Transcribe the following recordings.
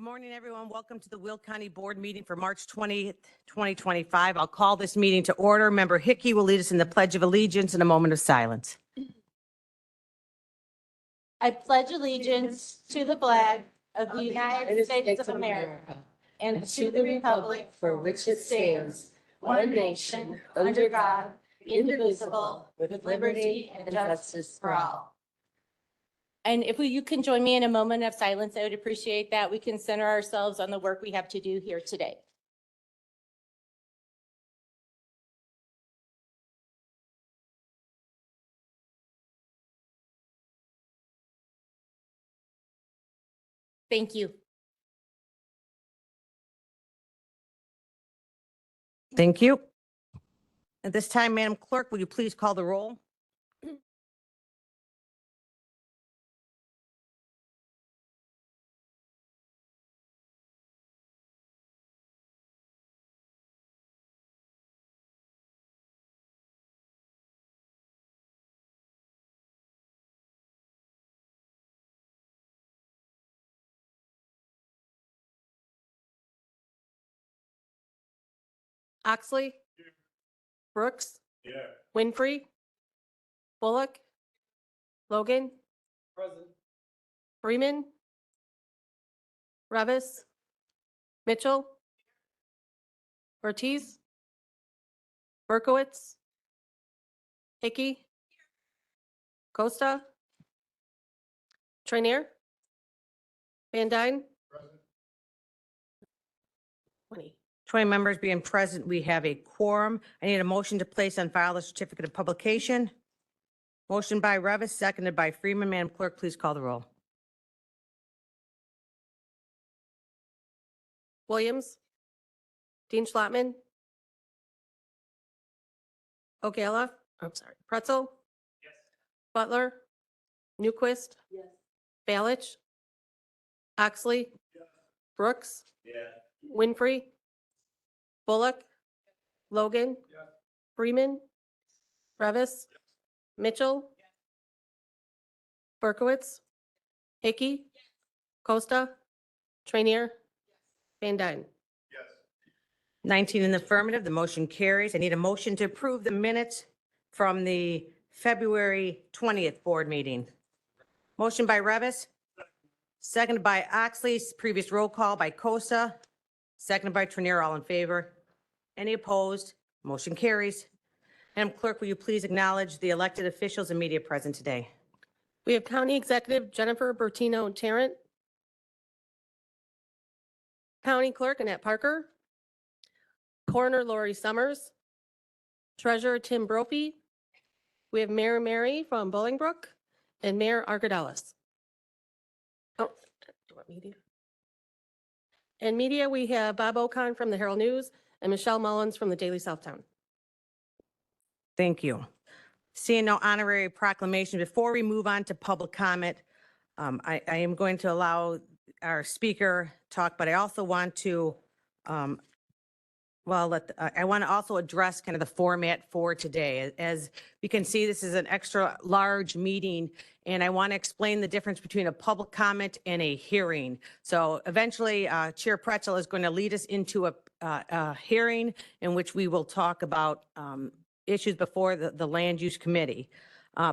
Good morning, everyone. Welcome to the Will County Board meeting for March 20th, 2025. I'll call this meeting to order. Member Hickey will lead us in the Pledge of Allegiance in a moment of silence. I pledge allegiance to the flag of the United States of America and to the republic for which it stands, one nation, under God, indivisible, with liberty and justice for all. And if you can join me in a moment of silence, I would appreciate that. We can center ourselves on the work we have to do here today. Thank you. Thank you. At this time, Madam Clerk, will you please call the roll? Oxley. Brooks. Winfrey. Bullock. Logan. Present. Freeman. Revis. Mitchell. Ortiz. Berkowitz. Hickey. Costa. Trainier. Van Dyne. 20. 20 members being present, we have a quorum. I need a motion to place on file the certificate of publication. Motion by Revis, seconded by Freeman. Madam Clerk, please call the roll. Williams. Dean Schlattman. Ogala. I'm sorry. Pretzel. Yes. Butler. Newquist. Yes. Balich. Oxley. Yes. Brooks. Yeah. Winfrey. Bullock. Logan. Yes. Freeman. Revis. Mitchell. Berkowitz. Hickey. Costa. Trainier. Van Dyne. Yes. 19 in the affirmative, the motion carries. I need a motion to approve the minutes from the February 20th board meeting. Motion by Revis, seconded by Oxley, previous roll call by Costa, seconded by Trainier. All in favor? Any opposed? Motion carries. Madam Clerk, will you please acknowledge the elected officials and media present today? We have County Executive Jennifer Bertino Tarrant. County Clerk Annette Parker. Coroner Lori Summers. Treasurer Tim Brophy. We have Mayor Mary from Bolingbrook and Mayor Argadelis. Oh, do you want media? And media, we have Bob Ocon from the Herald News and Michelle Mullins from the Daily Southtown. Thank you. Seeing no honorary proclamation, before we move on to public comment, I am going to allow our speaker talk, but I also want to, I want to also address kind of the format for today. As you can see, this is an extra large meeting, and I want to explain the difference between a public comment and a hearing. So eventually, Chair Pretzel is going to lead us into a hearing in which we will talk about issues before the Land Use Committee.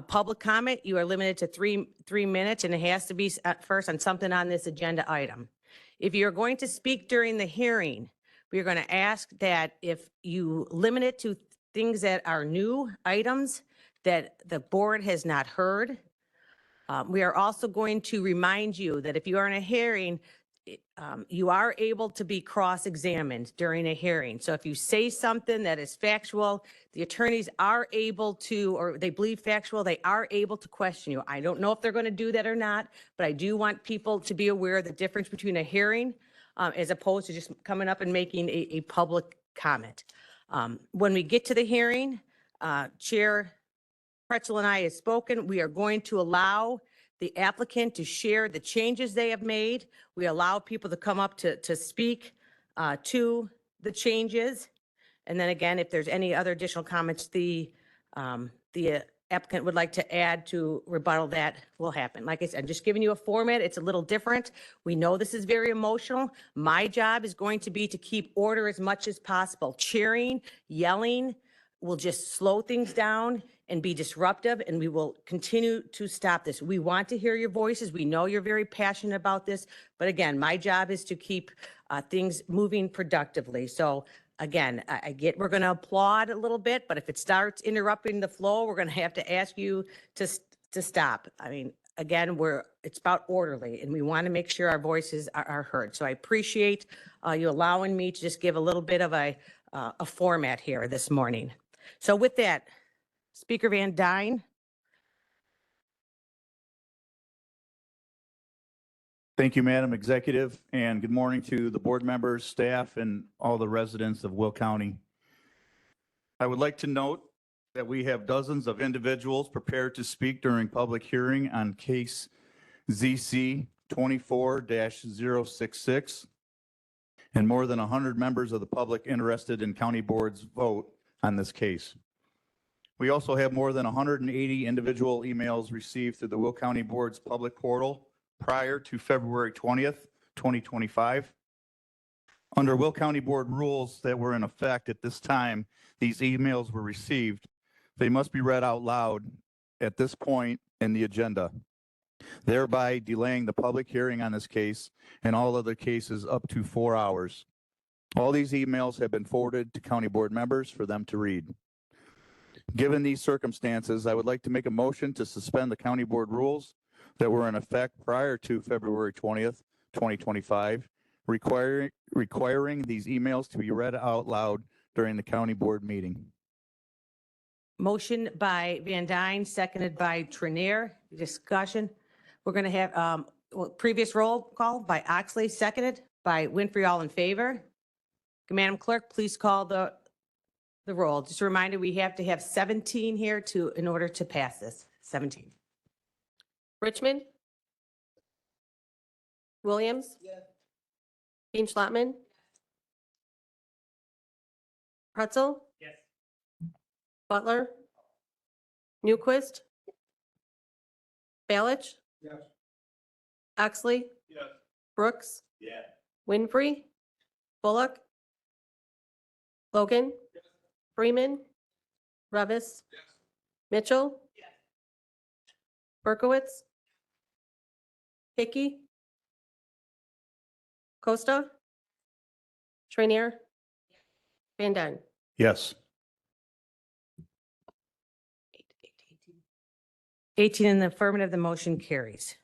Public comment, you are limited to three minutes, and it has to be at first on something on this agenda item. If you're going to speak during the hearing, we're going to ask that if you limit it to things that are new items that the board has not heard. We are also going to remind you that if you are in a hearing, you are able to be cross-examined during a hearing. So if you say something that is factual, the attorneys are able to, or they believe factual, they are able to question you. I don't know if they're going to do that or not, but I do want people to be aware of the difference between a hearing as opposed to just coming up and making a public comment. When we get to the hearing, Chair Pretzel and I have spoken. We are going to allow the applicant to share the changes they have made. We allow people to come up to speak to the changes. And then again, if there's any other additional comments, the applicant would like to add to rebuttal, that will happen. Like I said, I'm just giving you a format. It's a little different. We know this is very emotional. My job is going to be to keep order as much as possible. Cheering, yelling will just slow things down and be disruptive, and we will continue to stop this. We want to hear your voices. We know you're very passionate about this, but again, my job is to keep things moving productively. So again, I get, we're going to applaud a little bit, but if it starts interrupting the flow, we're going to have to ask you to stop. I mean, again, it's about orderly, and we want to make sure our voices are heard. So I appreciate you allowing me to just give a little bit of a format here this morning. So with that, Speaker Van Dyne. Thank you, Madam Executive, and good morning to the board members, staff, and all the residents of Will County. I would like to note that we have dozens of individuals prepared to speak during public hearing on case ZC 24-066, and more than 100 members of the public interested in County Board's vote on this case. We also have more than 180 individual emails received through the Will County Board's public portal prior to February 20th, 2025. Under Will County Board rules that were in effect at this time these emails were received, they must be read out loud at this point in the agenda, thereby delaying the public hearing on this case and all other cases up to 4 hours. All these emails have been forwarded to County Board members for them to read. Given these circumstances, I would like to make a motion to suspend the County Board rules that were in effect prior to February 20th, 2025, requiring these emails to be read out loud during the County Board meeting. Motion by Van Dyne, seconded by Trenier. Discussion. We're going to have previous roll call by Oxley, seconded by Winfrey. All in favor? Madam Clerk, please call the roll. Just a reminder, we have to have 17 here in order to pass this. 17. Richmond. Williams. Dean Schlattman. Pretzel. Yes. Butler. Newquist. Balich. Yes. Oxley. Yes. Brooks. Yeah. Winfrey. Bullock. Logan. Freeman. Revis. Mitchell. Berkowitz. Hickey. Costa. Trainier. Van Dyne. Yes. 18 in the affirmative, the motion carries.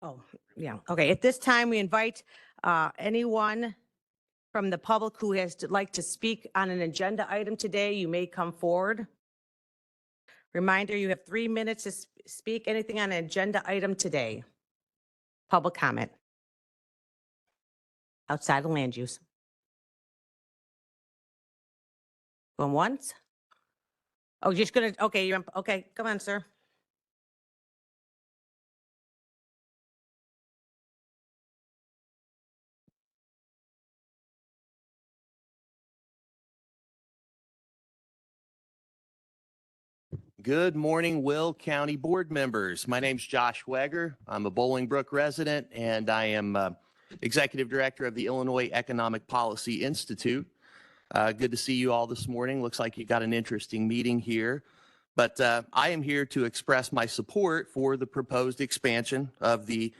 Oh, yeah. Okay. At this time, we invite anyone from the public who like to speak on an agenda item today. You may come forward. Reminder, you have 3 minutes to speak anything on an agenda item today. Public comment. Outside of land use. Going once? Oh, just gonna, okay, okay, come on, sir. Good morning, Will County Board members. My name's Josh Weger. I'm a Bolingbrook resident, and I am Executive Director of the Illinois Economic Policy Institute. Good to see you all this morning. Looks like you got an interesting meeting here. But I am here to express my support for the proposed expansion of the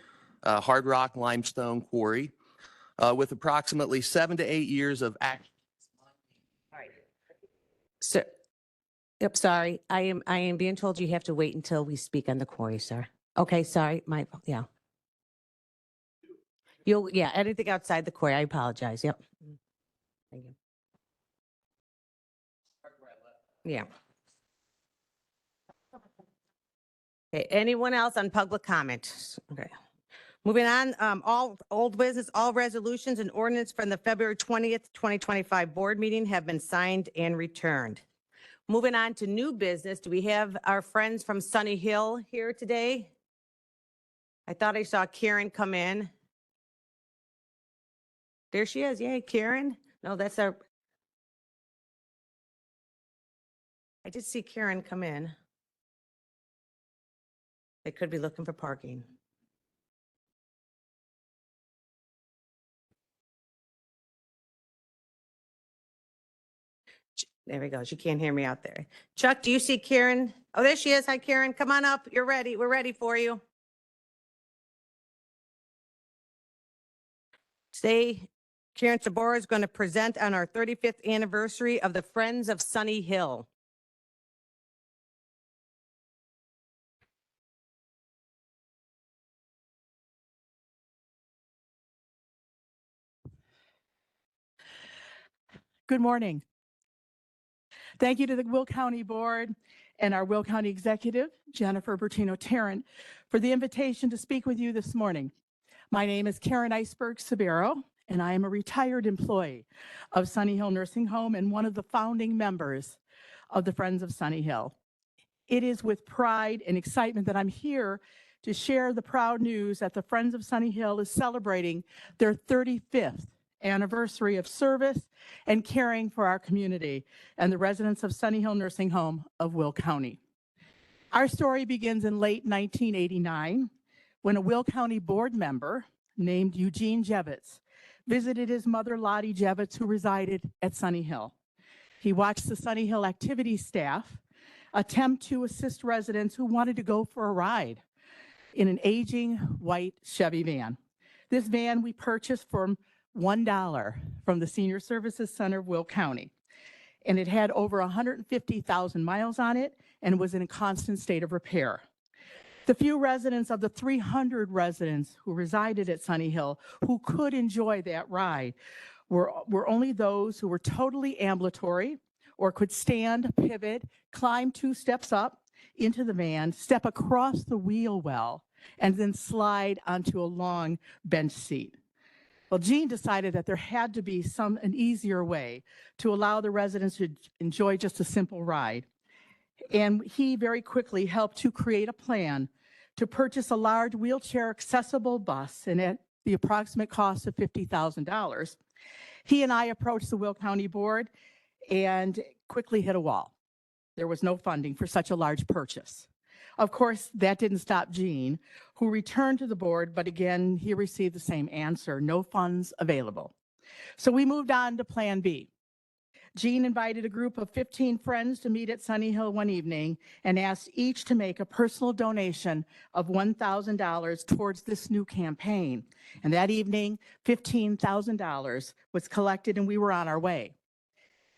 Hard Rock Limestone Quarry with approximately 7 to 8 years of action. Sir, yep, sorry. I am being told you have to wait until we speak on the quarry, sir. Okay, sorry, yeah. Anything outside the quarry, I apologize, yep. Thank you. Yeah. Okay, anyone else on public comment? Okay. Moving on, all old business, all resolutions and ordinance from the February 20th, 2025 board meeting have been signed and returned. Moving on to new business, do we have our friends from Sunny Hill here today? I thought I saw Karen come in. There she is. Yay, Karen. No, that's our. I did see Karen come in. They could be looking for parking. There we go. She can't hear me out there. Chuck, do you see Karen? Oh, there she is. Hi, Karen. Come on up. You're ready. We're ready for you. Today, Karen Sabora is going to present on our 35th anniversary of the Friends of Sunny Hill. Good morning. Thank you to the Will County Board and our Will County Executive, Jennifer Bertino-Tarrant, for the invitation to speak with you this morning. My name is Karen Iceberg Sabero, and I am a retired employee of Sunny Hill Nursing Home and one of the founding members of the Friends of Sunny Hill. It is with pride and excitement that I'm here to share the proud news that the Friends of Sunny Hill is celebrating their 35th anniversary of service and caring for our community and the residents of Sunny Hill Nursing Home of Will County. Our story begins in late 1989 when a Will County board member named Eugene Jevitz visited his mother Lottie Jevitz, who resided at Sunny Hill. He watched the Sunny Hill activity staff attempt to assist residents who wanted to go for a ride in an aging white Chevy van. This van we purchased for $1 from the Senior Services Center of Will County. And it had over 150,000 miles on it and was in a constant state of repair. The few residents of the 300 residents who resided at Sunny Hill who could enjoy that ride were only those who were totally ambulatory or could stand, pivot, climb 2 steps up into the van, step across the wheel well, and then slide onto a long bench seat. Well, Gene decided that there had to be an easier way to allow the residents to enjoy just a simple ride. And he very quickly helped to create a plan to purchase a large wheelchair accessible bus, and at the approximate cost of $50,000. He and I approached the Will County Board and quickly hit a wall. There was no funding for such a large purchase. Of course, that didn't stop Gene, who returned to the board, but again, he received the same answer: no funds available. So we moved on to Plan B. Gene invited a group of 15 friends to meet at Sunny Hill one evening and asked each to make a personal donation of $1,000 towards this new campaign. And that evening, $15,000 was collected and we were on our way.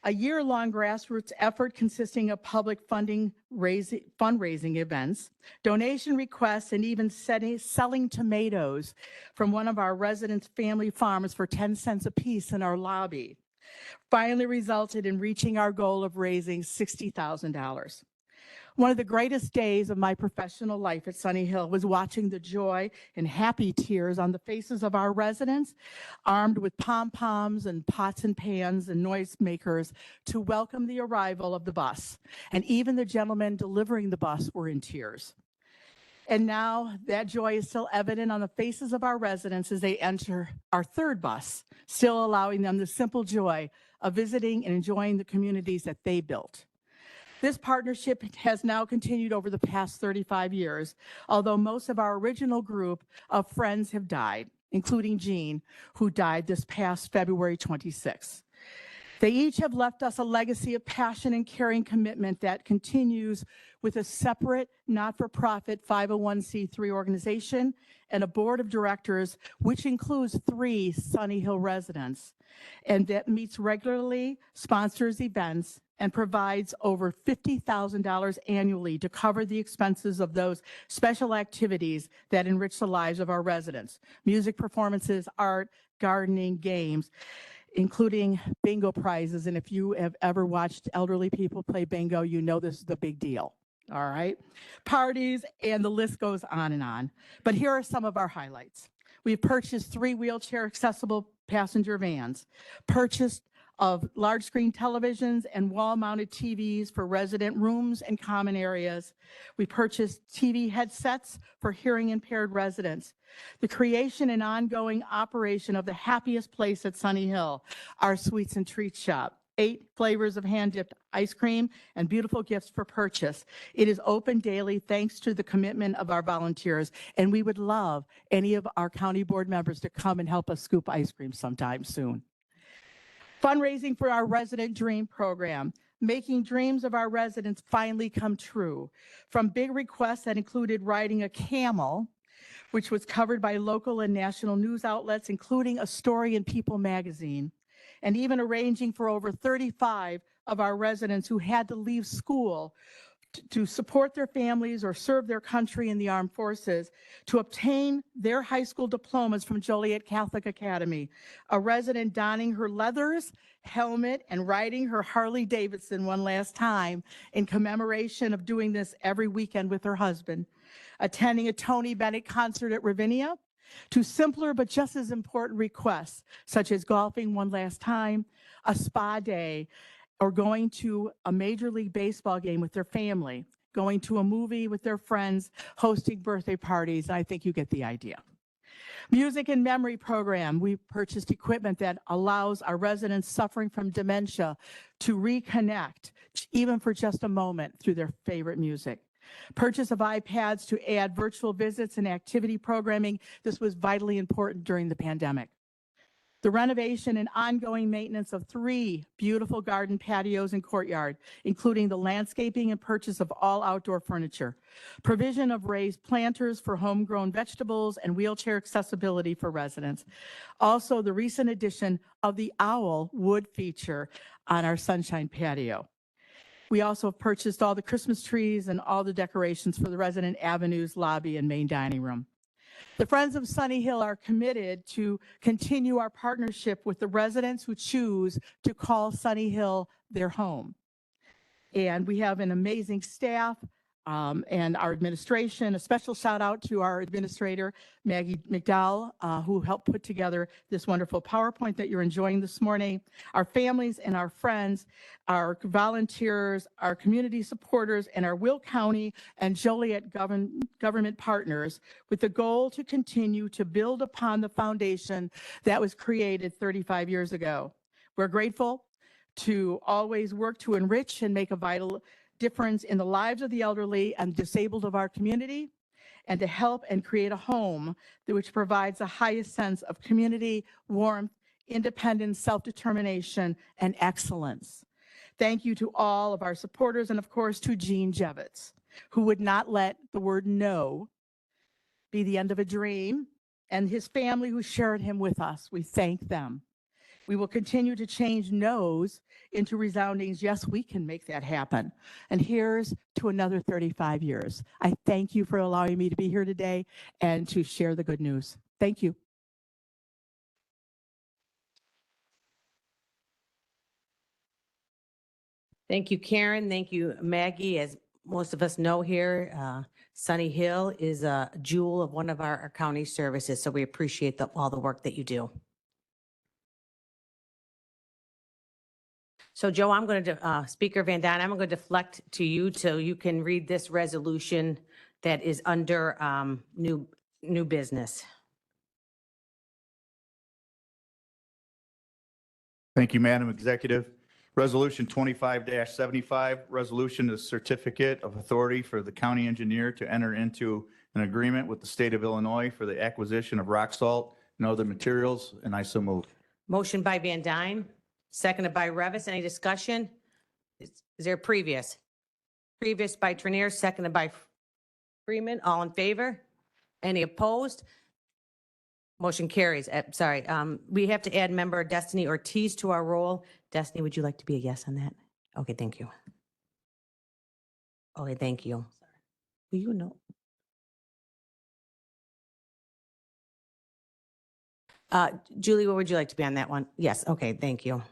A year-long grassroots effort consisting of public fundraising events, donation requests, and even selling tomatoes from one of our residents' family farms for 10 cents a piece in our lobby finally resulted in reaching our goal of raising $60,000. One of the greatest days of my professional life at Sunny Hill was watching the joy and happy tears on the faces of our residents, armed with pom-poms and pots and pans and noisemakers to welcome the arrival of the bus. And even the gentlemen delivering the bus were in tears. And now that joy is still evident on the faces of our residents as they enter our third bus, still allowing them the simple joy of visiting and enjoying the communities that they built. This partnership has now continued over the past 35 years, although most of our original group of friends have died, including Gene, who died this past February 26th. They each have left us a legacy of passion and caring commitment that continues with a separate not-for-profit 501c3 organization and a board of directors, which includes 3 Sunny Hill residents, and that meets regularly, sponsors events, and provides over $50,000 annually to cover the expenses of those special activities that enrich the lives of our residents: music performances, art, gardening, games. including bingo prizes. And if you have ever watched elderly people play bingo, you know this is the big deal. All right. Parties, and the list goes on and on. But here are some of our highlights. We've purchased 3 wheelchair accessible passenger vans, purchased of large screen televisions and wall mounted TVs for resident rooms and common areas. We purchased TV headsets for hearing impaired residents. The creation and ongoing operation of the happiest place at Sunny Hill, our sweets and treats shop. 8 flavors of hand-dipped ice cream and beautiful gifts for purchase. It is open daily thanks to the commitment of our volunteers, and we would love any of our county board members to come and help us scoop ice cream sometime soon. Fundraising for our Resident Dream program, making dreams of our residents finally come true. From big requests that included riding a camel, which was covered by local and national news outlets, including a story in People magazine, and even arranging for over 35 of our residents who had to leave school to support their families or serve their country in the armed forces to obtain their high school diplomas from Joliet Catholic Academy. A resident donning her leathers, helmet, and riding her Harley Davidson one last time in commemoration of doing this every weekend with her husband. Attending a Tony Bennett concert at Ravinia, to simpler but just as important requests, such as golfing one last time, a spa day, or going to a Major League Baseball game with their family, going to a movie with their friends, hosting birthday parties. I think you get the idea. Music and Memory program. We purchased equipment that allows our residents suffering from dementia to reconnect, even for just a moment, through their favorite music. Purchase of iPads to add virtual visits and activity programming. This was vitally important during the pandemic. The renovation and ongoing maintenance of 3 beautiful garden patios and courtyard, including the landscaping and purchase of all outdoor furniture. Provision of raised planters for homegrown vegetables and wheelchair accessibility for residents. Also, the recent addition of the owl wood feature on our sunshine patio. We also have purchased all the Christmas trees and all the decorations for the resident avenues, lobby, and main dining room. The Friends of Sunny Hill are committed to continue our partnership with the residents who choose to call Sunny Hill their home. And we have an amazing staff and our administration. A special shout out to our administrator, Maggie McDowell, who helped put together this wonderful PowerPoint that you're enjoying this morning. Our families and our friends, our volunteers, our community supporters, and our Will County and Joliet government partners, with the goal to continue to build upon the foundation that was created 35 years ago. We're grateful to always work to enrich and make a vital difference in the lives of the elderly and disabled of our community, and to help and create a home which provides the highest sense of community, warmth, independence, self-determination, and excellence. Thank you to all of our supporters, and of course to Gene Jevitz, who would not let the word no be the end of a dream, and his family who shared him with us. We thank them. We will continue to change no's into resounding, yes, we can make that happen. And here's to another 35 years. I thank you for allowing me to be here today and to share the good news. Thank you. Thank you, Karen. Thank you, Maggie. As most of us know here, Sunny Hill is a jewel of one of our county services, so we appreciate all the work that you do. So Joe, I'm going to, Speaker Van Daan, I'm going to deflect to you so you can read this resolution that is under new business. Thank you, Madam Executive. Resolution 25-75, resolution is certificate of authority for the county engineer to enter into an agreement with the state of Illinois for the acquisition of rock salt and other materials, and I so move. Motion by Van Dyne, seconded by Revis. Any discussion? Is there previous? Previous by Trenier, seconded by Freeman. All in favor? Any opposed? Motion carries. Sorry, we have to add member Destiny Ortiz to our roll. Destiny, would you like to be a yes on that? Okay, thank you. Okay, thank you. Will you know? Julie, what would you like to be on that one? Yes, okay, thank you.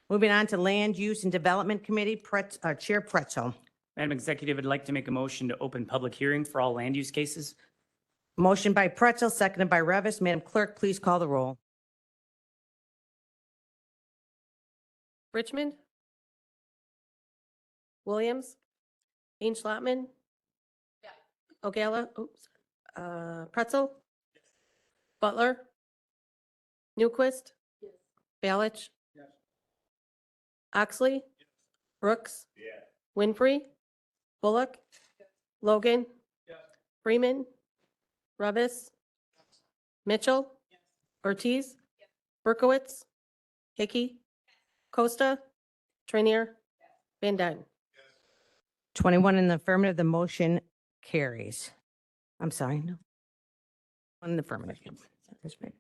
Moving on to Land Use and Development Committee, Chair Pretzel. Madam Executive, I'd like to make a motion to open public hearing for all land use cases. Motion by Pretzel, seconded by Revis. Madam Clerk, please call the roll. Richmond. Williams. Dean Schlotman. O'Gala, Pretzel. Butler. Newquist. Balich. Oxley. Brooks. Winfrey. Bullock. Logan. Freeman. Rubbis. Mitchell. Ortiz. Berkowitz. Hickey. Costa. Trainier. Van Dyne. 21 in the affirmative, the motion carries. I'm sorry, no. One in the affirmative. That's right.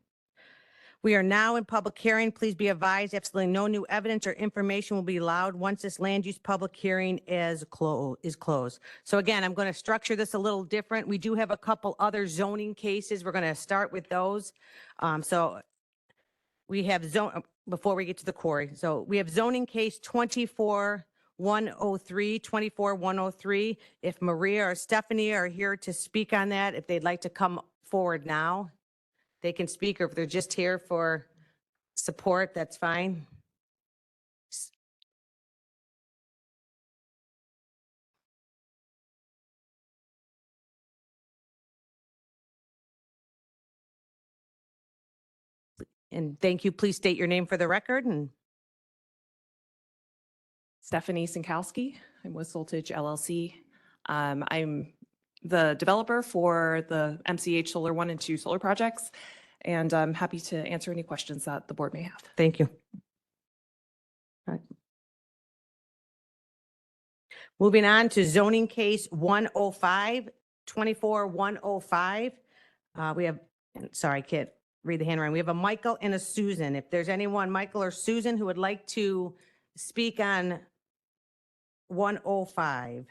We are now in public hearing. Please be advised, absolutely no new evidence or information will be allowed once this land use public hearing is closed. So again, I'm going to structure this a little different. We do have a couple other zoning cases. We're going to start with those. So we have before we get to the quarry. So we have zoning case 24-103. If Maria or Stephanie are here to speak on that, if they'd like to come forward now, they can speak, or if they're just here for support, that's fine. And thank you. Please state your name for the record. And Stephanie Sinkowski. I'm with Soltage LLC. I'm the developer for the MCH Solar 1 and 2 solar projects, and I'm happy to answer any questions that the board may have. thank you. All right. Moving on to zoning case 105-24-105. We have, sorry, I can't read the handwriting. We have a Michael and a Susan. If there's anyone, Michael or Susan, who would like to speak on 105.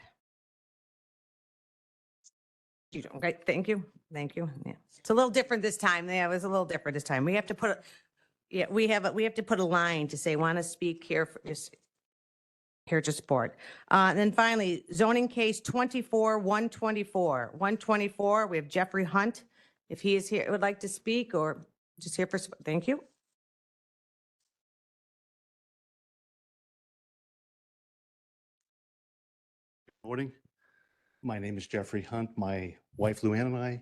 You don't, okay, thank you. Thank you. Yeah. It's a little different this time. Yeah, it was a little different this time. We have to put, we have to put a line to say, want to speak here, just here to support. Then finally, zoning case 24-124. We have Jeffrey Hunt. If he is here, would like to speak, or just here for, thank you. Morning. My name is Jeffrey Hunt. My wife Luann and I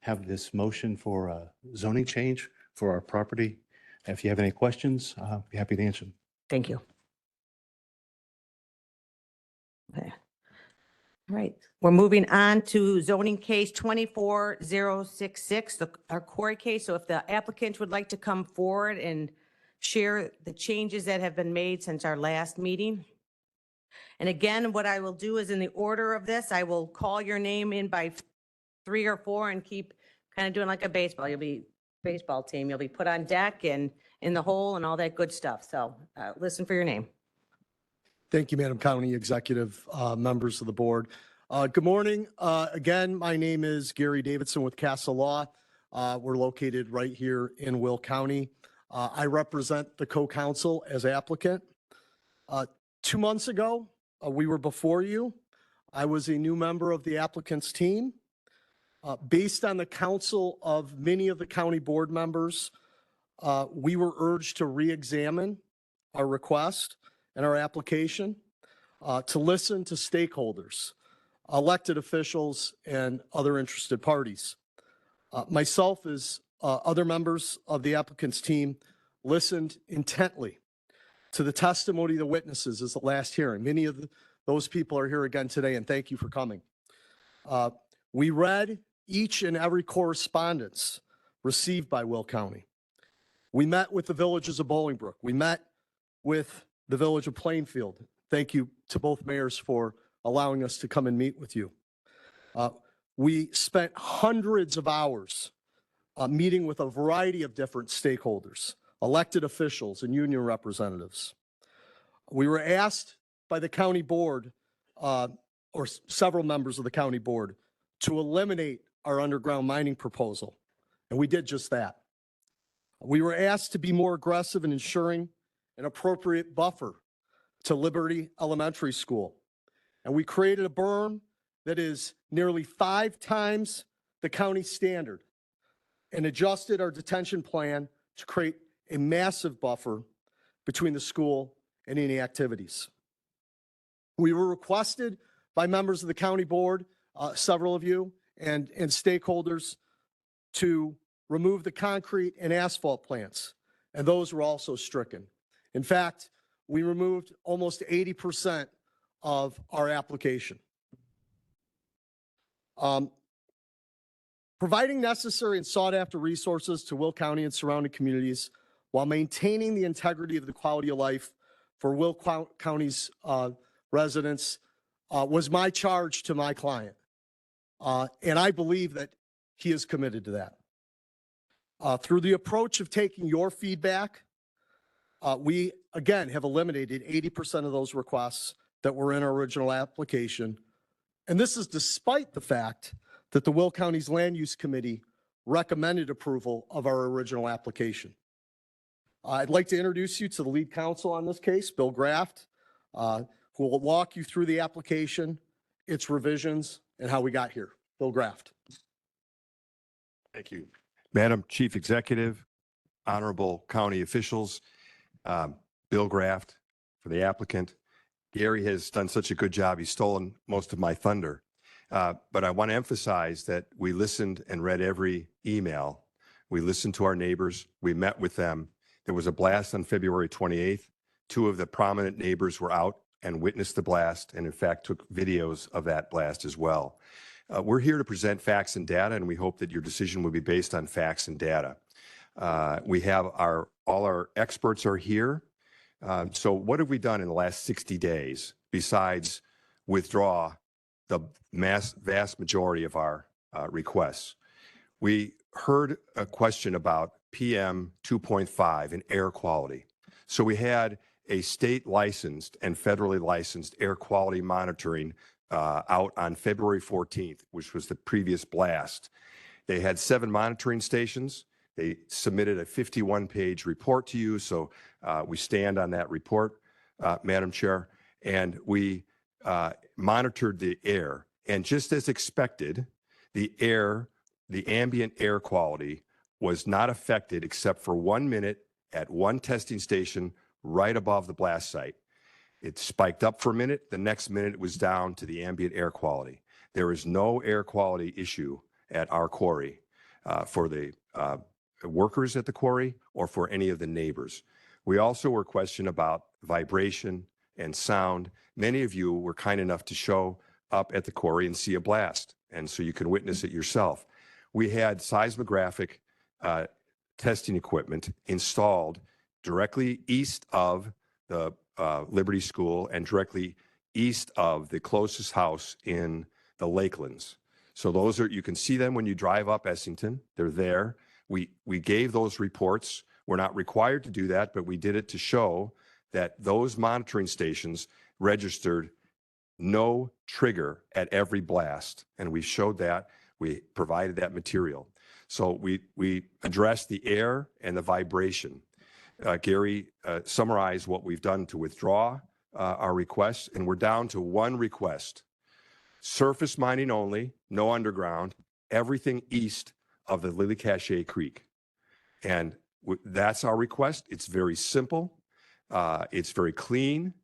have this motion for a zoning change for our property. If you have any questions, I'll be happy to answer them. Thank you. Okay. All right, we're moving on to zoning case 24066, our quarry case. So if the applicant would like to come forward and share the changes that have been made since our last meeting. And again, what I will do is, in the order of this, I will call your name in by 3 or 4 and keep kind of doing like a baseball. You'll be baseball team. You'll be put on deck and in the hole and all that good stuff. So listen for your name. Thank you, Madam County Executive, members of the board. Good morning. Again, my name is Gary Davidson with Castle Law. We're located right here in Will County. I represent the co-counsel as applicant. 2 months ago, we were before you. I was a new member of the applicant's team. Based on the counsel of many of the county board members, we were urged to re-examine our request and our application, to listen to stakeholders, elected officials, and other interested parties. Myself, as other members of the applicant's team, listened intently to the testimony of the witnesses as the last hearing. Many of those people are here again today, and thank you for coming. We read each and every correspondence received by Will County. We met with the villages of Bolingbrook. We met with the village of Plainfield. Thank you to both mayors for allowing us to come and meet with you. We spent hundreds of hours meeting with a variety of different stakeholders, elected officials, and union representatives. We were asked by the county board, several members of the county board, to eliminate our underground mining proposal, and we did just that. We were asked to be more aggressive in ensuring an appropriate buffer to Liberty Elementary School, and we created a berm that is nearly 5 times the county standard and adjusted our detention plan to create a massive buffer between the school and any activities. We were requested by members of the county board, several of you, and stakeholders to remove the concrete and asphalt plants, and those were also stricken. In fact, we removed almost 80% of our application. Providing necessary and sought-after resources to Will County and surrounding communities while maintaining the integrity of the quality of life for Will County's residents was my charge to my client. And I believe that he is committed to that. Through the approach of taking your feedback, we, again, have eliminated 80% of those requests that were in our original application. And this is despite the fact that the Will County's Land Use Committee recommended approval of our original application. I'd like to introduce you to the lead counsel on this case, Bill Graft, who will walk you through the application, its revisions, and how we got here. Bill Graft. Thank you. Madam Chief Executive, honorable county officials, Bill Graft for the applicant. Gary has done such a good job. He's stolen most of my thunder. But I want to emphasize that we listened and read every email. We listened to our neighbors. We met with them. There was a blast on February 28th. 2 of the prominent neighbors were out and witnessed the blast and in fact took videos of that blast as well. We're here to present facts and data, and we hope that your decision will be based on facts and data. We have all our experts are here. So what have we done in the last 60 days besides withdraw the vast majority of our requests? We heard a question about PM 2.5 and air quality. So we had a state licensed and federally licensed air quality monitoring out on February 14th, which was the previous blast. They had 7 monitoring stations. They submitted a 51-page report to you. So we stand on that report, Madam Chair, and we monitored the air. And just as expected, the ambient air quality was not affected except for 1 minute at one testing station right above the blast site. It spiked up for a minute. The next minute it was down to the ambient air quality. There is no air quality issue at our quarry for the workers at the quarry or for any of the neighbors. We also were questioned about vibration and sound. Many of you were kind enough to show up at the quarry and see a blast, and so you can witness it yourself. We had seismographic testing equipment installed directly east of the Liberty School and directly east of the closest house in the Lakelands. So those are, you can see them when you drive up Essington. They're there. We gave those reports. We're not required to do that, but we did it to show that those monitoring stations registered no trigger at every blast. And we showed that. We provided that material. So we addressed the air and the vibration. Gary summarized what we've done to withdraw our requests, and we're down to 1 request. Surface mining only, no underground, everything east of the Lily Cache Creek. And that's our request. It's very simple. It's very clean.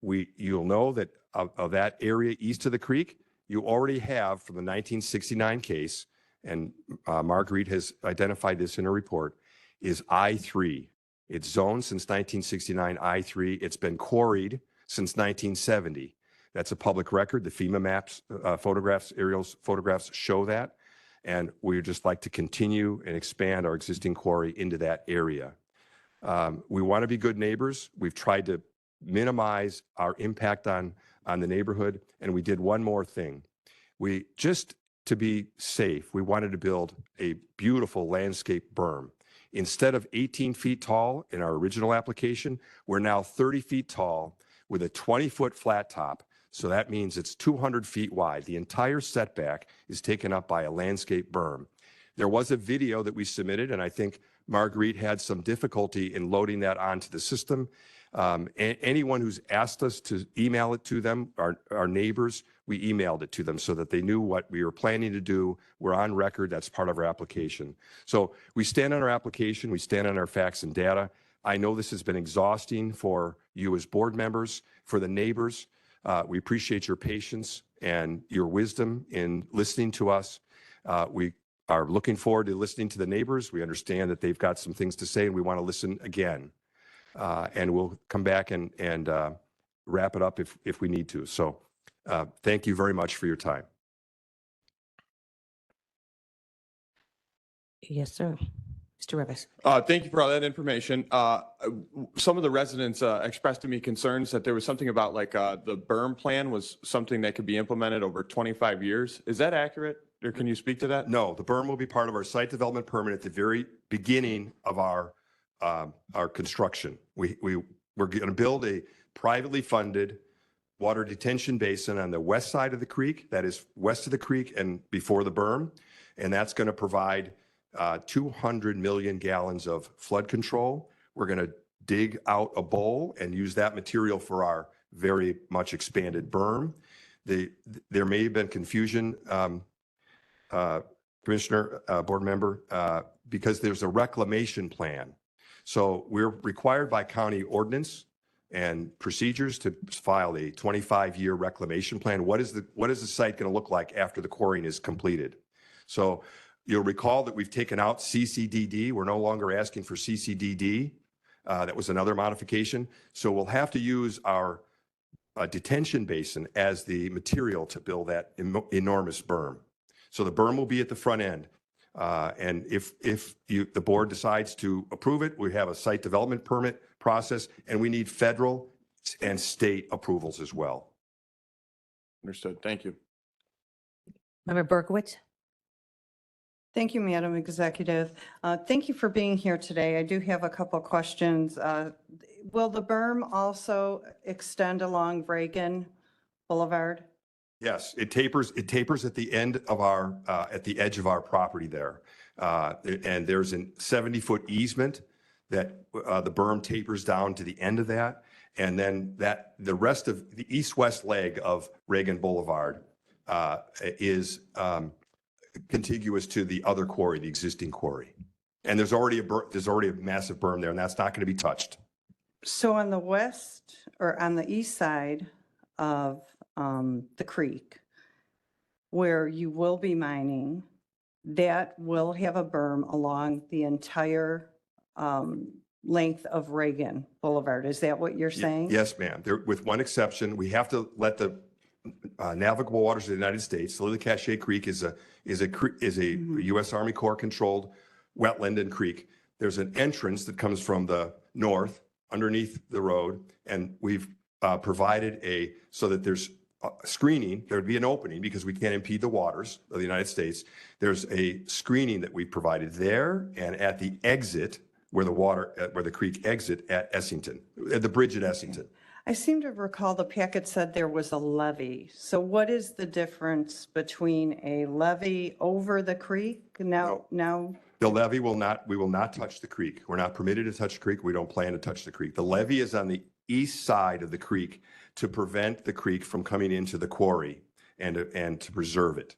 You'll know that of that area east of the creek, you already have from the 1969 case, and Marguerite has identified this in her report, is I-3. It's zoned since 1969, I-3. It's been quarried since 1970. That's a public record. The FEMA maps, photographs, aerial photographs show that. And we'd just like to continue and expand our existing quarry into that area. We want to be good neighbors. We've tried to minimize our impact on the neighborhood. And we did one more thing. Just to be safe, we wanted to build a beautiful landscape berm. Instead of 18 feet tall in our original application, we're now 30 feet tall with a 20-foot flat top. So that means it's 200 feet wide. The entire setback is taken up by a landscape berm. There was a video that we submitted, and I think Marguerite had some difficulty in loading that onto the system. Anyone who's asked us to email it to them, our neighbors, we emailed it to them so that they knew what we were planning to do. We're on record. That's part of our application. So we stand on our application. We stand on our facts and data. I know this has been exhausting for you as board members, for the neighbors. We appreciate your patience and your wisdom in listening to us. We are looking forward to listening to the neighbors. We understand that they've got some things to say, and we want to listen again. And we'll come back and wrap it up if we need to. So thank you very much for your time. Yes, sir. Mr. Rivers. Thank you for all that information. Some of the residents expressed to me concerns that there was something about like the berm plan was something that could be implemented over 25 years. Is that accurate? Or can you speak to that? No, the berm will be part of our site development permit at the very beginning of our construction. We're going to build a privately funded water detention basin on the west side of the creek, that is west of the creek and before the berm. And that's going to provide 200 million gallons of flood control. We're going to dig out a bowl and use that material for our very much expanded berm. There may have been confusion, Commissioner, board member, because there's a reclamation plan. So we're required by county ordinance and procedures to file a 25-year reclamation plan. What is the site going to look like after the quarrying is completed? So you'll recall that we've taken out CCDD. We're no longer asking for CCDD. That was another modification. So we'll have to use our detention basin as the material to build that enormous berm. So the berm will be at the front end. And if the board decides to approve it, we have a site development permit process, and we need federal and state approvals as well. Understood. Thank you. Member Berkowitz. Thank you, Madam Executive. Thank you for being here today. I do have a couple questions. Will the berm also extend along Reagan Boulevard? Yes, it tapers at the end of our, at the edge of our property there. And there's a 70-foot easement that the berm tapers down to the end of that. And then the rest of the east-west leg of Reagan Boulevard is contiguous to the other quarry, the existing quarry. And there's already a massive berm there, and that's not going to be touched. So on the west or on the east side of the creek, where you will be mining, that will have a berm along the entire length of Reagan Boulevard. Is that what you're saying? Yes, ma'am. With one exception, we have to let the navigable waters of the United States. Lily Cache Creek is a U.S. Army Corps controlled wetland and creek. There's an entrance that comes from the north underneath the road, and we've provided so that there's screening. There would be an opening because we can't impede the waters of the United States. There's a screening that we provided there and at the exit where the creek exit at Essington, at the bridge at Essington. I seem to recall the packet said there was a levee. So what is the difference between a levee over the creek now? The levee we will not touch the creek. We're not permitted to touch the creek. We don't plan to touch the creek. The levee is on the east side of the creek to prevent the creek from coming into the quarry and to preserve it.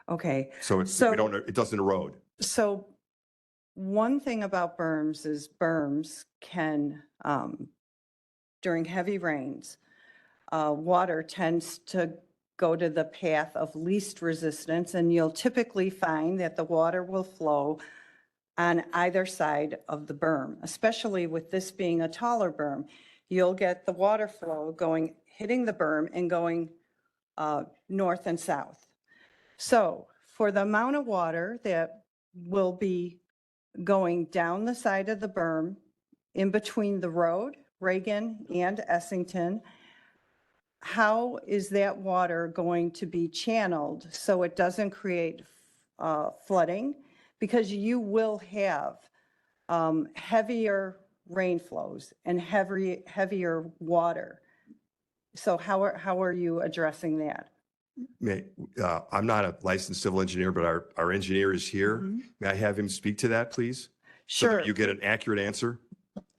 Okay. So it doesn't erode. So one thing about berms is berms can, during heavy rains, water tends to go to the path of least resistance, and you'll typically find that the water will flow on either side of the berm, especially with this being a taller berm. You'll get the water flow hitting the berm and going north and south. So for the amount of water that will be going down the side of the berm in between the road, Reagan and Essington, how is that water going to be channeled so it doesn't create flooding? Because you will have heavier rain flows and heavier water. So how are you addressing that? I'm not a licensed civil engineer, but our engineer is here. May I have him speak to that, please? So that Sure, you get an accurate answer,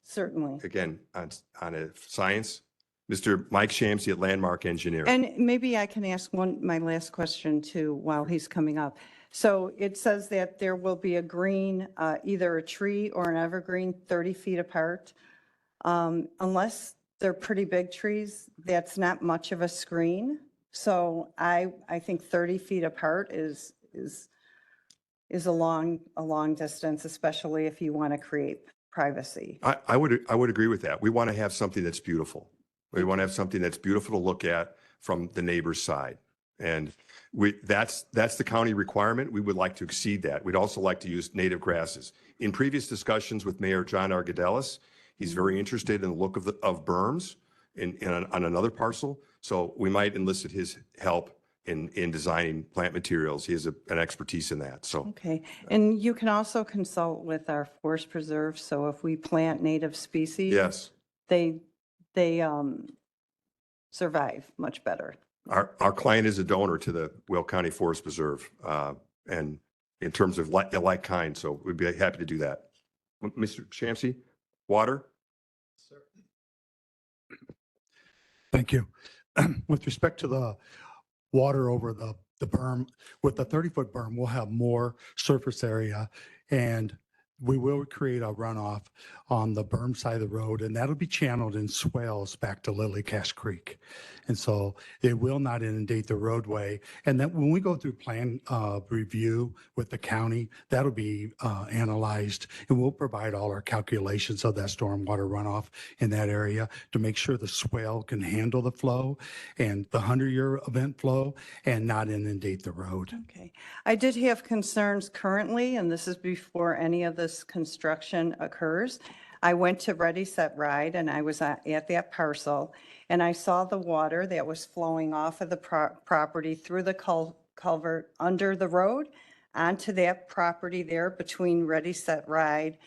certainly. again, on a science. Mr. Mike Shamsey at Landmark Engineering. And maybe I can ask my last question too, while he's coming up. So it says that there will be a green, either a tree or an evergreen 30 feet apart. Unless they're pretty big trees, that's not much of a screen. So I think 30 feet apart is a long distance, especially if you want to create privacy. I would agree with that. We want to have something that's beautiful. We want to have something that's beautiful to look at from the neighbor's side. And that's the county requirement. We would like to exceed that. We'd also like to use native grasses. In previous discussions with Mayor John Argadelis, he's very interested in the look of berms on another parcel. So we might enlist his help in designing plant materials. He has an expertise in that. So Okay, and you can also consult with our forest preserve. So if we plant native species, yes, they survive much better. our client is a donor to the Will County Forest Preserve, and in terms of like kind. So we'd be happy to do that. Mr. Shamsey, water? Thank you. With respect to the water over the berm, with the 30-foot berm, we'll have more surface area, and we will create a runoff on the berm side of the road, and that'll be channeled in swales back to Lily Cache Creek. And so it will not inundate the roadway. And then when we go through plan review with the county, that'll be analyzed, and we'll provide all our calculations of that stormwater runoff in that area to make sure the swale can handle the flow and the 100-year event flow and not inundate the road. Okay, I did have concerns currently, and this is before any of this construction occurs. I went to Ready Set Ride, and I was at that parcel, and I saw the water that was flowing off of the property through the culvert under the road onto that property there between Ready Set Ride.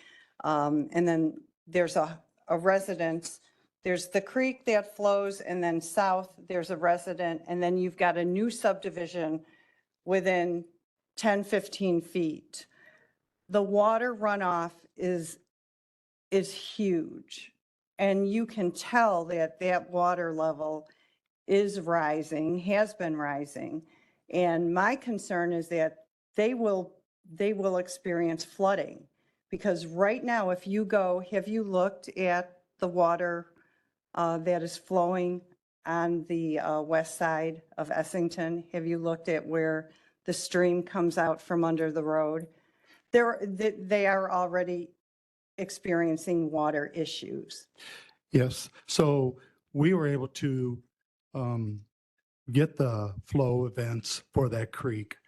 And then there's a residence. There's the creek that flows, and then south, there's a resident, and then you've got a new subdivision within 10, 15 feet. The water runoff is huge. And you can tell that that water level is rising, has been rising. And my concern is that they will experience flooding. Because right now, if you go, have you looked at the water that is flowing on the west side of Essington? Have you looked at where the stream comes out from under the road? They are already experiencing water issues. Yes, so we were able to get the flow events for that creek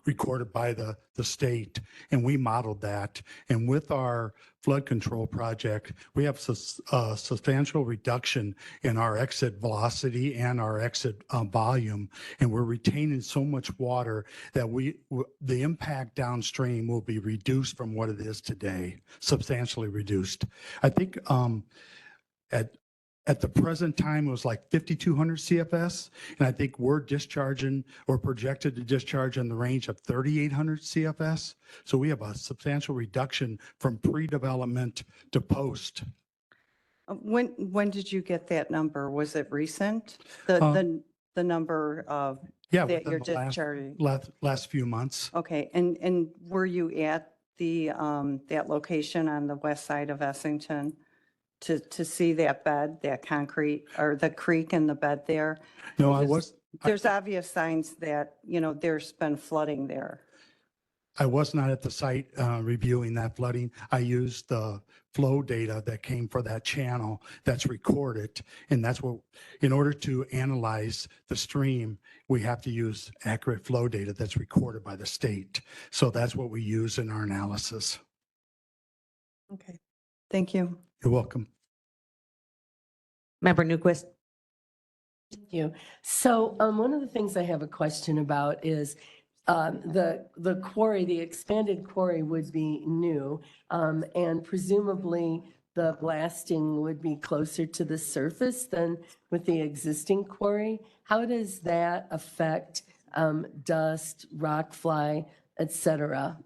recorded by the state, and we modeled that. And with our flood control project, we have a substantial reduction in our exit velocity and our exit volume, and we're retaining so much water that the impact downstream will be reduced from what it is today, substantially reduced. I think at the present time, it was like 5,200 CFS, and I think we're discharging or projected to discharge in the range of 3,800 CFS. So we have a substantial reduction from pre-development to post. When did you get that number? Was it recent? The number of Yeah, that you're within the discharging? last few months. Okay, and were you at the that location on the west side of Essington to see that bed, that concrete, or the creek in the bed there? No, I was. There's obvious signs that, there's been flooding there. I was not at the site reviewing that flooding. I used the flow data that came for that channel that's recorded. And that's what, in order to analyze the stream, we have to use accurate flow data that's recorded by the state. So that's what we use in our analysis. Okay, thank you. You're welcome. Member Newquist. Thank you. So one of the things I have a question about is The quarry, the expanded quarry would be new, and presumably the blasting would be closer to the surface than with the existing quarry. How does that affect dust, rock fly, et cetera?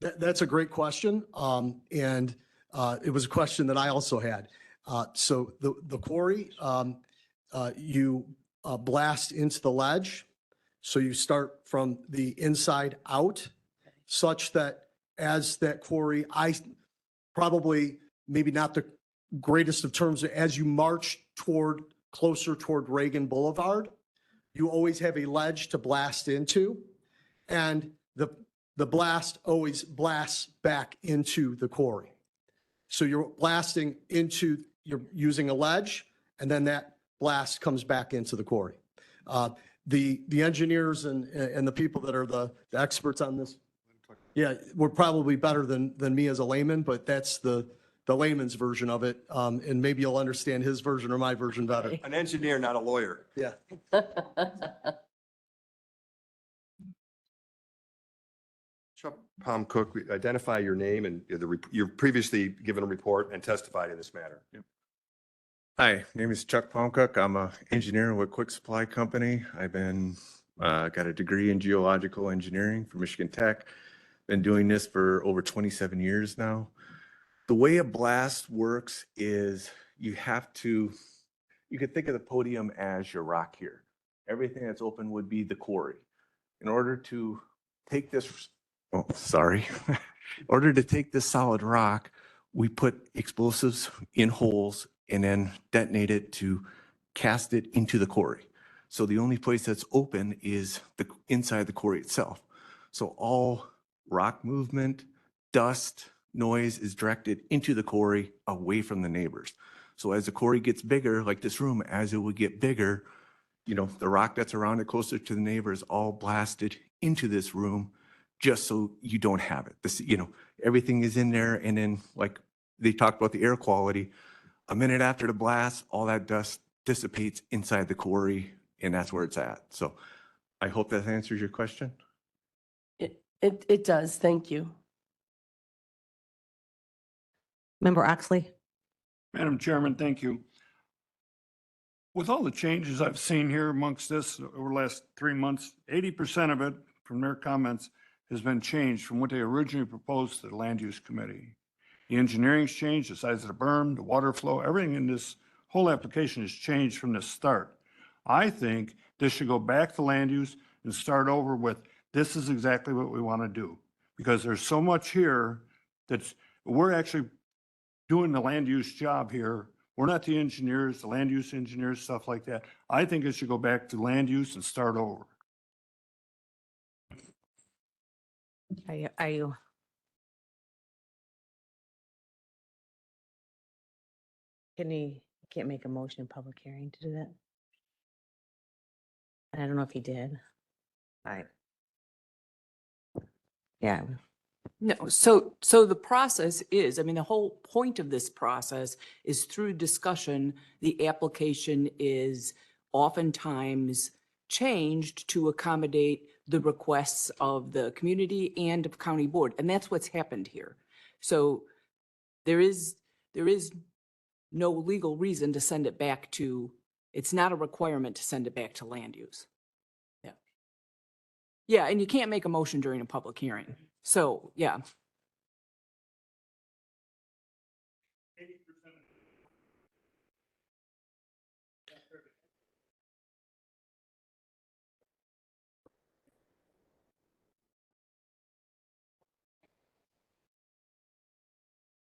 That's a great question. And it was a question that I also had. So the quarry, you blast into the ledge. So you start from the inside out, such that as that quarry, probably maybe not the greatest of terms, as you march closer toward Reagan Boulevard, you always have a ledge to blast into. And the blast always blasts back into the quarry. So you're you're using a ledge, and then that blast comes back into the quarry. The engineers and the people that are the experts on this, yeah, we're probably better than me as a layman, but that's the layman's version of it. And maybe you'll understand his version or my version better. An engineer, not a lawyer. Yeah. Chuck Palm Cook, identify your name and you've previously given a report and testified in this matter. Hi, name is Chuck Palmcook. I'm an engineer with Quick Supply Company. I've been got a degree in geological engineering from Michigan Tech. Been doing this for over 27 years now. The way a blast works is you could think of the podium as your rock here. Everything that's open would be the quarry. In order to take this, in order to take this solid rock, we put explosives in holes and then detonate it to cast it into the quarry. So the only place that's open is inside the quarry itself. So all rock movement, dust, noise is directed into the quarry away from the neighbors. So as the quarry gets bigger, like this room, as it would get bigger, the rock that's around it closer to the neighbors all blasted into this room just so you don't have it. Everything is in there. And then like they talked about the air quality, a minute after the blast, all that dust dissipates inside the quarry and that's where it's at. So I hope that answers your question. It does. Thank you. Member Oxley? Madam Chairman, thank you. With all the changes I've seen here amongst this over the last 3 months, 80% of it, from their comments, has been changed from what they originally proposed to the Land Use Committee. The engineering's changed, the size of the berm, the water flow, everything in this whole application has changed from the start. I think this should go back to land use and start over with, this is exactly what we want to do. Because there's so much here we're actually doing the land use job here. We're not the engineers, the land use engineers, stuff like that. I think it should go back to land use and start over. Are you? Can't make a motion in public hearing to do that? I don't know if he did. All right. Yeah. No, so the process is, the whole point of this process is through discussion, the application is oftentimes changed to accommodate the requests of the community and of county board. And that's what's happened here. So there is no legal reason to send it back to, it's not a requirement to send it back to land use. Yeah. Yeah, and you can't make a motion during a public hearing. So, yeah.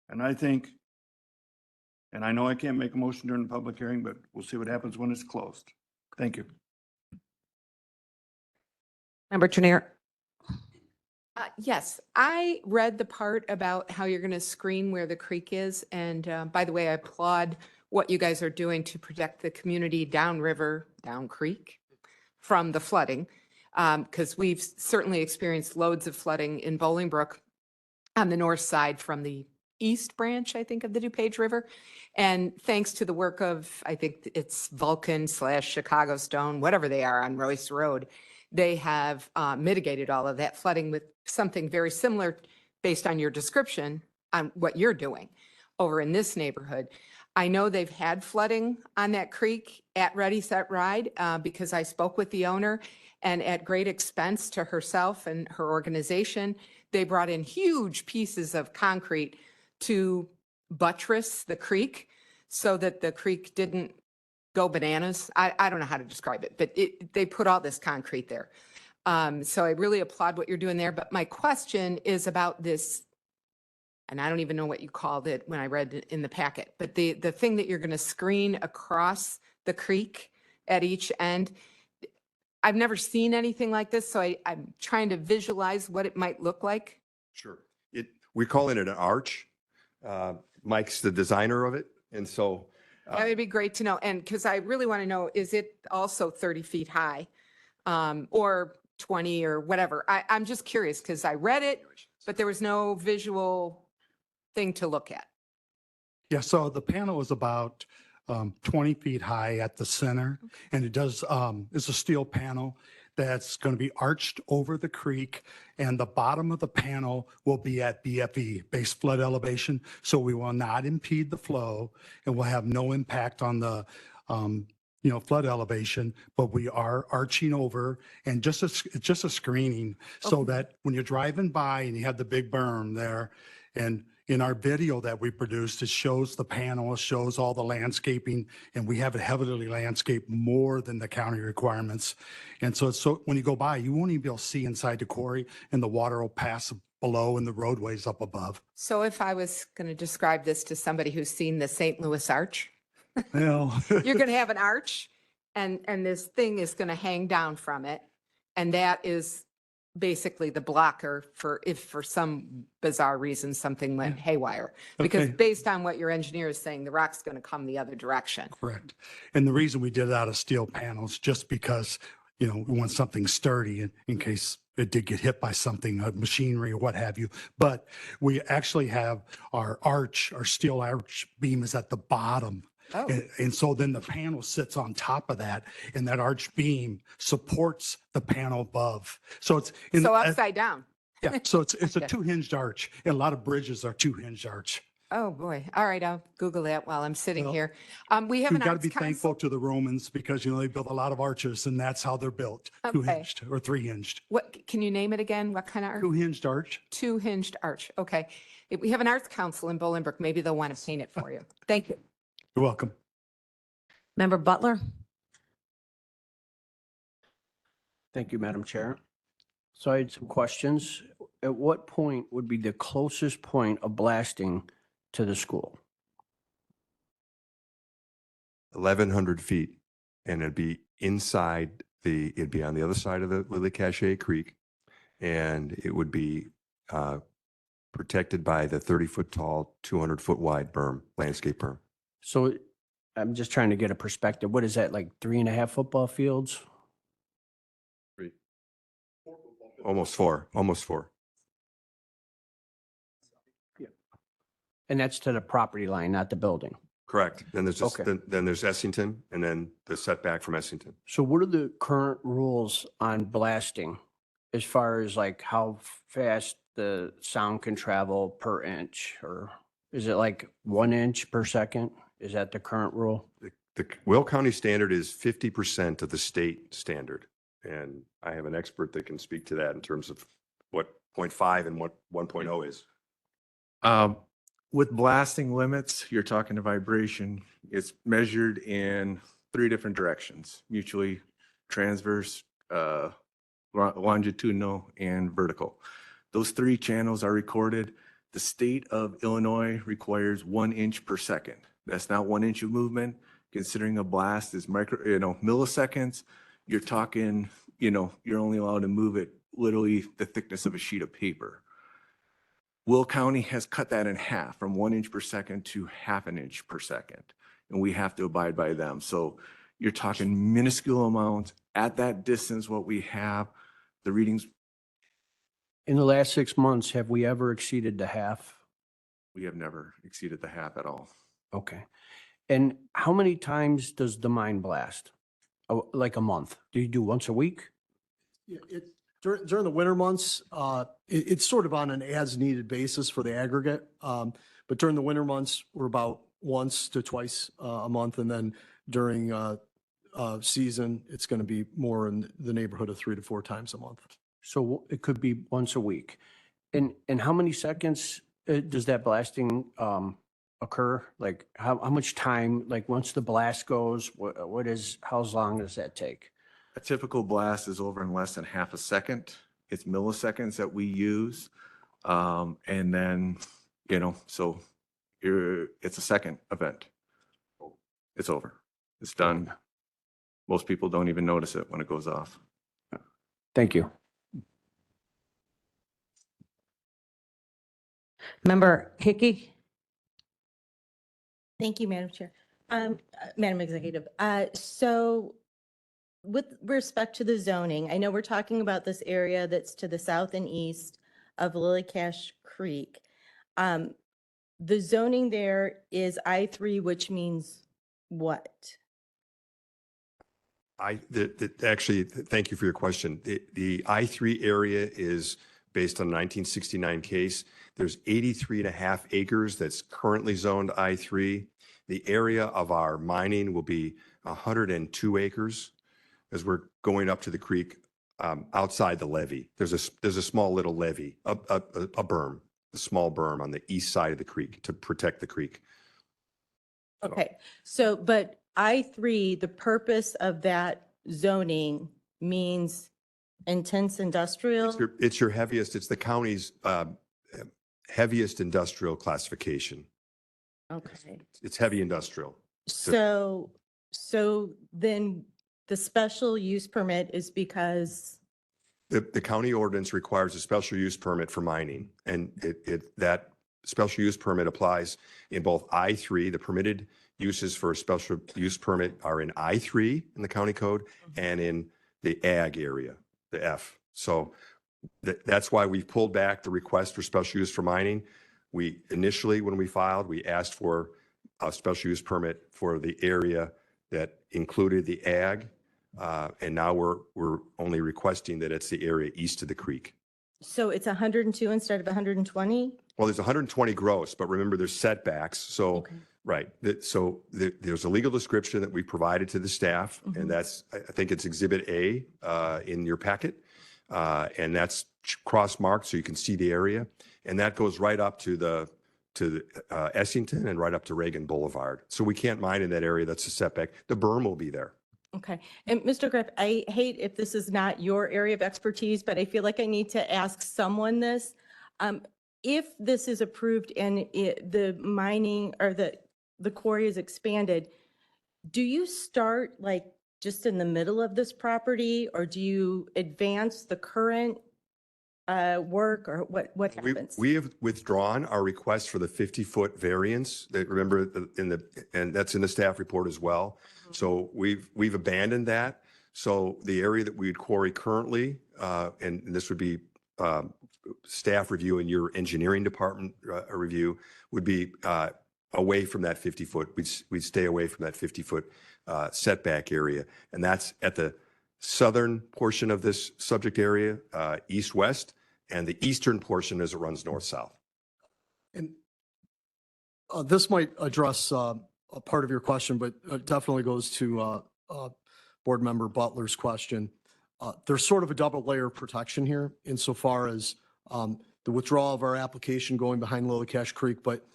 And I think, and I know I can't make a motion during the public hearing, but we'll see what happens when it's closed. Thank you. Member Trenier? Yes, I read the part about how you're going to screen where the creek is. And by the way, I applaud what you guys are doing to protect the community downriver, down creek from the flooding. Because we've certainly experienced loads of flooding in Bolingbrook on the north side from the East Branch, I think, of the DuPage River. And thanks to the work of, I think it's Vulcan / Chicago Stone, whatever they are on Royce Road, they have mitigated all of that flooding with something very similar based on your description on what you're doing over in this neighborhood. I know they've had flooding on that creek at Ready, Set, Ride because I spoke with the owner, and at great expense to herself and her organization, they brought in huge pieces of concrete to buttress the creek so that the creek didn't go bananas. I don't know how to describe it, but they put all this concrete there. So I really applaud what you're doing there. But my question is about this, and I don't even know what you called it when I read it in the packet, but the thing that you're going to screen across the creek at each end. I've never seen anything like this, so I'm trying to visualize what it might look like. Sure. We call it an arch. Mike's the designer of it. And so That would be great to know. And because I really want to know, is it also 30 feet high or 20 or whatever? I'm just curious because I read it, but there was no visual thing to look at. Yeah, so the panel is about 20 feet high at the center, and it does, it's a steel panel that's going to be arched over the creek, and the bottom of the panel will be at BFE, base flood elevation, so we will not impede the flow, and will have no impact on the flood elevation, but we are arching over and just a screening so that when you're driving by and you have the big berm there, and in our video that we produced, it shows the panel, it shows all the landscaping, and we have it heavily landscaped more than the county requirements. And so when you go by, you won't even be able to see inside the quarry, and the water will pass below and the roadways up above. So if I was going to describe this to somebody who's seen the St. Louis Arch, Well, you're going to have an arch and this thing is going to hang down from it. And that is basically the blocker for if for some bizarre reason something went haywire. Because Okay. based on what your engineer is saying, the rock's going to come the other direction. Correct. And the reason we did it out of steel panels, just because, we want something sturdy in case it did get hit by something, machinery or what have you. But we actually have our steel arch beam is at the bottom. Oh. And so then the panel sits on top of that, and that arch beam supports the panel above. So it's So upside down. Yeah, so it's a Okay. two-hinged arch, and a lot of bridges are two-hinged arch. Oh, boy. All right. I'll Google that while I'm sitting here. We have We've an got to arts be council. thankful to the Romans because, they built a lot of arches, and that's how they're built, Okay. two-hinged or three-hinged. What, can you name it again? What kind of arch? Two-hinged arch. Two-hinged arch. Okay. If we have an arts council in Bolingbrook, maybe they'll want to paint it for you. Thank you. You're welcome. Member Butler? Thank you, Madam Chair. So I had some questions. At what point would be the closest point of blasting to the school? 1,100 feet, and it'd be it'd be on the other side of the Lily Cache Creek, and it would be protected by the 30-foot tall, 200-foot wide berm, landscape berm. So I'm just trying to get a perspective. What is that, like 3.5 football fields? Almost four. And that's to the property line, not the building. Correct. Then there's Okay. then there's Essington, and then the setback from Essington. So what are the current rules on blasting as far as like how fast the sound can travel per inch? Or is it like 1 inch per second? Is that the current rule? The Will County standard is 50% of the state standard. And I have an expert that can speak to that in terms of what 0.5 and what 1.0 is. With blasting limits, you're talking to vibration. It's measured in 3 different directions: mutually transverse, longitudinal, and vertical. Those 3 channels are recorded. The state of Illinois requires 1 inch per second. That's not 1 inch of movement. Considering a blast is milliseconds, you're talking, you're only allowed to move it literally the thickness of a sheet of paper. Will County has cut that in half from 1 inch per second to 0.5 inch per second. And we have to abide by them. So you're talking minuscule amounts at that distance. What we have, the readings. In the last 6 months, have we ever exceeded the half We have never exceeded the half at all. Okay. And how many times does the mine blast? Oh, like a month? Do you do once a week? Yeah, during the winter months, it's sort of on an as-needed basis for the aggregate. But during the winter months, we're about once to twice a month. And then during season, it's going to be more in the neighborhood of 3 to 4 times a month. So it could be once a week. And how many seconds does that blasting occur? Like how much time, like once the blast goes, how long does that take? A typical blast is over in less than half a second. It's milliseconds that we use. And then, so it's a second event. It's over. It's done. Most people don't even notice it when it goes off. Thank you. Member Hickey? Thank you, Madam Chair. Madam Executive, so with respect to the zoning, I know we're talking about this area that's to the south and east of Lily Cache Creek. The zoning there is I-3, which means what? Actually, thank you for your question. The I-3 area is based on a 1969 case. There's 83.5 acres that's currently zoned I-3. The area of our mining will be 102 acres as we're going up to the creek outside the levee. There's a small little levee, a berm, a small berm on the east side of the creek to protect the creek. Okay, so, but I-3, the purpose of that zoning means intense industrial? It's your heaviest, it's the county's heaviest industrial classification. Okay. It's heavy industrial. So then the special use permit is because? The county ordinance requires a special use permit for mining, and that special use permit applies in both I-3, the permitted uses for a special use permit are in I-3 in the county code and in the ag area, the F. So that's why we pulled back the request for special use for mining. We initially, when we filed, we asked for a special use permit for the area that included the ag. And now we're only requesting that it's the area east of the creek. So it's 102 instead of 120? Well, there's 120 gross, but remember there's setbacks. So, right. There's a legal description that we provided to the staff, and that's, I think it's Exhibit A in your packet. And that's cross-marked so you can see the area. And that goes right up to Essington and right up to Reagan Boulevard. So we can't mine in that area. That's a setback. The berm will be there. Okay. And Mr. Griff, I hate if this is not your area of expertise, but I feel like I need to ask someone this. If this is approved and the mining or the quarry is expanded, do you start like just in the middle of this property, or do you advance the current work, or what happens? We have withdrawn our request for the 50-foot variance. Remember, and that's in the staff report as well. So we've abandoned that. So the area that we would quarry currently, and this would be staff review and your engineering department review, would be away from that 50-foot. We'd stay away from that 50-foot setback area, and that's at the southern portion of this subject area, east-west, and the eastern portion as it runs north-south. And this might address a part of your question, but it definitely goes to Board Member Butler's question. There's sort of a double layer of protection here insofar as the withdrawal of our application going behind Lily Cache Creek, but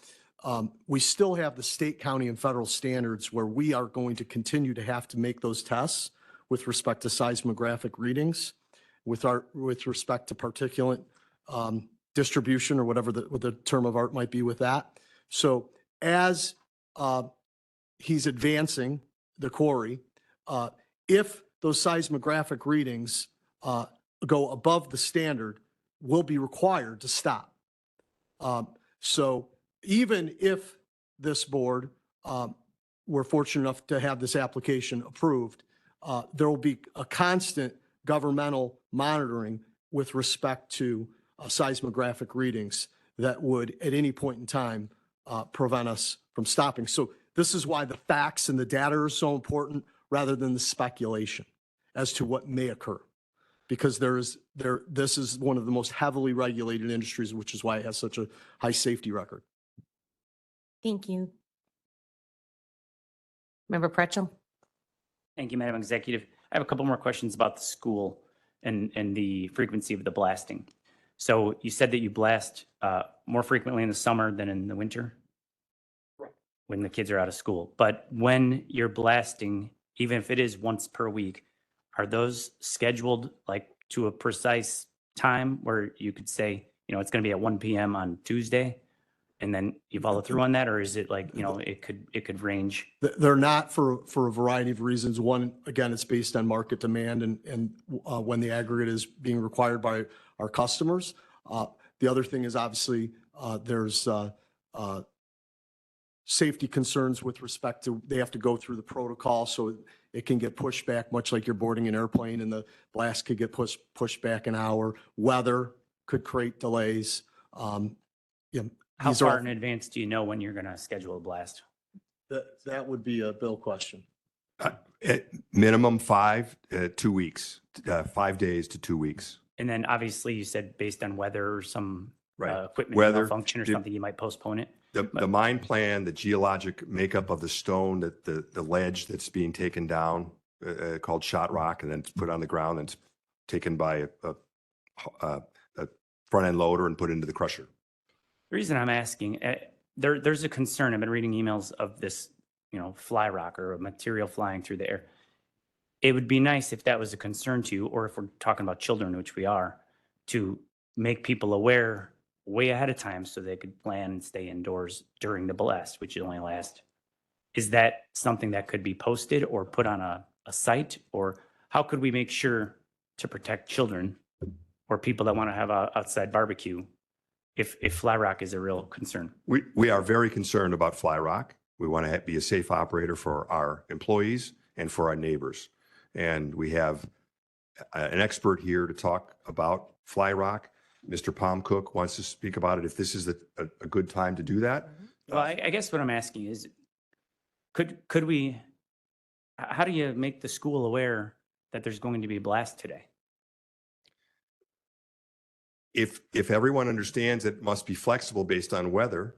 we still have the state, county, and federal standards where we are going to continue to have to make those tests with respect to seismographic readings, with respect to particulate distribution, or whatever the term of art might be with that. So as he's advancing the quarry, if those seismographic readings go above the standard, we'll be required to stop. So even if this board were fortunate enough to have this application approved, there will be a constant governmental monitoring with respect to seismographic readings. that would at any point in time prevent us from stopping. So this is why the facts and the data are so important rather than the speculation as to what may occur. Because this is one of the most heavily regulated industries, which is why it has such a high safety record. Thank you. Member Pratchell? Thank you, Madam Executive. I have a couple more questions about the school and the frequency of the blasting. So you said that you blast more frequently in the summer than in the winter? When the kids are out of school. But when you're blasting, even if it is once per week, are those scheduled like to a precise time where you could say, you know, it's going to be at 1 p.m. on Tuesday, and then you follow through on that? Or is it like, you know, it could range? They're not for a variety of reasons. One, again, it's based on market demand and when the aggregate is being required by our customers. The other thing is obviously there's safety concerns with respect to, they have to go through the protocol, so it can get pushed back, much like you're boarding an airplane and the blast could get pushed back an hour. Weather could create delays. How far in advance do you know when you're going to schedule a blast? That would be a Bill question. At minimum 2 weeks, 5 days to 2 weeks. And then obviously you said based on weather or some equipment Weather, malfunction or something, you might postpone it. The mine plan, the geologic makeup of the stone, that the ledge that's being taken down, called shot rock, and then it's put on the ground and it's taken by a front end loader and put into the crusher. The reason I'm asking, there's a concern. I've been reading emails of this, you know, fly rock or a material flying through the air. It would be nice if that was a concern to you, or if we're talking about children, which we are, to make people aware way ahead of time so they could plan and stay indoors during the blast, which only lasts. Is that something that could be posted or put on a site? Or how could we make sure to protect children or people that want to have a outside barbecue if fly rock is a real concern? We are very concerned about fly rock. We want to be a safe operator for our employees and for our neighbors. And we have an expert here to talk about fly rock. Mr. Palmcook wants to speak about it, if this is a good time to do that. Well, I guess what I'm asking is, could we, how do you make the school aware that there's going to be a blast today? If everyone understands it must be flexible based on weather,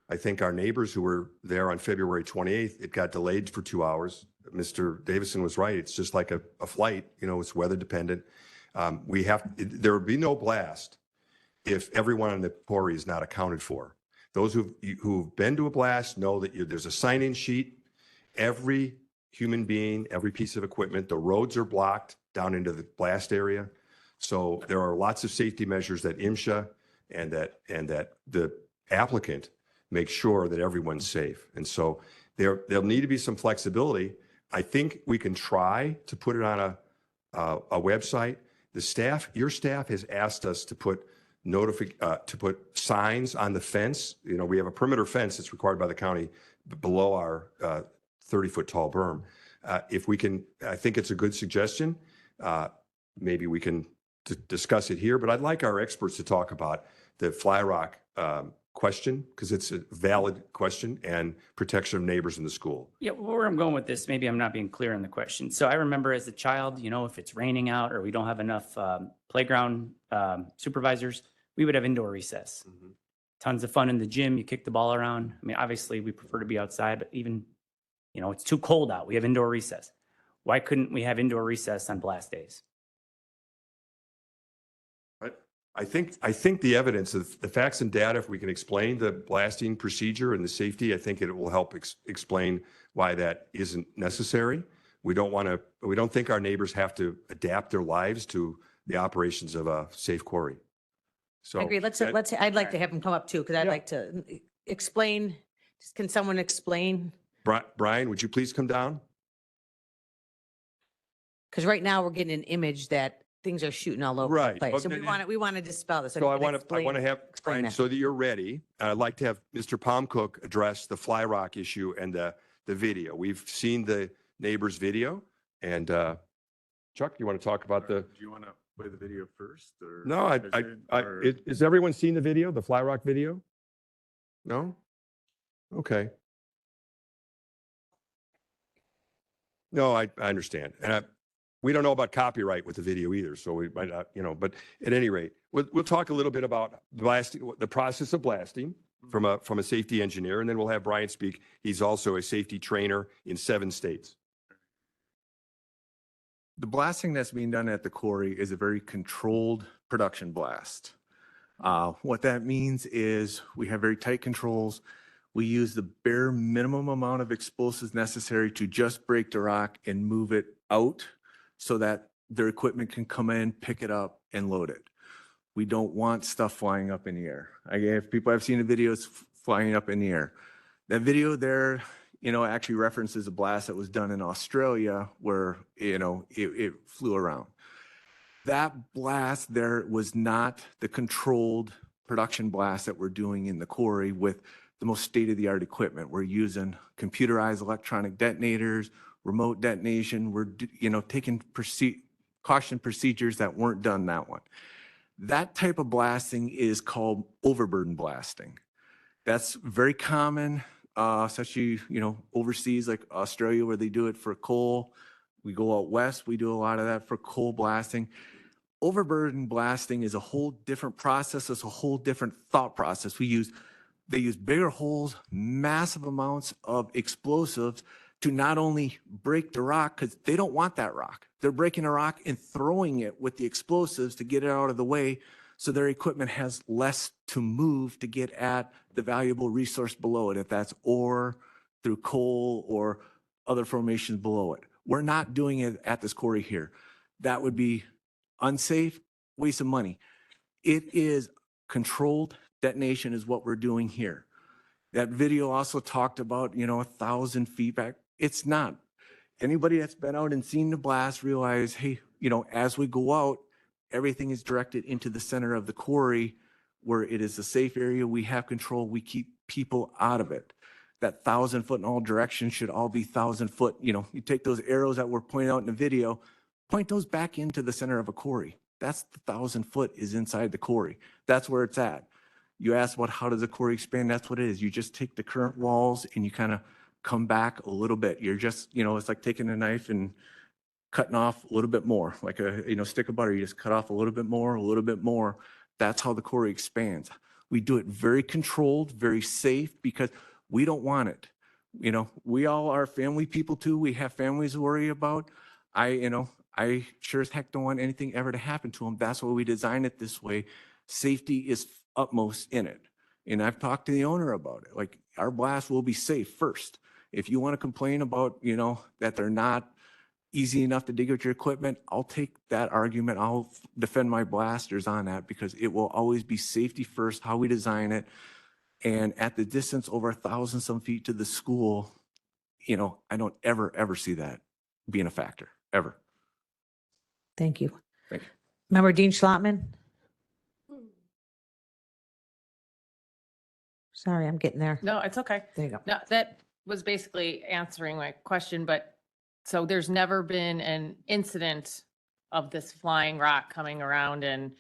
I think our neighbors who were there on February 28th, it got delayed for 2 hours. Mr. Davison was right. It's just like a flight, you know, it's weather dependent. There would be no blast if everyone in the quarry is not accounted for. Those who've been to a blast know that there's a sign-in sheet. Every human being, every piece of equipment, the roads are blocked down into the blast area. So there are lots of safety measures that MSHA and that the applicant make sure that everyone's safe. And so there'll need to be some flexibility. I think we can try to put it on a website. Your staff has asked us to put signs on the fence. You know, we have a perimeter fence that's required by the county below our 30-foot tall berm. If we can, I think it's a good suggestion. Maybe we can discuss it here, but I'd like our experts to talk about the fly rock question, because it's a valid question, and protection of neighbors in the school. Yeah, where I'm going with this, maybe I'm not being clear on the question. So I remember as a child, you know, if it's raining out or we don't have enough playground supervisors, we would have indoor recess. Tons of fun in the gym. You kick the ball around. I mean, obviously we prefer to be outside, but even, you know, it's too cold out. We have indoor recess. Why couldn't we have indoor recess on blast days? I think the evidence of the facts and data, if we can explain the blasting procedure and the safety, I think it will help explain why that isn't necessary. We don't think our neighbors have to adapt their lives to the operations of a safe quarry. So I agree. I'd like to have him come up too, because I'd like to explain. Can someone explain? Brian, would you please come down? Because right now we're getting an image that things are shooting all over the Right. place. Okay. And we want to dispel this. So I want to have, Brian, that. so that you're ready, I'd like to have Mr. Palmcook address the fly rock issue and the video. We've seen the neighbor's video, and Chuck, you want to talk about the Play the video first or? No, is everyone seen the video, the Fly Rock video? No? Okay. No, I understand. And we don't know about copyright with the video either, so we might not, but at any rate, we'll talk a little bit about blasting, the process of blasting from a safety engineer, and then we'll have Brian speak. He's also a safety trainer in 7 states. The blasting that's being done at the quarry is a very controlled production blast. What that means is we have very tight controls. We use the bare minimum amount of explosives necessary to just break the rock and move it out so that their equipment can come in, pick it up, and load it. We don't want stuff flying up in the air. If people have seen the videos flying up in the air. That video there, actually references a blast that was done in Australia where, it flew around. That blast there was not the controlled production blast that we're doing in the quarry with the most state-of-the-art equipment. We're using computerized electronic detonators, remote detonation. We're, taking caution procedures that weren't done that one. That type of blasting is called overburden blasting. That's very common, especially, overseas like Australia where they do it for coal. We go out west, we do a lot of that for coal blasting. Overburden blasting is a whole different process. It's a whole different thought process. They use bigger holes, massive amounts of explosives to not only break the rock, because they don't want that rock. They're breaking a rock and throwing it with the explosives to get it out of the way so their equipment has less to move to get at the valuable resource below it, if that's ore, through coal, or other formations below it. We're not doing it at this quarry here. That would be unsafe, waste of money. It is controlled detonation is what we're doing here. That video also talked about, 1,000 feet back. It's not. Anybody that's been out and seen the blast realize, hey, as we go out, everything is directed into the center of the quarry where it is a safe area. We have control. We keep people out of it. That 1,000 foot in all directions should all be 1,000 foot. You take those arrows that were pointed out in the video, point those back into the center of a quarry. That's the 1,000 foot is inside the quarry. That's where it's at. You asked about how does the quarry expand? That's what it is. You just take the current walls and you kind of come back a little bit. You're just, it's like taking a knife and cutting off a little bit more, like a stick of butter. You just cut off a little bit more, a little bit more. That's how the quarry expands. We do it very controlled, very safe because we don't want it. We all are family people too. We have families to worry about. I sure as heck don't want anything ever to happen to them. That's why we design it this way. Safety is utmost in it. And I've talked to the owner about it. Like, our blast will be safe first. If you want to complain about, that they're not easy enough to dig out your equipment, I'll take that argument. I'll defend my blasters on that because it will always be safety first, how we design it. And at the distance over 1,000 some feet to the school, I don't ever see that being a factor, ever. Thank you. Thank you. Member Dean Schlottman? Sorry, I'm getting there. No, it's okay. There you go. No, that was basically answering my question, but so there's never been an incident of this flying rock coming around and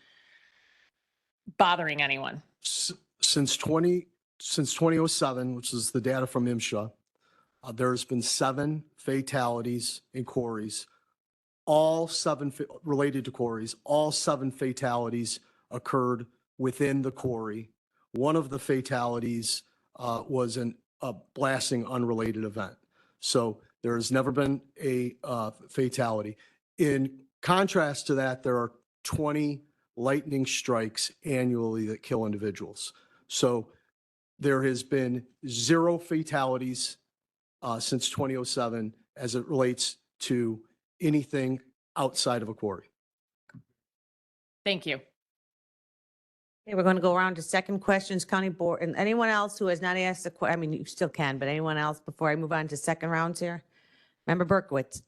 bothering anyone? Since 2007, which is the data from MSHA, there's been 7 fatalities in quarries. All 7 related to quarries, all 7 fatalities occurred within the quarry. One of the fatalities was a blasting unrelated event. So there has never been a fatality. In contrast to that, there are 20 lightning strikes annually that kill individuals. So there has been 0 fatalities since 2007 as it relates to anything outside of a quarry. Thank you. Okay, we're going to go around to second questions, County Board, and anyone else who has not asked a question, I mean, you still can, but anyone else before I move on to second rounds here? Member Berkowitz.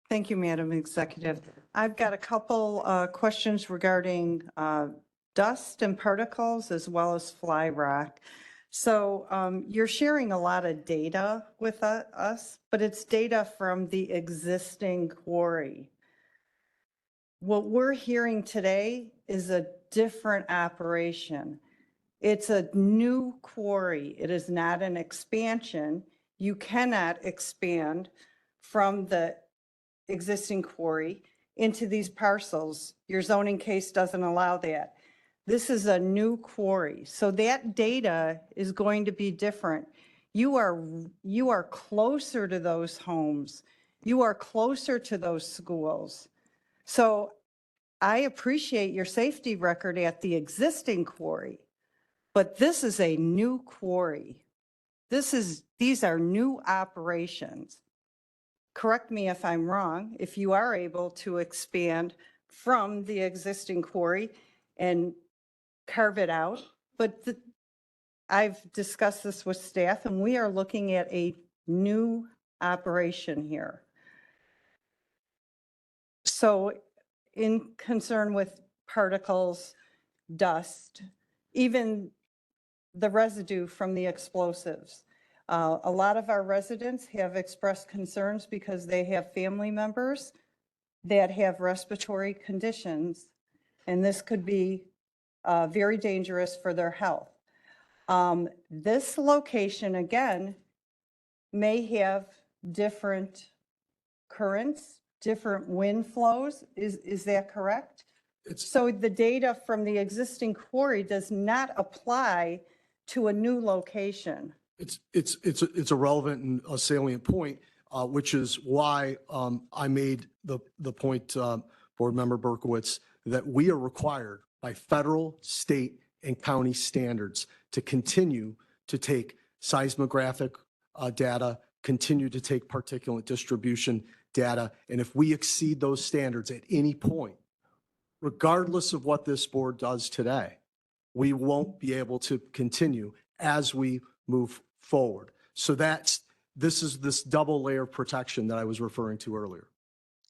Thank you, Madam Executive. I've got a couple questions regarding dust and particles as well as fly rock. So you're sharing a lot of data with us, but it's data from the existing quarry. What we're hearing today is a different operation. It's a new quarry. It is not an expansion. You cannot expand from the existing quarry into these parcels. Your zoning case doesn't allow that. This is a new quarry. So that data is going to be different. You are closer to those homes. You are closer to those schools. So I appreciate your safety record at the existing quarry, but this is a new quarry. These are new operations. Correct me if I'm wrong, if you are able to expand from the existing quarry and carve it out. But I've discussed this with staff, and we are looking at a new operation here. So in concern with particles, dust, even the residue from the explosives. A lot of our residents have expressed concerns because they have family members that have respiratory conditions, and this could be very dangerous for their health. This location, again, may have different currents, different wind flows. Is that correct? So the data from the existing quarry does not apply to a new location. It's a relevant and a salient point, which is why I made the point, Board Member Berkowitz, that we are required by federal, state, and county standards to continue to take seismographic data, continue to take particulate distribution data. And if we exceed those standards at any point, regardless of what this board does today, we won't be able to continue as we move forward. So this is this double layer of protection that I was referring to earlier.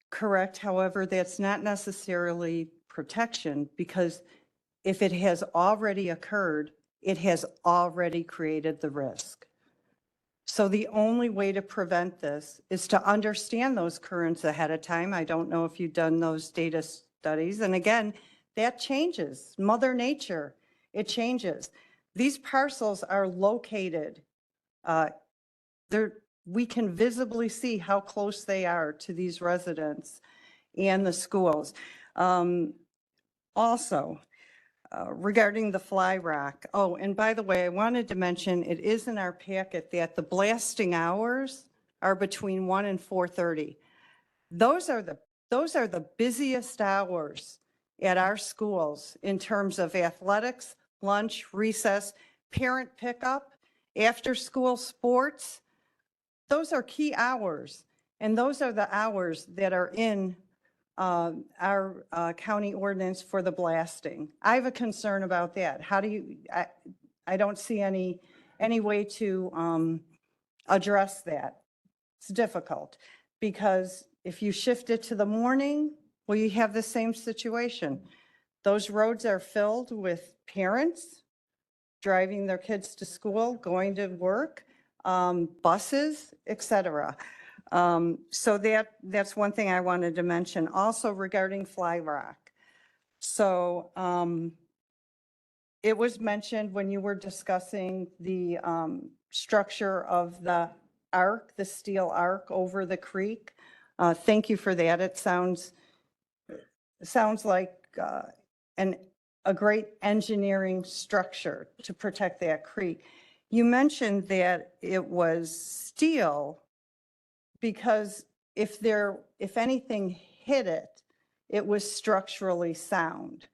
Correct. However, that's not necessarily protection, because if it has already occurred, it has already created the risk. So the only way to prevent this is to understand those currents ahead of time. I don't know if you've done those data studies. And again, that changes. Mother Nature, it changes. These parcels are located. We can visibly see how close they are to these residents and the schools. Also, regarding the fly rock. Oh, and by the way, I wanted to mention, it is in our packet that the blasting hours are between 1 and 4:30. Those are the busiest hours at our schools in terms of athletics, lunch, recess, parent pickup, after-school sports. Those are key hours, and those are the hours that are in our county ordinance for the blasting. I have a concern about that. How do you, I don't see any way to address that. It's difficult, because if you shift it to the morning, well, you have the same situation. Those roads are filled with parents driving their kids to school, going to work, buses, etc. So that's one thing I wanted to mention. Also regarding fly rock. So it was mentioned when you were discussing the structure of the arc, the steel arc over the creek. Thank you for that. It sounds like a great engineering structure to protect that creek. You mentioned that it was steel because if anything hit it, it was structurally sound.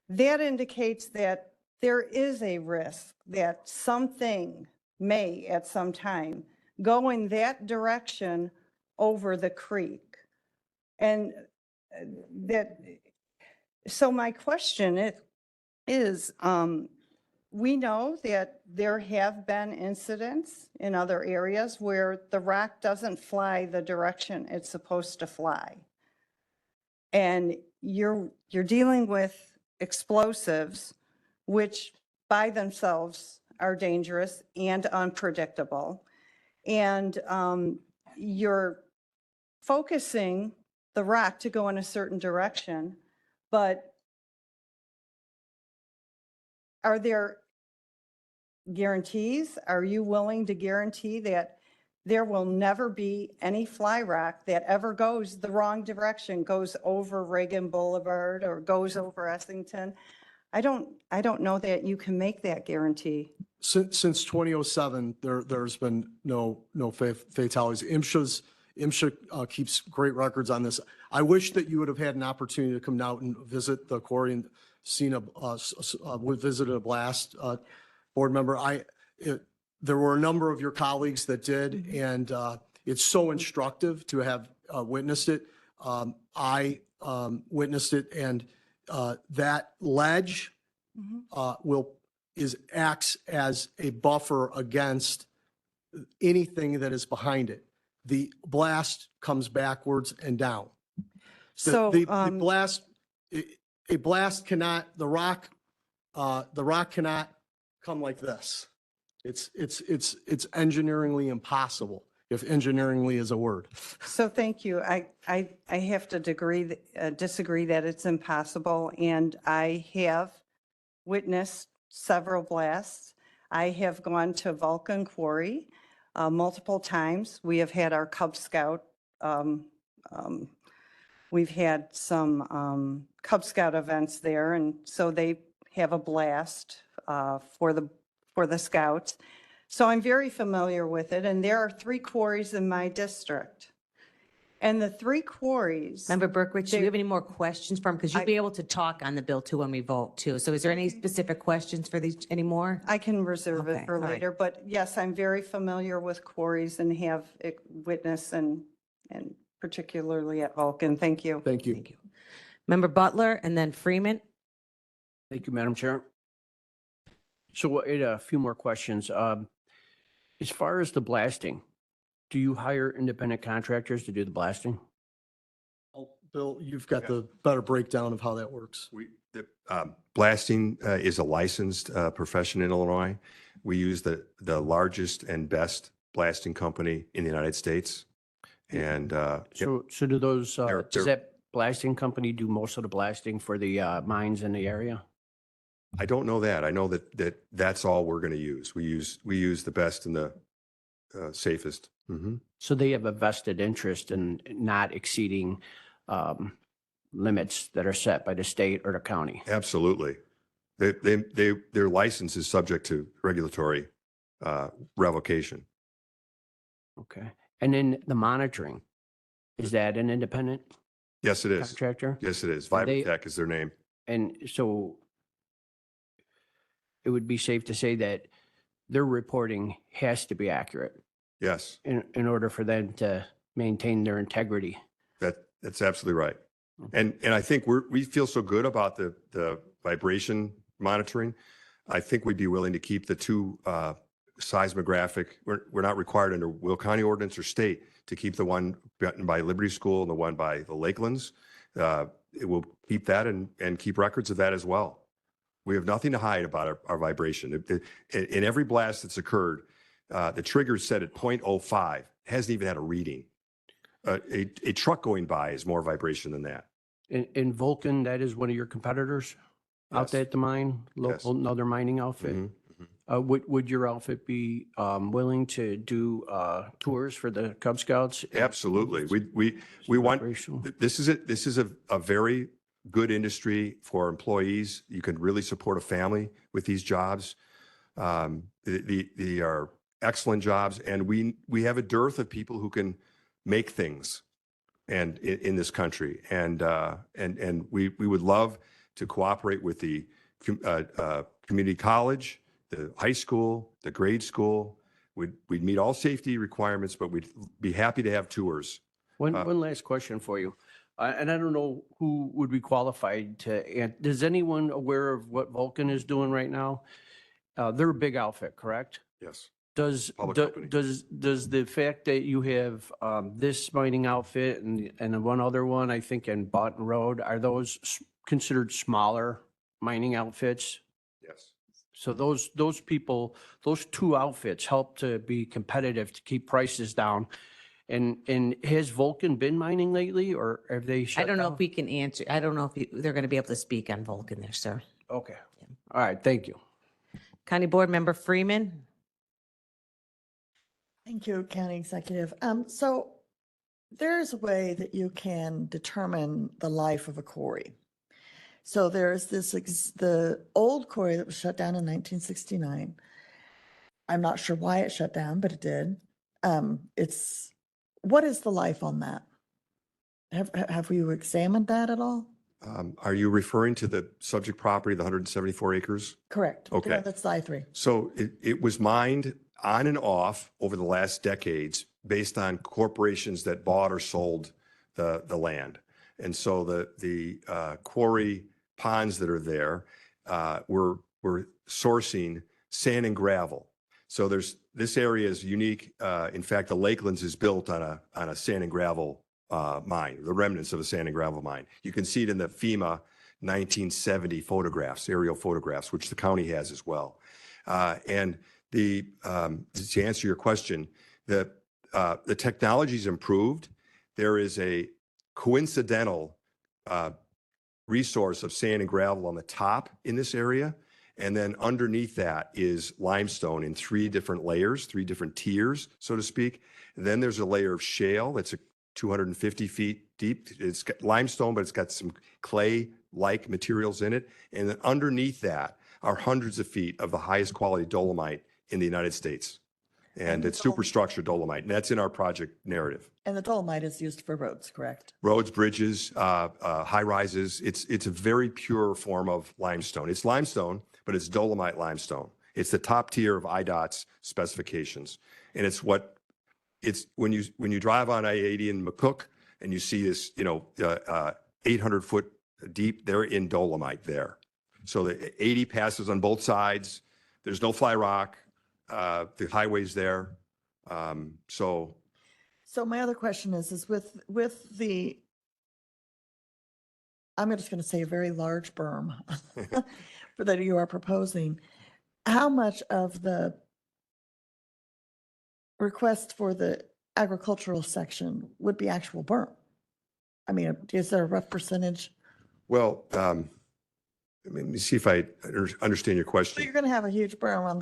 That indicates that there is a risk that something may at some time go in that direction over the creek. And so my question is, we know that there have been incidents in other areas where the rock doesn't fly the direction it's supposed to fly. And you're dealing with explosives, which by themselves are dangerous and unpredictable. And you're focusing the rock to go in a certain direction, but are there guarantees? Are you willing to guarantee that there will never be any fly rock that ever goes the wrong direction, goes over Reagan Boulevard or goes over Essington? I don't know that you can make that guarantee. Since 2007, there's been no fatalities. MSHA keeps great records on this. I wish that you would have had an opportunity to come out and visit the quarry and seen we visited a blast. Board member, there were a number of your colleagues that did, and it's so instructive to have witnessed it. I witnessed it, and that ledge acts as a buffer against anything that is behind it. The blast comes backwards and down. So, The blast cannot, the rock cannot come like this. It's engineeringly impossible, if engineeringly is a word. So thank you. I have to disagree that it's impossible, and I have witnessed several blasts. I have gone to Vulcan Quarry multiple times. We have had our Cub Scout. We've had some Cub Scout events there, and so they have a blast for the Scouts. So I'm very familiar with it, and there are 3 quarries in my district. And the 3 quarries. Member Berkowitz, do you have any more questions for him? Because you'll be able to talk on the bill too when we vote too. So is there any specific questions for these anymore? I can reserve Okay, it for all right. later, but yes, I'm very familiar with quarries and have witnessed and particularly at Vulcan. Thank you. Thank you. Member Butler and then Freeman. Thank you, Madam Chair. So I had a few more questions. As far as the blasting, do you hire independent contractors to do the blasting? Bill, you've got the better breakdown of how that works. Blasting is a licensed profession in Illinois. We use the largest and best blasting company in the United States. And So do those, They're- does they're- that blasting company do most of the blasting for the mines in the area? I don't know that. I know that's all we're going to use. We use the best and the safest. Mhm. So they have a vested interest in not exceeding limits that are set by the state or the county? Absolutely. Their license is subject to regulatory revocation. Okay. And then the monitoring, is that an independent Yes, it is. contractor? Yes, it is. Are they- Vibrotech is their name. And so it would be safe to say that their reporting has to be accurate Yes, in order for them to maintain their integrity. that's absolutely right. And I think we feel so good about the vibration monitoring. I think we'd be willing to keep the 2 seismographic. We're not required under Will County ordinance or state to keep the one by Liberty School and the one by the Lakelands. It will keep that and keep records of that as well. We have nothing to hide about our vibration. In every blast that's occurred, the trigger is set at 0.05. It hasn't even had a reading. A truck going by is more vibration than that. In Vulcan, that is one of your competitors out Yes. there at the mine, local, another mining outfit? Would your outfit be willing to do tours for the Cub Scouts? Absolutely. We want, this is a very good industry for employees. You can really support a family with these jobs. They are excellent jobs, and we have a dearth of people who can make things and in this country. And we would love to cooperate with the community college, the high school, the grade school. We'd meet all safety requirements, but we'd be happy to have tours. One last question for you. And I don't know who would be qualified to, is anyone aware of what Vulcan is doing right now? They're a big outfit, correct? Yes. Does the fact that you have this mining outfit and one other one, I think in Boughton Road, are those considered smaller mining outfits? Yes. So those people, those 2 outfits help to be competitive to keep prices down. And has Vulcan been mining lately or have they shut I don't know down? if we can answer, I don't know if they're going to be able to speak on Vulcan there, sir. Okay. All right, thank you. County Board Member Freeman? Thank you, County Executive. So there's a way that you can determine the life of a quarry. So there's the old quarry that was shut down in 1969. I'm not sure why it shut down, but it did. What is the life on that? Have you examined that at all? Are you referring to the subject property, the 174 acres? Correct. The Okay. one that's I-3. So it was mined on and off over the last decades based on corporations that bought or sold the land. And so the quarry ponds that are there were sourcing sand and gravel. So this area is unique. In fact, the Lakelands is built on a sand and gravel mine, the remnants of a sand and gravel mine. You can see it in the FEMA 1970 photographs, aerial photographs, which the county has as well. And to answer your question, the technology's improved. There is a coincidental resource of sand and gravel on the top in this area. And then underneath that is limestone in 3 different layers, 3 different tiers, so to speak. And then there's a layer of shale that's 250 feet deep. It's got limestone, but it's got some clay-like materials in it. And then underneath that are hundreds of feet of the highest quality dolomite in the United States. And it's superstructure dolomite. And that's in our project narrative. And the dolomite is used for roads, correct? Roads, bridges, high rises. It's a very pure form of limestone. It's limestone, but it's dolomite limestone. It's the top tier of IDOT's specifications. And it's when you drive on I-80 in McCook and you see this, 800 foot deep, they're in dolomite there. So the 80 passes on both sides. There's no fly rock. The highway's there. So my other question is with the, I'm just going to say a very large berm that you are proposing, how much of the request for the agricultural section would be actual berm? I mean, is there a rough percentage? well, let me see if I understand your So question. you're going to have a huge berm on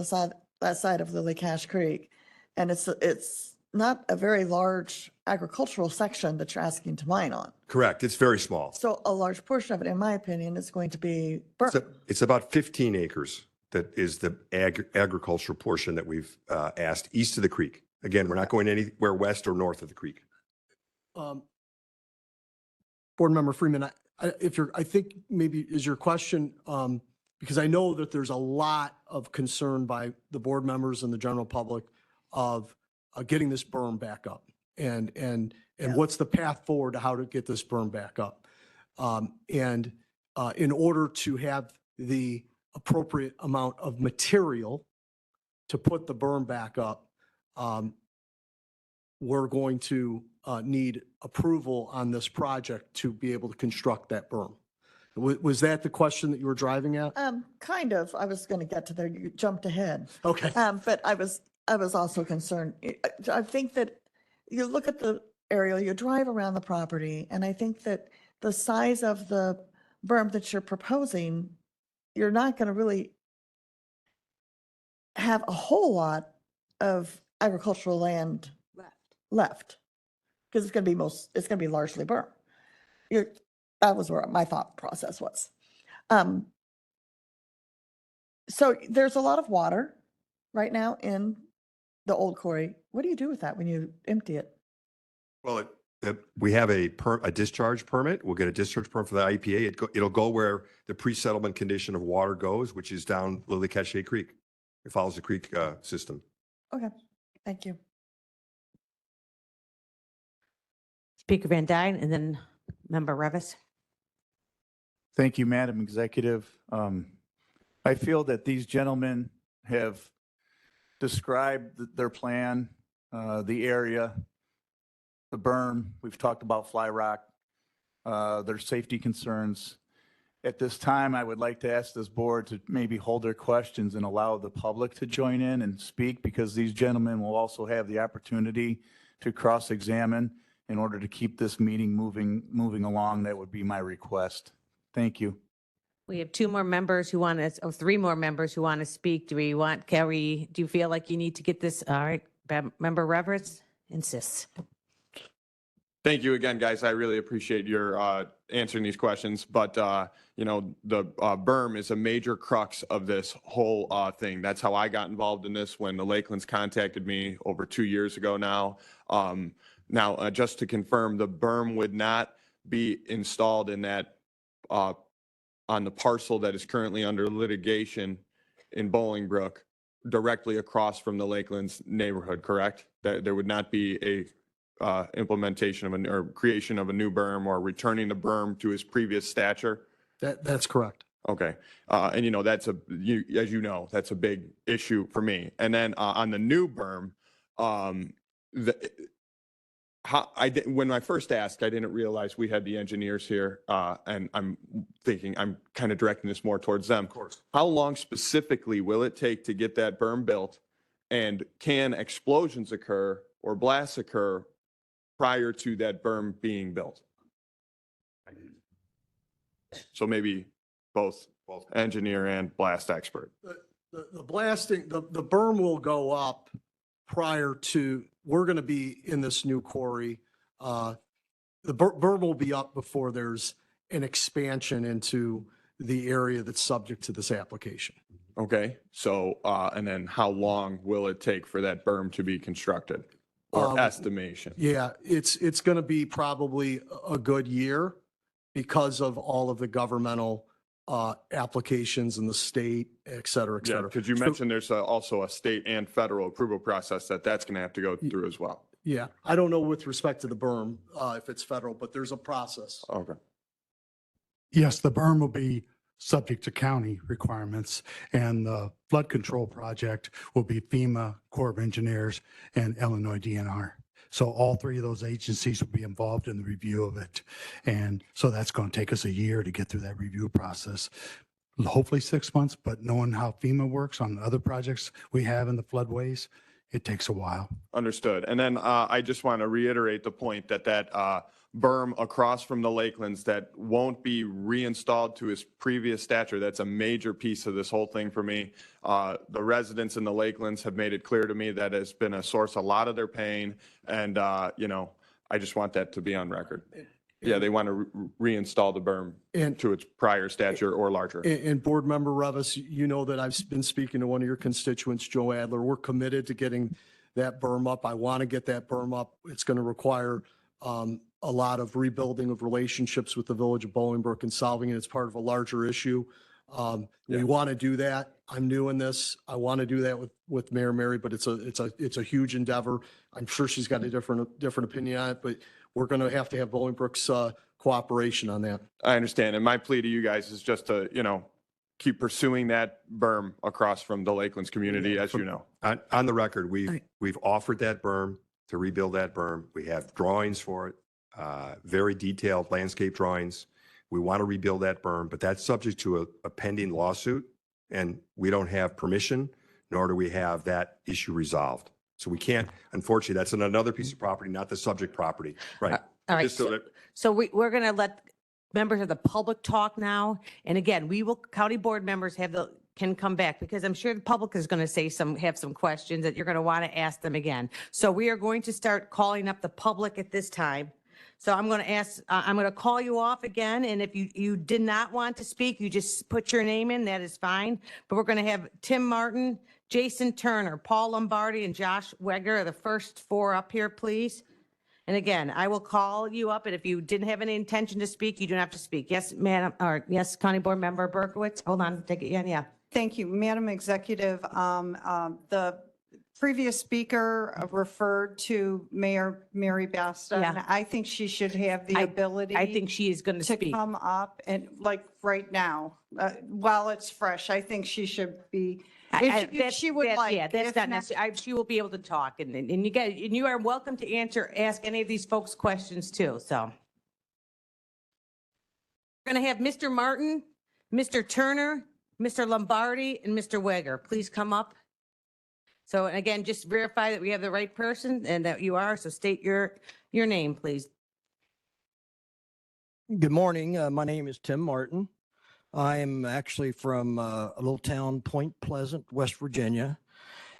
that side of Lily Cache Creek, and it's not a very large agricultural section that you're asking to mine on. Correct. It's very small. So a large portion of it, in my opinion, is going to be berm. It's about 15 acres that is the agricultural portion that we've asked east of the creek. Again, we're not going anywhere west or north of the creek. Board Member Freeman, I think maybe is your question, because I know that there's a lot of concern by the board members and the general public of getting this berm back up and what's the path forward to how to get this berm back up. And in order to have the appropriate amount of material to put the berm back up, we're going to need approval on this project to be able to construct that berm. Was that the question that you were driving at? Kind of. I was going to get to there. You jumped ahead. Okay. But I was also concerned. I think that you look at the aerial, you drive around the property, and I think that the size of the berm that you're proposing, you're not going to really have a whole lot of agricultural land left because it's going to be largely berm. That was where my thought process was. So there's a lot of water right now in the old quarry. What do you do with that when you empty it? Well, we have a discharge permit. We'll get a discharge permit for the IEPA. It'll go where the pre-settlement condition of water goes, which is down Lily Cache Creek. It follows the creek system. Okay, thank you. Speaker Van Dyne and then Member Revis. Thank you, Madam Executive. I feel that these gentlemen have described their plan, the area, the berm. We've talked about fly rock, their safety concerns. At this time, I would like to ask this board to maybe hold their questions and allow the public to join in and speak because these gentlemen will also have the opportunity to cross-examine in order to keep this meeting moving along. That would be my request. Thank you. We have two more members who want to, or three more members who want to speak. Do we want, Carrie, do you feel like you need to get this? All right, Member Reverence insists. Thank you again, guys. I really appreciate your answering these questions. But, you know, the berm is a major crux of this whole thing. That's how I got involved in this when the Lakelands contacted me over 2 years ago now. Just to confirm, the berm would not be installed in that on the parcel that is currently under litigation in Bolingbrook, directly across from the Lakelands neighborhood, correct? There would not be a implementation of or creation of a new berm or returning the berm to its previous stature? That's correct. Okay. And you know, that's as you know, that's a big issue for me. And then on the new berm, when I first asked, I didn't realize we had the engineers here, and I'm thinking I'm kind of directing this more towards them. Of course. How long specifically will it take to get that berm built? And can explosions occur or blasts occur prior to that berm being built? So maybe both engineer and blast expert. The blasting, the berm will go up prior to, we're going to be in this new quarry. The berm will be up before there's an expansion into the area that's subject to this application. Okay, so, and then how long will it take for that berm to be constructed? Or estimation? Yeah, it's going to be probably a good year because of all of the governmental applications in the state, et cetera, et Yeah, cetera. because you mentioned there's also a state and federal approval process that's going to have to go through as well. Yeah, I don't know with respect to the berm, if it's federal, but there's a process. Okay. Yes, the berm will be subject to county requirements, and the flood control project will be FEMA, Corps of Engineers, and Illinois DNR. So all three of those agencies will be involved in the review of it. And so that's going to take us a year to get through that review process. Hopefully 6 months, but knowing how FEMA works on other projects we have in the floodways, it takes a while. Understood. And then I just want to reiterate the point that berm across from the Lakelands that won't be reinstalled to its previous stature. That's a major piece of this whole thing for me. The residents in the Lakelands have made it clear to me that it's been a source of a lot of their pain. And, you know, I just want that to be on record. Yeah, they want to reinstall the berm to its prior stature or larger. And Board Member Revis, you know that I've been speaking to one of your constituents, Joe Adler. We're committed to getting that berm up. I want to get that berm up. It's going to require a lot of rebuilding of relationships with the village of Bolingbrook and solving it as part of a larger issue. We want to do that. I'm new in this. I want to do that with Mayor Mary, but it's a huge endeavor. I'm sure she's got a different opinion on it, but we're going to have Bolingbrook's cooperation on that. I understand. And my plea to you guys is just to, you know, keep pursuing that berm across from the Lakelands community, as you know. On the record, we've offered that berm to rebuild that berm. We have drawings for it, very detailed landscape drawings. We want to rebuild that berm, but that's subject to a pending lawsuit, and we don't have permission, nor do we have that issue resolved. So we can't, unfortunately, that's another piece of property, not the subject property. Right. All right. Just so that- So we're going to let members of the public talk now. And again, county board members can come back because I'm sure the public is going to have some questions that you're going to want to ask them again. So we are going to start calling up the public at this time. So I'm going to call you off again. And if you did not want to speak, you just put your name in, that is fine. But we're going to have Tim Martin, Jason Turner, Paul Lombardi, and Josh Weger are the first four up here, please. And again, I will call you up, and if you didn't have any intention to speak, you don't have to speak. Yes, Madam, or yes, County Board Member Berkowitz. Hold on, take it again, yeah. Thank you, Madam Executive. The previous speaker referred to Mayor Mary Basta. Yeah. And I think she should have the ability. I think she is going to to speak. come up and like right now, while it's fresh, I think she should be. If she would like. Yeah, that's if not necessary. She will be able to talk, and you are welcome to ask any of these folks questions too, so. We're going to have Mr. Martin, Mr. Turner, Mr. Lombardi, and Mr. Weger. Please come up. So and again, just verify that we have the right person and that you are. So state your name, please. Good morning. My name is Tim Martin. I am actually from a little town, Point Pleasant, West Virginia.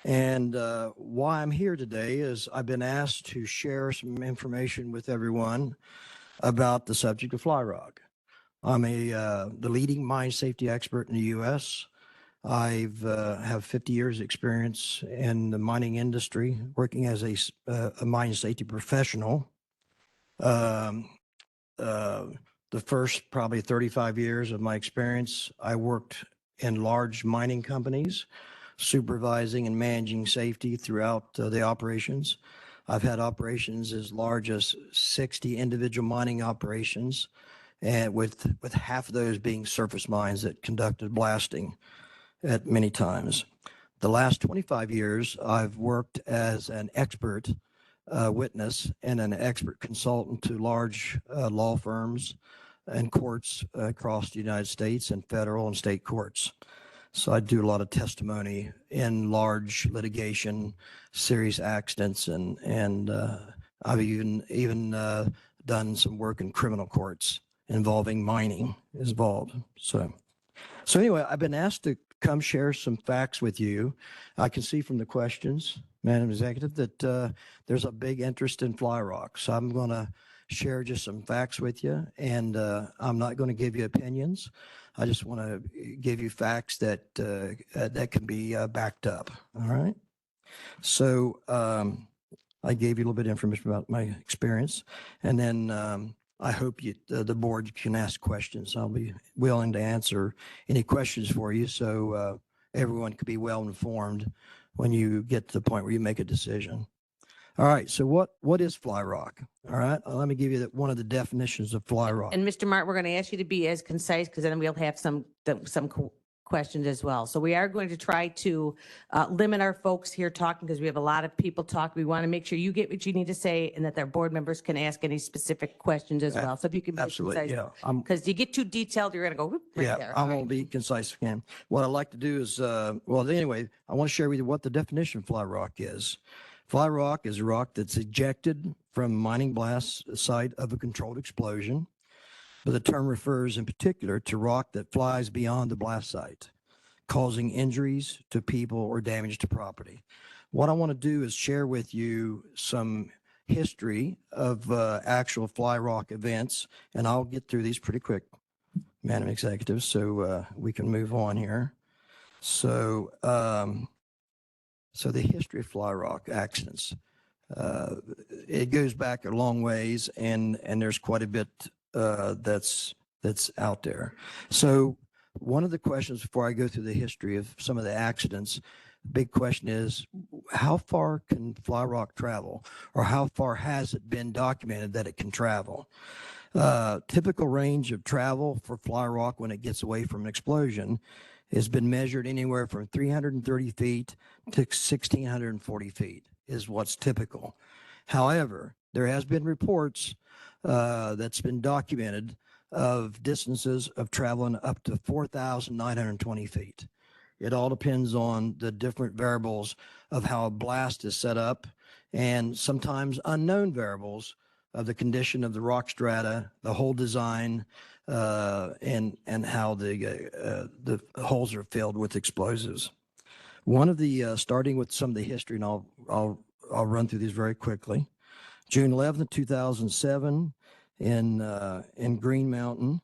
And why I'm here today is I've been asked to share some information with everyone about the subject of fly rock. I'm the leading mine safety expert in the U.S. I've have 50 years experience in the mining industry, working as a mine safety professional. The first probably 35 years of my experience, I worked in large mining companies, supervising and managing safety throughout the operations. I've had operations as large as 60 individual mining operations, and with half of those being surface mines that conducted blasting at many times. The last 25 years, I've worked as an expert witness and an expert consultant to large law firms and courts across the United States and federal and state courts. So I do a lot of testimony in large litigation, serious accidents, and I've even done some work in criminal courts involving mining involved. So anyway, I've been asked to come share some facts with you. I can see from the questions, Madam Executive, that there's a big interest in fly rock. So I'm going to share just some facts with you, and I'm not going to give you opinions. I just want to give you facts that that can be backed up. All right. So I gave you a little bit of information about my experience, and then I hope the board can ask questions. I'll be willing to answer any questions for you, so everyone could be well informed when you get to the point where you make a decision. All right. So what is fly rock? All right. Let me give you one of the definitions of fly rock. And Mr. Martin, we're going to ask you to be as concise because then we'll have some questions as well. So we are going to try to limit our folks here talking because we have a lot of people talking. We want to make sure you get what you need to say and that their board members can ask any specific questions as well. So if you can be Absolutely, concise. yeah. Because you get too detailed, you're going to go whoop, right Yeah, there. I won't be concise if I can. What I'd like to do is, well, anyway, I want to share with you what the definition of fly rock is. Fly rock is a rock that's ejected from a mining blast site of a controlled explosion, but the term refers in particular to rock that flies beyond the blast site, causing injuries to people or damage to property. What I want to do is share with you some history of actual fly rock events, and I'll get through these pretty quick, Madam Executive, so we can move on here. So, so the history of fly rock accidents, it goes back a long ways, and there's quite a bit that's out there. So one of the questions before I go through the history of some of the accidents, big question is, how far can fly rock travel, or how far has it been documented that it can travel? Typical range of travel for fly rock when it gets away from an explosion has been measured anywhere from 330 feet to 1,640 feet is what's typical. However, there has been reports that's been documented of distances of traveling up to 4,920 feet. It all depends on the different variables of how a blast is set up and sometimes unknown variables of the condition of the rock strata, the hole design, and how the holes are filled with explosives. One of the starting with some of the history, and I'll run through these very quickly. June 11th, 2007, in Green Mountain,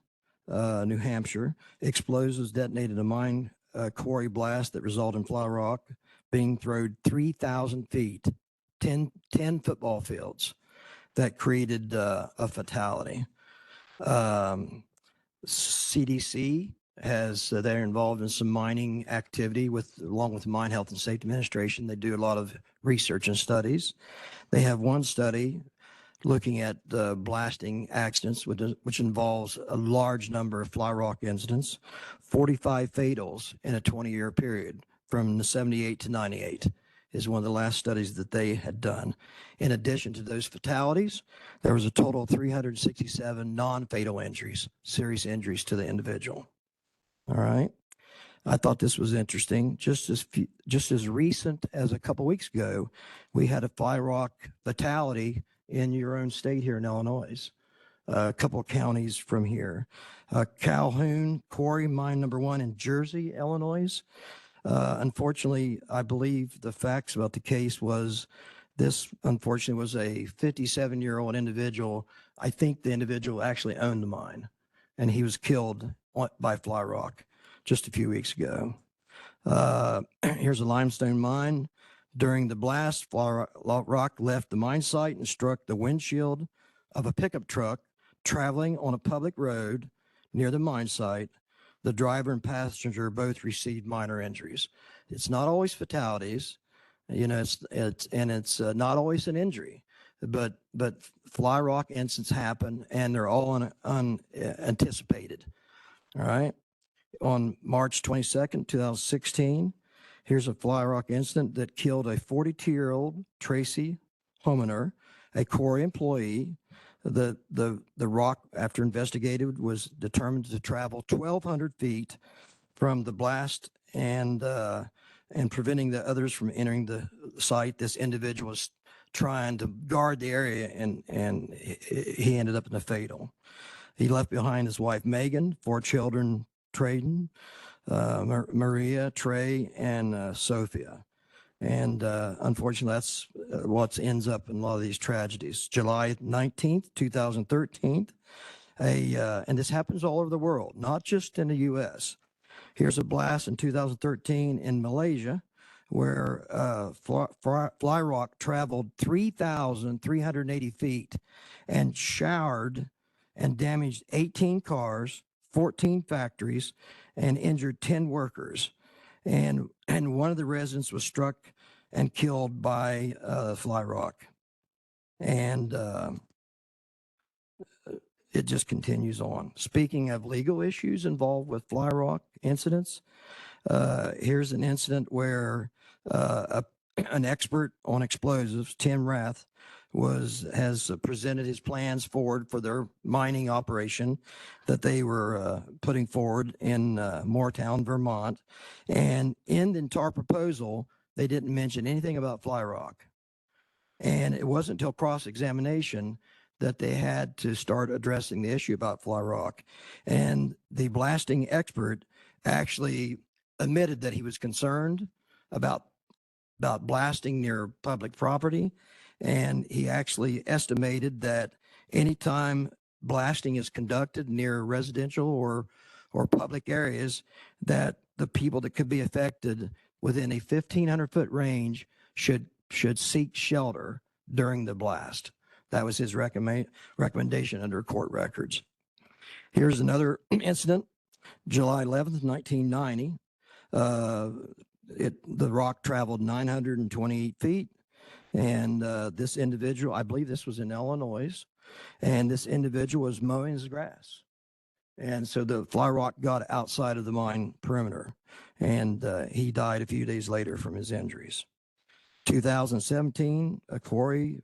New Hampshire, explosives detonated a mine quarry blast that resulted in fly rock being thrown 3,000 feet, 10 football fields. That created a fatality. CDC they're involved in some mining activity along with the Mine Health and Safety Administration. They do a lot of research and studies. They have one study looking at blasting accidents, which involves a large number of fly rock incidents, 45 fatals in a 20-year period from 78 to 98. Is one of the last studies that they had done. In addition to those fatalities, there was a total of 367 non-fatal injuries, serious injuries to the individual. All right. I thought this was interesting. Just as recent as a couple weeks ago, we had a fly rock fatality in your own state here in Illinois, a couple of counties from here. Calhoun Quarry Mine number 1 in Jersey, Illinois. Unfortunately, I believe the facts about the case was this, unfortunately, was a 57-year-old individual. I think the individual actually owned the mine, and he was killed by fly rock just a few weeks ago. Here's a limestone mine. During the blast, fly rock left the mine site and struck the windshield of a pickup truck traveling on a public road near the mine site. The driver and passenger both received minor injuries. It's not always fatalities, you know, it's not always an injury, but fly rock incidents happen and they're all unanticipated. All right. On March 22nd, 2016, here's a fly rock incident that killed a 42-year-old Tracy Homener, a quarry employee. The rock, after investigated, was determined to travel 1,200 feet from the blast and preventing the others from entering the site. This individual was trying to guard the area, and he ended up in a fatal. He left behind his wife, Megan, 4 children, Trayden, Maria, Trey, and Sophia. And unfortunately, that's what ends up in a lot of these tragedies. July 19th, 2013, and this happens all over the world, not just in the U.S. Here's a blast in 2013 in Malaysia, where fly rock traveled 3,380 feet and showered and damaged 18 cars, 14 factories, and injured 10 workers. And one of the residents was struck and killed by fly rock. And it just continues on. Speaking of legal issues involved with fly rock incidents, here's an incident where an expert on explosives, Tim Rath, has presented his plans forward for their mining operation that they were putting forward in Moortown, Vermont. And in the entire proposal, they didn't mention anything about fly rock. And it wasn't until cross-examination that they had to start addressing the issue about fly rock. And the blasting expert actually admitted that he was concerned about blasting near public property. And he actually estimated that anytime blasting is conducted near residential or public areas, that the people that could be affected within a 1,500-foot range should seek shelter during the blast. That was his recommendation under court records. Here's another incident, July 11th, 1990. The rock traveled 928 feet. And this individual, I believe this was in Illinois, and this individual was mowing his grass. And so the fly rock got outside of the mine perimeter, and he died a few days later from his injuries. 2017, a quarry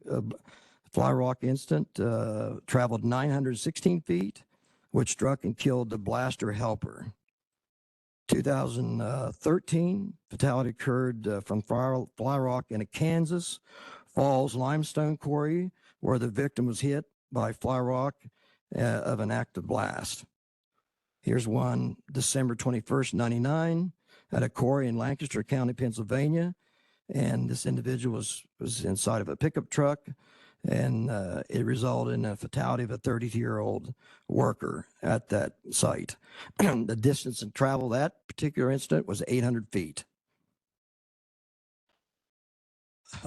fly rock incident traveled 916 feet, which struck and killed the blaster helper. 2013, fatality occurred from fly rock in a Kansas Falls limestone quarry, where the victim was hit by fly rock of an active blast. Here's one, December 21st, 99, at a quarry in Lancaster County, Pennsylvania. And this individual was inside of a pickup truck, and it resulted in a fatality of a 32-year-old worker at that site. The distance and travel that particular incident was 800 feet.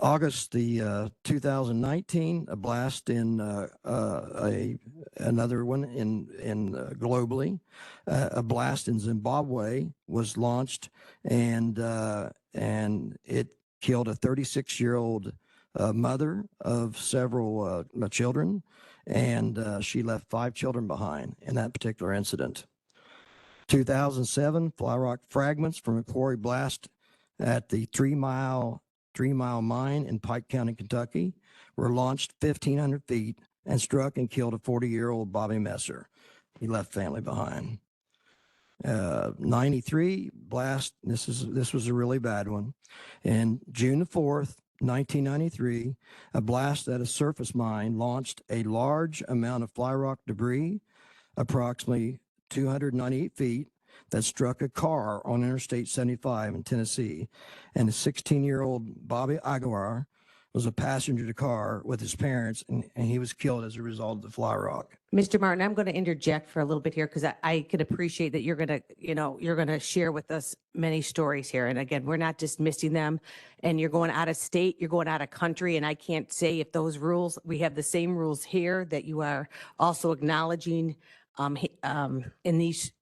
August 2019, a blast in another one in globally, a blast in Zimbabwe was launched, and it killed a 36-year-old mother of several children, and she left 5 children behind in that particular incident. 2007, fly rock fragments from a quarry blast at the 3 Mile mine in Pike County, Kentucky, were launched 1,500 feet and struck and killed a 40-year-old Bobby Messer. He left family behind. 93 blast. This was a really bad one. And June the 4th, 1993, a blast at a surface mine launched a large amount of fly rock debris, approximately 298 feet, that struck a car on Interstate 75 in Tennessee. And the 16-year-old Bobby Aguilar was a passenger to the car with his parents, and he was killed as a result of the fly rock. Mr. Martin, I'm going to interject for a little bit here because I could appreciate that you're going to, you're going to share with us many stories here. And again, we're not dismissing them. And you're going out of state, you're going out of country. And I can't say if those rules, we have the same rules here that you are also acknowledging in these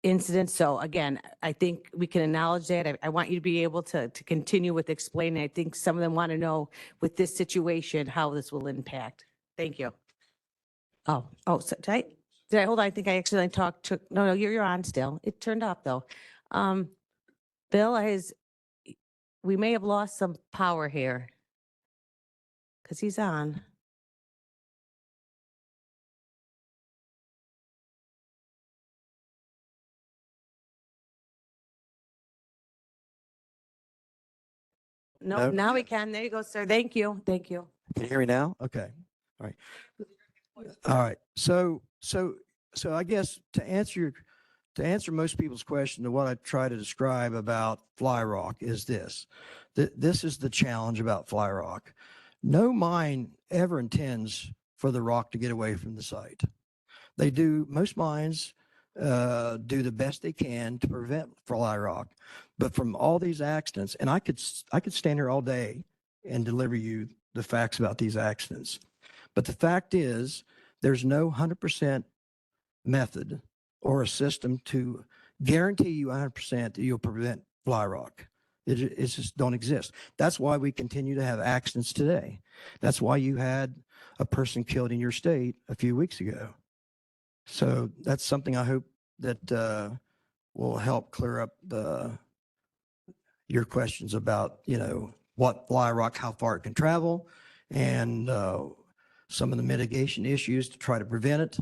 incidents. So again, I think we can acknowledge that. I want you to be able to continue with explaining. I think some of them want to know with this situation, how this will impact. Thank you. So did I, hold on, I think I accidentally talked to, no, you're on still. It turned off though. Bill, we may have lost some power here because he's on. No, No? now we can. There you go, sir. Thank you. Thank you. Can you hear me now? Okay. All right. All right. So I guess to answer most people's question, to what I try to describe about fly rock is this. This is the challenge about fly rock. No mine ever intends for the rock to get away from the site. Most mines do the best they can to prevent fly rock. But from all these accidents, and I could stand here all day and deliver you the facts about these accidents. But the fact is, there's no 100% method or a system to guarantee you 100% that you'll prevent fly rock. It just don't exist. That's why we continue to have accidents today. That's why you had a person killed in your state a few weeks ago. So that's something I hope that will help clear up your questions about, what fly rock, how far it can travel, and some of the mitigation issues to try to prevent it.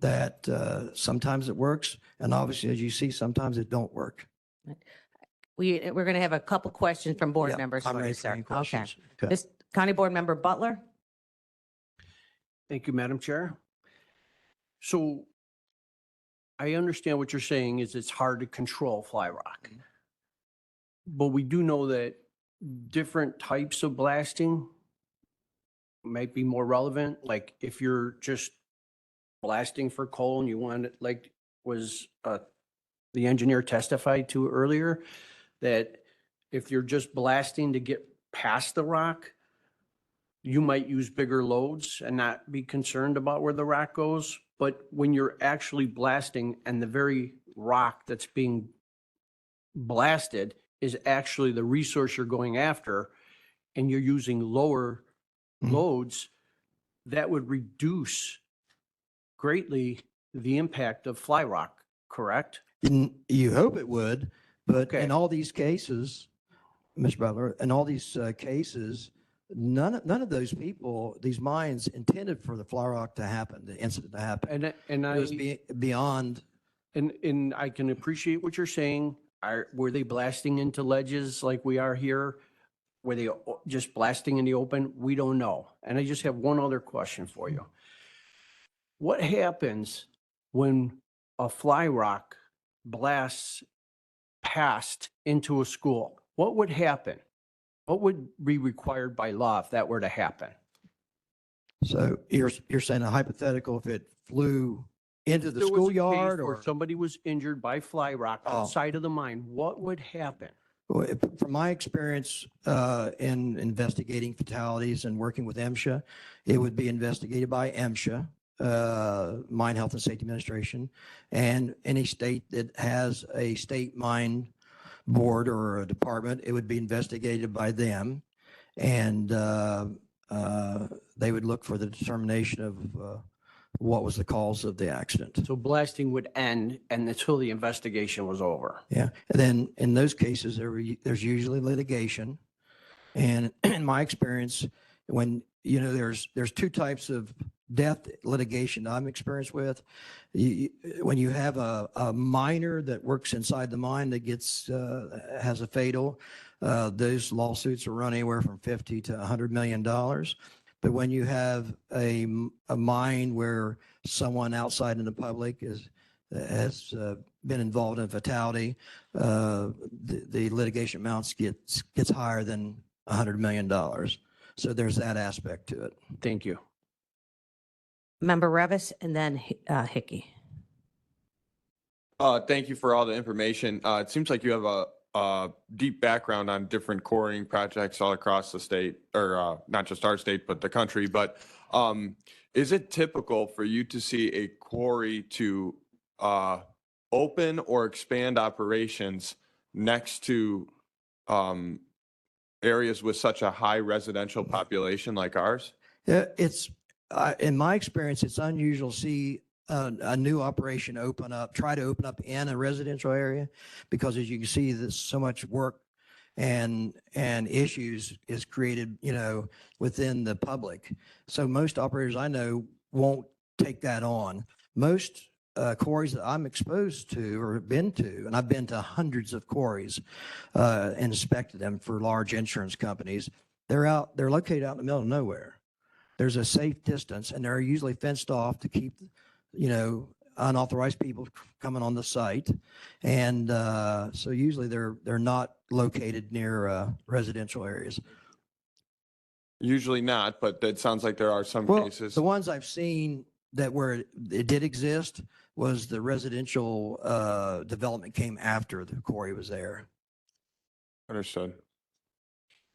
That sometimes it works, and obviously, as you see, sometimes it don't work. We're going to have a couple questions from board Yeah, members I'm for ready you, for sir. any Okay. questions. Okay. This County Board Member Butler? Thank you, Madam Chair. So I understand what you're saying is it's hard to control fly rock. But we do know that different types of blasting might be more relevant. Like if you're just blasting for coal and you want it, like was the engineer testified to earlier, that if you're just blasting to get past the rock, you might use bigger loads and not be concerned about where the rock goes. But when you're actually blasting and the very rock that's being blasted is actually the resource you're going after, and you're using lower loads, that would reduce greatly the impact of fly rock, correct? You hope it would, but Okay. in all these cases, Mr. Butler, in all these cases, none of those people, these mines intended for the fly rock to happen, the incident to happen. And It was I, beyond. and I can appreciate what you're saying. Were they blasting into ledges like we are here? Were they just blasting in the open? We don't know. And I just have one other question for you. What happens when a fly rock blasts past into a school? What would happen? What would be required by law if that were to happen? So you're saying a hypothetical, if it flew into the There was a case schoolyard where or? somebody was injured by fly rock Oh. outside of the mine, what would happen? Well, from my experience in investigating fatalities and working with MSHA, it would be investigated by MSHA, Mine Health and Safety Administration, and any state that has a state mine board or a department, it would be investigated by them. And they would look for the determination of what was the cause of the accident. So blasting would end and until the investigation was over. Yeah, and then in those cases, there's usually litigation. And in my experience, when, there's two types of death litigation I'm experienced with, when you have a miner that works inside the mine that gets, has a fatal, those lawsuits will run anywhere from 50 to $100 million. But when you have a mine where someone outside in the public has been involved in a fatality, the litigation amounts gets higher than $100 million. So there's that aspect to it. Thank you. Member Revis and then Hickey. Thank you for all the information. It seems like you have a deep background on different quarrying projects all across the state, or not just our state, but the country. But is it typical for you to see a quarry to open or expand operations next to areas with such a high residential population like ours? Yeah, in my experience, it's unusual to see a new operation try to open up in a residential area, because as you can see, there's so much work and issues is created, within the public. So most operators I know won't take that on. Most quarries that I'm exposed to or been to, and I've been to hundreds of quarries and inspected them for large insurance companies, they're located out in the middle of nowhere. There's a safe distance, and they're usually fenced off to keep, unauthorized people coming on the site. And so usually they're not located near residential areas. Usually not, but it sounds like there are some cases. The ones I've seen that where it did exist was the residential development came after the quarry was there. Understood.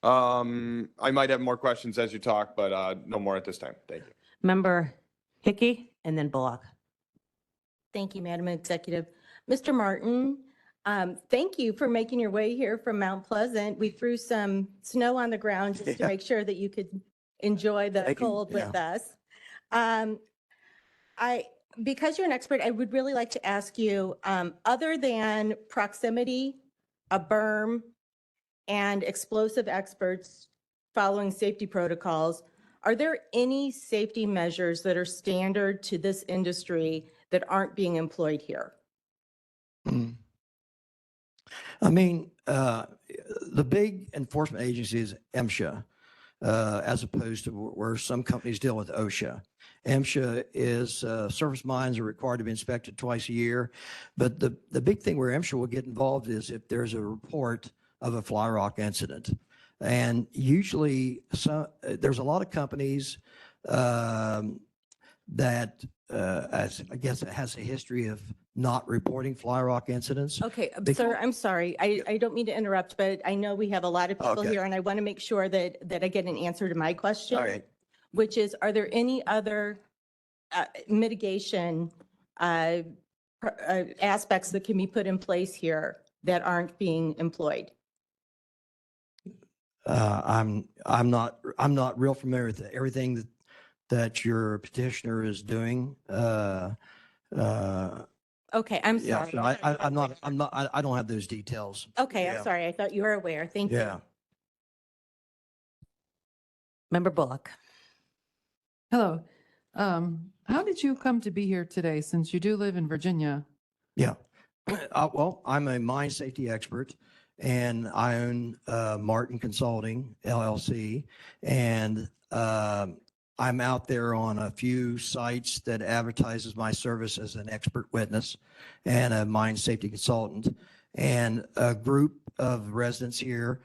I might have more questions as you talk, but no more at this time. Thank you. Member Hickey and then Bullock. Thank you, Madam Executive. Mr. Martin, thank you for making your way here from Mount Pleasant. We threw some snow on the ground just to make sure that you could enjoy the cold with us. Because you're an expert, I would really like to ask you, other than proximity, a berm, and explosive experts following safety protocols, are there any safety measures that are standard to this industry that aren't being employed here? I mean, the big enforcement agency is MSHA, as opposed to where some companies deal with OSHA. MSHA is surface mines are required to be inspected twice a year. But the big thing where MSHA will get involved is if there's a report of a fly rock incident. And usually there's a lot of companies that as I guess it has a history of not reporting fly rock incidents. Okay, sir, I'm sorry. I don't mean to interrupt, but I know we have a lot of people here, and I want to make sure that I get an answer to my question. All right. Which is, are there any other mitigation aspects that can be put in place here that aren't being employed? I'm not real familiar with everything that your petitioner is doing. Okay, I'm Yeah, sorry. so I don't have those details. Okay, Yeah. I'm sorry. I thought you were aware. Thank you. Yeah. Member Bullock. Hello. How did you come to be here today, since you do live in Virginia? Yeah. Well, I'm a mine safety expert, and I own Martin Consulting, LLC. And I'm out there on a few sites that advertises my service as an expert witness and a mine safety consultant. And a group of residents here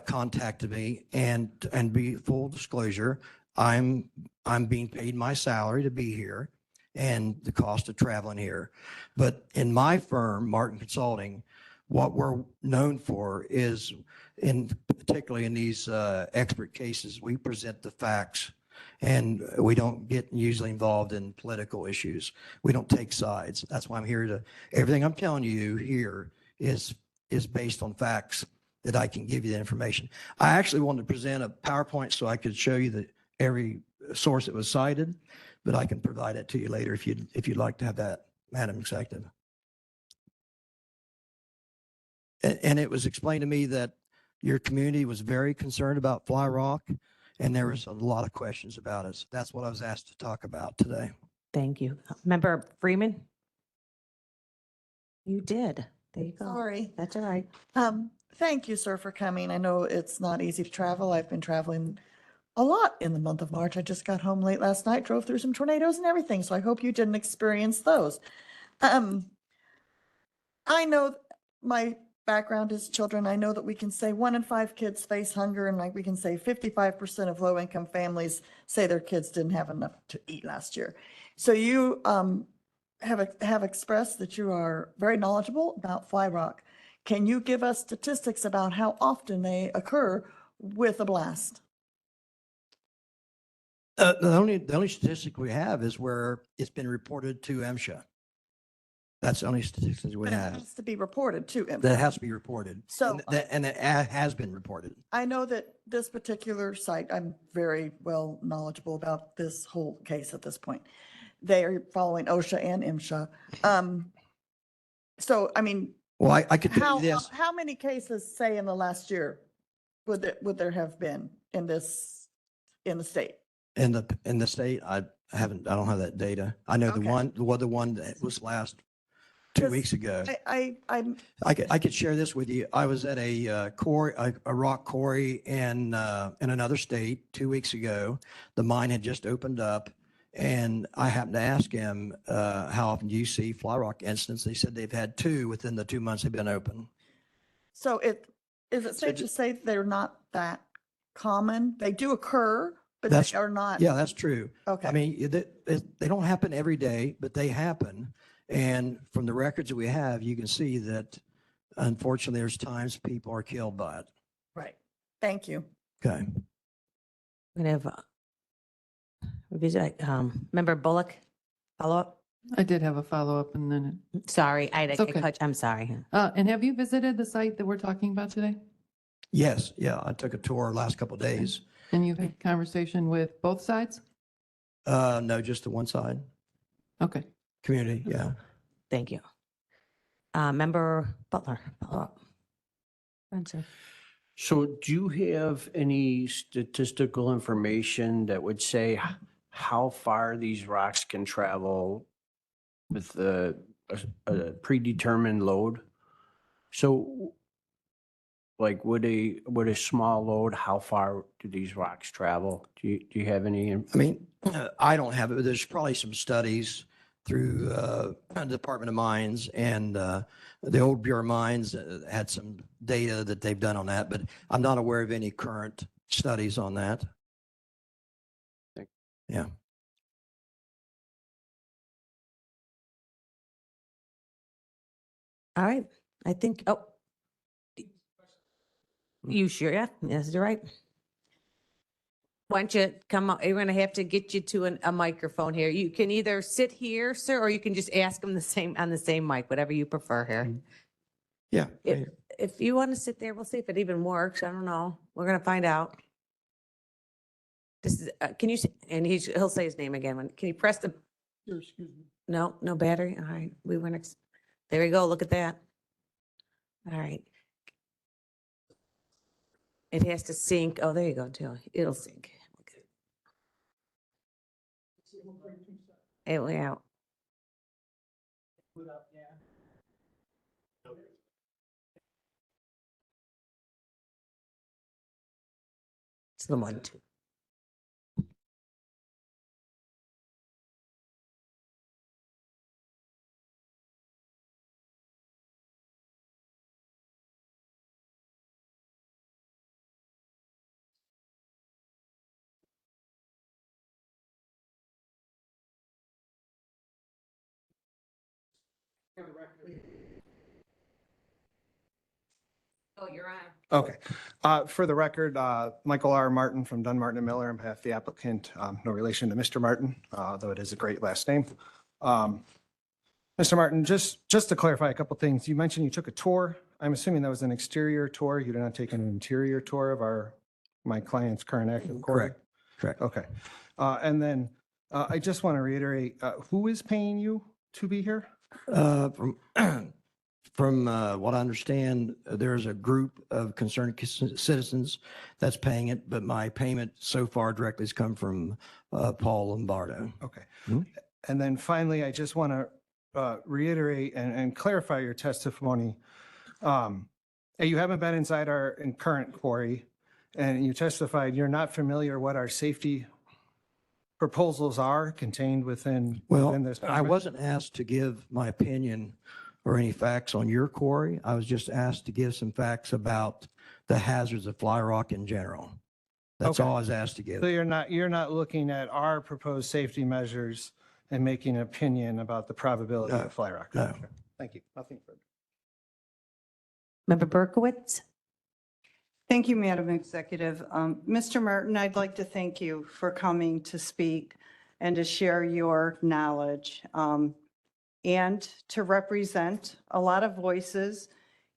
contacted me, and be full disclosure, I'm being paid my salary to be here and the cost of traveling here. But in my firm, Martin Consulting, what we're known for is, particularly in these expert cases, we present the facts, and we don't get usually involved in political issues. We don't take sides. That's why I'm here everything I'm telling you here is based on facts that I can give you the information. I actually wanted to present a PowerPoint so I could show you every source that was cited, but I can provide it to you later if you'd like to have that, Madam Executive. And it was explained to me that your community was very concerned about fly rock, And there was a lot of questions about it. So that's what I was asked to talk about today. Thank you. Member Freeman? You did. There you go. Sorry. That's all right. Thank you, sir, for coming. I know it's not easy to travel. I've been traveling a lot in the month of March. I just got home late last night, drove through some tornadoes and everything, so I hope you didn't experience those. I know my background is children. I know that we can say 1 in 5 kids face hunger, and like we can say 55% of low-income families say their kids didn't have enough to eat last year. So you have expressed that you are very knowledgeable about fly rock. Can you give us statistics about how often they occur with a blast? The only statistic we have is where it's been reported to MSHA. That's the only statistics we But it have. has to be reported to him. That has to be reported. So And it has been reported. I know that this particular site, I'm very well knowledgeable about this whole case at this point. They are following OSHA and MSHA. So, I mean, Well, I could tell you this. how many cases, say, in the last year would there have been in the state? In the state, I don't have that data. I know the one that was last 2 weeks ago. I'm I could share this with you. I was at a quarry, a rock quarry in another state 2 weeks ago. The mine had just opened up, and I happened to ask him, how often do you see fly rock incidents? They said they've had 2 within the 2 months they've been open. So is it safe to say they're not that common? They do occur, but they are not. Yeah, that's true. Okay. I mean, they don't happen every day, but they happen. And from the records that we have, you can see that unfortunately, there's times people are killed by it. Right. Thank you. Okay. We're going to have Member Bullock, follow up? I did have a follow-up and then, Sorry, It's okay. I'm sorry. and have you visited the site that we're talking about today? Yes, yeah, I took a tour last couple of days. And you've had conversation with both sides? No, just the one side. Okay. Community, yeah. Thank you. Member Butler, follow up. Spencer. So do you have any statistical information that would say how far these rocks can travel with a predetermined load? So like would a small load, how far do these rocks travel? Do you have any? I mean, I don't have it, but there's probably some studies through the Department of Mines and the old Bureau of Mines had some data that they've done on that, but I'm not aware of any current studies on that. Yeah. All right, I think, you sure? Yeah, yes, you're right. Why don't you come up? We're going to have to get you to a microphone here. You can either sit here, sir, or you can just ask them on the same mic, whatever you prefer here. Yeah. If you want to sit there, we'll see if it even works. I don't know. We're going to find out. This is, can you, and he'll say his name again. Can you press the, no battery? All right, we went, there we go. Look at that. All right. It has to sync. Oh, there you go, too. It'll sync. It went out. It's the 1, 2. Oh, you're on. Okay. For the record, Michael R. Martin from Dunn, Martin and Miller on behalf of the applicant. No relation to Mr. Martin, though it is a great last name. Mr. Martin, just to clarify a couple things, you mentioned you took a tour. I'm assuming that was an exterior tour. You did not take an interior tour of my client's current active quarry? Correct. Okay. And then I just want to reiterate, who is paying you to be here? From From what I understand, there's a group of concerned citizens that's paying it, but my payment so far directly has come from Paul Lombardo. Okay. Hmm? And then finally, I just want to reiterate and clarify your testimony. You haven't been inside our current quarry, and you testified you're not familiar what our safety proposals are contained within Well, this. I wasn't asked to give my opinion or any facts on your quarry. I was just asked to give some facts about the hazards of fly rock in general. That's Okay. all I was asked to give. So you're not looking at our proposed safety measures and making an opinion about the probability No, of fly rock? no. Okay. Thank you. Nothing further. Member Berkowitz? Thank you, Madam Executive. Mr. Martin, I'd like to thank you for coming to speak and to share your knowledge and to represent a lot of voices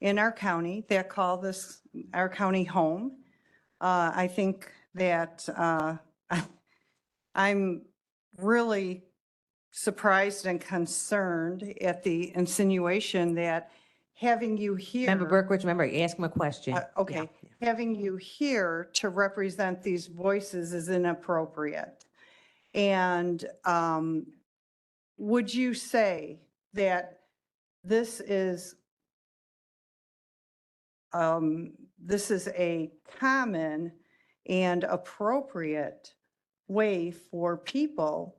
in our county that call this our county home. I think that I'm really surprised and concerned at the insinuation that having you here. Member Berkowitz, remember, ask him a question. Okay, having you here to represent these voices is inappropriate. And would you say that this is a common and appropriate way for people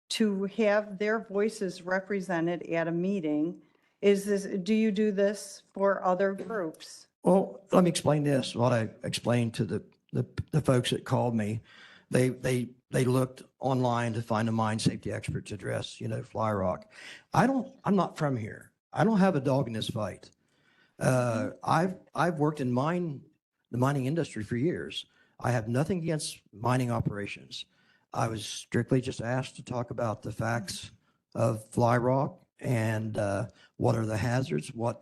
to have their voices represented at a meeting? Do you do this for other groups? Well, let me explain this, what I explained to the folks that called me. They looked online to find a mine safety expert to address, fly rock. I'm not from here. I don't have a dog in this fight. I've worked in the mining industry for years. I have nothing against mining operations. I was strictly just asked to talk about the facts of fly rock and what are the hazards, what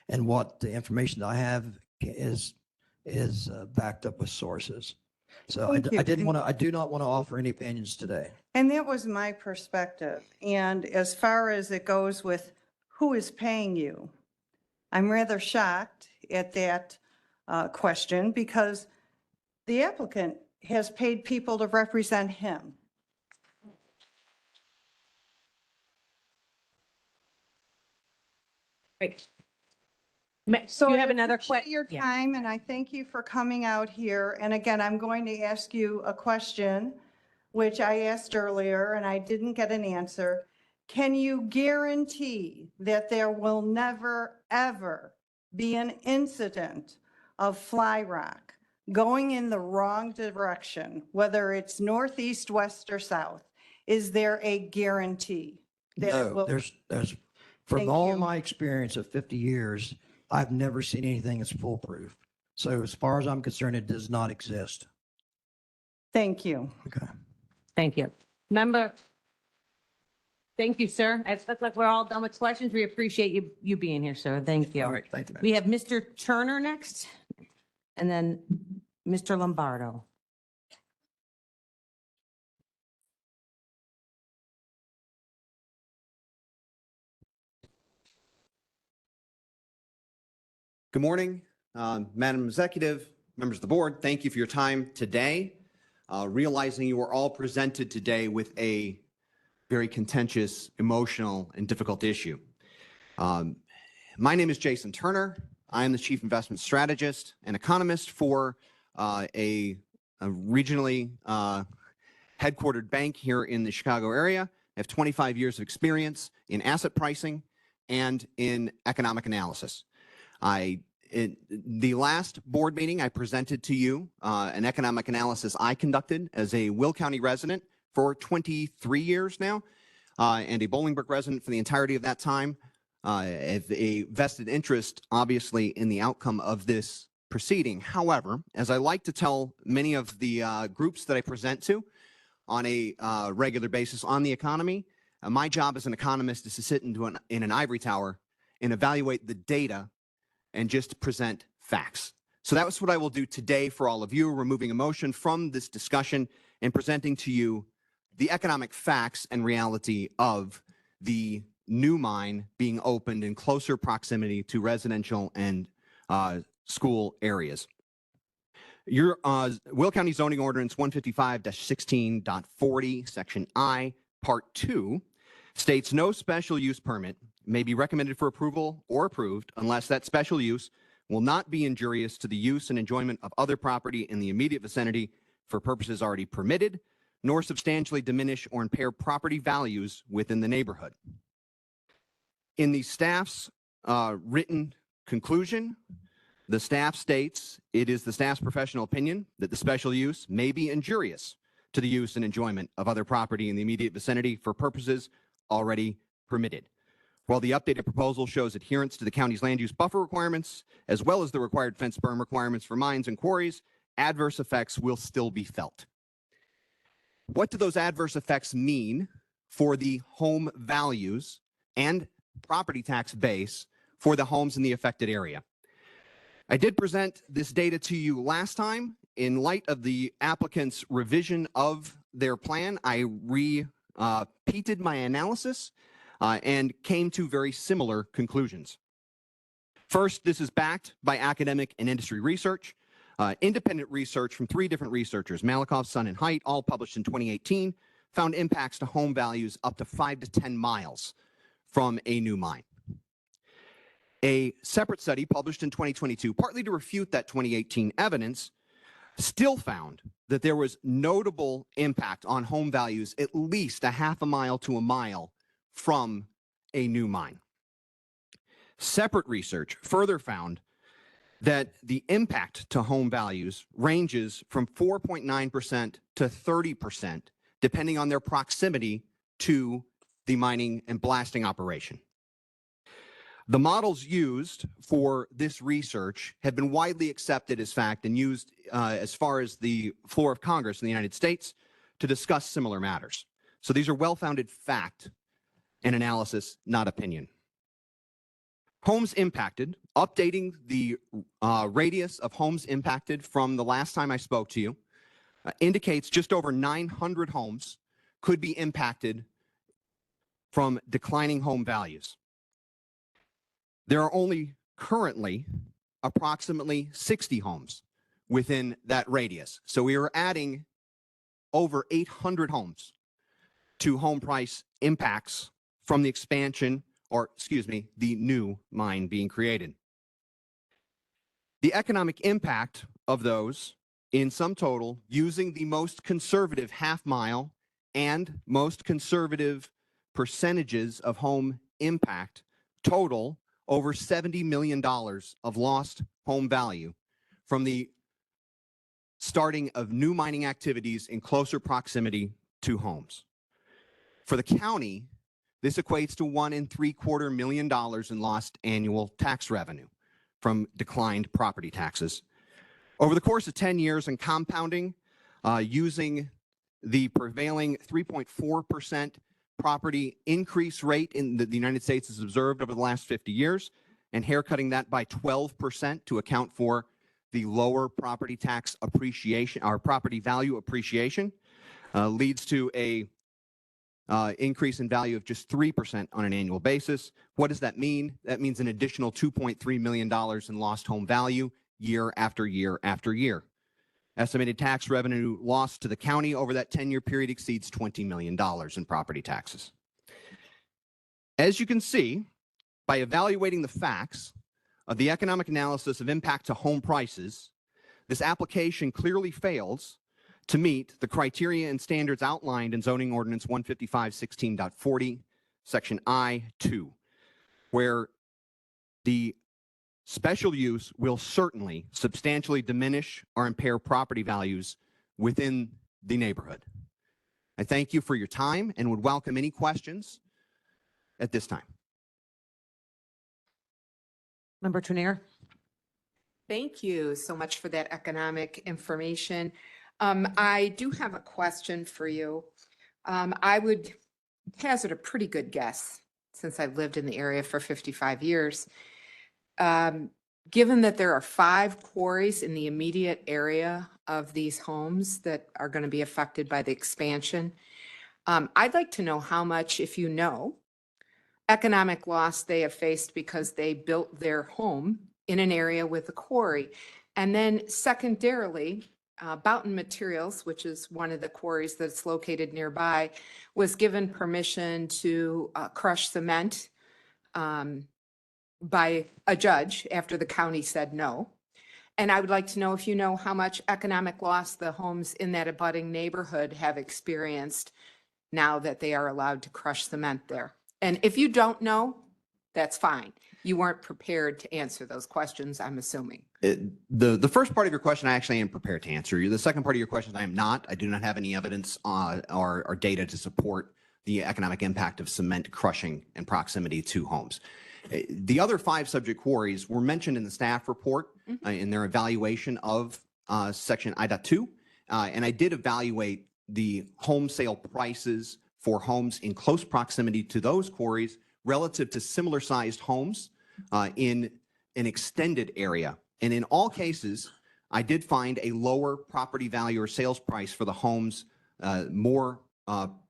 the information that I have is backed up with sources. So I Thank you. do not want to offer any opinions today. And that was my perspective. And as far as it goes with who is paying you, I'm rather shocked at that question because the applicant has paid people to represent him. Right. So You I have another appreciate question? your time, and I thank you for coming out here. And again, I'm going to ask you a question, which I asked earlier, and I didn't get an answer. Can you guarantee that there will never, ever be an incident of fly rock going in the wrong direction, whether it's northeast, west, or south? Is there a guarantee? that it No, will- there's from Thank all you. my experience of 50 years, I've never seen anything that's foolproof. So as far as I'm concerned, it does not exist. Thank you. Okay. Thank you. Thank you, sir. It looks like we're all done with questions. We appreciate you being here, sir. Thank you. All right, thank you. We have Mr. Turner next, and then Mr. Lombardo. Good morning, Madam Executive, members of the board. Thank you for your time today. Realizing you are all presented today with a very contentious, emotional, and difficult issue. My name is Jason Turner. I am the Chief Investment Strategist and Economist for a regionally headquartered bank here in the Chicago area. I have 25 years of experience in asset pricing and in economic analysis. In the last board meeting, I presented to you an economic analysis I conducted as a Will County resident for 23 years now, and a Bolingbrook resident for the entirety of that time. Have a vested interest, obviously, in the outcome of this proceeding. However, as I like to tell many of the groups that I present to on a regular basis on the economy, my job as an economist is to sit in an ivory tower and evaluate the data and just present facts. So that was what I will do today for all of you, removing emotion from this discussion and presenting to you the economic facts and reality of the new mine being opened in closer proximity to residential and school areas. Your Will County Zoning Ordinance 155-16.40, Section I, Part 2, states no special use permit may be recommended for approval or approved unless that special use will not be injurious to the use and enjoyment of other property in the immediate vicinity for purposes already permitted, nor substantially diminish or impair property values within the neighborhood. In the staff's written conclusion, the staff states it is the staff's professional opinion that the special use may be injurious to the use and enjoyment of other property in the immediate vicinity for purposes already permitted. While the updated proposal shows adherence to the county's land use buffer requirements, as well as the required fence berm requirements for mines and quarries, adverse effects will still be felt. What do those adverse effects mean for the home values and property tax base for the homes in the affected area? I did present this data to you last time. In light of the applicant's revision of their plan, I repeated my analysis and came to very similar conclusions. First, this is backed by academic and industry research. Independent research from 3 different researchers, Malakoff, Sun, and Haidt, all published in 2018, found impacts to home values up to 5 to 10 miles from a new mine. A separate study published in 2022, partly to refute that 2018 evidence, still found that there was notable impact on home values at least a half a mile to a mile from a new mine. Separate research further found that the impact to home values ranges from 4.9% to 30%, depending on their proximity to the mining and blasting operation. The models used for this research have been widely accepted as fact and used as far as the floor of Congress in the United States to discuss similar matters. So these are well-founded fact and analysis, not opinion. Homes impacted, updating the radius of homes impacted from the last time I spoke to you, indicates just over 900 homes could be impacted from declining home values. There are only currently approximately 60 homes within that radius. So we are adding over 800 homes to home price impacts from the expansion, or excuse me, the new mine being created. The economic impact of those in sum total, using the most conservative half mile and most conservative percentages of home impact, total over $70 million of lost home value from the starting of new mining activities in closer proximity to homes. For the county, this equates to $1.75 million in lost annual tax revenue from declined property taxes. Over the course of 10 years and compounding, using the prevailing 3.4% property increase rate in the United States has observed over the last 50 years, and haircutting that by 12% to account for the lower property tax appreciation, or property value appreciation, leads to a increase in value of just 3% on an annual basis. What does that mean? That means an additional $2.3 million in lost home value year after year after year. Estimated tax revenue lost to the county over that 10-year period exceeds $20 million in property taxes. As you can see, by evaluating the facts of the economic analysis of impact to home prices, this application clearly fails to meet the criteria and standards outlined in Zoning Ordinance 155-16.40, Section I-2, where the special use will certainly substantially diminish or impair property values within the neighborhood. I thank you for your time and would welcome any questions at this time. Member Trenier. Thank you so much for that economic information. I do have a question for you. I would hazard a pretty good guess, since I've lived in the area for 55 years. Given that there are 5 quarries in the immediate area of these homes that are going to be affected by the expansion, I'd like to know how much, if you know, economic loss they have faced because they built their home in an area with a quarry. And then secondarily, Boughton Materials, which is one of the quarries that's located nearby, was given permission to crush cement by a judge after the county said no. And I would like to know if you know how much economic loss the homes in that abutting neighborhood have experienced now that they are allowed to crush cement there. And if you don't know, that's fine. You weren't prepared to answer those questions, I'm assuming. The first part of your question, I actually am prepared to answer. The second part of your question, I am not. I do not have any evidence or data to support the economic impact of cement crushing in proximity to homes. The other 5 subject quarries were mentioned in the staff report in their evaluation of section I.2. And I did evaluate the home sale prices for homes in close proximity to those quarries relative to similar sized homes in an extended area. And in all cases, I did find a lower property value or sales price for the homes more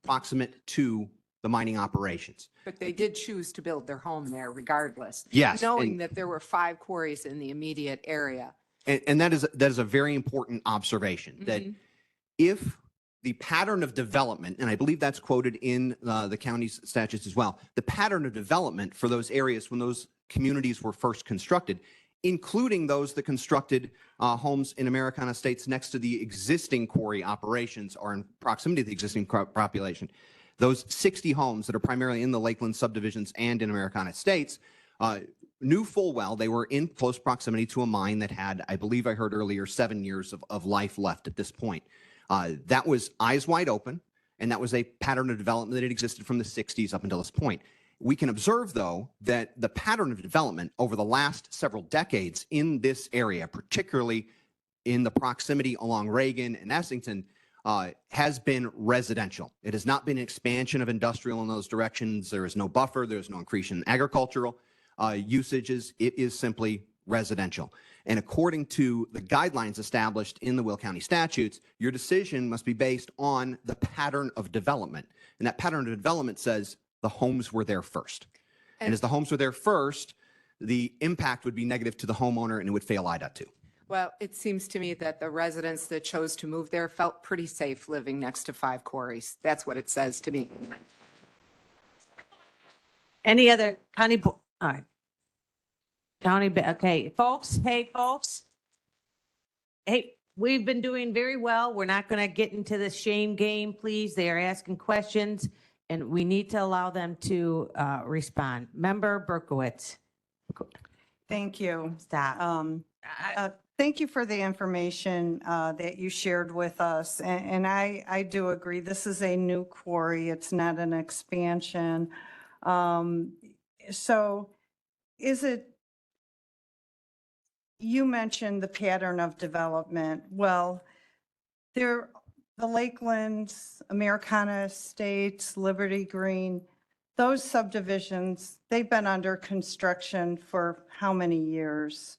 proximate to the mining operations. But they did choose to build their home there regardless. Yes, Knowing and- that there were 5 quarries in the immediate area. And that is a very important observation, that if the pattern of development, and I believe that's quoted in the county's statutes as well, the pattern of development for those areas when those communities were first constructed, including those that constructed homes in Americana states next to the existing quarry operations or in proximity to the existing population, those 60 homes that are primarily in the Lakeland subdivisions and in Americana states, knew full well they were in close proximity to a mine that had, I believe I heard earlier, 7 years of life left at this point. That was eyes wide open, and that was a pattern of development that had existed from the 60s up until this point. We can observe, though, that the pattern of development over the last several decades in this area, particularly in the proximity along Reagan and Essington, has been residential. It has not been an expansion of industrial in those directions. There is no buffer. There is no increase in agricultural usages. It is simply residential. And according to the guidelines established in the Will County statutes, your decision must be based on the pattern of development. And that pattern of development says the homes were there first. And as the homes were there first, the impact would be negative to the homeowner and it would fail I.2. Well, it seems to me that the residents that chose to move there felt pretty safe living next to 5 quarries. That's what it says to me. Any other county, all right. Okay, folks, hey, folks. Hey, we've been doing very well. We're not going to get into the shame game, please. They are asking questions and we need to allow them to respond. Member Berkowitz. Thank you. Stop. Thank you for the information that you shared with us. And I do agree, this is a new quarry. It's not an expansion. So is it, you mentioned the pattern of development. Well, the Lakelands, Americana Estates, Liberty Green, those subdivisions, they've been under construction for how many years?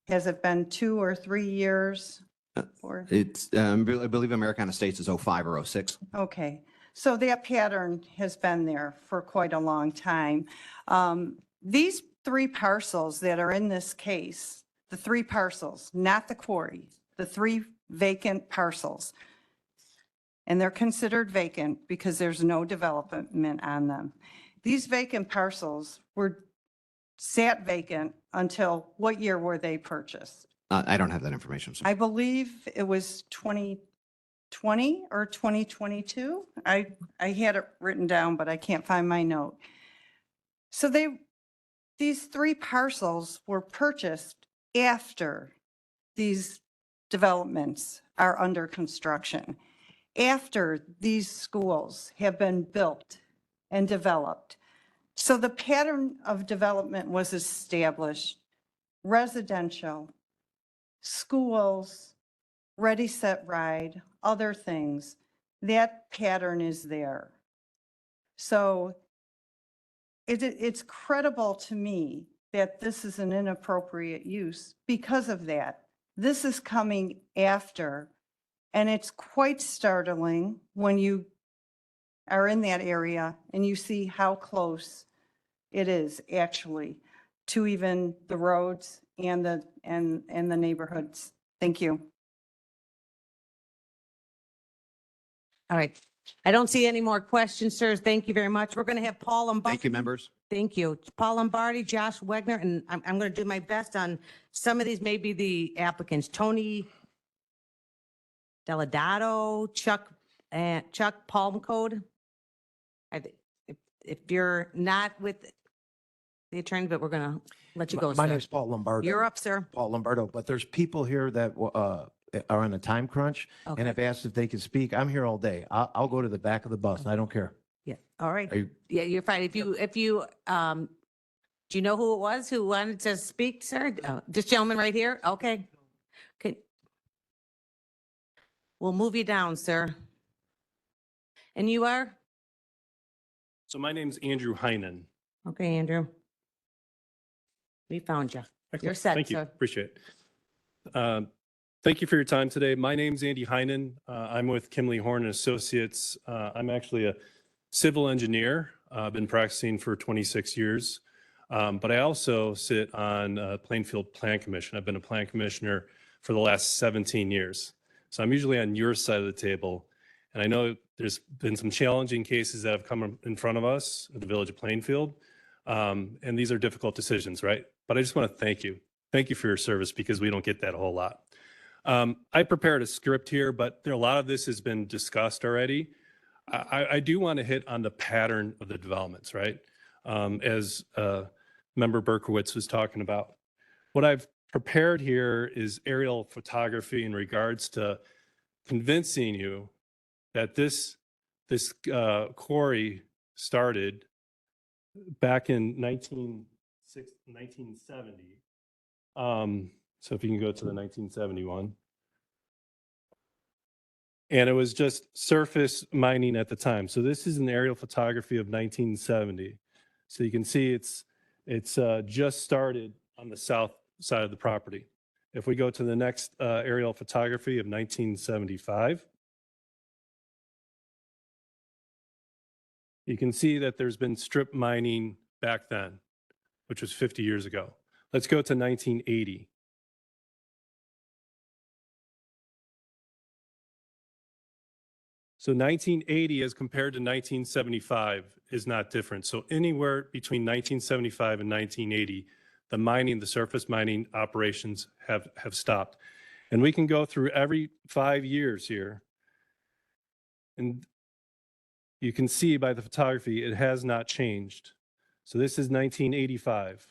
Has it been 2 or 3 years? Or It's, I believe Americana States is 05 or 06. Okay, so that pattern has been there for quite a long time. These 3 parcels that are in this case, the 3 parcels, not the quarry, the 3 vacant parcels, and they're considered vacant because there's no development on them. These vacant parcels were sat vacant until what year were they purchased? I don't have that information. So. I believe it was 2020 or 2022. I had it written down, but I can't find my note. So these 3 parcels were purchased after these developments are under construction, after these schools have been built and developed. So the pattern of development was established: residential, schools, ready, set, ride, other things. That pattern is there. So it's credible to me that this is an inappropriate use because of that. This is coming after, and it's quite startling when you are in that area and you see how close it is actually to even the roads and the neighborhoods. Thank you. All right. I don't see any more questions, sir. Thank you very much. We're going to have Paul Lombardi. Thank you, members. Thank you. Paul Lombardi, Josh Wegner, and I'm going to do my best on some of these, maybe the applicants. Tony Deladato, Chuck Palmcode. If you're not with the attorney, but we're going to let you go, My sir. name's Paul Lombardo. You're up, sir. Paul Lombardo, but there's people here that are on a time crunch Okay. and have asked if they can speak. I'm here all day. I'll go to the back of the bus. I don't care. Yeah. All right. Are you- Yeah, you're fine. Do you know who it was who wanted to speak, sir? This gentleman right here? Okay. Okay. We'll move you down, sir. And you are? So my name's Andrew Heinen. Okay, Andrew. We found you. You're set, Thank you. sir. Appreciate it. Thank you for your time today. My name's Andy Heinen. I'm with Kimley Horn and Associates. I'm actually a civil engineer. I've been practicing for 26 years. But I also sit on Plainfield Plan Commission. I've been a plan commissioner for the last 17 years. So I'm usually on your side of the table. And I know there's been some challenging cases that have come in front of us at the Village of Plainfield. And these are difficult decisions, right? But I just want to thank you. Thank you for your service because we don't get that a whole lot. I prepared a script here, but a lot of this has been discussed already. I do want to hit on the pattern of the developments, right? As Member Berkowitz was talking about. What I've prepared here is aerial photography in regards to convincing you that this quarry started back in 1970. So if you can go to the 1971. And it was just surface mining at the time. So this is an aerial photography of 1970. So you can see it's just started on the south side of the property. If we go to the next aerial photography of 1975, you can see that there's been strip mining back then, which was 50 years ago. Let's go to 1980. So 1980 as compared to 1975 is not different. So anywhere between 1975 and 1980, the surface mining operations have stopped. And we can go through every 5 years here. And you can see by the photography, it has not changed. So this is 1985.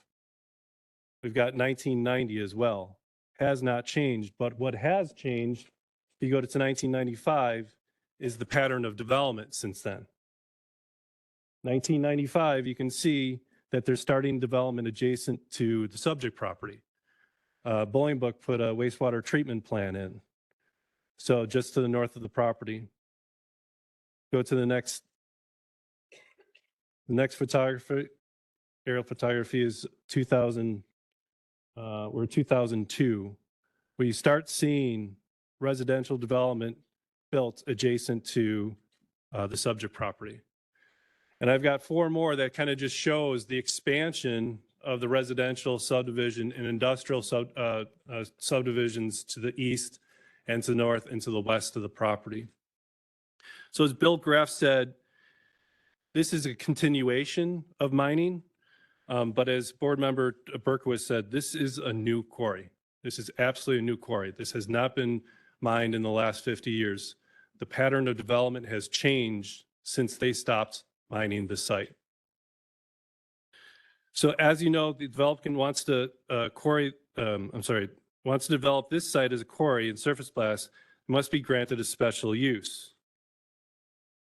We've got 1990 as well. Has not changed. But what has changed, if you go to 1995, is the pattern of development since then. 1995, you can see that they're starting development adjacent to the subject property. Bolingbrook put a wastewater treatment plant in. So just to the north of the property. Go to the next photography, aerial photography is 2002, where you start seeing residential development built adjacent to the subject property. And I've got 4 more that kind of just shows the expansion of the residential subdivision and industrial subdivisions to the east and to the north and to the west of the property. So as Bill Graff said, this is a continuation of mining. But as Board Member Berkowitz said, this is a new quarry. This is absolutely a new quarry. This has not been mined in the last 50 years. The pattern of development has changed since they stopped mining the site. So as you know, the development wants to wants to develop this site as a quarry and surface blast, must be granted a special use.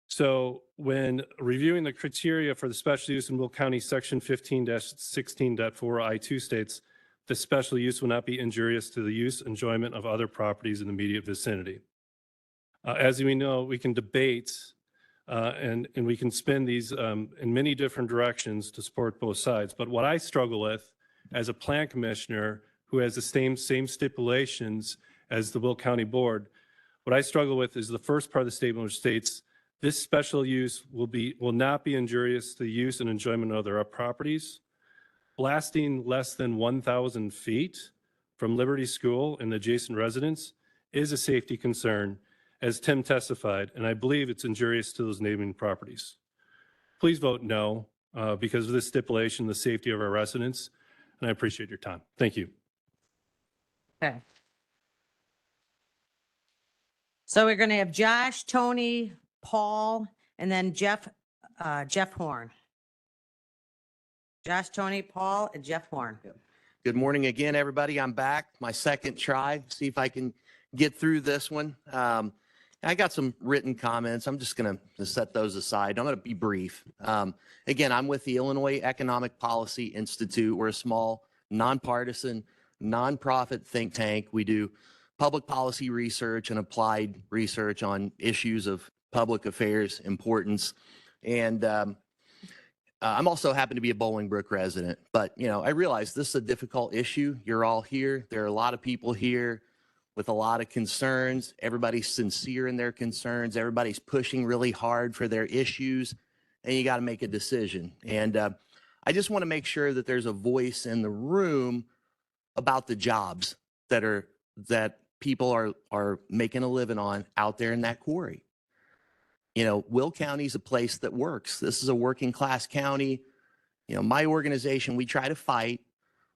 So when reviewing the criteria for the special use in Will County Section 15-16.4 I2 states, the special use will not be injurious to the use, enjoyment of other properties in the immediate vicinity. As we know, we can debate and we can spin these in many different directions to support both sides. But what I struggle with as a plan commissioner who has the same stipulations as the Will County Board, what I struggle with is the first part of the statement which states This special use will not be injurious to the use and enjoyment of other properties. Blasting less than 1,000 feet from Liberty School and adjacent residents is a safety concern, as Tim testified, and I believe it's injurious to those neighboring properties. Please vote no, because of this stipulation, the safety of our residents, and I appreciate your time. Thank you. Okay. So we're going to have Josh, Tony, Paul, and then Jeff Horn. Josh, Tony, Paul, and Jeff Horn. Good morning again, everybody. I'm back, my second try. See if I can get through this one. I got some written comments. I'm just going to set those aside. I'm going to be brief. Again, I'm with the Illinois Economic Policy Institute. We're a small, nonpartisan, nonprofit think tank. We do public policy research and applied research on issues of public affairs importance. And I'm also happen to be a Bolingbrook resident, but I realize this is a difficult issue. You're all here. There are a lot of people here with a lot of concerns. Everybody's sincere in their concerns. Everybody's pushing really hard for their issues, and you got to make a decision. And I just want to make sure that there's a voice in the room about the jobs that people are making a living on out there in that quarry. Will County is a place that works. This is a working class county. My organization, we try to fight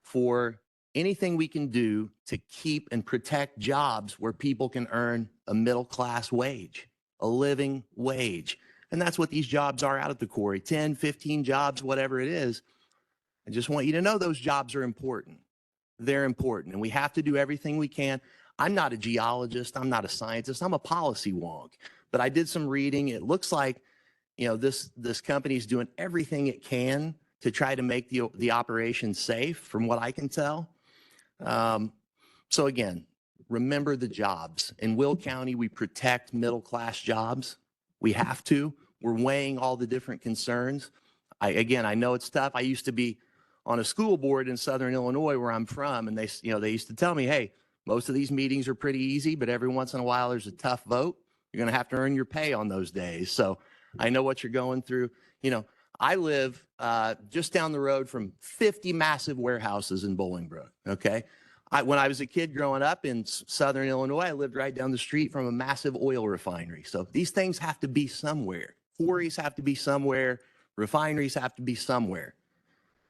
for anything we can do to keep and protect jobs where people can earn a middle class wage, a living wage. And that's what these jobs are out at the quarry, 10, 15 jobs, whatever it is. I just want you to know those jobs are important. They're important, and we have to do everything we can. I'm not a geologist. I'm not a scientist. I'm a policy wonk. But I did some reading. It looks like, this company is doing everything it can to try to make the operation safe, from what I can tell. So again, remember the jobs. In Will County, we protect middle-class jobs. We have to. We're weighing all the different concerns. I know it's tough. I used to be on a school board in Southern Illinois, where I'm from, and they used to tell me, hey, most of these meetings are pretty easy, but every once in a while there's a tough vote. You're going to have to earn your pay on those days. So I know what you're going through. I live just down the road from 50 massive warehouses in Bolingbrook. Okay. When I was a kid growing up in Southern Illinois, I lived right down the street from a massive oil refinery. So these things have to be somewhere. Quarries have to be somewhere. Refineries have to be somewhere.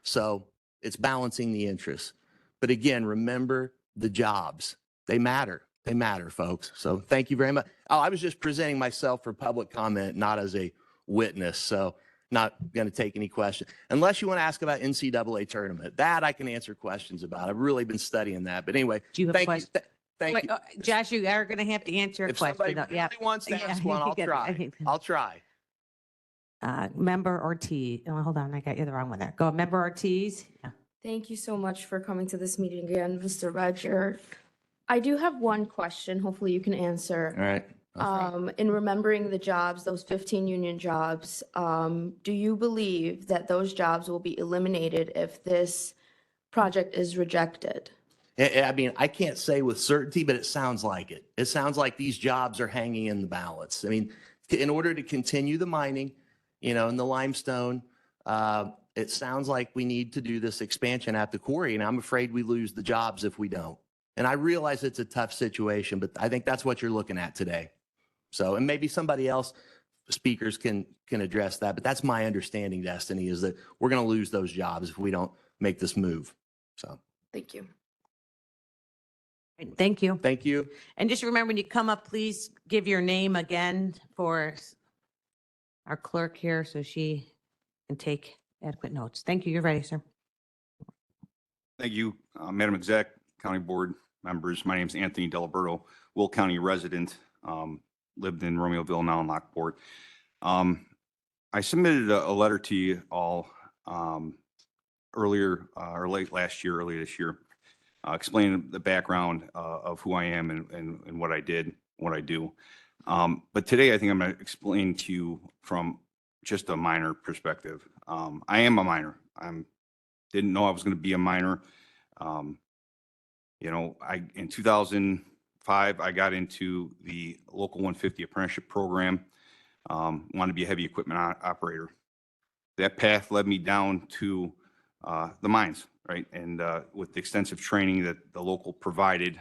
So it's balancing the interests. But again, remember the jobs. They matter. They matter, folks. So thank you very much. Oh, I was just presenting myself for public comment, not as a witness. So not going to take any questions. Unless you want to ask about NCAA tournament. That I can answer questions about. I've really been studying that. But anyway, Do you have a thank you. question? Thank Wait, you. Josh, you are going to have to answer a If question. somebody though. really Yeah. wants to ask Yeah, one, I'll you get it. try. I'll try. Member Ortiz. Oh, hold on. I got you the wrong one there. Go, Member Ortiz. Yeah. Thank you so much for coming to this meeting again, Mr. Badger. I do have one question. Hopefully you can answer. All right. In remembering the jobs, those 15 union jobs, do you believe that those jobs will be eliminated if this project is rejected? I mean, I can't say with certainty, but it sounds like it. It sounds like these jobs are hanging in the balance. I mean, in order to continue the mining, in the limestone, it sounds like we need to do this expansion at the quarry, and I'm afraid we lose the jobs if we don't. And I realize it's a tough situation, but I think that's what you're looking at today. So, and maybe somebody else, speakers can address that, but that's my understanding, Destiny, is that we're going to lose those jobs if we don't make this move. So. Thank you. Thank you. Thank you. And just remember, when you come up, please give your name again for our clerk here so she can take adequate notes. Thank you. You're ready, sir. Thank you, Madam Exec, County Board members. My name is Anthony Delaberto, Will County resident, lived in Romeoville, now in Lockport. I submitted a letter to you all earlier or late last year, early this year, explaining the background of who I am and what I did, what I do. But today I think I'm going to explain to you from just a miner perspective. I am a miner. Didn't know I was going to be a miner. In 2005, I got into the Local 150 apprenticeship program. wanted to be a heavy equipment operator. That path led me down to the mines, right? And with the extensive training that the local provided,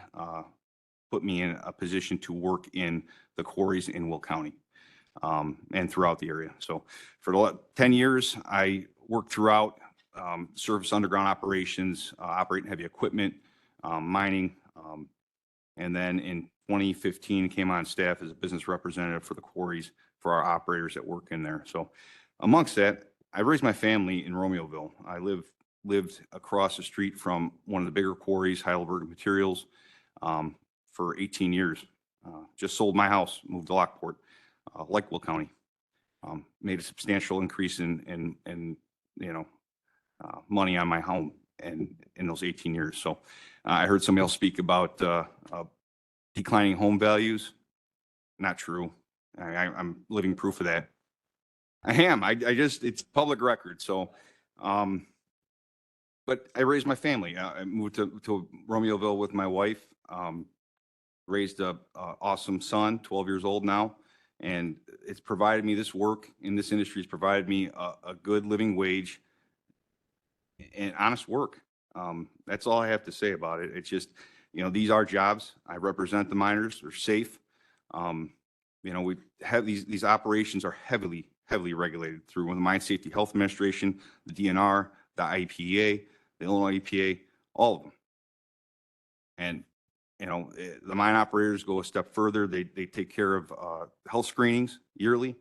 put me in a position to work in the quarries in Will County and throughout the area. So for the 10 years, I worked throughout service underground operations, operating heavy equipment, mining. And then in 2015, came on staff as a business representative for the quarries for our operators that work in there. So amongst that, I raised my family in Romeoville. I lived across the street from one of the bigger quarries, Heidelberg Materials, for 18 years. Just sold my house, moved to Lockport, like Will County. Made a substantial increase in money on my home and in those 18 years. So I heard somebody else speak about declining home values. Not true. I'm living proof of that. I am. It's public record. So, but I raised my family. I moved to Romeoville with my wife. Raised a awesome son, 12 years old now, and it's provided me this work in this industry has provided me a good living wage and honest work. That's all I have to say about it. It's just, these are jobs. I represent the miners. They're safe. We have these operations are heavily regulated through the Mine Safety Health Administration, the DNR, the IPA, the Illinois EPA, all of them. And the mine operators go a step further. They take care of health screenings yearly,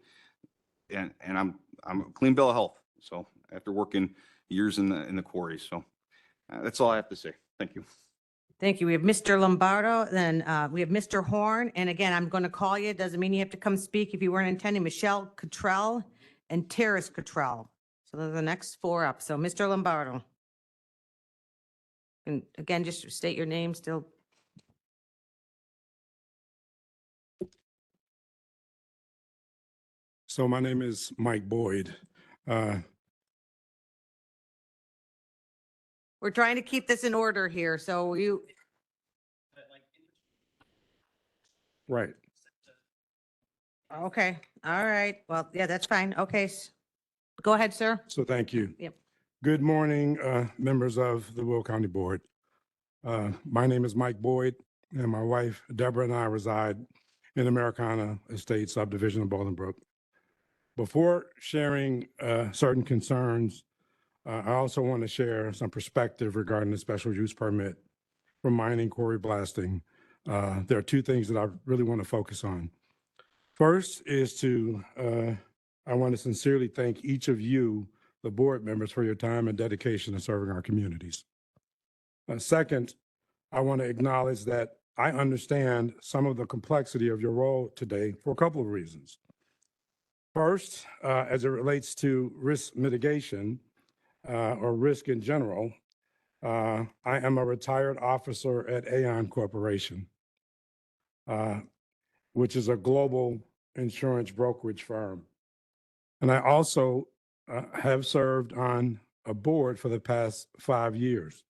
and I'm a clean bill of health. So after working years in the quarries, so that's all I have to say. Thank you. Thank you. We have Mr. Lombardo, then we have Mr. Horn. And again, I'm going to call you. Doesn't mean you have to come speak if you weren't intending. Michelle Cottrell and Terrace Cottrell. So those are the next four up. So Mr. Lombardo. And again, just state your name still. So my name is Mike Boyd. We're trying to keep this in order here. So you. Right. Okay. All right. Well, yeah, that's fine. Okay. Go ahead, sir. So thank you. Yep. Good morning, members of the Will County Board. My name is Mike Boyd, and my wife, Deborah, and I reside in Americana Estate subdivision of Bolingbrook. Before sharing certain concerns, I also want to share some perspective regarding the special use permit for mining, quarry blasting. There are two things that I really want to focus on. First is I want to sincerely thank each of you, the board members, for your time and dedication to serving our communities. Second, I want to acknowledge that I understand some of the complexity of your role today for a couple of reasons. First, as it relates to risk mitigation or risk in general, I am a retired officer at Aon Corporation, which is a global insurance brokerage firm. And I also have served on a board for the past 5 years.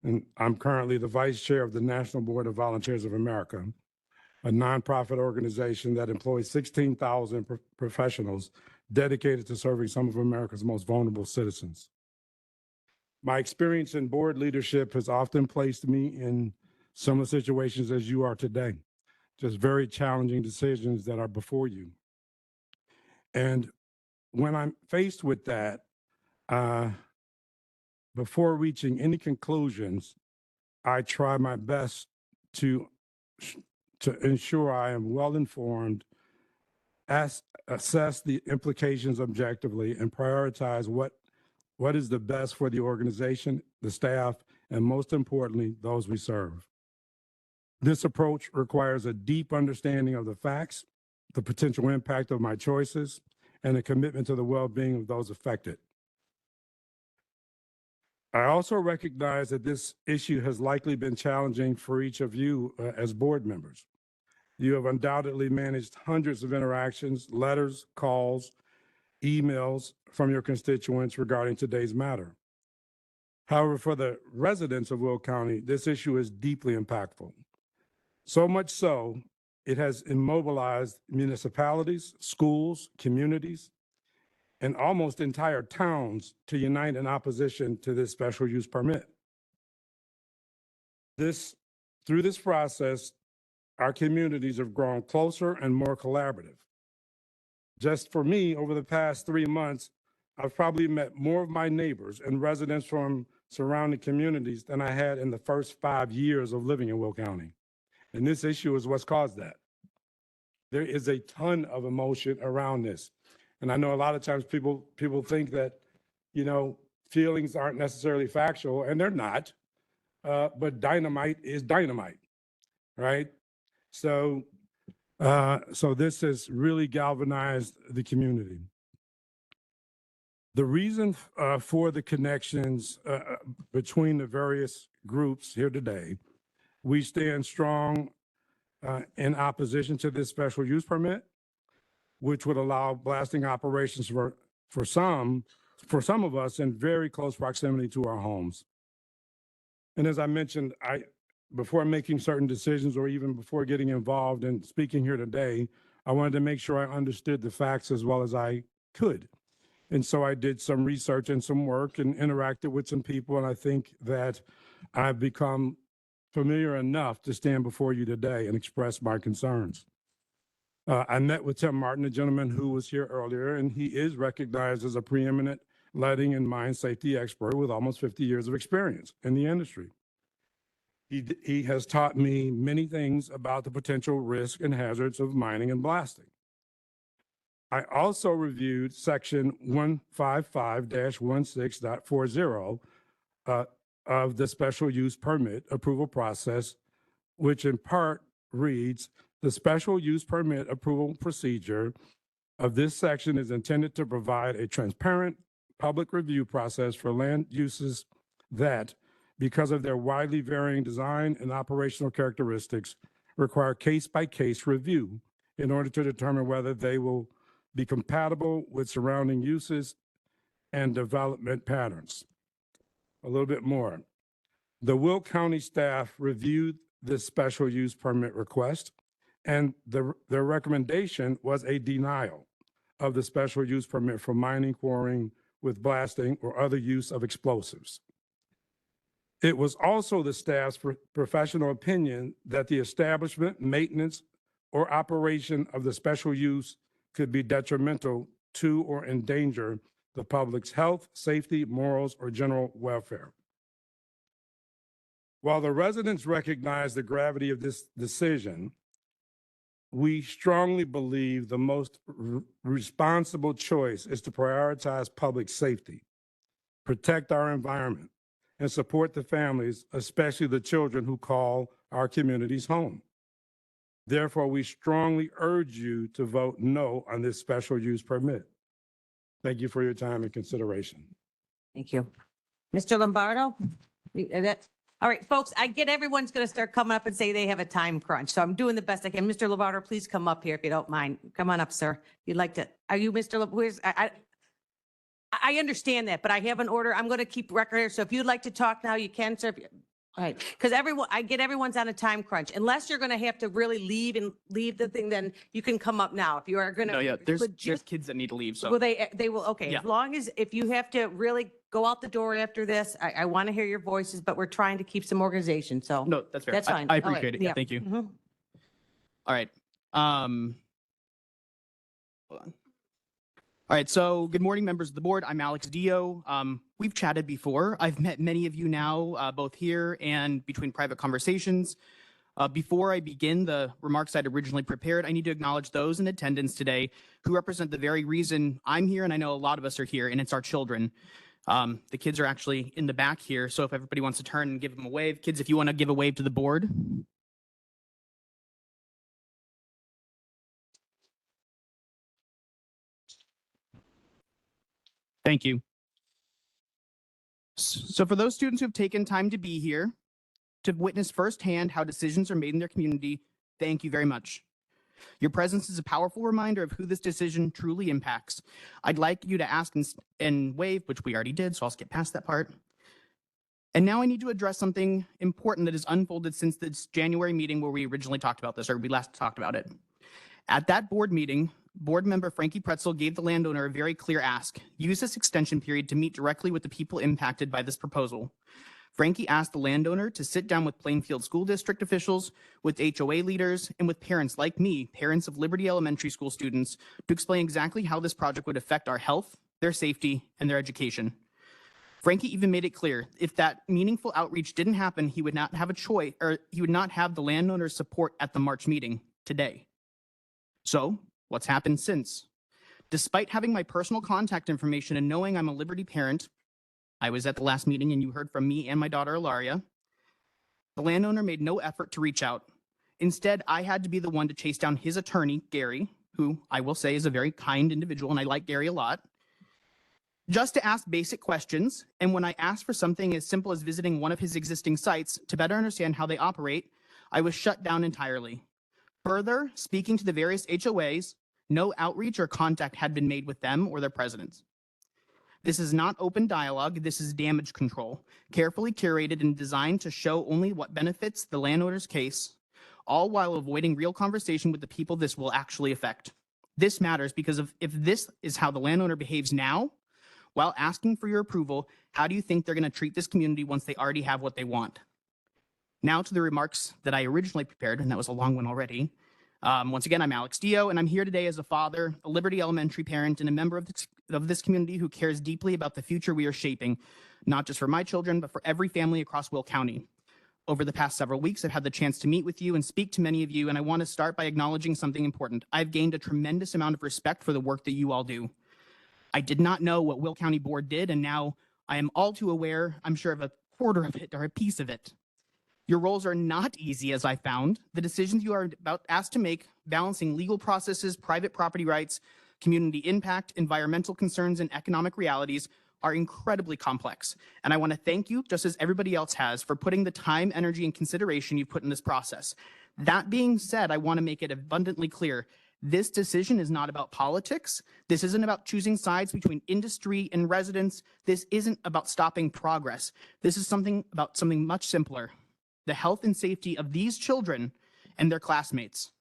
And I'm currently the vice chair of the National Board of Volunteers of America, a nonprofit organization that employs 16,000 professionals dedicated to serving some of America's most vulnerable citizens. My experience in board leadership has often placed me in similar situations as you are today, just very challenging decisions that are before you. And when I'm faced with that, before reaching any conclusions, I try my best to ensure I am well-informed, assess the implications objectively, and prioritize what is the best for the organization, the staff, and most importantly, those we serve. This approach requires a deep understanding of the facts, the potential impact of my choices, and a commitment to the well-being of those affected. I also recognize that this issue has likely been challenging for each of you as board members. You have undoubtedly managed hundreds of interactions, letters, calls, emails from your constituents regarding today's matter. However, for the residents of Will County, this issue is deeply impactful. So much so it has immobilized municipalities, schools, communities, and almost entire towns to unite in opposition to this special use permit. Through this process, our communities have grown closer and more collaborative. Just for me, over the past 3 months, I've probably met more of my neighbors and residents from surrounding communities than I had in the first 5 years of living in Will County. And this issue is what's caused that. There is a ton of emotion around this. And I know a lot of times people think that, you know, feelings aren't necessarily factual, and they're not. But dynamite is dynamite, right? So this has really galvanized the community. The reason for the connections between the various groups here today, we stand strong in opposition to this special use permit, which would allow blasting operations for some of us in very close proximity to our homes. And as I mentioned, before making certain decisions or even before getting involved in speaking here today, I wanted to make sure I understood the facts as well as I could. And so I did some research and some work and interacted with some people, and I think that I've become familiar enough to stand before you today and express my concerns. I met with Tim Martin, a gentleman who was here earlier, and he is recognized as a preeminent lighting and mine safety expert with almost 50 years of experience in the industry. He has taught me many things about the potential risk and hazards of mining and blasting. I also reviewed section 155-16.40 of the special use permit approval process, which in part reads, the special use permit approval procedure of this section is intended to provide a transparent public review process for land uses that, because of their widely varying design and operational characteristics, require case-by-case review in order to determine whether they will be compatible with surrounding uses and development patterns. A little bit more. The Will County staff reviewed this special use permit request, and their recommendation was a denial of the special use permit for mining, quarrying with blasting or other use of explosives. It was also the staff's professional opinion that the establishment, maintenance, or operation of the special use could be detrimental to or endanger the public's health, safety, morals, or general welfare. While the residents recognize the gravity of this decision, we strongly believe the most responsible choice is to prioritize public safety, protect our environment, and support the families, especially the children who call our communities home. Therefore, we strongly urge you to vote no on this special use permit. Thank you for your time and consideration. Thank you. Mr. Lombardo? All right, folks, I get everyone's going to start coming up and say they have a time crunch, so I'm doing the best I can. Mr. Lombardo, please come up here if you don't mind. Come on up, sir. You'd like to, are you Mr. Lombardo? I understand that, but I have an order. I'm going to keep record here, so if you'd like to talk now, you can, sir. All right, because I get everyone's on a time crunch. Unless you're going to have to really leave the thing, then you can come up now. If you are going to. No, yeah, there's kids that need to leave, so. Well, they will, okay, Yeah. as long as, if you have to really go out the door after this, I want to hear your voices, but we're trying to keep some organization, so. No, that's fair. That's fine. I All right, appreciate it. Yeah, yeah. thank you. Mhm. All right. Hold on. All right, so good morning, members of the board. I'm Alex Dio. We've chatted before. I've met many of you now, both here and between private conversations. Before I begin the remarks I'd originally prepared, I need to acknowledge those in attendance today who represent the very reason I'm here, and I know a lot of us are here, and it's our children. The kids are actually in the back here, so if everybody wants to turn and give them a wave. Kids, if you want to give a wave to the board. Thank you. So for those students who have taken time to be here, to witness firsthand how decisions are made in their community, thank you very much. Your presence is a powerful reminder of who this decision truly impacts. I'd like you to ask and wave, which we already did, so I'll skip past that part. And now I need to address something important that has unfolded since this January meeting where we originally talked about this, or we last talked about it. At that board meeting, board member Frankie Pretzel gave the landowner a very clear ask: use this extension period to meet directly with the people impacted by this proposal. Frankie asked the landowner to sit down with Plainfield School District officials, with HOA leaders, and with parents like me, parents of Liberty Elementary School students, to explain exactly how this project would affect our health, their safety, and their education. Frankie even made it clear if that meaningful outreach didn't happen, he would not have a choice, or he would not have the landowner's support at the March meeting today. So, what's happened since? Despite having my personal contact information and knowing I'm a Liberty parent, I was at the last meeting and you heard from me and my daughter Ilaria. The landowner made no effort to reach out. Instead, I had to be the one to chase down his attorney, Gary, who I will say is a very kind individual and I like Gary a lot, just to ask basic questions. And when I asked for something as simple as visiting one of his existing sites to better understand how they operate, I was shut down entirely. Further, speaking to the various HOAs, no outreach or contact had been made with them or their presidents. This is not open dialogue, this is damage control, carefully curated and designed to show only what benefits the landowner's case, all while avoiding real conversation with the people this will actually affect. This matters because if this is how the landowner behaves now, while asking for your approval, how do you think they're going to treat this community once they already have what they want? Now to the remarks that I originally prepared, and that was a long one already. Once again, I'm Alex Dio, and I'm here today as a father, a Liberty Elementary parent, and a member of this community who cares deeply about the future we are shaping, not just for my children, but for every family across Will County. Over the past several weeks, I've had the chance to meet with you and speak to many of you, and I want to start by acknowledging something important. I've gained a tremendous amount of respect for the work that you all do. I did not know what Will County Board did, and now I am all too aware, I'm sure, of a quarter of it or a piece of it. Your roles are not easy, as I found. The decisions you are asked to make, balancing legal processes, private property rights, community impact, environmental concerns, and economic realities are incredibly complex. And I want to thank you, just as everybody else has, for putting the time, energy, and consideration you've put in this process. That being said, I want to make it abundantly clear, this decision is not about politics. This isn't about choosing sides between industry and residents. This isn't about stopping progress. This is about something much simpler: the health and safety of these children and their classmates.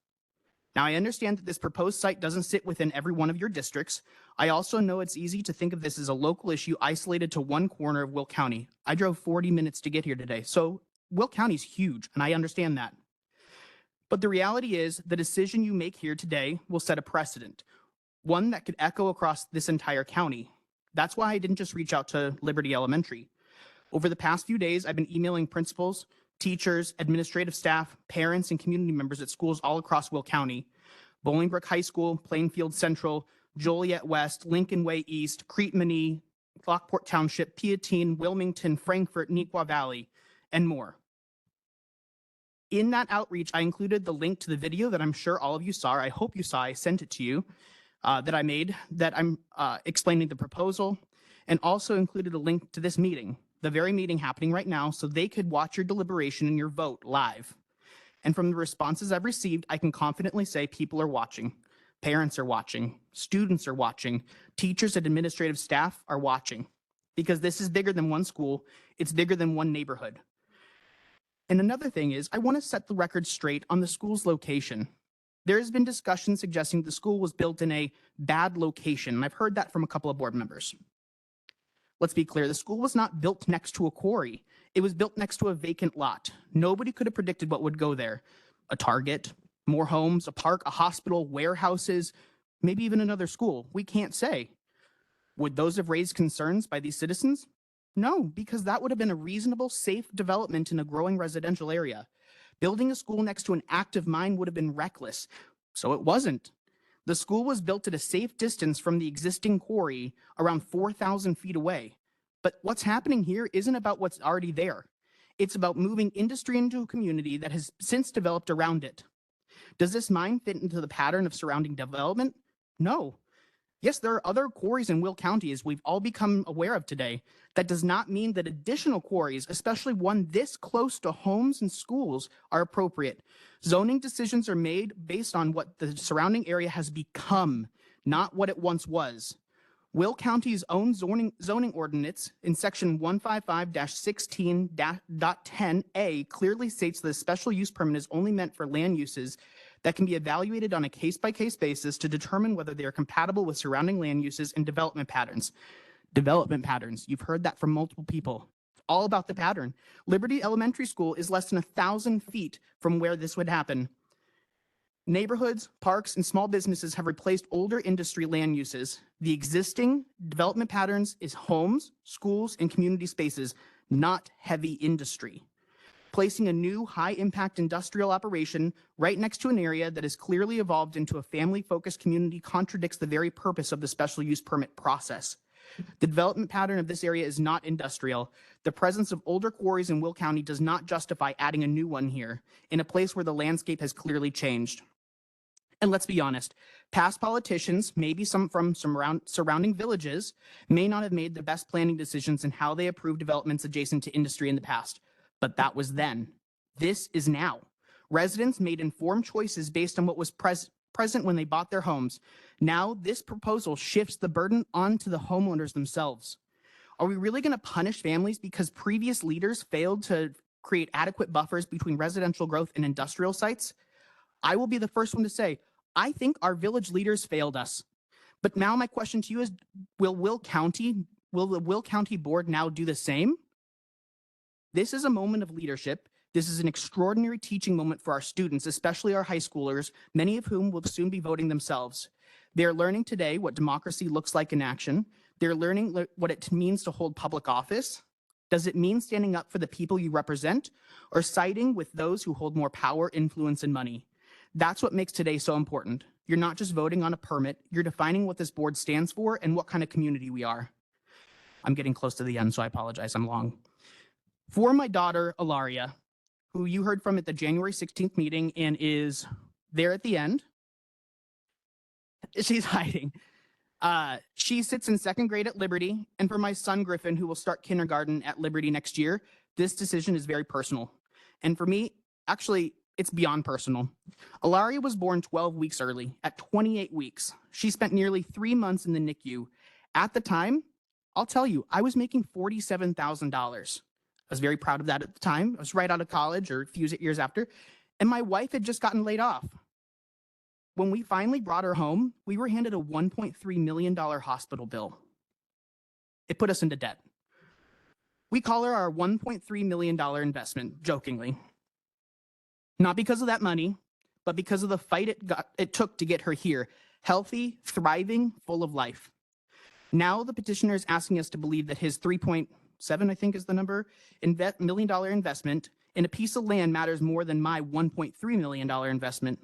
Now, I understand that this proposed site doesn't sit within every one of your districts. I also know it's easy to think of this as a local issue isolated to one corner of Will County. I drove 40 minutes to get here today, so Will County is huge, and I understand that. But the reality is, the decision you make here today will set a precedent, one that could echo across this entire county. That's why I didn't just reach out to Liberty Elementary. Over the past few days, I've been emailing principals, teachers, administrative staff, parents, and community members at schools all across Will County: Bolingbrook High School, Plainfield Central, Joliet West, Lincoln Way East, Crete-Many, Lockport Township, Piatine, Wilmington, Frankfort, Neuqua Valley, and more. In that outreach, I included the link to the video that I'm sure all of you saw. I hope you saw. I sent it to you, that I made, that I'm explaining the proposal, and also included a link to this meeting, the very meeting happening right now, so they could watch your deliberation and your vote live. And from the responses I've received, I can confidently say people are watching. Parents are watching. Students are watching. Teachers and administrative staff are watching. Because this is bigger than one school. It's bigger than one neighborhood. And another thing is, I want to set the record straight on the school's location. There has been discussion suggesting the school was built in a bad location, and I've heard that from a couple of board members. Let's be clear, the school was not built next to a quarry. It was built next to a vacant lot. Nobody could have predicted what would go there. A Target, more homes, a park, a hospital, warehouses, maybe even another school. We can't say. Would those have raised concerns by these citizens? No, because that would have been a reasonable, safe development in a growing residential area. Building a school next to an active mine would have been reckless, so it wasn't. The school was built at a safe distance from the existing quarry, around 4,000 feet away. But what's happening here isn't about what's already there. It's about moving industry into a community that has since developed around it. Does this mine fit into the pattern of surrounding development? No. Yes, there are other quarries in Will County, as we've all become aware of today. That does not mean that additional quarries, especially one this close to homes and schools, are appropriate. Zoning decisions are made based on what the surrounding area has become, not what it once was. Will County's own zoning ordinance in section 155-16.10A clearly states that a special use permit is only meant for land uses that can be evaluated on a case-by-case basis to determine whether they are compatible with surrounding land uses and development patterns. Development patterns, you've heard that from multiple people. All about the pattern. Liberty Elementary School is less than 1,000 feet from where this would happen. Neighborhoods, parks, and small businesses have replaced older industry land uses. The existing development patterns is homes, schools, and community spaces, not heavy industry. Placing a new high-impact industrial operation right next to an area that has clearly evolved into a family-focused community contradicts the very purpose of the special use permit process. The development pattern of this area is not industrial. The presence of older quarries in Will County does not justify adding a new one here, in a place where the landscape has clearly changed. And let's be honest, past politicians, maybe some from surrounding villages, may not have made the best planning decisions in how they approve developments adjacent to industry in the past. But that was then. This is now. Residents made informed choices based on what was present when they bought their homes. Now, this proposal shifts the burden onto the homeowners themselves. Are we really going to punish families because previous leaders failed to create adequate buffers between residential growth and industrial sites? I will be the first one to say, I think our village leaders failed us. But now my question to you is, will the Will County Board now do the same? This is a moment of leadership. This is an extraordinary teaching moment for our students, especially our high schoolers, many of whom will soon be voting themselves. They're learning today what democracy looks like in action. They're learning what it means to hold public office. Does it mean standing up for the people you represent or siding with those who hold more power, influence, and money? That's what makes today so important. You're not just voting on a permit, you're defining what this board stands for and what kind of community we are. I'm getting close to the end, so I apologize, I'm long. For my daughter, Ilaria, who you heard from at the January 16th meeting and is there at the end, she's hiding. She sits in second grade at Liberty, and for my son, Griffin, who will start kindergarten at Liberty next year, this decision is very personal. And for me, actually, it's beyond personal. Ilaria was born 12 weeks early. At 28 weeks, she spent nearly 3 months in the NICU. At the time, I'll tell you, I was making $47,000. I was very proud of that at the time. I was right out of college or a few years after, and my wife had just gotten laid off. When we finally brought her home, we were handed a $1.3 million hospital bill. It put us into debt. We call her our $1.3 million investment, jokingly. Not because of that money, but because of the fight it took to get her here, healthy, thriving, full of life. Now the petitioner is asking us to believe that his 3.7, I think is the number, $1 million investment in a piece of land matters more than my $1.3 million investment.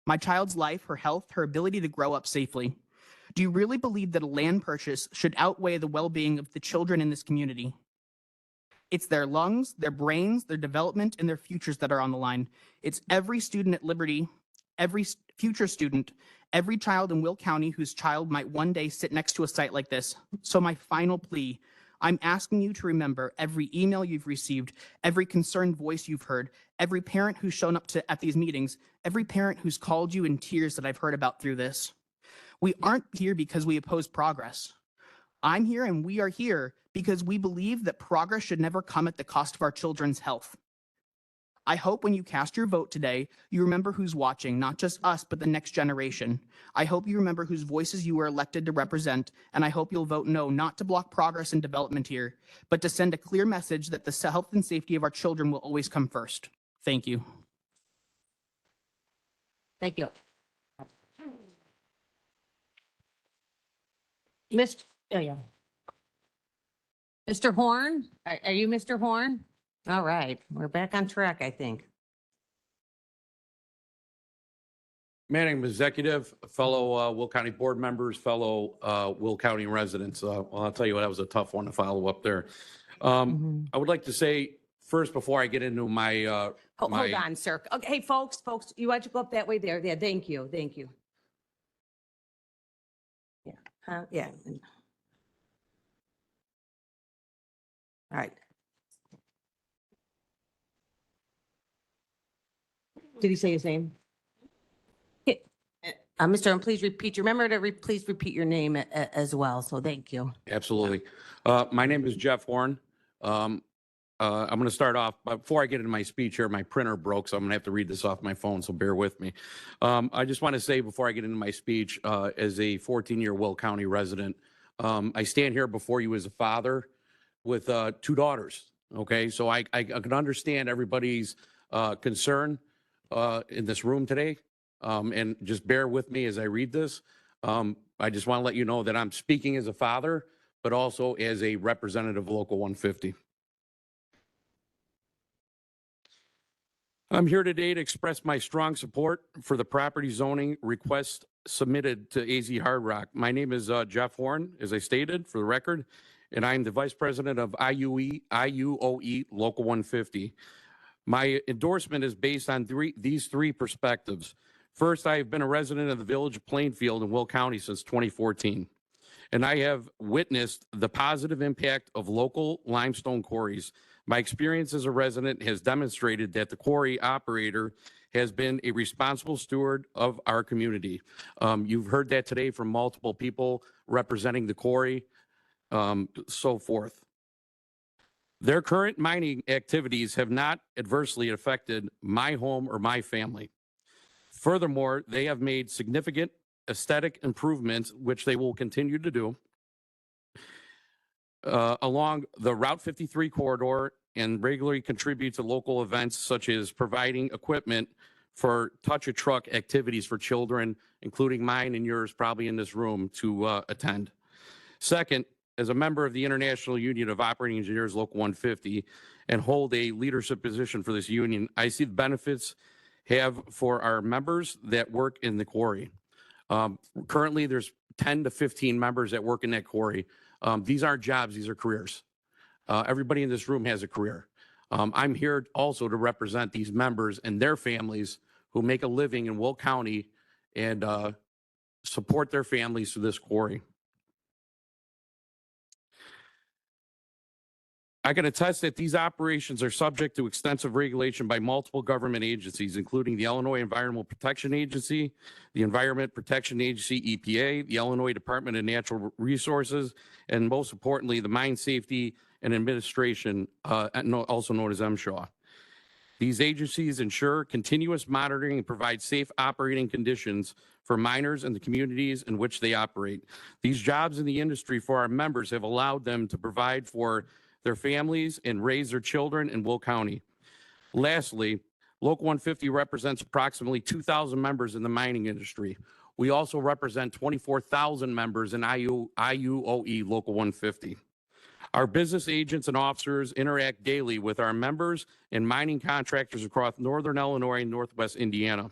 My child's life, her health, her ability to grow up safely. Do you really believe that a land purchase should outweigh the well-being of the children in this community? It's their lungs, their brains, their development, and their futures that are on the line. It's every student at Liberty, every future student, every child in Will County whose child might one day sit next to a site like this. So my final plea, I'm asking you to remember every email you've received, every concerned voice you've heard, every parent who's shown up at these meetings, every parent who's called you in tears that I've heard about through this. We aren't here because we oppose progress. I'm here and we are here because we believe that progress should never come at the cost of our children's health. I hope when you cast your vote today, you remember who's watching, not just us, but the next generation. I hope you remember whose voices you were elected to represent, and I hope you'll vote no, not to block progress and development here, but to send a clear message that the health and safety of our children will always come first. Thank you. Thank you. Mr. Horn, are you Mr. Horn? All right, we're back on track, I think. Madam Executive, fellow Will County Board members, fellow Will County residents, well, I'll tell you what, that was a tough one to follow up there. I would like to say first, before I get into my, Hold on, sir. Okay, hey, folks, you want to go up that way there? Yeah, thank you. Yeah, yeah. All right. Did he say his name? Mr. And please repeat, remember to please repeat your name as well. So thank you. Absolutely. My name is Jeff Horn. I'm going to start off, but before I get into my speech here, my printer broke, so I'm going to have to read this off my phone, so bear with me. I just want to say before I get into my speech, as a 14-year Will County resident, I stand here before you as a father with 2 daughters, okay? So I can understand everybody's concern in this room today, and just bear with me as I read this. I just want to let you know that I'm speaking as a father, but also as a representative of Local 150. I'm here today to express my strong support for the property zoning request submitted to AZ Hard Rock. My name is Jeff Horn, as I stated, for the record, and I'm the Vice President of IUOE Local 150. My endorsement is based on these three perspectives. First, I have been a resident of the Village of Plainfield in Will County since 2014, and I have witnessed the positive impact of local limestone quarries. My experience as a resident has demonstrated that the quarry operator has been a responsible steward of our community. You've heard that today from multiple people representing the quarry, so forth. Their current mining activities have not adversely affected my home or my family. Furthermore, they have made significant aesthetic improvements, which they will continue to do, along the Route 53 corridor, and regularly contribute to local events such as providing equipment for touch a truck activities for children, including mine and yours probably in this room, to attend. Second, as a member of the International Union of Operating Engineers Local 150 and hold a leadership position for this union, I see the benefits have for our members that work in the quarry. Currently, there's 10 to 15 members that work in that quarry. These aren't jobs, these are careers. Everybody in this room has a career. I'm here also to represent these members and their families who make a living in Will County and support their families through this quarry. I can attest that these operations are subject to extensive regulation by multiple government agencies, including the Illinois Environmental Protection Agency, the Environment Protection Agency, EPA, the Illinois Department of Natural Resources, and most importantly, the Mine Safety and Administration, also known as MSHA. These agencies ensure continuous monitoring and provide safe operating conditions for miners and the communities in which they operate. These jobs in the industry for our members have allowed them to provide for their families and raise their children in Will County. Lastly, Local 150 represents approximately 2,000 members in the mining industry. We also represent 24,000 members in IUOE Local 150. Our business agents and officers interact daily with our members and mining contractors across Northern Illinois and Northwest Indiana.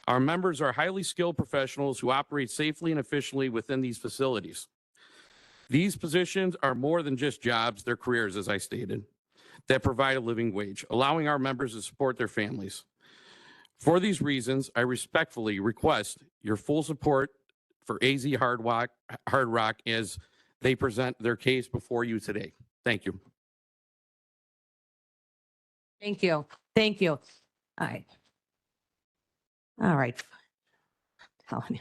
Our members are highly skilled professionals who operate safely and efficiently within these facilities. These positions are more than just jobs, they're careers, as I stated, that provide a living wage, allowing our members to support their families. For these reasons, I respectfully request your full support for AZ Hard Rock as they present their case before you today. Thank you. Thank you. Thank you. All right. All right. Telling you.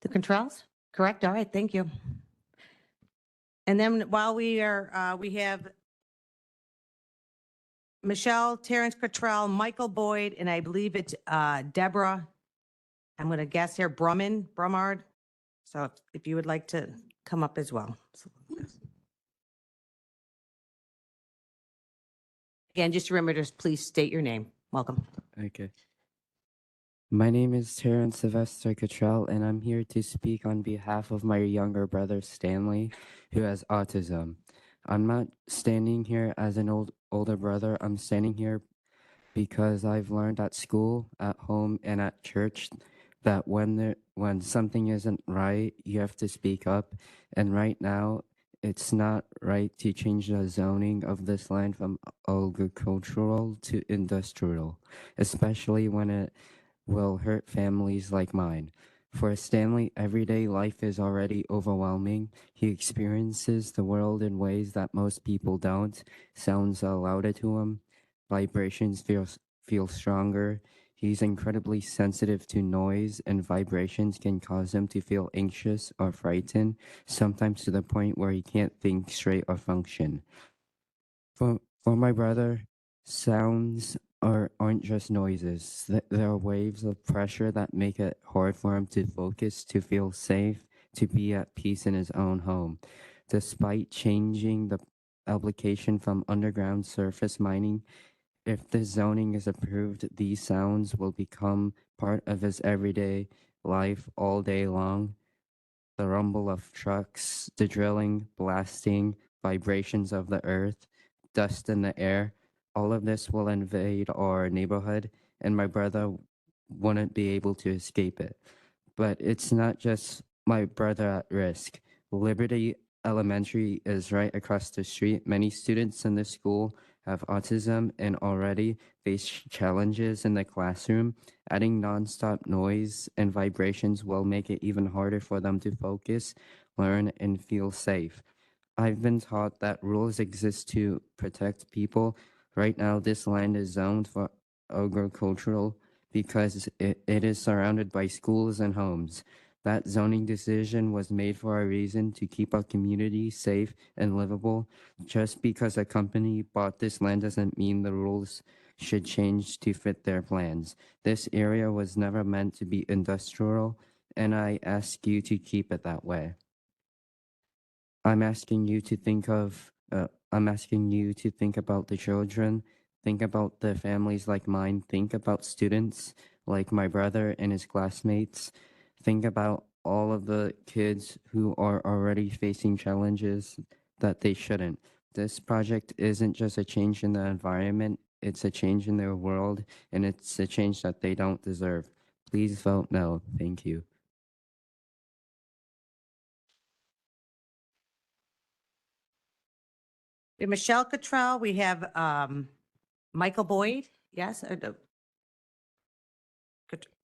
The controls? Correct. All right. Thank you. And then while we are, we have Michelle, Terrence Cottrell, Michael Boyd, and I believe it's Deborah, I'm going to guess here, Brumard. So if you would like to come up as well. Again, just remember to please state your name. Welcome. Okay. My name is Terrence Sylvester Cottrell, and I'm here to speak on behalf of my younger brother, Stanley, who has autism. I'm not standing here as an older brother. I'm standing here because I've learned at school, at home, and at church that when something isn't right, you have to speak up. And right now, it's not right to change the zoning of this land from agricultural to industrial, especially when it will hurt families like mine. For Stanley, everyday life is already overwhelming. He experiences the world in ways that most people don't. Sounds are louder to him. Vibrations feel stronger. He's incredibly sensitive to noise, and vibrations can cause him to feel anxious or frightened, sometimes to the point where he can't think straight or function. For my brother, sounds aren't just noises. There are waves of pressure that make it hard for him to focus, to feel safe, to be at peace in his own home. Despite changing the application from underground surface mining, if the zoning is approved, these sounds will become part of his everyday life all day long. The rumble of trucks, the drilling, blasting, vibrations of the earth, dust in the air, all of this will invade our neighborhood, and my brother wouldn't be able to escape it. But it's not just my brother at risk. Liberty Elementary is right across the street. Many students in the school have autism and already face challenges in the classroom. Adding nonstop noise and vibrations will make it even harder for them to focus, learn, and feel safe. I've been taught that rules exist to protect people. Right now, this land is zoned for agricultural because it is surrounded by schools and homes. That zoning decision was made for a reason, to keep our community safe and livable. Just because a company bought this land doesn't mean the rules should change to fit their plans. This area was never meant to be industrial, and I ask you to keep it that way. I'm asking you to think about the children, think about the families like mine, think about students like my brother and his classmates. Think about all of the kids who are already facing challenges that they shouldn't. This project isn't just a change in the environment, it's a change in their world, and it's a change that they don't deserve. Please vote no. Thank you. We have Michelle Cottrell, we have Michael Boyd, yes? or no?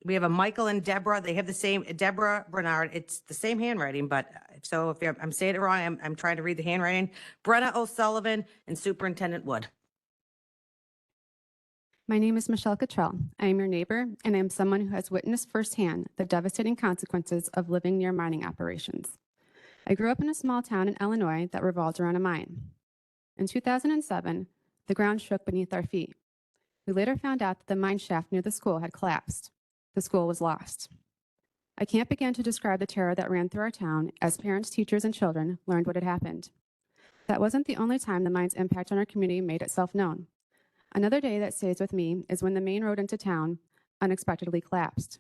We have a Michael and Deborah, they have the same, Deborah Bernard, it's the same handwriting, but so if I'm saying it wrong, I'm trying to read the handwriting. Brenna O'Sullivan and Superintendent Wood. My name is Michelle Cottrell. I am your neighbor, and I am someone who has witnessed firsthand the devastating consequences of living near mining operations. I grew up in a small town in Illinois that revolved around a mine. In 2007, the ground shook beneath our feet. We later found out that the mine shaft near the school had collapsed. The school was lost. I can't begin to describe the terror that ran through our town as parents, teachers, and children learned what had happened. That wasn't the only time the mine's impact on our community made itself known. Another day that stays with me is when the main road into town unexpectedly collapsed,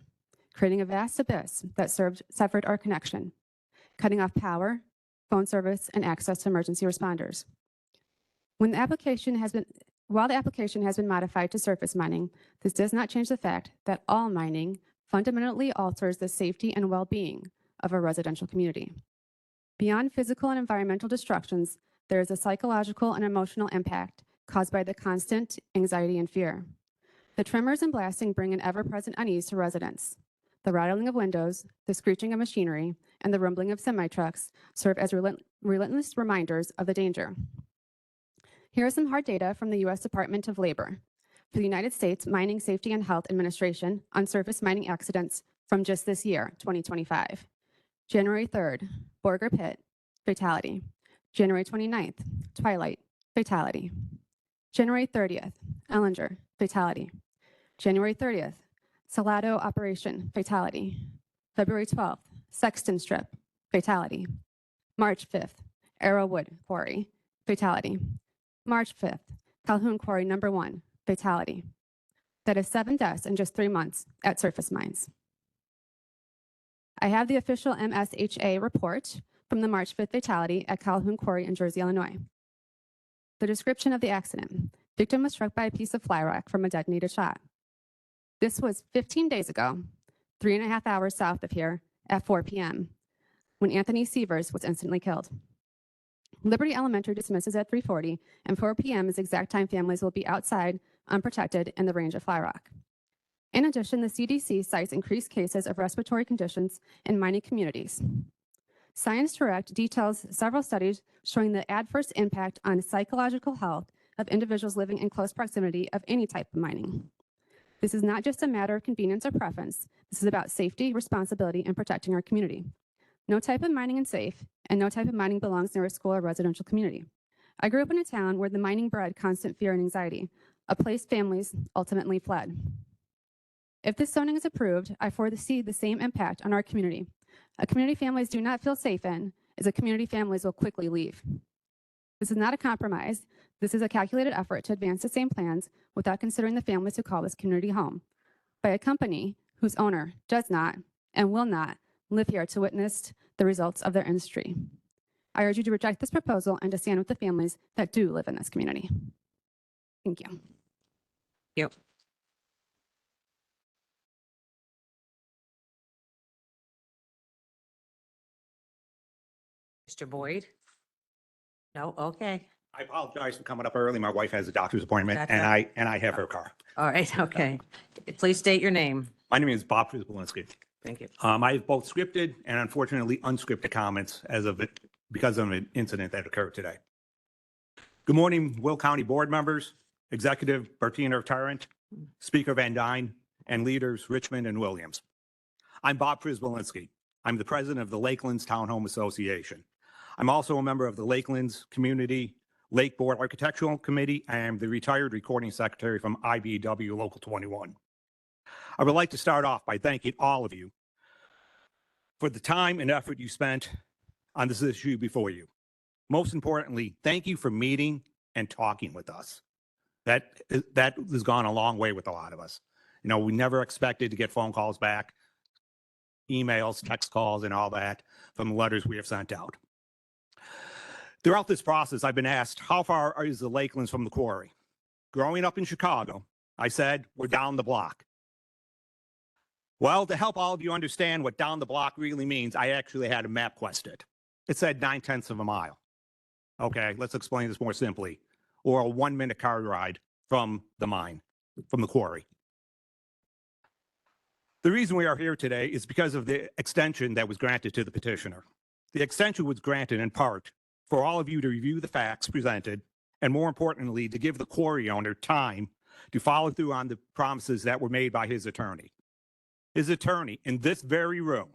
creating a vast abyss that severed our connection, cutting off power, phone service, and access to emergency responders. While the application has been modified to surface mining, this does not change the fact that all mining fundamentally alters the safety and well-being of a residential community. Beyond physical and environmental destructions, there is a psychological and emotional impact caused by the constant anxiety and fear. The tremors and blasting bring an ever-present unease to residents. The rattling of windows, the screeching of machinery, and the rumbling of semi-trucks serve as relentless reminders of the danger. Here is some hard data from the U.S. Department of Labor for the United States Mining Safety and Health Administration on surface mining accidents from just this year, 2025. January 3rd, Borger Pit, fatality. January 29th, Twilight, fatality. January 30th, Ellinger, fatality. January 30th, Salado Operation, fatality. February 12th, Sexton Strip, fatality. March 5th, Arrowwood Quarry, fatality. March 5th, Calhoun Quarry number 1, fatality. That is 7 deaths in just 3 months at surface mines. I have the official MSHA report from the March 5th fatality at Calhoun Quarry in Jersey, Illinois. The description of the accident: victim was struck by a piece of fly rock from a detonated shot. This was 15 days ago, 3.5 hours south of here at 4 p.m., when Anthony Sievers was instantly killed. Liberty Elementary dismisses at 3:40, and 4 p.m. is the exact time families will be outside, unprotected, in the range of fly rock. In addition, the CDC cites increased cases of respiratory conditions in mining communities. Science Direct details several studies showing the adverse impact on psychological health of individuals living in close proximity of any type of mining. This is not just a matter of convenience or preference. This is about safety, responsibility, and protecting our community. No type of mining is safe, and no type of mining belongs near a school or residential community. I grew up in a town where the mining bred constant fear and anxiety, a place families ultimately fled. If this zoning is approved, I foresee the same impact on our community. A community families do not feel safe in is a community families will quickly leave. This is not a compromise. This is a calculated effort to advance the same plans without considering the families who call this community home by a company whose owner does not and will not live here to witness the results of their industry. I urge you to reject this proposal and to stand with the families that do live in this community. Thank you. Yep. Mr. Boyd? No, okay. I apologize for coming up early. My wife has a doctor's appointment That's and all I have her car. All right, okay. Please state your name. My name is Bob Frisbolinski. Thank you. I have both scripted and unfortunately unscripted comments because of an incident that occurred today. Good morning, Will County Board members, Executive Bertina Tarrant, Speaker Van Dyne, and leaders Richmond and Williams. I'm Bob Frisbolinski. I'm the president of the Lakelands Townhome Association. I'm also a member of the Lakelands Community Lake Board Architectural Committee. I am the retired recording secretary from IBEW Local 21. I would like to start off by thanking all of you for the time and effort you spent on this issue before you. Most importantly, thank you for meeting and talking with us. That has gone a long way with a lot of us. You know, we never expected to get phone calls back, emails, text calls, and all that from the letters we have sent out. Throughout this process, I've been asked, how far is the Lakelands from the quarry? Growing up in Chicago, I said, we're down the block. Well, to help all of you understand what down the block really means, I actually had a map quested. It said 9/10 of a mile. Okay, let's explain this more simply. Or a 1-minute car ride from the mine, from the quarry. The reason we are here today is because of the extension that was granted to the petitioner. The extension was granted in part for all of you to review the facts presented, and more importantly, to give the quarry owner time to follow through on the promises that were made by his attorney. His attorney, in this very room,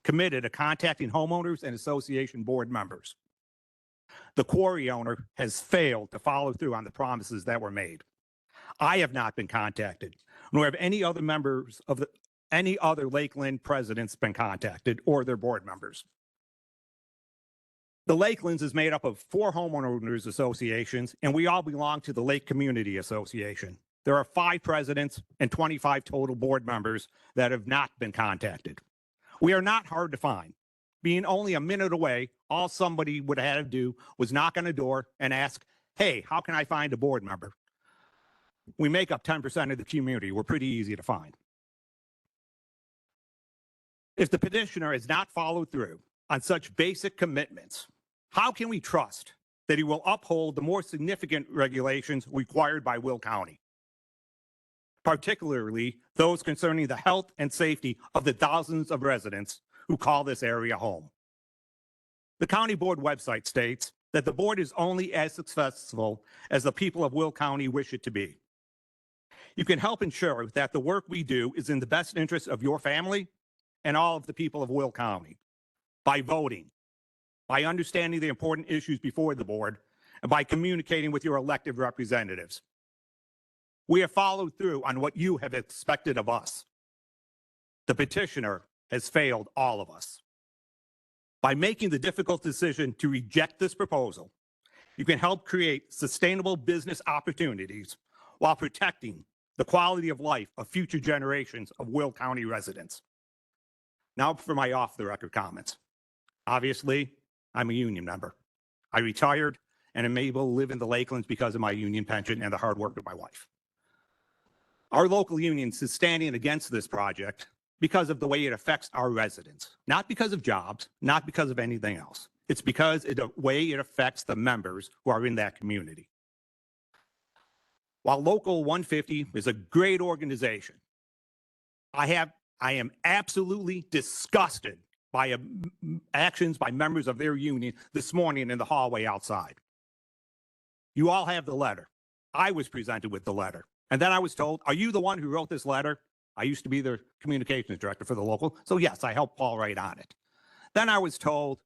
committed to contacting homeowners and association board members. The quarry owner has failed to follow through on the promises that were made. I have not been contacted, nor have any other members of any other Lakeland presidents been contacted or their board members. The Lakelands is made up of 4 homeowners associations, and we all belong to the Lake Community Association. There are 5 presidents and 25 total board members that have not been contacted. We are not hard to find. Being only a minute away, all somebody would have had to do was knock on a door and ask, hey, how can I find a board member? We make up 10% of the community. We're pretty easy to find. If the petitioner has not followed through on such basic commitments, how can we trust that he will uphold the more significant regulations required by Will County, particularly those concerning the health and safety of the thousands of residents who call this area home? The county board website states that the board is only as successful as the people of Will County wish it to be. You can help ensure that the work we do is in the best interest of your family and all of the people of Will County by voting, by understanding the important issues before the board, and by communicating with your elected representatives. We have followed through on what you have expected of us. The petitioner has failed all of us. By making the difficult decision to reject this proposal, you can help create sustainable business opportunities while protecting the quality of life of future generations of Will County residents. Now for my off-the-record comments. Obviously, I'm a union member. I retired and am able to live in the Lakelands because of my union pension and the hard work of my wife. Our local union is standing against this project because of the way it affects our residents, not because of jobs, not because of anything else. It's because of the way it affects the members who are in that community. While Local 150 is a great organization, I am absolutely disgusted by actions by members of their union this morning in the hallway outside. You all have the letter. I was presented with the letter. And then I was told, are you the one who wrote this letter? I used to be the communications director for the local. So yes, I helped Paul write on it. Then I was told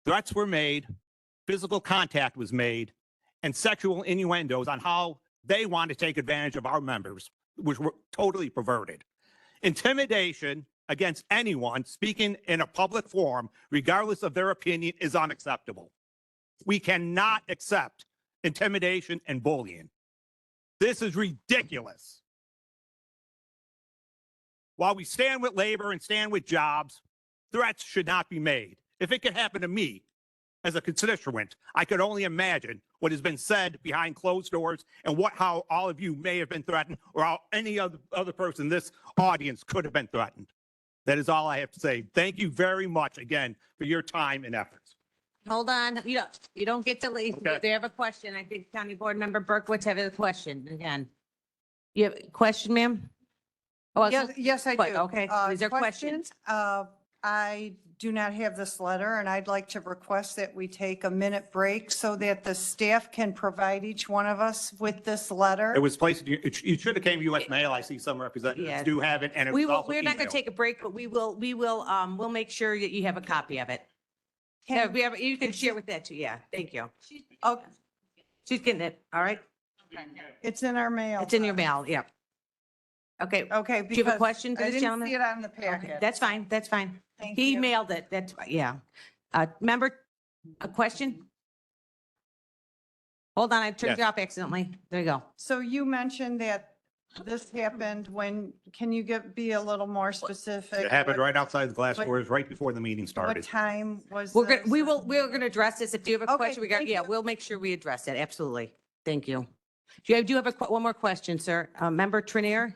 threats were made, physical contact was made, and sexual innuendos on how they want to take advantage of our members, which were totally perverted. Intimidation against anyone speaking in a public forum, regardless of their opinion, is unacceptable. We cannot accept intimidation and bullying. This is ridiculous. While we stand with labor and stand with jobs, threats should not be made. If it could happen to me as a constituent, I could only imagine what has been said behind closed doors and how all of you may have been threatened, or how any other person in this audience could have been threatened. That is all I have to say. Thank you very much again for your time and efforts. Hold on, you don't get to leave. Okay. They have a question. I think County Board Member Berkowitz have a question again. You have a question, ma'am? Oh, Yes, I do. Okay, is there questions? I do not have this letter, and I'd like to request that we take a minute break so that the staff can provide each one of us with this letter. It was placed, you should have came to U.S. Mail. I see some representatives Yeah. do have it, and it We was will, also we're not going emailed. to take a break, but we'll make sure that you have a copy of it. Yeah, you can share with that too. Yeah, thank you. Oh, She's getting it. All right. it's in our mail. It's in your mail. Yeah. Okay. Okay. Do you have a because question for I this didn't gentleman? see it on the Okay, packet. that's fine. That's fine. Thank He you. mailed it. That's, yeah. Member, a question? Hold on, I turned you Yes. off accidentally. There you go. So you mentioned that this happened when, can you be a little more specific? It happened What- right outside the glass what- doors, right before the meeting What started. time was We're gonna, this? we're gonna address this. If you have a Okay, question, thank you. we'll make sure we address it. Absolutely. Thank you. Do you have one more question, sir? Member Trinier?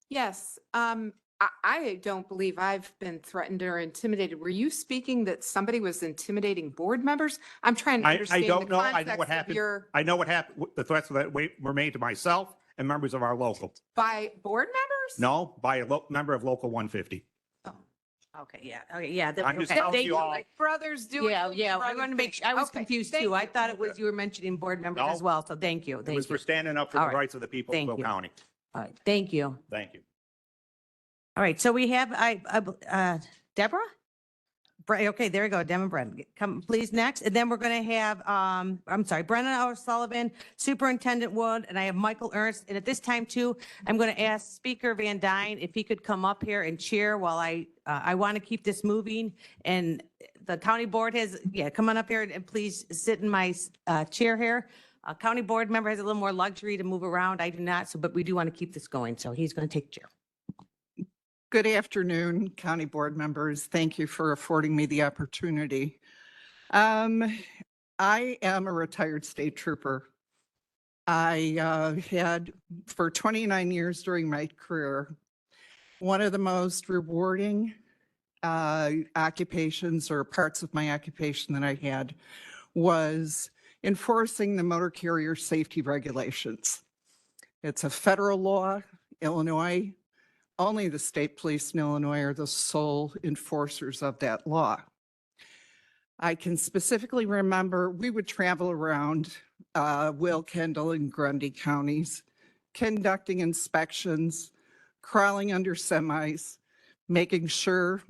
Yes, I don't believe I've been threatened or intimidated. Were you speaking that somebody was intimidating board members? I'm trying to I understand the don't know. I know context what of happened. your, I know what happened. The threats that were made to myself and members of our local. by board members? No, by a member of Local 150. Okay, yeah, okay, yeah. I'm just okay, telling thank you all. Like brothers doing. Yeah, yeah, I want to make sure, I was Okay, confused thank too. I you. thought it was, you were mentioning board members as No. well, so thank you, It thank was for you. standing up for All the right. rights of the people of Thank Will you. County. All right, thank you. Thank you. All right, so we have, Deborah? Okay, there we go, Deborah Brennan. Come, please, next. And then we're going to have, I'm sorry, Brennan O'Sullivan, Superintendent Wood, and I have Michael Ernst. And at this time too, I'm going to ask Speaker Van Dyne if he could come up here and chair while I want to keep this moving. And the county board has, come on up here and please sit in my chair here. A county board member has a little more luxury to move around. I do not, but we do want to keep this going. So he's going to take chair. Good afternoon, County Board members. Thank you for affording me the opportunity. I am a retired state trooper. I had, for 29 years during my career, one of the most rewarding occupations or parts of my occupation that I had was enforcing the motor carrier safety regulations. It's a federal law, Illinois. Only the state police in Illinois are the sole enforcers of that law. I can specifically remember we would travel around Will, Kendall, and Grundy counties, conducting inspections, crawling under semis, making sure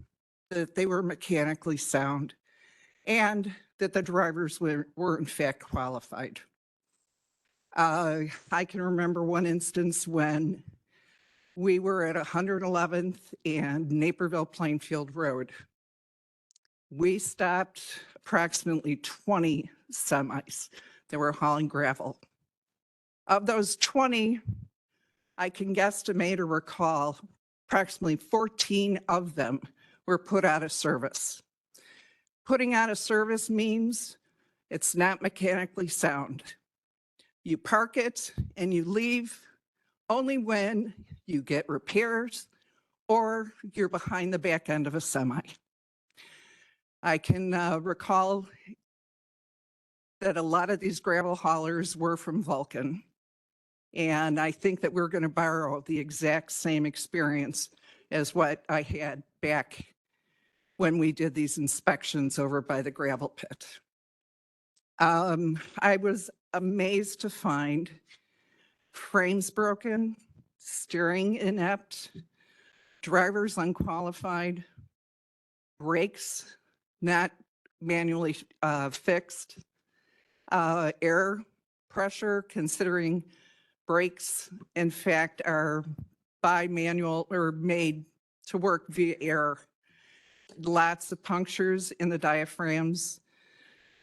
that they were mechanically sound, and that the drivers were in fact qualified. I can remember one instance when we were at 111th and Naperville Plainfield Road. We stopped approximately 20 semis that were hauling gravel. Of those 20, I can guesstimate or recall approximately 14 of them were put out of service. Putting out of service means it's not mechanically sound. You park it and you leave only when you get repairs or you're behind the back end of a semi. I can recall that a lot of these gravel haulers were from Vulcan. And I think that we're going to borrow the exact same experience as what I had back when we did these inspections over by the gravel pit. I was amazed to find frames broken, steering inept, drivers unqualified, brakes not manually fixed, air pressure considering brakes in fact are bi-manual or made to work via air. Lots of punctures in the diaphragms.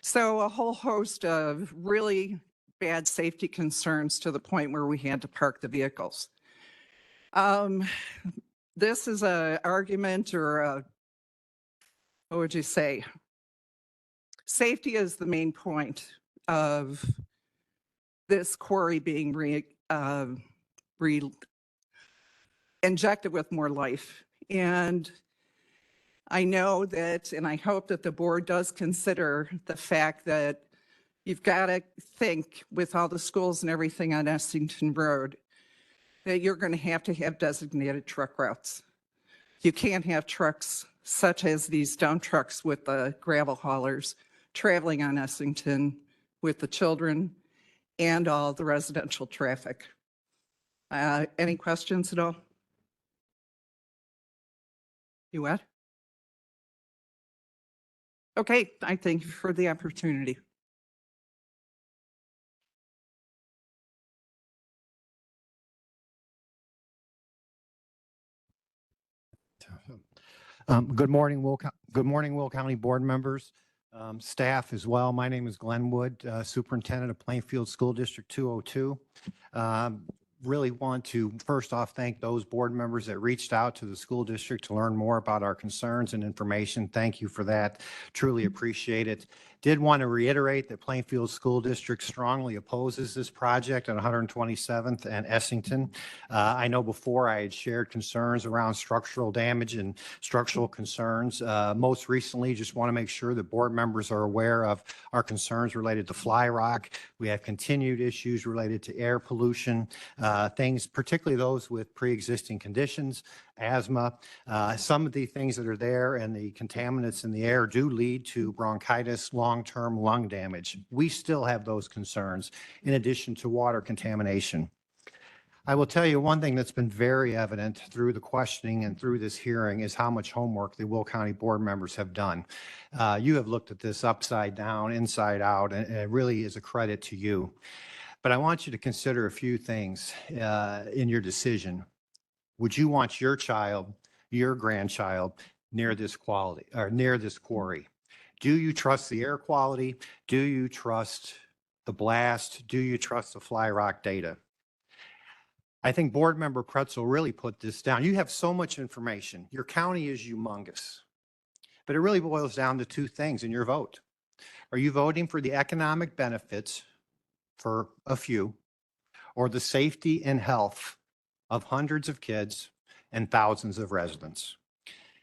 So a whole host of really bad safety concerns to the point where we had to park the vehicles. This is a argument or a, what would you say? Safety is the main point of this quarry being injected with more life. And I know that, and I hope that the board does consider the fact that you've got to think with all the schools and everything on Essington Road, that you're going to have designated truck routes. You can't have trucks such as these dump trucks with the gravel haulers traveling on Essington with the children and all the residential traffic. Any questions at all? You what? Okay, I thank you for the opportunity. Good morning, Will County Board members, staff as well. My name is Glenn Wood, Superintendent of Plainfield School District 202. Really want to first off thank those board members that reached out to the school district to learn more about our concerns and information. Thank you for that. Truly appreciate it. Did want to reiterate that Plainfield School District strongly opposes this project on 127th and Essington. I know before I had shared concerns around structural damage and structural concerns. Most recently, just want to make sure that board members are aware of our concerns related to fly rock. We have continued issues related to air pollution, things, particularly those with pre-existing conditions, asthma. Some of the things that are there and the contaminants in the air do lead to bronchitis, long-term lung damage. We still have those concerns in addition to water contamination. I will tell you one thing that's been very evident through the questioning and through this hearing is how much homework the Will County board members have done. You have looked at this upside down, inside out, and it really is a credit to you. But I want you to consider a few things in your decision. Would you want your child, your grandchild near this quality or near this quarry? Do you trust the air quality? Do you trust the blast? Do you trust the fly rock data? I think Board Member Pretzel really put this down. You have so much information. Your county is humongous, but it really boils down to two things in your vote. Are you voting for the economic benefits for a few, or the safety and health of hundreds of kids and thousands of residents?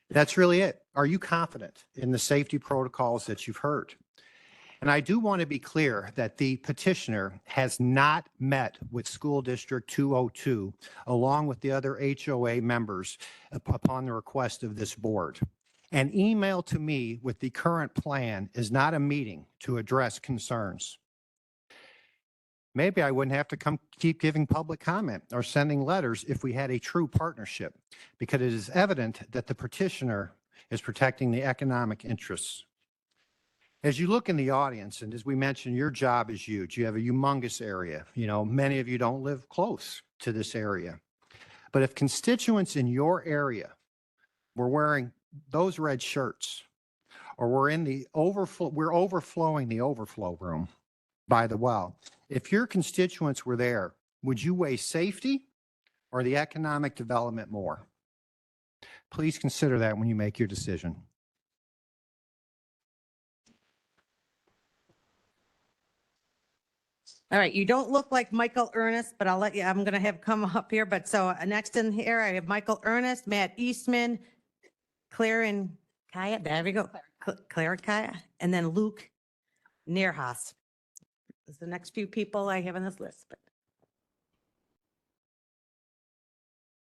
That's really it. Are you confident in the safety protocols that you've heard? And I do want to be clear that the petitioner has not met with School District 202 along with the other HOA members upon the request of this board. An email to me with the current plan is not a meeting to address concerns. Maybe I wouldn't have to keep giving public comment or sending letters if we had a true partnership, because it is evident that the petitioner is protecting the economic interests. As you look in the audience, and as we mentioned, your job is huge. You have a humongous area. You know, many of you don't live close to this area. But if constituents in your area were wearing those red shirts, or we're in the we're overflowing the overflow room by the well. If your constituents were there, would you weigh safety or the economic development more? Please consider that when you make your decision. All right, you don't look like Michael Ernest, but I'll let you, I'm going to have come up here. But so next in here, I have Michael Ernest, Matt Eastman, Claire and Kaya. There we go. Claire and Kaya. And then Luke Neerhaas. Is the next few people I have on this list. But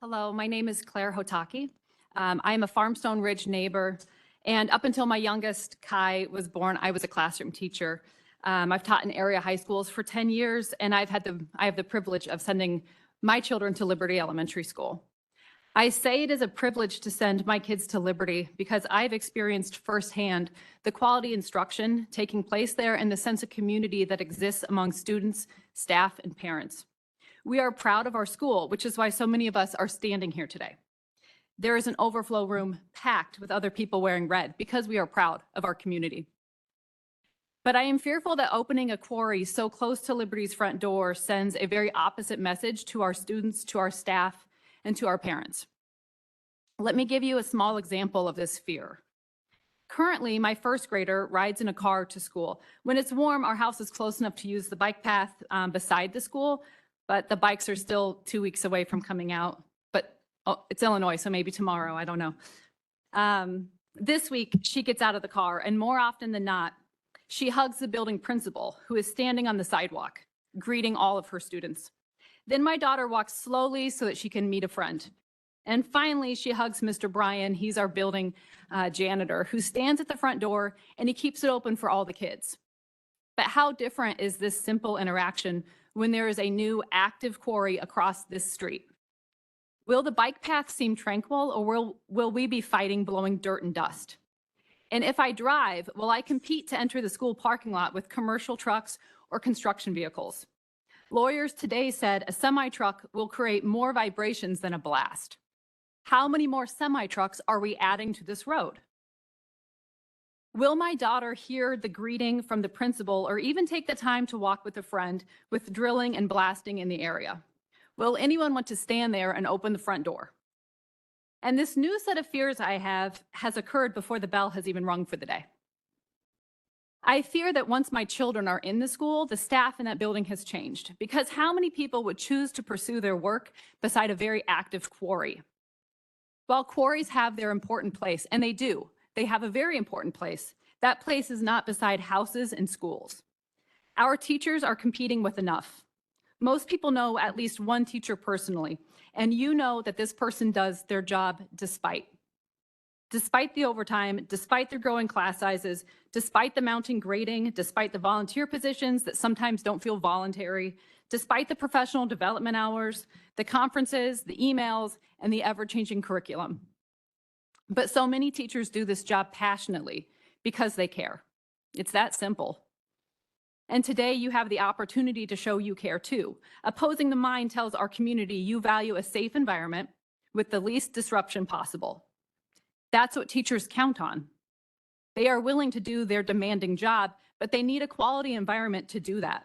hello, my name is Claire Hotaki. I am a Farmstone Ridge neighbor. And up until my youngest, Kai, was born, I was a classroom teacher. I've taught in area high schools for 10 years, and I have the privilege of sending my children to Liberty Elementary School. I say it is a privilege to send my kids to Liberty because I've experienced firsthand the quality instruction taking place there and the sense of community that exists among students, staff, and parents. We are proud of our school, which is why so many of us are standing here today. There is an overflow room packed with other people wearing red because we are proud of our community. But I am fearful that opening a quarry so close to Liberty's front door sends a very opposite message to our students, to our staff, and to our parents. Let me give you a small example of this fear. Currently, my first grader rides in a car to school. When it's warm, our house is close enough to use the bike path beside the school, but the bikes are still 2 weeks away from coming out. But it's Illinois, so maybe tomorrow, I don't know. This week, she gets out of the car, and more often than not, she hugs the building principal, who is standing on the sidewalk, greeting all of her students. Then my daughter walks slowly so that she can meet a friend. And finally, she hugs Mr. Brian. He's our building janitor, who stands at the front door and he keeps it open for all the kids. But how different is this simple interaction when there is a new active quarry across this street? Will the bike path seem tranquil, or will we be fighting blowing dirt and dust? And if I drive, will I compete to enter the school parking lot with commercial trucks or construction vehicles? Lawyers today said a semi-truck will create more vibrations than a blast. How many more semi-trucks are we adding to this road? Will my daughter hear the greeting from the principal or even take the time to walk with a friend with drilling and blasting in the area? Will anyone want to stand there and open the front door? And this new set of fears I have has occurred before the bell has even rung for the day. I fear that once my children are in the school, the staff in that building has changed, because how many people would choose to pursue their work beside a very active quarry? While quarries have their important place, and they do, they have a very important place, that place is not beside houses and schools. Our teachers are competing with enough. Most people know at least one teacher personally, and you know that this person does their job despite the overtime, despite their growing class sizes, despite the mounting grading, despite the volunteer positions that sometimes don't feel voluntary, despite the professional development hours, the conferences, the emails, and the ever-changing curriculum. But so many teachers do this job passionately because they care. It's that simple. And today you have the opportunity to show you care too. Opposing the Mind tells our community you value a safe environment with the least disruption possible. That's what teachers count on. They are willing to do their demanding job, but they need a quality environment to do that.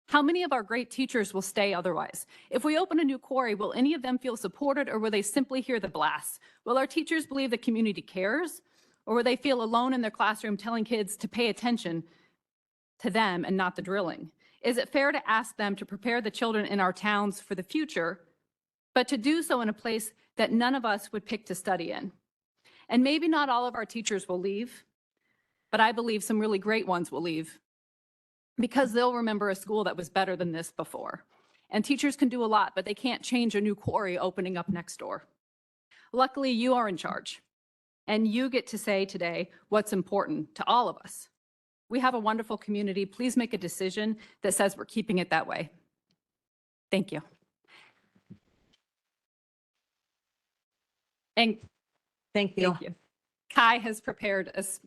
How many of our great teachers will stay otherwise? If we open a new quarry, will any of them feel supported, or will they simply hear the blasts? Will our teachers believe the community cares, or will they feel alone in their classroom telling kids to pay attention to them and not the drilling? Is it fair to ask them to prepare the children in our towns for the future, but to do so in a place that none of us would pick to study in? And maybe not all of our teachers will leave, but I believe some really great ones will leave because they'll remember a school that was better than this before. And teachers can do a lot, but they can't change a new quarry opening up next door. Luckily, you are in charge, and you get to say today what's important to all of us. We have a wonderful community. Please make a decision that says we're keeping it that way. Thank you. And Thank you. thank you. Kai has prepared us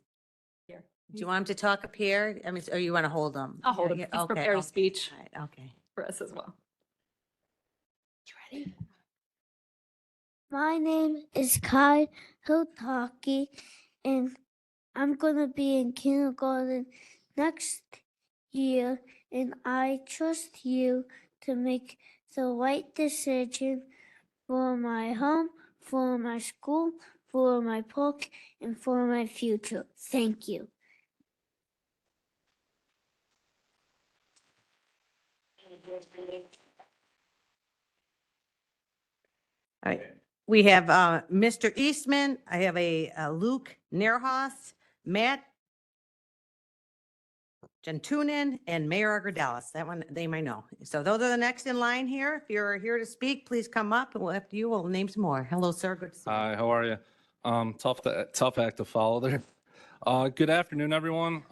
here. Do you want him to talk up here? I mean, or you want to hold him? I'll hold him. Yeah, He's okay, prepared a okay. speech All right, okay. for us as well. My name is Kai Hotaki, and I'm going to be in kindergarten next year, and I trust you to make the right decision for my home, for my school, for my park, and for my future. Thank you. All right, we have Mr. Eastman, I have a Luke Nerhaus, Matt Gentunen, and Mayor Argadalis. That one they might know. So those are the next in line here. If you're here to speak, please come up, and after you, we'll name some more. Hello, sir. Good to see you. Hi, how are you? Tough act to follow there. Good afternoon, everyone.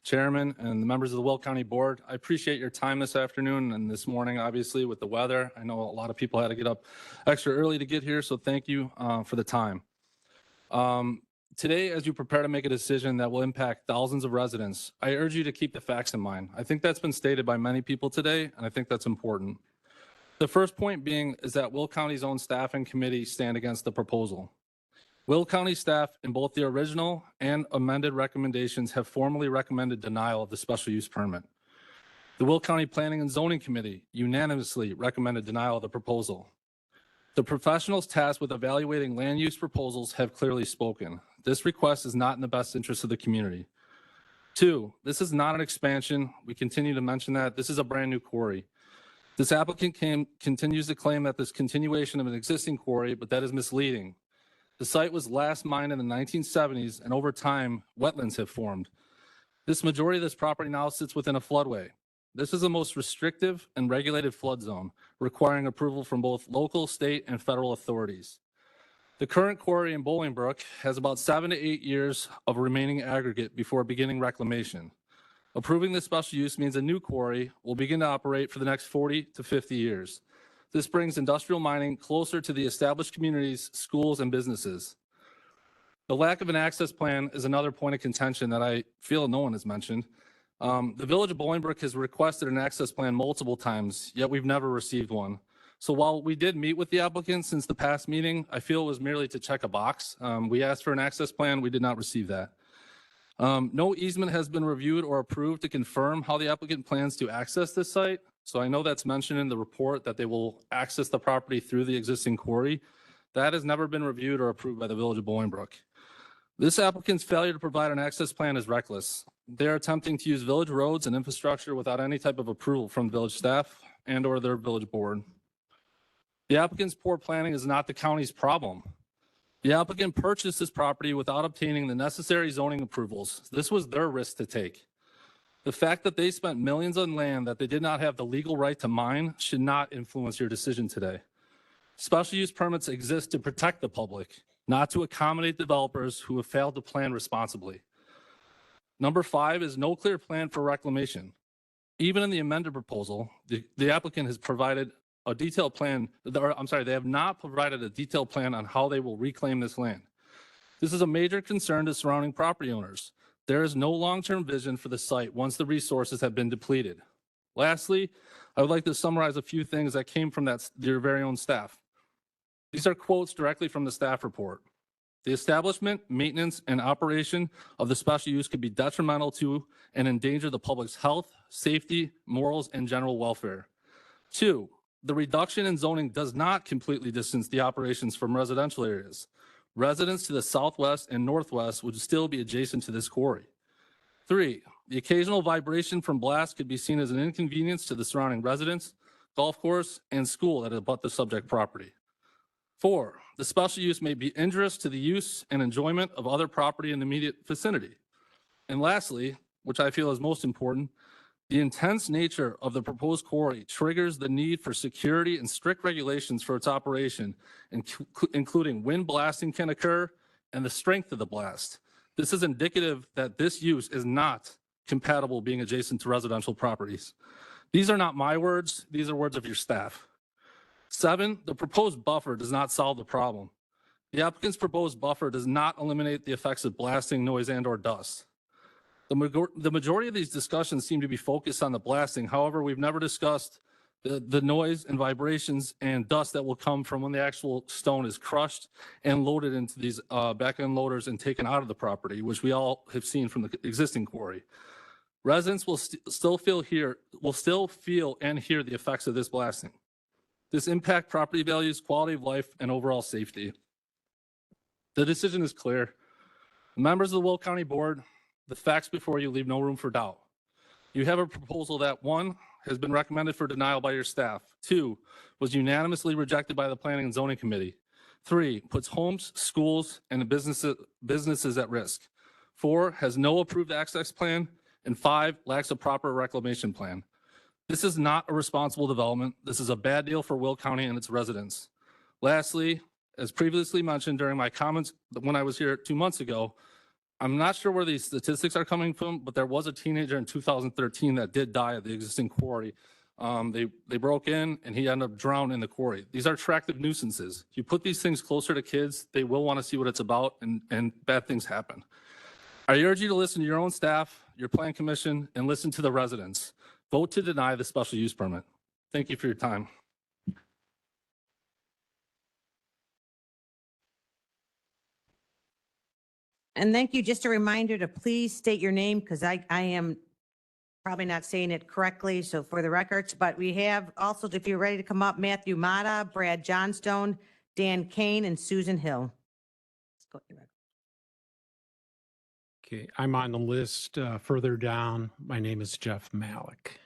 Chairman and the members of the Will County Board. I appreciate your time this afternoon and this morning, obviously, with the weather. I know a lot of people had to get up extra early to get here, so thank you for the time. Today, as you prepare to make a decision that will impact thousands of residents, I urge you to keep the facts in mind. I think that's been stated by many people today, and I think that's important. The first point being is that Will County's own staff and committee stand against the proposal. Will County staff in both the original and amended recommendations have formally recommended denial of the special use permit. The Will County Planning and Zoning Committee unanimously recommended denial of the proposal. The professionals tasked with evaluating land use proposals have clearly spoken. This request is not in the best interest of the community. 2, this is not an expansion. We continue to mention that. This is a brand new quarry. This applicant continues to claim that this continuation of an existing quarry, but that is misleading. The site was last mined in the 1970s, and over time, wetlands have formed. This majority of this property now sits within a floodway. This is the most restrictive and regulated flood zone, requiring approval from both local, state, and federal authorities. The current quarry in Bolingbrook has about 7 to 8 years of remaining aggregate before beginning reclamation. Approving this special use means a new quarry will begin to operate for the next 40 to 50 years. This brings industrial mining closer to the established communities, schools, and businesses. The lack of an access plan is another point of contention that I feel no one has mentioned. The Village of Bolingbrook has requested an access plan multiple times, yet we've never received one. So while we did meet with the applicant since the past meeting, I feel it was merely to check a box. We asked for an access plan, we did not receive that. No easement has been reviewed or approved to confirm how the applicant plans to access this site. So I know that's mentioned in the report that they will access the property through the existing quarry. That has never been reviewed or approved by the Village of Bolingbrook. This applicant's failure to provide an access plan is reckless. They are attempting to use village roads and infrastructure without any type of approval from village staff and or their village board. The applicant's poor planning is not the county's problem. The applicant purchased this property without obtaining the necessary zoning approvals. This was their risk to take. The fact that they spent millions on land that they did not have the legal right to mine should not influence your decision today. Special use permits exist to protect the public, not to accommodate developers who have failed to plan responsibly. Number 5 is no clear plan for reclamation. Even in the amended proposal, the applicant has provided a detailed plan, they have not provided a detailed plan on how they will reclaim this land. This is a major concern to surrounding property owners. There is no long-term vision for the site once the resources have been depleted. Lastly, I would like to summarize a few things that came from your very own staff. These are quotes directly from the staff report. The establishment, maintenance, and operation of the special use could be detrimental to and endanger the public's health, safety, morals, and general welfare. 2, the reduction in zoning does not completely distance the operations from residential areas. Residents to the southwest and northwest would still be adjacent to this quarry. 3, the occasional vibration from blasts could be seen as an inconvenience to the surrounding residents, golf course, and school that abut the subject property. 4, the special use may be injurious to the use and enjoyment of other property in the immediate vicinity. And lastly, which I feel is most important, the intense nature of the proposed quarry triggers the need for security and strict regulations for its operation, including when blasting can occur and the strength of the blast. This is indicative that this use is not compatible being adjacent to residential properties. These are not my words, these are words of your staff. 7, the proposed buffer does not solve the problem. The applicant's proposed buffer does not eliminate the effects of blasting, noise, and or dust. The majority of these discussions seem to be focused on the blasting. However, we've never discussed the noise and vibrations and dust that will come from when the actual stone is crushed and loaded into these back-end loaders and taken out of the property, which we all have seen from the existing quarry. Residents will still feel and hear the effects of this blasting. This impact property values, quality of life, and overall safety. The decision is clear. Members of the Will County Board, the facts before you leave no room for doubt. You have a proposal that 1, has been recommended for denial by your staff. 2, was unanimously rejected by the Planning and Zoning Committee. 3, puts homes, schools, and businesses at risk. 4, has no approved access plan. And 5, lacks a proper reclamation plan. This is not a responsible development. This is a bad deal for Will County and its residents. Lastly, as previously mentioned during my comments when I was here 2 months ago, I'm not sure where these statistics are coming from, but there was a teenager in 2013 that did die at the existing quarry. They broke in and he ended up drowned in the quarry. These are attractive nuisances. You put these things closer to kids, they will want to see what it's about, and bad things happen. I urge you to listen to your own staff, your plan commission, and listen to the residents. Vote to deny the special use permit. Thank you for your time. And thank you. Just a reminder to please state your name because I am probably not saying it correctly. So for the records, but we have also, if you're ready to come up, Matthew Mata, Brad Johnstone, Dan Kane, and Susan Hill. Let's go. Okay, I'm on the list further down. My name is Jeff Malik.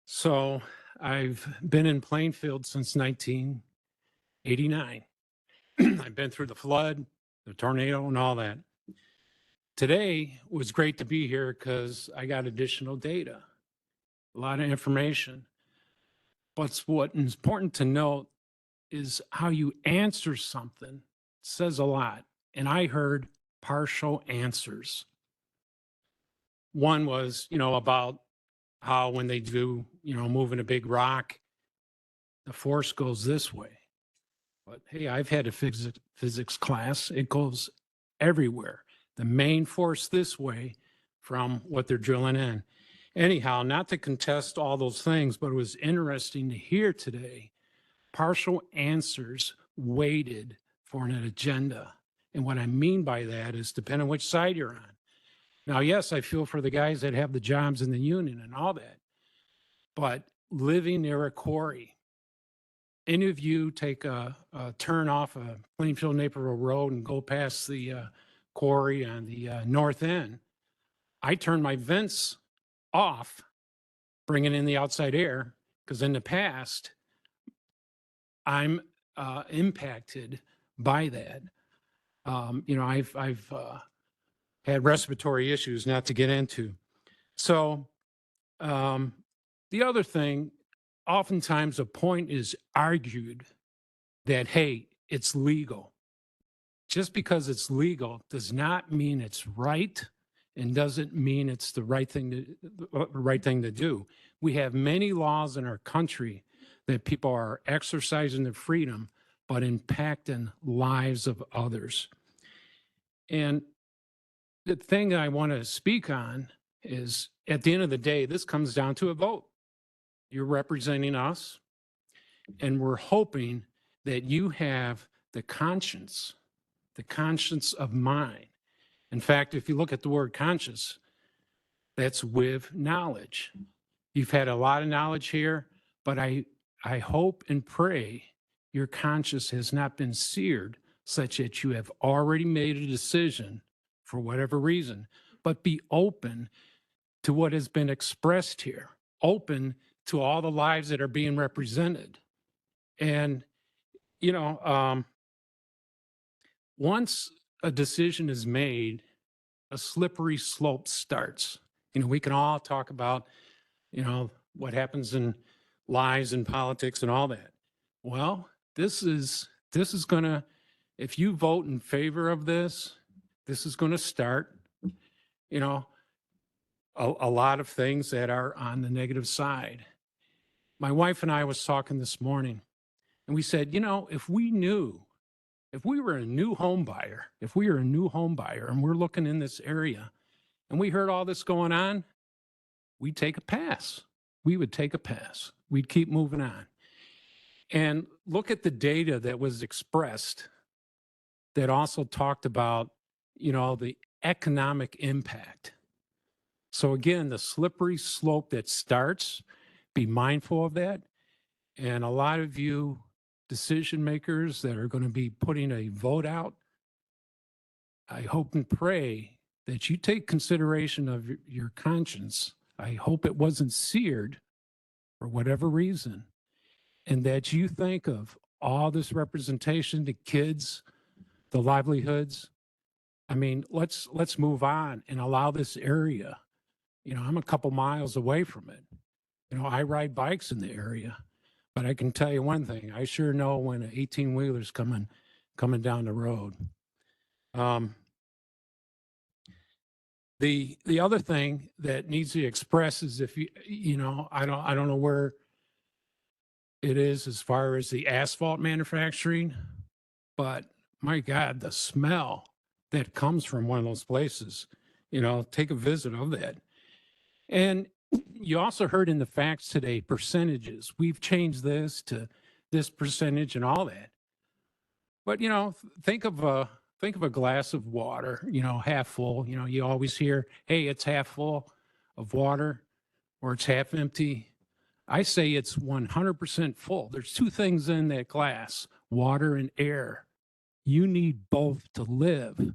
So I've been in Plainfield since 1989. I've been through the flood, the tornado, and all that. Today was great to be here because I got additional data, a lot of information. But what is important to note is how you answer something says a lot. And I heard partial answers. One was, about how when they do, moving a big rock, the force goes this way. But hey, I've had a physics class. It goes everywhere. The main force this way from what they're drilling in. Anyhow, not to contest all those things, but it was interesting to hear today partial answers weighted for an agenda. And what I mean by that is depending on which side you're on. Now, yes, I feel for the guys that have the jobs in the union and all that, but living near a quarry, any of you take a turn off a Plainfield Naperville Road and go past the quarry on the north end, I turn my vents off, bringing in the outside air, because in the past, I'm impacted by that. I've had respiratory issues, not to get into. So the other thing, oftentimes a point is argued that, hey, it's legal. Just because it's legal does not mean it's right and doesn't mean it's the right thing to do. We have many laws in our country that people are exercising their freedom, but impacting lives of others. And the thing I want to speak on is at the end of the day, this comes down to a vote. You're representing us, and we're hoping that you have the conscience of mind. In fact, if you look at the word conscious, that's with knowledge. You've had a lot of knowledge here, but I hope and pray your conscience has not been seared such that you have already made a decision for whatever reason, but be open to what has been expressed here, open to all the lives that are being represented. And, once a decision is made, a slippery slope starts. We can all talk about, what happens in lies and politics and all that. Well, this is going to, if you vote in favor of this is going to start, a lot of things that are on the negative side. My wife and I was talking this morning, and we said, if we were a new home buyer, and we're looking in this area and we heard all this going on, we'd take a pass. We would take a pass. We'd keep moving on. And look at the data that was expressed that also talked about, the economic impact. So again, the slippery slope that starts, be mindful of that. And a lot of you decision makers that are going to be putting a vote out, I hope and pray that you take consideration of your conscience. I hope it wasn't seared for whatever reason, and that you think of all this representation, the kids, the livelihoods. I mean, let's move on and allow this area. I'm a couple miles away from it. I ride bikes in the area, but I can tell you one thing. I sure know when an 18-wheeler's coming down the road. Um, the other thing that needs to be expressed is if I don't know where it is as far as the asphalt manufacturing, but my God, the smell that comes from one of those places, take a visit of that. And you also heard in the facts today, percentages. We've changed this to this percentage and all that. But, think of a glass of water, half full. You always hear, hey, it's half full of water or it's half empty. I say it's 100% full. There's two things in that glass, water and air. You need both to live.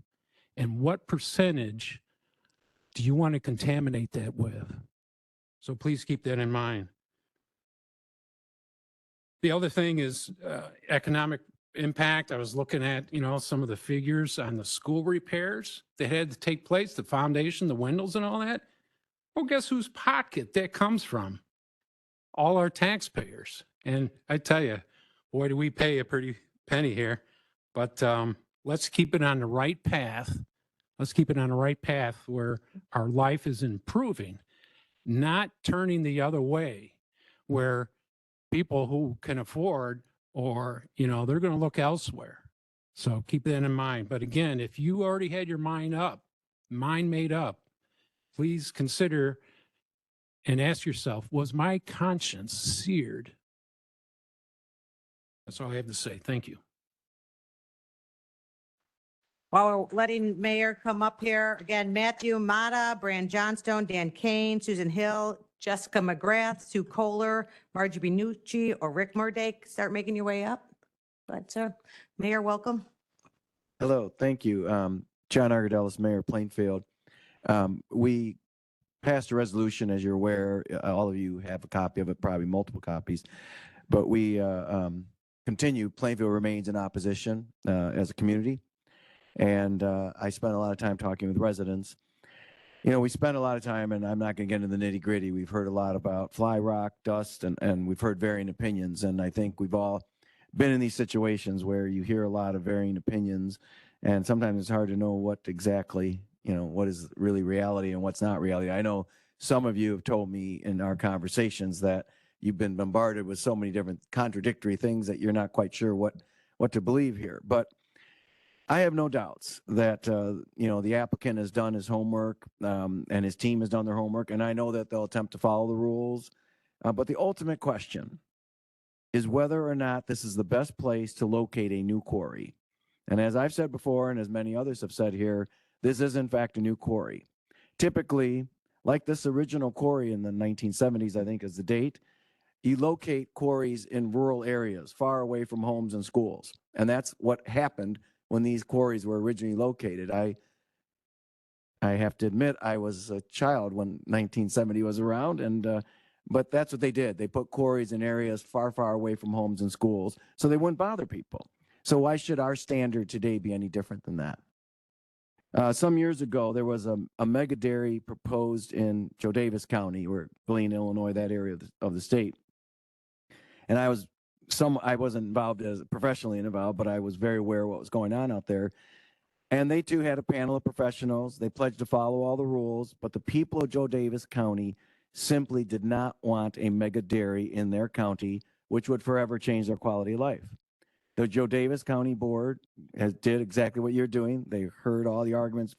And what percentage do you want to contaminate that with? So please keep that in mind. The other thing is economic impact. I was looking at, some of the figures on the school repairs that had to take place, the foundation, the windows and all that. Well, guess whose pocket that comes from? All our taxpayers. And I tell you, boy, do we pay a pretty penny here. But let's keep it on the right path. Let's keep it on the right path where our life is improving, not turning the other way, where people who can afford or, they're going to look elsewhere. So keep that in mind. But again, if you already had your mind made up, please consider and ask yourself, was my conscience seared? That's all I have to say. Thank you. While we're letting Mayor come up here, again, Matthew Mata, Brand Johnstone, Dan Kane, Susan Hill, Jessica McGrath, Sue Kohler, Margie Benucci, or Rick Murdake, start making your way up. But sir, Mayor, welcome. Hello, thank you. John Argadelis, Mayor Plainfield. We passed a resolution, as you're aware, all of you have a copy of it, probably multiple copies, but we continue, Plainfield remains in opposition as a community. And I spent a lot of time talking with residents. We spent a lot of time, and I'm not going to get into the nitty gritty. We've heard a lot about fly rock, dust, and we've heard varying opinions. And I think we've all been in these situations where you hear a lot of varying opinions, and sometimes it's hard to know what exactly, what is really reality and what's not reality. I know some of you have told me in our conversations that you've been bombarded with so many different contradictory things that you're not quite sure what to believe here. But I have no doubts that, the applicant has done his homework and his team has done their homework, and I know that they'll attempt to follow the rules. But the ultimate question is whether or not this is the best place to locate a new quarry. And as I've said before, and as many others have said here, this is in fact a new quarry. Typically, like this original quarry in the 1970s, I think is the date, you locate quarries in rural areas, far away from homes and schools. And that's what happened when these quarries were originally located. I have to admit, I was a child when 1970 was around, and but that's what they did. They put quarries in areas far, far away from homes and schools, so they wouldn't bother people. So why should our standard today be any different than that? Some years ago, there was a mega dairy proposed in Joe Davis County, or Galena, Illinois, that area of the state. And I wasn't involved as professionally involved, but I was very aware of what was going on out there. And they too had a panel of professionals. They pledged to follow all the rules, but the people of Joe Davis County simply did not want a mega dairy in their county, which would forever change their quality of life. The Joe Davis County Board did exactly what you're doing. They heard all the arguments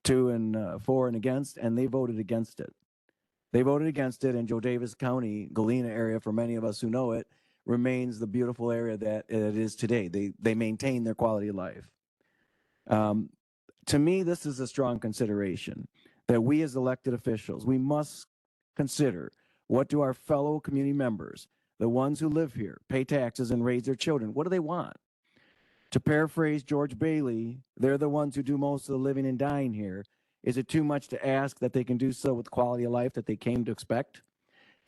to and for and against, and they voted against it. They voted against it, and Joe Davis County, Galena area, for many of us who know it, remains the beautiful area that it is today. They maintain their quality of life. To me, this is a strong consideration that we as elected officials, we must consider, what do our fellow community members, the ones who live here, pay taxes and raise their children, what do they want? To paraphrase George Bailey, they're the ones who do most of the living and dying here. Is it too much to ask that they can do so with quality of life that they came to expect?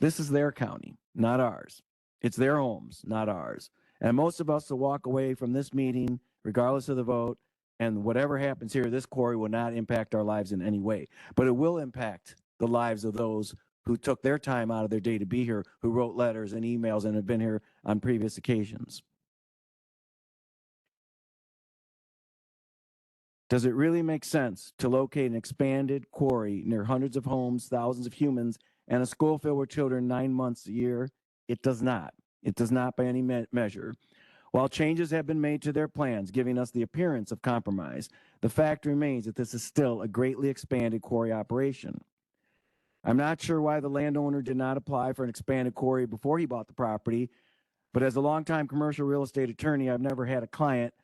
This is their county, not ours. It's their homes, not ours. And most of us will walk away from this meeting, regardless of the vote, and whatever happens here, this quarry will not impact our lives in any way. But it will impact the lives of those who took their time out of their day to be here, who wrote letters and emails and have been here on previous occasions. Does it really make sense to locate an expanded quarry near hundreds of homes, thousands of humans, and a school filled with children 9 months a year? It does not. It does not by any measure. While changes have been made to their plans, giving us the appearance of compromise, the fact remains that this is still a greatly expanded quarry operation. I'm not sure why the landowner did not apply for an expanded quarry before he bought the property, but as a longtime commercial real estate attorney, I've never had a client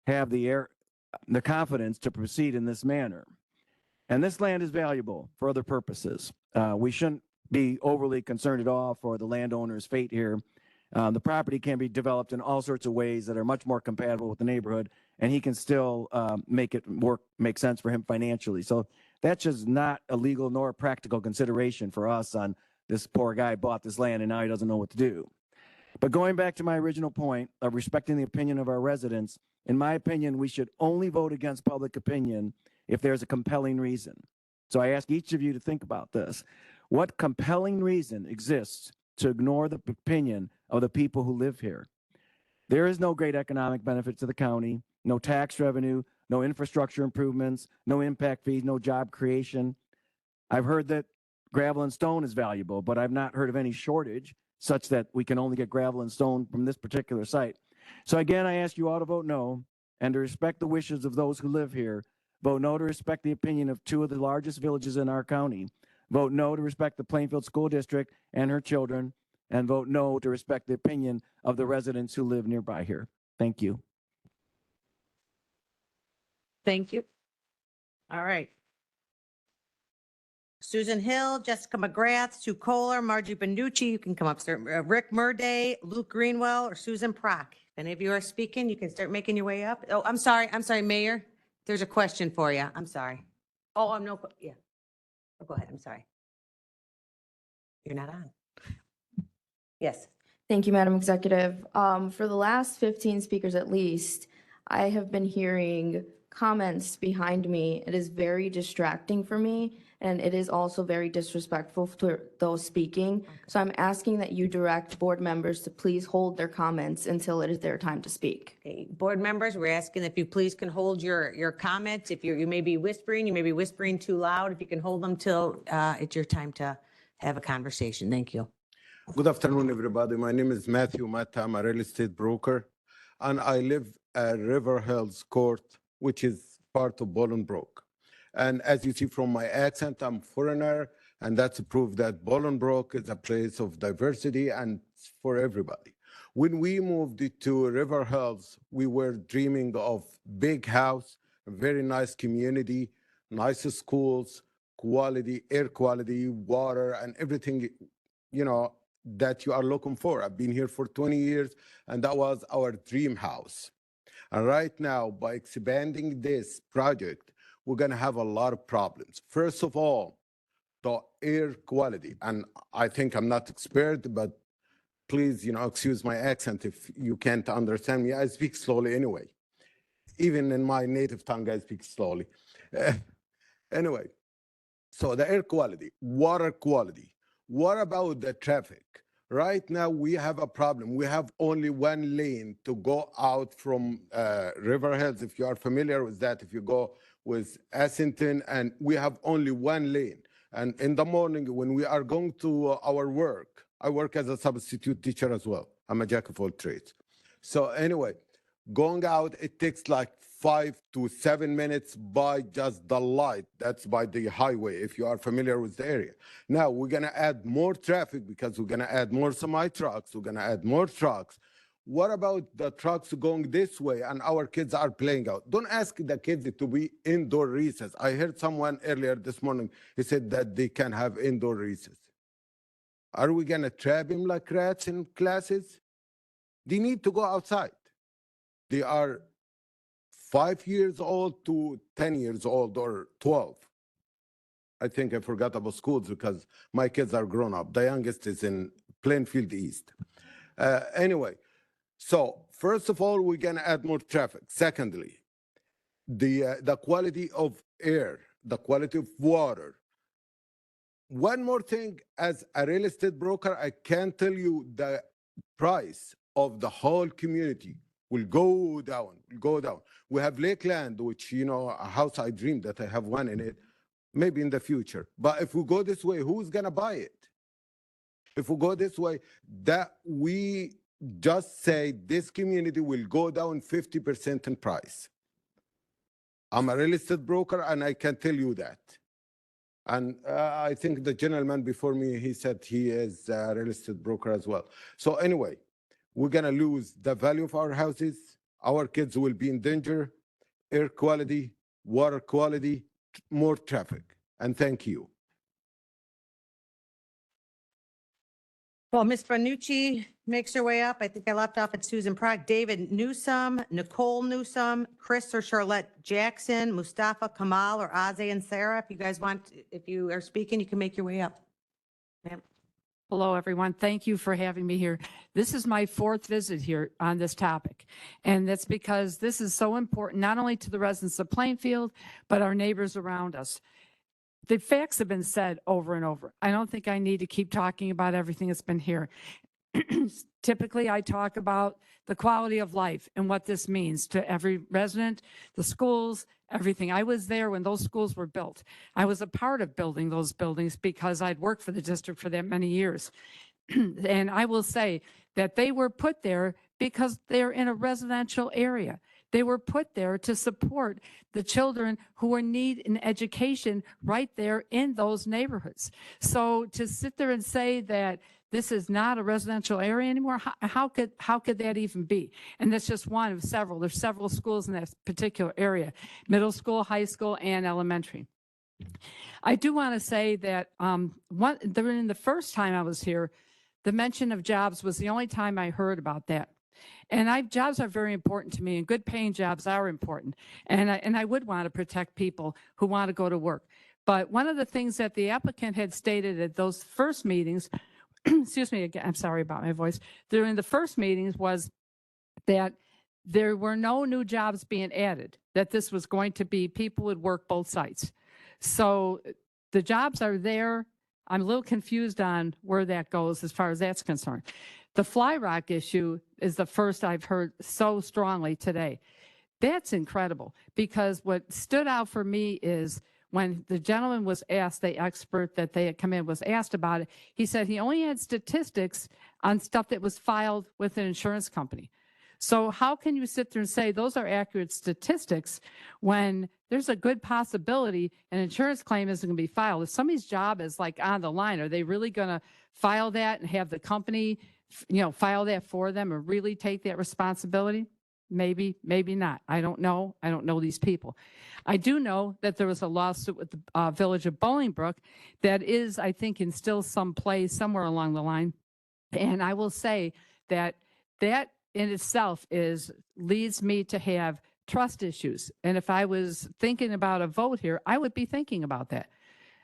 have the confidence to proceed in this manner. And this land is valuable for other purposes. We shouldn't be overly concerned at all for the landowner's fate here. The property can be developed in all sorts of ways that are much more compatible with the neighborhood, and he can still make it make sense for him financially. So that's just not a legal nor a practical consideration for us on this poor guy bought this land and now he doesn't know what to do. But going back to my original point of respecting the opinion of our residents, in my opinion, we should only vote against public opinion if there's a compelling reason. So I ask each of you to think about this. What compelling reason exists to ignore the opinion of the people who live here? There is no great economic benefit to the county, no tax revenue, no infrastructure improvements, no impact fees, no job creation. I've heard that gravel and stone is valuable, but I've not heard of any shortage such that we can only get gravel and stone from this particular site. So again, I ask you all to vote no, and to respect the wishes of those who live here. Vote no to respect the opinion of 2 of the largest villages in our county. Vote no to respect the Plainfield School District and her children, and vote no to respect the opinion of the residents who live nearby here. Thank you. Thank you. All right. Susan Hill, Jessica McGrath, Sue Kohler, Margie Benucci, you can come up, sir. Rick Murday, Luke Greenwell, or Susan Prock. If any of you are speaking, you can start making your way up. Oh, I'm sorry, Mayor. There's a question for you. I'm sorry. Oh, I'm no, yeah. Oh, go ahead, I'm sorry. You're not on. Yes. Thank you, Madam Executive. For the last 15 speakers at least, I have been hearing comments behind me. It is very distracting for me, and it is also very disrespectful to those speaking. So I'm asking that you direct board members to please hold their comments until it is their time to speak. Okay, board members, we're asking if you please can hold your comments. If you may be whispering too loud. If you can hold them till it's your time to have a conversation. Thank you. Good afternoon, everybody. My name is Matthew Mata. I'm a real estate broker, and I live at River Hills Court, which is part of Bolingbrook. And as you see from my accent, I'm foreigner, and that's a proof that Bolingbrook is a place of diversity and for everybody. When we moved to River Hills, we were dreaming of big house, a very nice community, nice schools, quality, air quality, water, and everything, you know, that you are looking for. I've been here for 20 years, and that was our dream house. And right now, by expanding this project, we're going to have a lot of problems. First of all, the air quality. And I think I'm not expert, but please, excuse my accent if you can't understand me. I speak slowly anyway. Even in my native tongue, I speak slowly. Anyway, so the air quality, water quality. What about the traffic? Right now, we have a problem. We have only one lane to go out from River Hills. If you are familiar with that, if you go with Essington, and we have only one lane. And in the morning, when we are going to our work, I work as a substitute teacher as well. I'm a jack of all trades. So anyway, going out, it takes like 5 to 7 minutes by just the light. That's by the highway, if you are familiar with the area. Now, we're going to add more traffic because we're going to add more semi-trucks. We're going to add more trucks. What about the trucks going this way and our kids are playing out? Don't ask the kids to be indoor recess. I heard someone earlier this morning, he said that they can have indoor recess. Are we going to trap them like rats in classes? They need to go outside. They are 5 years old to 10 years old or 12. I think I forgot about schools because my kids are grown up. The youngest is in Plainfield East. Anyway, so first of all, we're gonna add more traffic. Secondly, the quality of air, the quality of water. One more thing, as a real estate broker, I can tell you the price of the whole community will go down, will go down. We have Lakeland, which, you know, a house I dream that I have one in it, maybe in the future. But if we go this way, who's gonna buy it? If we go this way, that we just say this community will go down 50% in price. I'm a real estate broker and I can tell you that. And I think the gentleman before me, he said he is a real estate broker as well. So anyway, we're gonna lose the value of our houses. Our kids will be in danger, air quality, water quality, more traffic. And thank you. Well, Ms. Bonucci makes her way up. I think I left off at Susan Prague, David Newsome, Nicole Newsome, Chris or Charlotte Jackson, Mustafa Kamal, or Aze and Sarah. If you guys want, if you are speaking, you can make your way up. Ma'am. Hello, everyone. Thank you for having me here. This is my 4th visit here on this topic. And that's because this is so important, not only to the residents of Plainfield, but our neighbors around us. The facts have been said over and over. I don't think I need to keep talking about everything that's been here. Typically, I talk about the quality of life and what this means to every resident, the schools, everything. I was there when those schools were built. I was a part of building those buildings because I'd worked for the district for that many years. And I will say that they were put there because they're in a residential area. They were put there to support the children who are in need in education right there in those neighborhoods. So to sit there and say that this is not a residential area anymore, how could that even be? And that's just one of several. There's several schools in that particular area, middle school, high school, and elementary. I do want to say that during the first time I was here, the mention of jobs was the only time I heard about that. And jobs are very important to me, and good paying jobs are important. And I would want to protect people who want to go to work. But one of the things that the applicant had stated at those first meetings, excuse me, again, I'm sorry about my voice, during the first meetings was that there were no new jobs being added, that this was going to be people would work both sites. So the jobs are there. I'm a little confused on where that goes as far as that's concerned. The Fly Rock issue is the first I've heard so strongly today. That's incredible, because what stood out for me is when the gentleman was asked, the expert that they had come in was asked about it, he said he only had statistics on stuff that was filed with an insurance company. So how can you sit there and say those are accurate statistics when there's a good possibility an insurance claim isn't going to be filed? If somebody's job is like on the line, are they really going to file that and have the company, file that for them and really take that responsibility? Maybe, maybe not. I don't know. I don't know these people. I do know that there was a lawsuit with the village of Bolingbrook that is, I think, in still some place somewhere along the line. And I will say that that in itself leads me to have trust issues. And if I was thinking about a vote here, I would be thinking about that.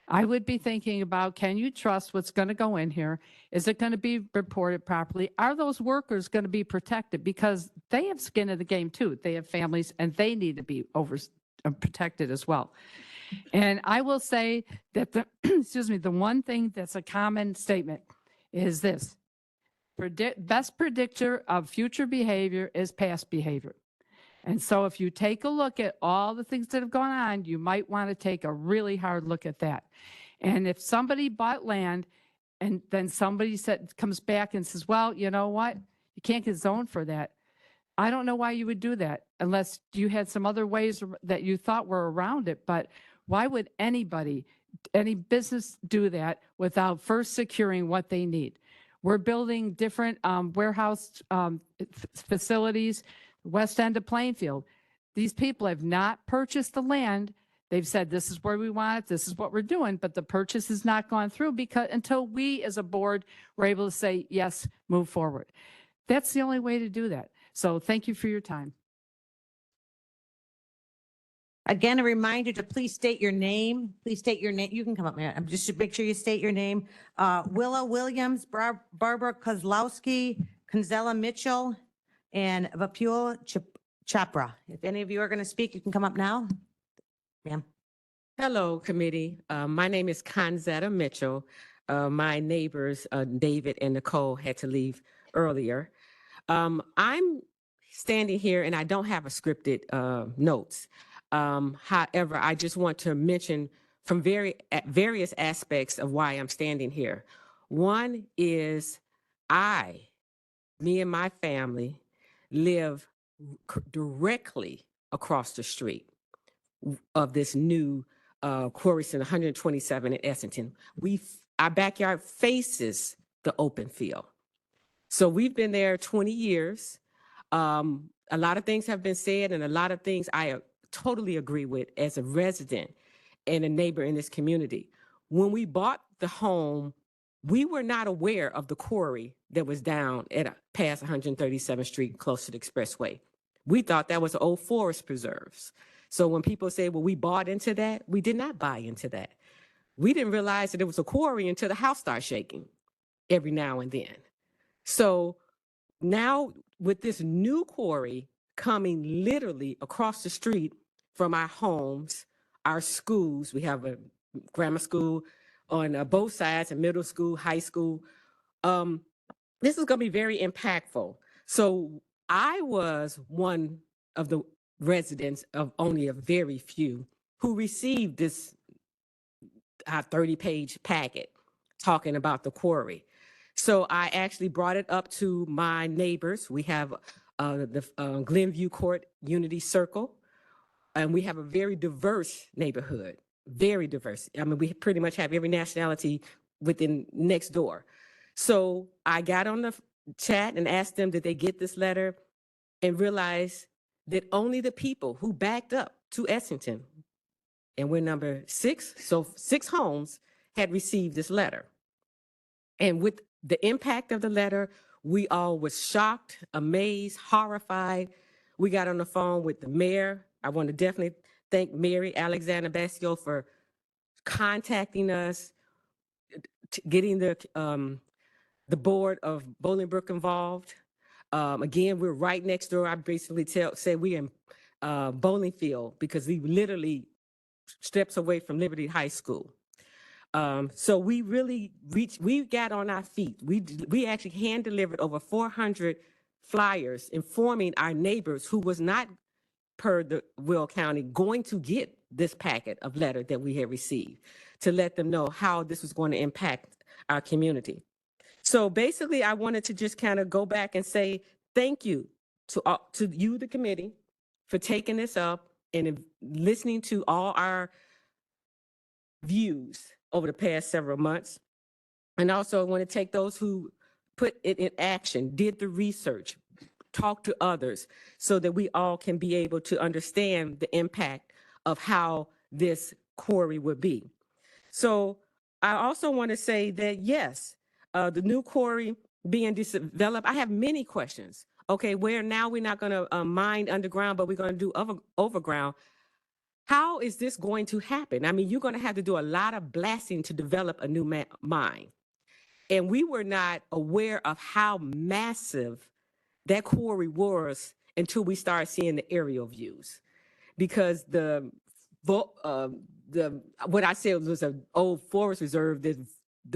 I would be thinking about, can you trust what's going to go in here? Is it going to be reported properly? Are those workers going to be protected? Because they have skin in the game too. They have families and they need to be protected as well. And I will say that the one thing that's a common statement is this: best predictor of future behavior is past behavior. And so if you take a look at all the things that have gone on, you might want to take a really hard look at that. And if somebody bought land and then somebody comes back and says, well, you know what, you can't get zoned for that. I don't know why you would do that unless you had some other ways that you thought were around it. But why would anybody, any business do that without first securing what they need? We're building different warehouse facilities, west end of Plainfield. These people have not purchased the land. They've said, this is where we want it, this is what we're doing, but the purchase has not gone through until we as a board were able to say, yes, move forward. That's the only way to do that. So thank you for your time. Again, a reminder to please state your name. Please state your name. You can come up, man. Just to make sure you state your name. Willa Williams, Barbara Kozlowski, Conzella Mitchell, and Vapul Chopra. If any of you are going to speak, you can come up now. Ma'am. Hello, committee. My name is Conzetta Mitchell. My neighbors, David and Nicole, had to leave earlier. I'm standing here and I don't have a scripted notes. However, I just want to mention from various aspects of why I'm standing here. One is me and my family live directly across the street of this new quarry center, 127 in Essington. Our backyard faces the open field. So we've been there 20 years. A lot of things have been said and a lot of things I totally agree with as a resident and a neighbor in this community. When we bought the home, we were not aware of the quarry that was down at past 137th Street, close to the expressway. We thought that was old forest preserves. So when people say, well, we bought into that, we did not buy into that. We didn't realize that it was a quarry until the house started shaking every now and then. So now with this new quarry coming literally across the street from our homes, our schools, we have a grammar school on both sides, a middle school, high school. This is going to be very impactful. So I was one of the residents of only a very few who received this 30-page packet talking about the quarry. So I actually brought it up to my neighbors. We have the Glenview Court Unity Circle, and we have a very diverse neighborhood, very diverse. I mean, we pretty much have every nationality within next door. So I got on the chat and asked them, did they get this letter, and realized that only the people who backed up to Essington, and we're number 6, so 6 homes had received this letter. And with the impact of the letter, we all was shocked, amazed, horrified. We got on the phone with the mayor. I want to definitely thank Mary Alexander Basio for contacting us, getting the board of Bolingbrook involved. Again, we're right next door. I basically say we're in Bowlingfield because we literally steps away from Liberty High School. So we really we got on our feet. We actually hand delivered over 400 flyers informing our neighbors who was not per the Will County going to get this packet of letter that we had received, to let them know how this was going to impact our community. So basically, I wanted to just kind of go back and say thank you to you, the committee, for taking this up and listening to all our views over the past several months. And also I want to take those who put it in action, did the research, talked to others, so that we all can be able to understand the impact of how this quarry would be. So I also want to say that, yes, the new quarry being developed, I have many questions. Okay, where now we're not going to mine underground, but we're going to do overground. How is this going to happen? I mean, you're going to have to do a lot of blasting to develop a new mine. And we were not aware of how massive that quarry was until we started seeing the aerial views. Because what I said was an old forest reserve, the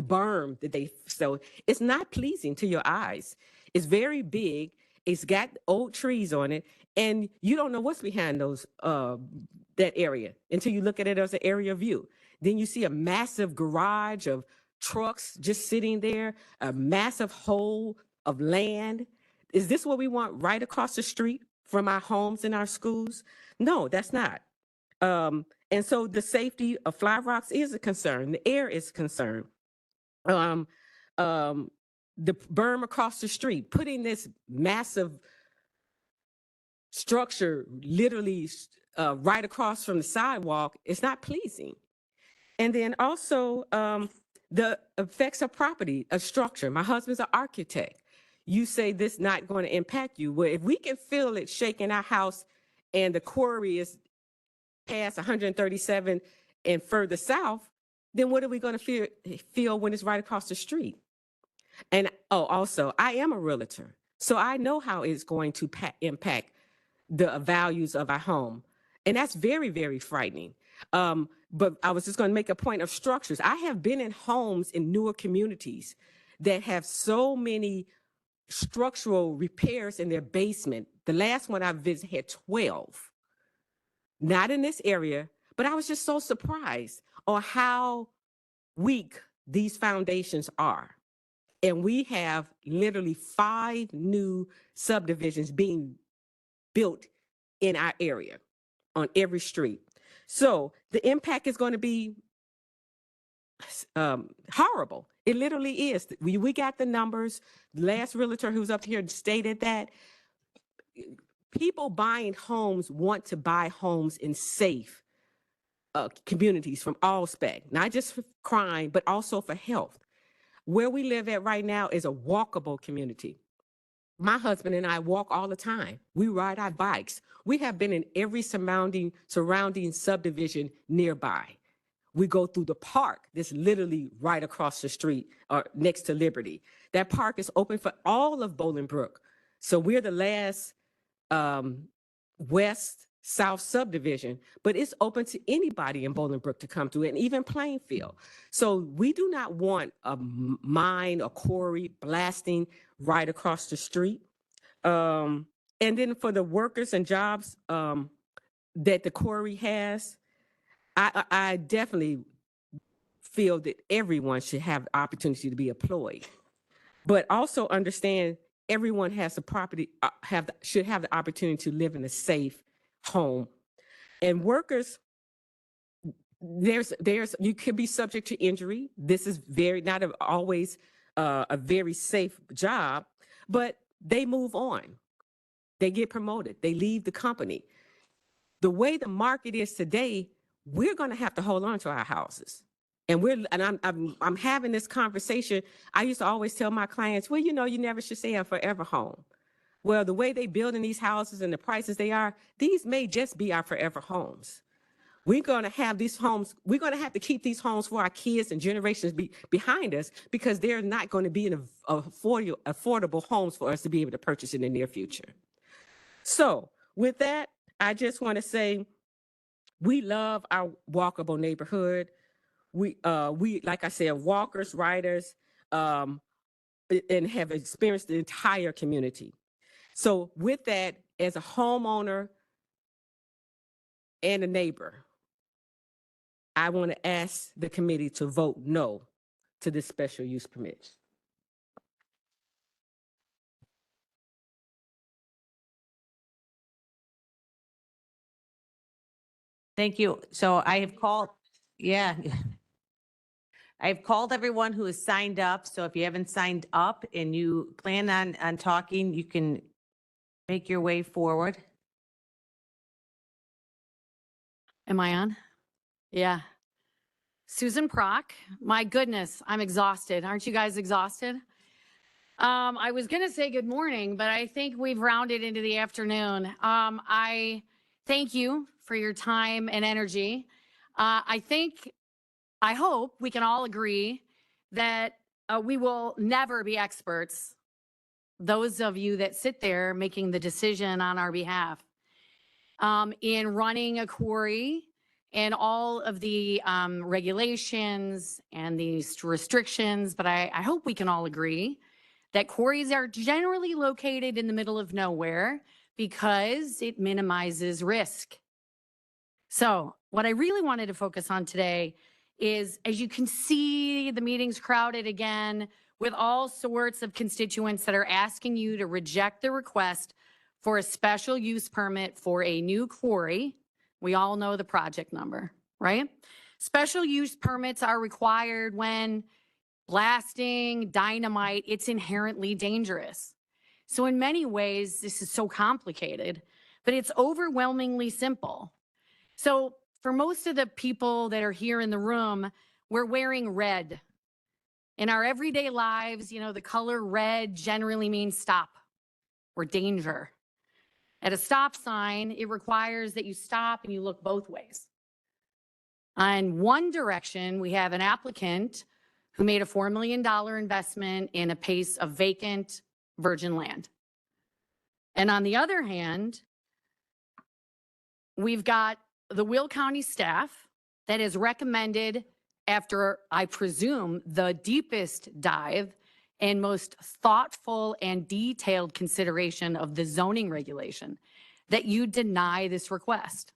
berm that so it's not pleasing to your eyes. It's very big. It's got old trees on it, and you don't know what's behind those that area until you look at it as an area view. Then you see a massive garage of trucks just sitting there, a massive hole of land. Is this what we want right across the street from our homes and our schools? No, that's not. And so the safety of Fly Rocks is a concern. The air is a concern. The berm across the street, putting this massive structure literally right across from the sidewalk, is not pleasing. And then also the effects of property, of structure. My husband's an architect. You say this not going to impact you. Well, if we can feel it shaking our house and the quarry is past 137 and further south, then what are we going to feel when it's right across the street? And also, I am a realtor, so I know how it's going to impact the values of our home. And that's very, very frightening. But I was just going to make a point of structures. I have been in homes in newer communities that have so many structural repairs in their basement. The last one I visited had 12. Not in this area, but I was just so surprised on how weak these foundations are. And we have literally 5 new subdivisions being built in our area on every street. So the impact is going to be horrible. It literally is. We got the numbers. The last realtor who's up here stated that people buying homes want to buy homes in safe communities from all spec, not just for crime, but also for health. Where we live at right now is a walkable community. My husband and I walk all the time. We ride our bikes. We have been in every surrounding subdivision nearby. We go through the park that's literally right across the street or next to Liberty. That park is open for all of Bolingbrook. So we're the last west-south subdivision, but it's open to anybody in Bolingbrook to come through, and even Plainfield. So we do not want a mine or quarry blasting right across the street. And then for the workers and jobs that the quarry has, I definitely feel that everyone should have the opportunity to be employed, but also understand everyone has the property, should have the opportunity to live in a safe home. And workers, you could be subject to injury. This is not always a very safe job, but they move on. They get promoted. They leave the company. The way the market is today, we're going to have to hold on to our houses. And I'm having this conversation. I used to always tell my clients, well, you never should say a forever home. Well, the way they building these houses and the prices they are, these may just be our forever homes. We're going to have these homes. We're going to have to keep these homes for our kids and generations behind us, because they're not going to be in affordable homes for us to be able to purchase in the near future. So with that, I just want to say we love our walkable neighborhood. We like I said, walkers, riders, and have experienced the entire community. So with that, as a homeowner and a neighbor, I want to ask the committee to vote no to this special use permit. Thank you. So I have called, I've called everyone who has signed up. So if you haven't signed up and you plan on talking, you can make your way forward. Am I on? Yeah. Susan Prock. My goodness, I'm exhausted. Aren't you guys exhausted? I was going to say good morning, but I think we've rounded into the afternoon. I thank you for your time and energy. I hope we can all agree that we will never be experts, those of you that sit there making the decision on our behalf, in running a quarry and all of the regulations and these restrictions. But I hope we can all agree that quarries are generally located in the middle of nowhere because it minimizes risk. So what I really wanted to focus on today is, as you can see, the meeting's crowded again with all sorts of constituents that are asking you to reject the request for a special use permit for a new quarry. We all know the project number, right? Special use permits are required when blasting dynamite, it's inherently dangerous. So in many ways, this is so complicated, but it's overwhelmingly simple. So for most of the people that are here in the room, we're wearing red. In our everyday lives, the color red generally means stop or danger. At a stop sign, it requires that you stop and you look both ways. On one direction, we have an applicant who made a $4 million investment in a piece of vacant virgin land. And on the other hand, we've got the Will County staff that has recommended, after I presume the deepest dive and most thoughtful and detailed consideration of the zoning regulation that you deny this request.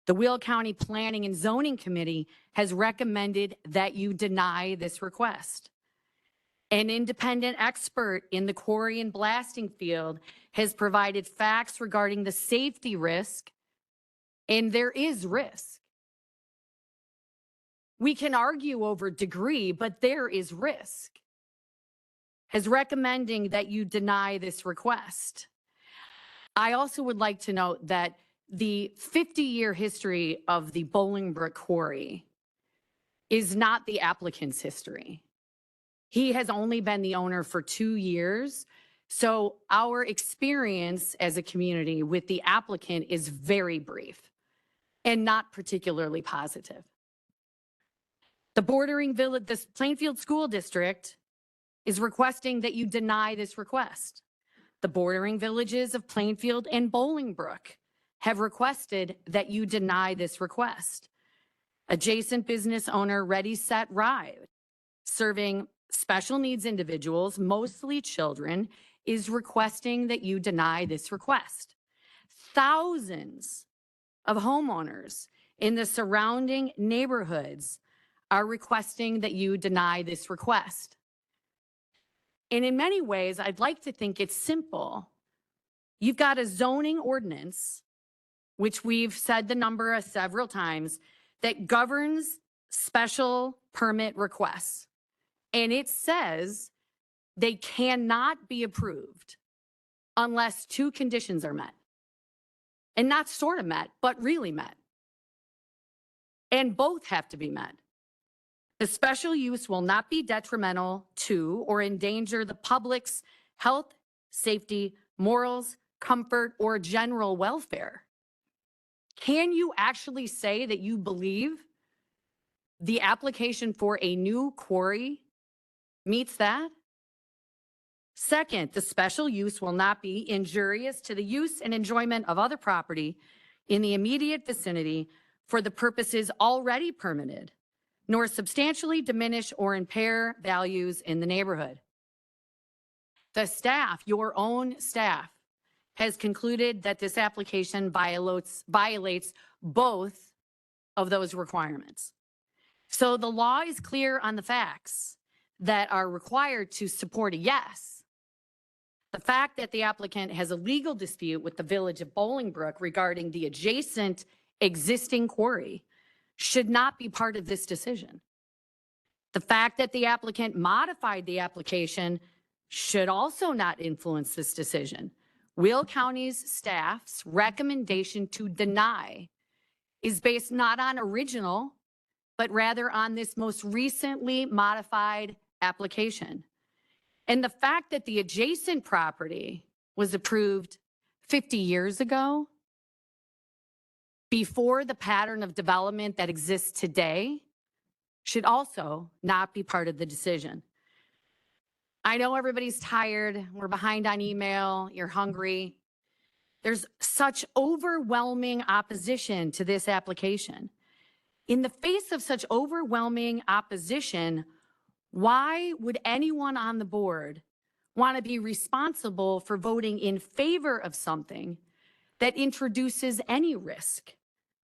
The Will County Planning and Zoning Committee has recommended that you deny this request. An independent expert in the quarry and blasting field has provided facts regarding the safety risk, and there is risk. We can argue over degree, but there is risk. Has recommending that you deny this request. I also would like to note that the 50-year history of the Bolingbrook Quarry is not the applicant's history. He has only been the owner for 2 years. So our experience as a community with the applicant is very brief and not particularly positive. The bordering village, the Plainfield School District is requesting that you deny this request. The bordering villages of Plainfield and Bolingbrook have requested that you deny this request. Adjacent business owner Ready Set Ride, serving special needs individuals, mostly children, is requesting that you deny this request. Thousands of homeowners in the surrounding neighborhoods are requesting that you deny this request. And in many ways, I'd like to think it's simple. You've got a zoning ordinance, which we've said the number several times, that governs special permit requests. And it says they cannot be approved unless 2 conditions are met. And not sort of met, but really met. And both have to be met. The special use will not be detrimental to or endanger the public's health, safety, morals, comfort, or general welfare. Can you actually say that you believe the application for a new quarry meets that? Second, the special use will not be injurious to the use and enjoyment of other property in the immediate vicinity for the purposes already permitted, nor substantially diminish or impair values in the neighborhood. The staff, your own staff, has concluded that this application violates both of those requirements. So the law is clear on the facts that are required to support a yes. The fact that the applicant has a legal dispute with the village of Bolingbrook regarding the adjacent existing quarry should not be part of this decision. The fact that the applicant modified the application should also not influence this decision. Will County's staff's recommendation to deny is based not on original, but rather on this most recently modified application. And the fact that the adjacent property was approved 50 years ago, before the pattern of development that exists today, should also not be part of the decision. I know everybody's tired. We're behind on email. You're hungry. There's such overwhelming opposition to this application. In the face of such overwhelming opposition, why would anyone on the board want to be responsible for voting in favor of something that introduces any risk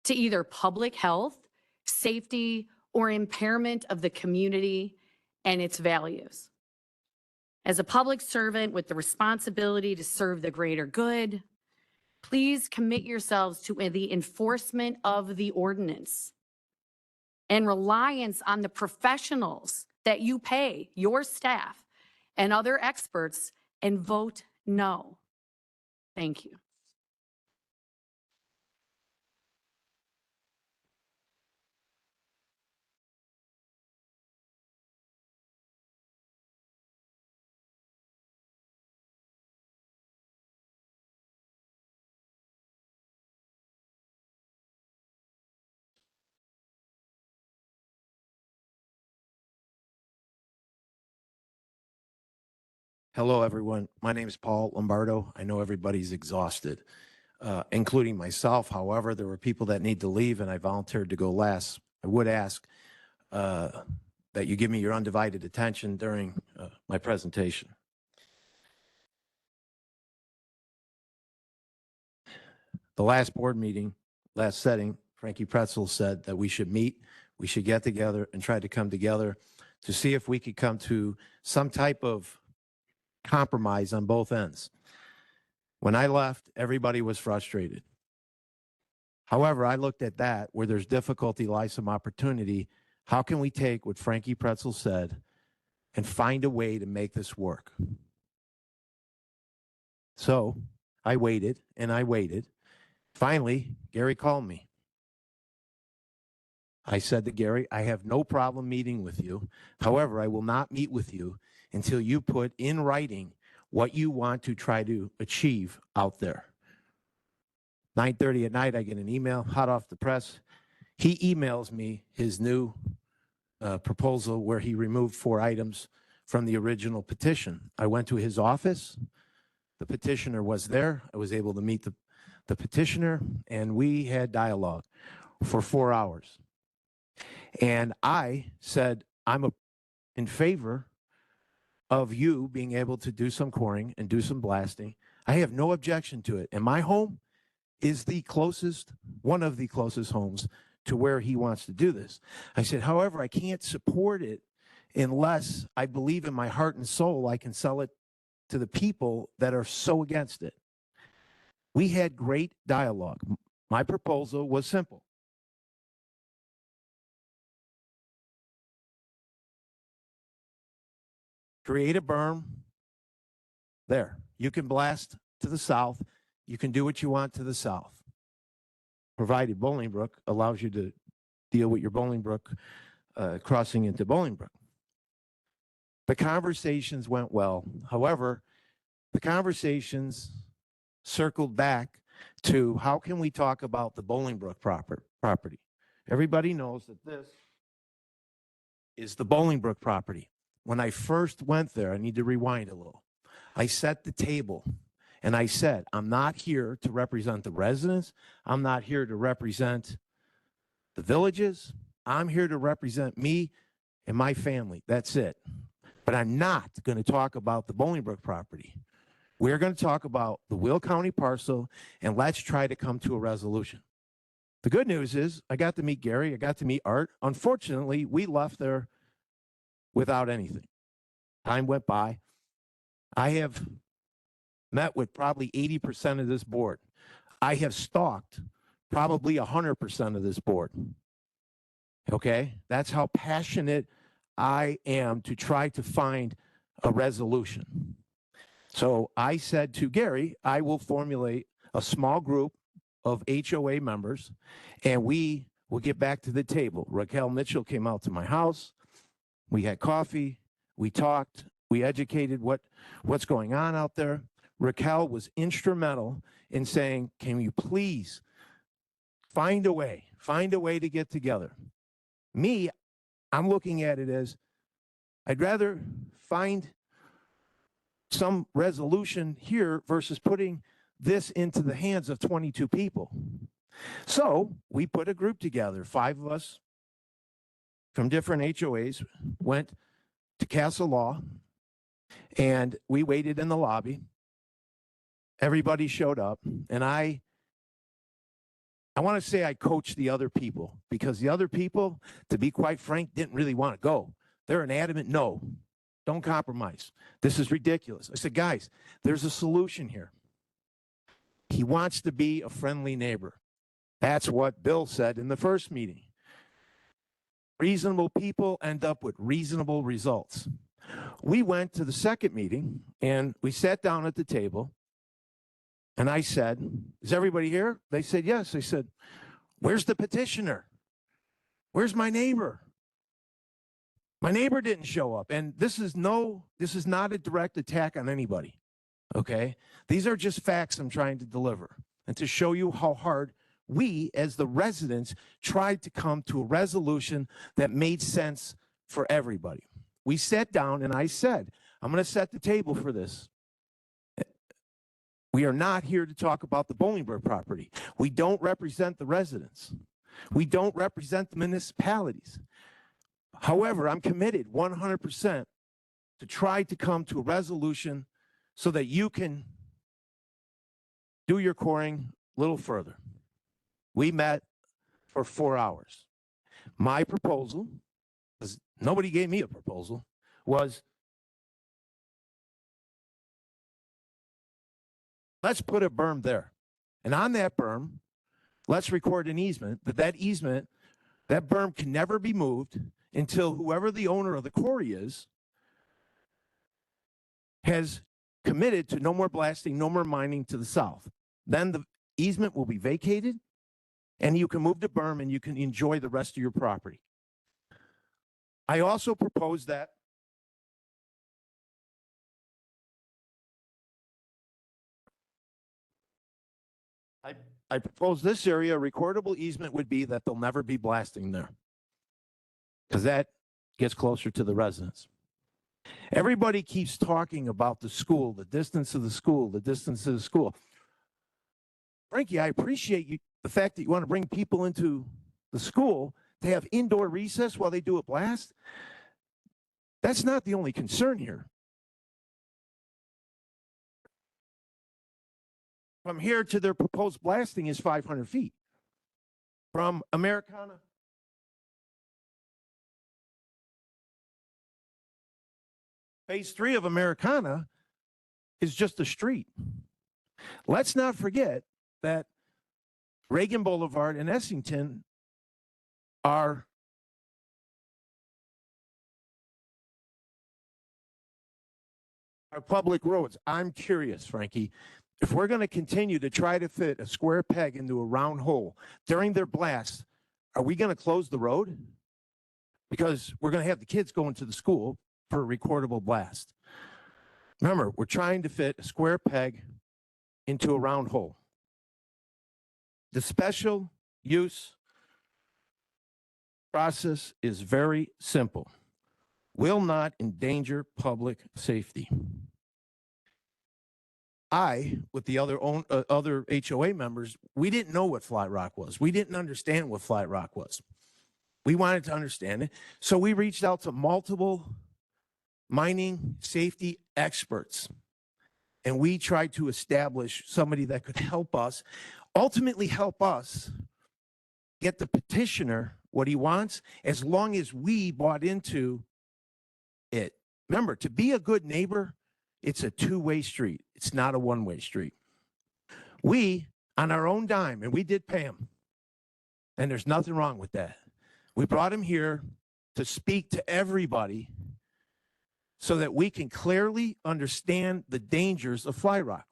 to either public health, safety, or impairment of the community and its values? As a public servant with the responsibility to serve the greater good, please commit yourselves to the enforcement of the ordinance and reliance on the professionals that you pay, your staff and other experts, and vote no. Thank you. Hello, everyone. My name is Paul Lombardo. I know everybody's exhausted, including myself. However, there were people that need to leave, and I volunteered to go last. I would ask that you give me your undivided attention during my presentation. The last board meeting, last setting, Frankie Pretzel said that we should meet, we should get together and try to come together to see if we could come to some type of compromise on both ends. When I left, everybody was frustrated. However, I looked at that where there's difficulty lies some opportunity. How can we take what Frankie Pretzel said and find a way to make this work? So I waited and I waited. Finally, Gary called me. I said to Gary, I have no problem meeting with you. However, I will not meet with you until you put in writing what you want to try to achieve out there. 9:30 at night, I get an email, hot off the press. He emails me his new proposal where he removed 4 items from the original petition. I went to his office. The petitioner was there. I was able to meet the petitioner, and we had dialogue for 4 hours. And I said, I'm in favor of you being able to do some coring and do some blasting. I have no objection to it. And my home is the closest, one of the closest homes to where he wants to do this. I said, however, I can't support it unless I believe in my heart and soul I can sell it to the people that are so against it. We had great dialogue. My proposal was simple. Create a berm there. You can blast to the south. You can do what you want to the south, provided Bolingbrook allows you to deal with your Bolingbrook crossing into Bolingbrook. The conversations went well. However, the conversations circled back to how can we talk about the Bolingbrook property? Everybody knows that this is the Bolingbrook property. When I first went there, I need to rewind a little. I set the table and I said, I'm not here to represent the residents. I'm not here to represent the villages. I'm here to represent me and my family. That's it. But I'm not going to talk about the Bolingbrook property. We're going to talk about the Will County parcel, and let's try to come to a resolution. The good news is I got to meet Gary. I got to meet Art. Unfortunately, we left there without anything. Time went by. I have met with probably 80% of this board. I have stalked probably 100% of this board. Okay? That's how passionate I am to try to find a resolution. So I said to Gary, I will formulate a small group of HOA members, and we will get back to the table. Raquel Mitchell came out to my house. We had coffee. We talked. We educated what's going on out there. Raquel was instrumental in saying, can you please find a way to get together. Me, I'm looking at it as I'd rather find some resolution here versus putting this into the hands of 22 people. So we put a group together, 5 of us from different HOAs, went to Castle Law, and we waited in the lobby. Everybody showed up, and I want to say I coached the other people, because the other people, to be quite frank, didn't really want to go. They're an adamant no. Don't compromise. This is ridiculous. I said, guys, there's a solution here. He wants to be a friendly neighbor. That's what Bill said in the first meeting. Reasonable people end up with reasonable results. We went to the second meeting and we sat down at the table and I said, is everybody here? They said, yes. I said, where's the petitioner? Where's my neighbor? My neighbor didn't show up. And this is not a direct attack on anybody. Okay. These are just facts I'm trying to deliver and to show you how hard we as the residents tried to come to a resolution that made sense for everybody. We sat down and I said, I'm going to set the table for this. We are not here to talk about the Bolingbrook property. We don't represent the residents. We don't represent the municipalities. However, I'm committed 100% to try to come to a resolution so that you can do your coring a little further. We met for 4 hours. My proposal, because nobody gave me a proposal, was let's put a berm there. And on that berm, let's record an easement, that easement, that berm can never be moved until whoever the owner of the quarry is has committed to no more blasting, no more mining to the south. Then the easement will be vacated and you can move the berm and you can enjoy the rest of your property. I also propose that I propose this area, a recordable easement would be that they'll never be blasting there, because that gets closer to the residents. Everybody keeps talking about the school, the distance of the school, the distance of the school. Frankie, I appreciate you, the fact that you want to bring people into the school to have indoor recess while they do a blast. That's not the only concern here. From here to their proposed blasting is 500 feet. From Americana Phase 3 of Americana is just a street. Let's not forget that Reagan Boulevard and Essington are public roads. I'm curious, Frankie, if we're going to continue to try to fit a square peg into a round hole during their blast, are we going to close the road? Because we're going to have the kids going to the school for a recordable blast. Remember, we're trying to fit a square peg into a round hole. The special use process is very simple. Will not endanger public safety. I, with the other HOA members, we didn't know what Flat Rock was. We didn't understand what Flat Rock was. We wanted to understand it. So we reached out to multiple mining safety experts. And we tried to establish somebody that could help us, ultimately help us get the petitioner what he wants, as long as we bought into it. Remember, to be a good neighbor, it's a two-way street. It's not a one-way street. We, on our own dime, and we did pay him, and there's nothing wrong with that. We brought him here to speak to everybody so that we can clearly understand the dangers of Flat Rock.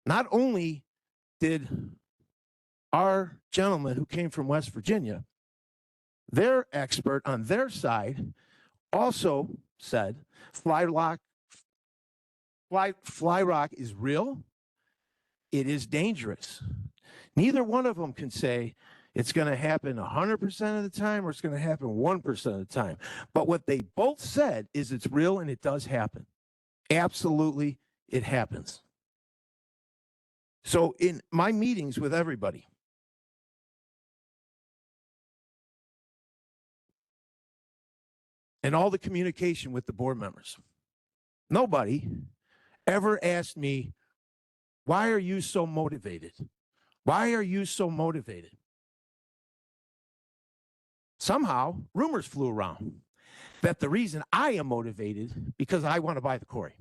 Not only did our gentleman who came from West Virginia, their expert on their side also said Flat Rock is real, it is dangerous. Neither one of them can say it's going to happen 100% of the time or it's going to happen 1% of the time. But what they both said is it's real and it does happen. Absolutely, it happens. So in my meetings with everybody, and all the communication with the board members, nobody ever asked me, why are you so motivated? Why are you so motivated? Somehow, rumors flew around that the reason I am motivated because I want to buy the quarry.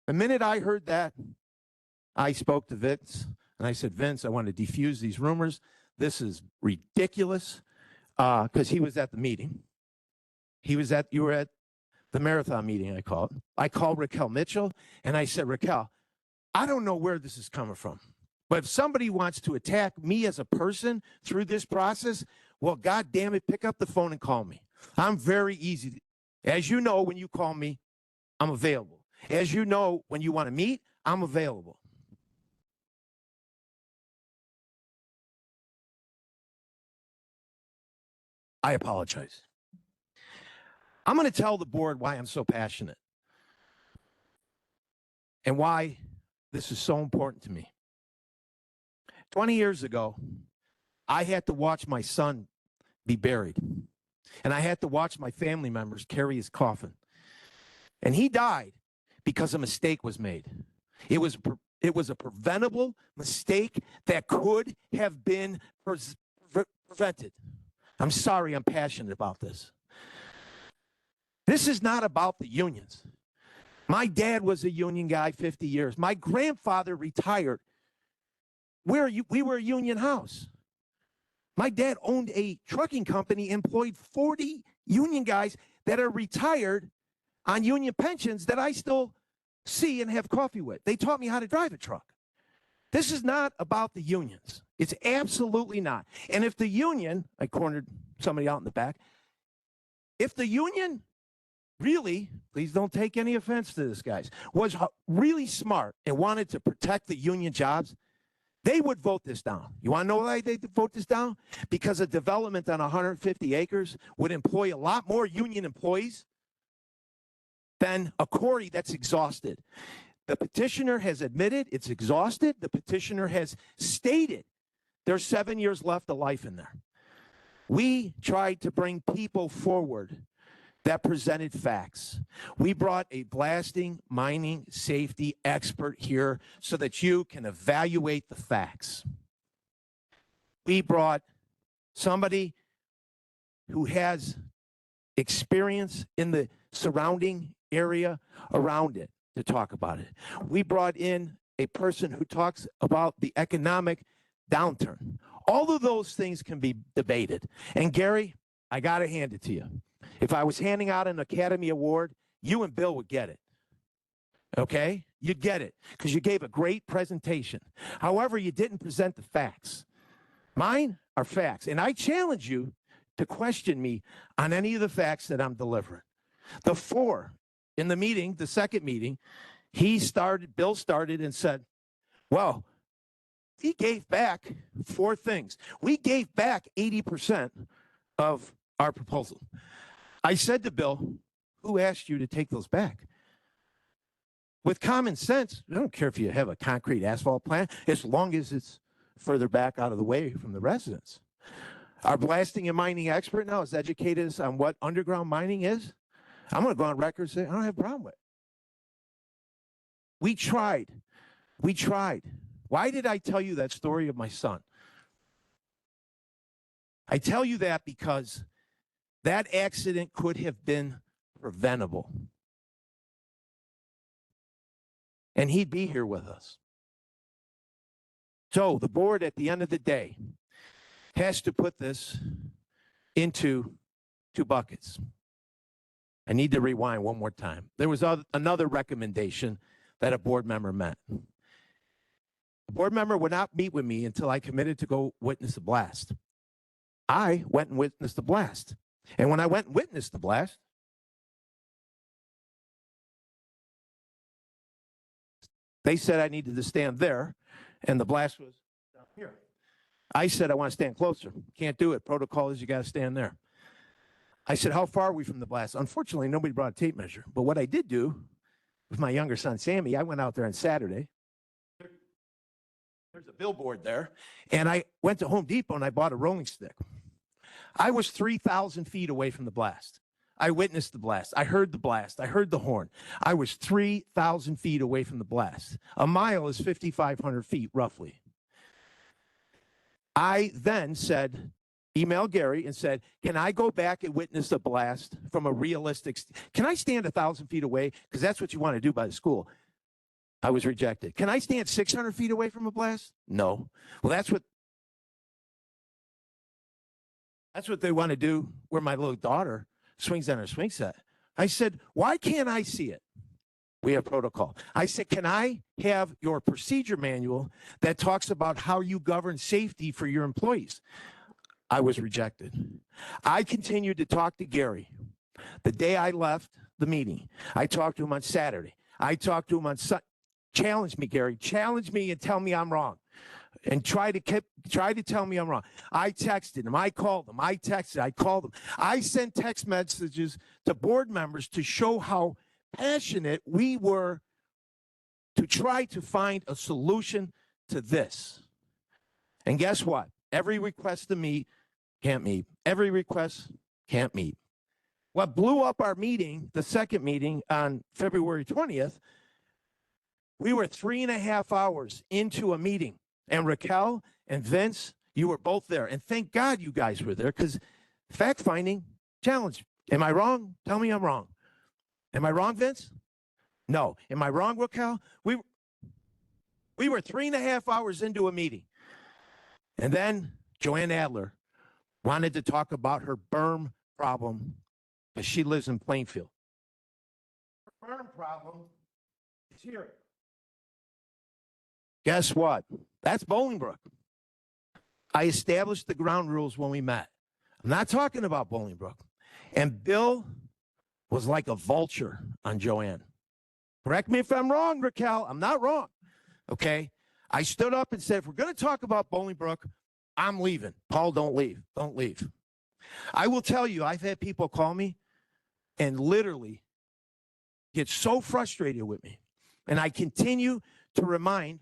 The minute I heard that, I spoke to Vince and I said, Vince, I want to defuse these rumors. This is ridiculous, because he was at the meeting. You were at the marathon meeting, I called. I called Raquel Mitchell and I said, Raquel, I don't know where this is coming from, but if somebody wants to attack me as a person through this process, well, God damn it, pick up the phone and call me. I'm very easy. As you know, when you call me, I'm available. As you know, when you want to meet, I'm available. I apologize. I'm going to tell the board why I'm so passionate and why this is so important to me. 20 years ago, I had to watch my son be buried. and I had to watch my family members carry his coffin. And he died because a mistake was made. It was a preventable mistake that could have been prevented. I'm sorry, I'm passionate about this. This is not about the unions. My dad was a union guy 50 years. My grandfather retired. We were a union house. My dad owned a trucking company, employed 40 union guys that are retired on union pensions that I still see and have coffee with. They taught me how to drive a truck. This is not about the unions. It's absolutely not. And if the union, I cornered somebody out in the back, if the union really, please don't take any offense to this, guys, was really smart and wanted to protect the union jobs, they would vote this down. You want to know why they'd vote this down? Because a development on 150 acres would employ a lot more union employees than a quarry that's exhausted. The petitioner has admitted it's exhausted. The petitioner has stated there's 7 years left of life in there. We tried to bring people forward that presented facts. We brought a blasting, mining, safety expert here so that you can evaluate the facts. We brought somebody who has experience in the surrounding area around it to talk about it. We brought in a person who talks about the economic downturn. All of those things can be debated. And Gary, I got to hand it to you. If I was handing out an Academy Award, you and Bill would get it. Okay? You'd get it because you gave a great presentation. However, you didn't present the facts. Mine are facts. And I challenge you to question me on any of the facts that I'm delivering. The four in the meeting, the second meeting, Bill started and said, well, he gave back four things. We gave back 80% of our proposal. I said to Bill, who asked you to take those back? With common sense, I don't care if you have a concrete asphalt plant, as long as it's further back out of the way from the residents. Our blasting and mining expert now has educated us on what underground mining is. I'm going to go on record and say I don't have a problem with it. We tried. Why did I tell you that story of my son? I tell you that because that accident could have been preventable. And he'd be here with us. So the board at the end of the day has to put this into two buckets. I need to rewind one more time. There was another recommendation that a board member met. The board member would not meet with me until I committed to go witness the blast. I went and witnessed the blast. And when I went and witnessed the blast, they said I needed to stand there, and the blast was down here. I said, I want to stand closer. Can't do it. Protocol is you got to stand there. I said, how far are we from the blast? Unfortunately, nobody brought a tape measure. But what I did do with my younger son, Sammy, I went out there on Saturday. There's a billboard there. And I went to Home Depot and I bought a rolling stick. I was 3,000 feet away from the blast. I witnessed the blast. I heard the blast. I heard the horn. I was 3,000 feet away from the blast. A mile is 5,500 feet, roughly. I then said, emailed Gary and said, can I go back and witness the blast from a realistic, can I stand 1,000 feet away? Because that's what you want to do by the school. I was rejected. Can I stand 600 feet away from a blast? No. Well, that's what they want to do where my little daughter swings on her swing set. I said, why can't I see it? We have protocol. I said, can I have your procedure manual that talks about how you govern safety for your employees? I was rejected. I continued to talk to Gary. The day I left the meeting, I talked to him on Saturday. I talked to him on Sunday. Challenge me, Gary. Challenge me and tell me I'm wrong. And try to tell me I'm wrong. I texted him. I called him. I texted. I called him. I sent text messages to board members to show how passionate we were to try to find a solution to this. And guess what? Every request to meet, can't meet. Every request can't meet. What blew up our meeting, the second meeting on February 20th, we were 3.5 hours into a meeting, and Raquel and Vince, you were both there. And thank God you guys were there, because fact-finding challenge. Am I wrong? Tell me I'm wrong. Am I wrong, Vince? No. Am I wrong, Raquel? We were 3.5 hours into a meeting. And then Joanne Adler wanted to talk about her berm problem, because she lives in Plainfield. Her berm problem is here. Guess what? That's Bolingbrook. I established the ground rules when we met. I'm not talking about Bolingbrook. And Bill was like a vulture on Joanne. Correct me if I'm wrong, Raquel. I'm not wrong. Okay? I stood up and said, if we're going to talk about Bolingbrook, I'm leaving. Paul, don't leave. Don't leave. I will tell you, I've had people call me and literally get so frustrated with me. And I continue to remind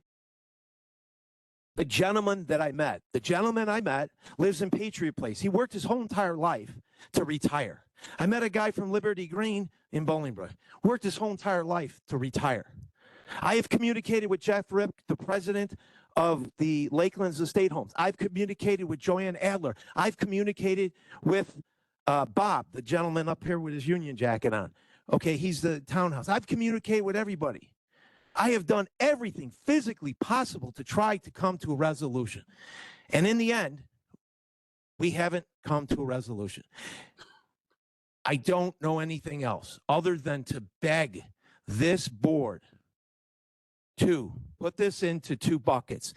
the gentleman that I met. The gentleman I met lives in Patriot Place. He worked his whole entire life to retire. I met a guy from Liberty Green in Bolingbrook. Worked his whole entire life to retire. I have communicated with Jeff Rip, the president of the Lakelands Estate Homes. I've communicated with Joanne Adler. I've communicated with Bob, the gentleman up here with his Union jacket on. Okay, he's the townhouse. I've communicated with everybody. I have done everything physically possible to try to come to a resolution. And in the end, we haven't come to a resolution. I don't know anything else other than to beg this board to put this into two buckets.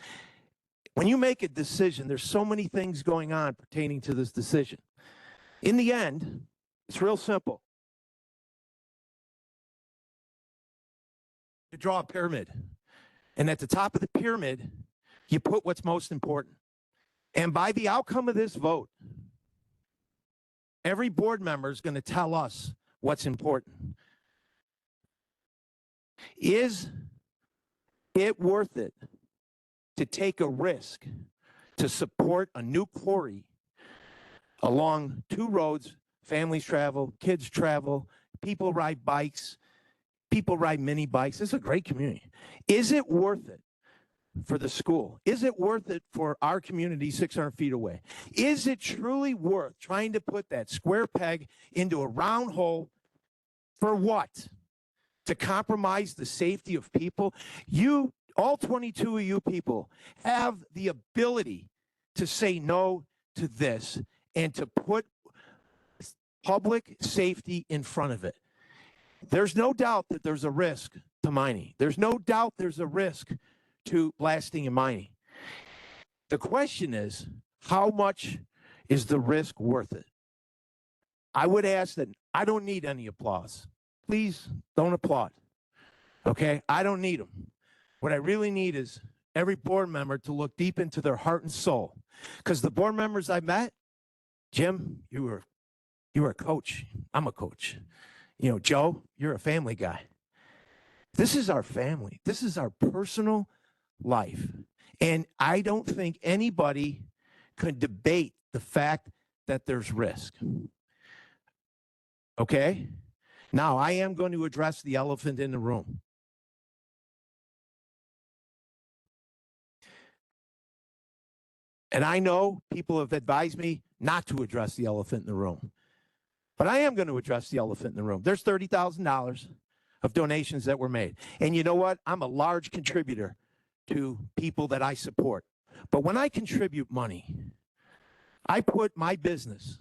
When you make a decision, there's so many things going on pertaining to this decision. In the end, it's real simple. You draw a pyramid. And at the top of the pyramid, you put what's most important. And by the outcome of this vote, every board member is going to tell us what's important. Is it worth it to take a risk to support a new quarry along two roads? Families travel, kids travel, people ride bikes, people ride mini bikes. It's a great community. Is it worth it for the school? Is it worth it for our community 600 feet away? Is it truly worth trying to put that square peg into a round hole for what? To compromise the safety of people? You, all 22 of you people, have the ability to say no to this and to put public safety in front of it. There's no doubt that there's a risk to mining. There's no doubt there's a risk to blasting and mining. The question is, how much is the risk worth it? I would ask that I don't need any applause. Please don't applaud. Okay? I don't need them. What I really need is every board member to look deep into their heart and soul. Because the board members I met, Jim, you were a coach. I'm a coach. You know, Joe, you're a family guy. This is our family. This is our personal life. And I don't think anybody could debate the fact that there's risk. Okay? Now, I am going to address the elephant in the room. And I know people have advised me not to address the elephant in the room. But I am going to address the elephant in the room. There's $30,000 of donations that were made. And you know what? I'm a large contributor to people that I support. But when I contribute money, I put my business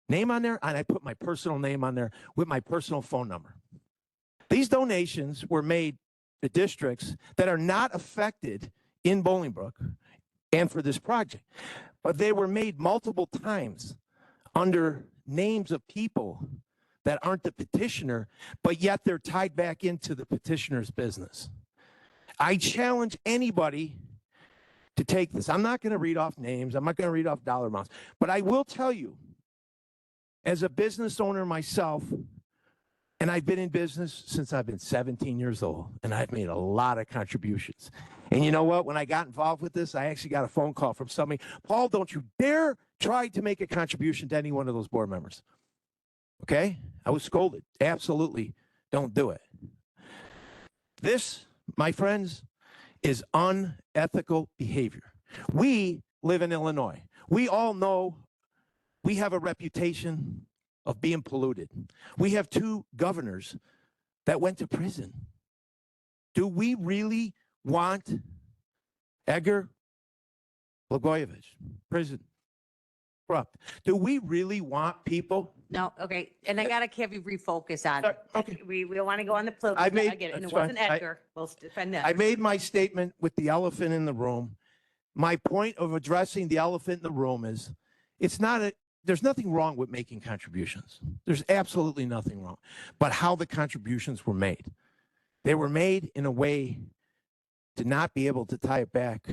name on there, and I put my personal name on there with my personal phone number. These donations were made to districts that are not affected in Bolingbrook and for this project. But they were made multiple times under names of people that aren't the petitioner, but yet they're tied back into the petitioner's business. I challenge anybody to take this. I'm not going to read off names. I'm not going to read off dollar amounts. But I will tell you, as a business owner myself, And I've been in business since I've been 17 years old, and I've made a lot of contributions. And you know what? When I got involved with this, I actually got a phone call from somebody, Paul, don't you dare try to make a contribution to any one of those board members. Okay? I was scolded. Absolutely don't do it. This, my friends, is unethical behavior. We live in Illinois. We all know we have a reputation of being polluted. We have 2 governors that went to prison. Do we really want Edgar Blagojevich, prison, corrupt? Do we really want people? No, okay, and I gotta have you refocus on it. Okay. We don't want to go on the political. I I made- get it, and it that's fine. wasn't Edgar. We'll defend that. I made my statement with the elephant in the room. My point of addressing the elephant in the room is there's nothing wrong with making contributions. There's absolutely nothing wrong. But how the contributions were made. They were made in a way to not be able to tie it back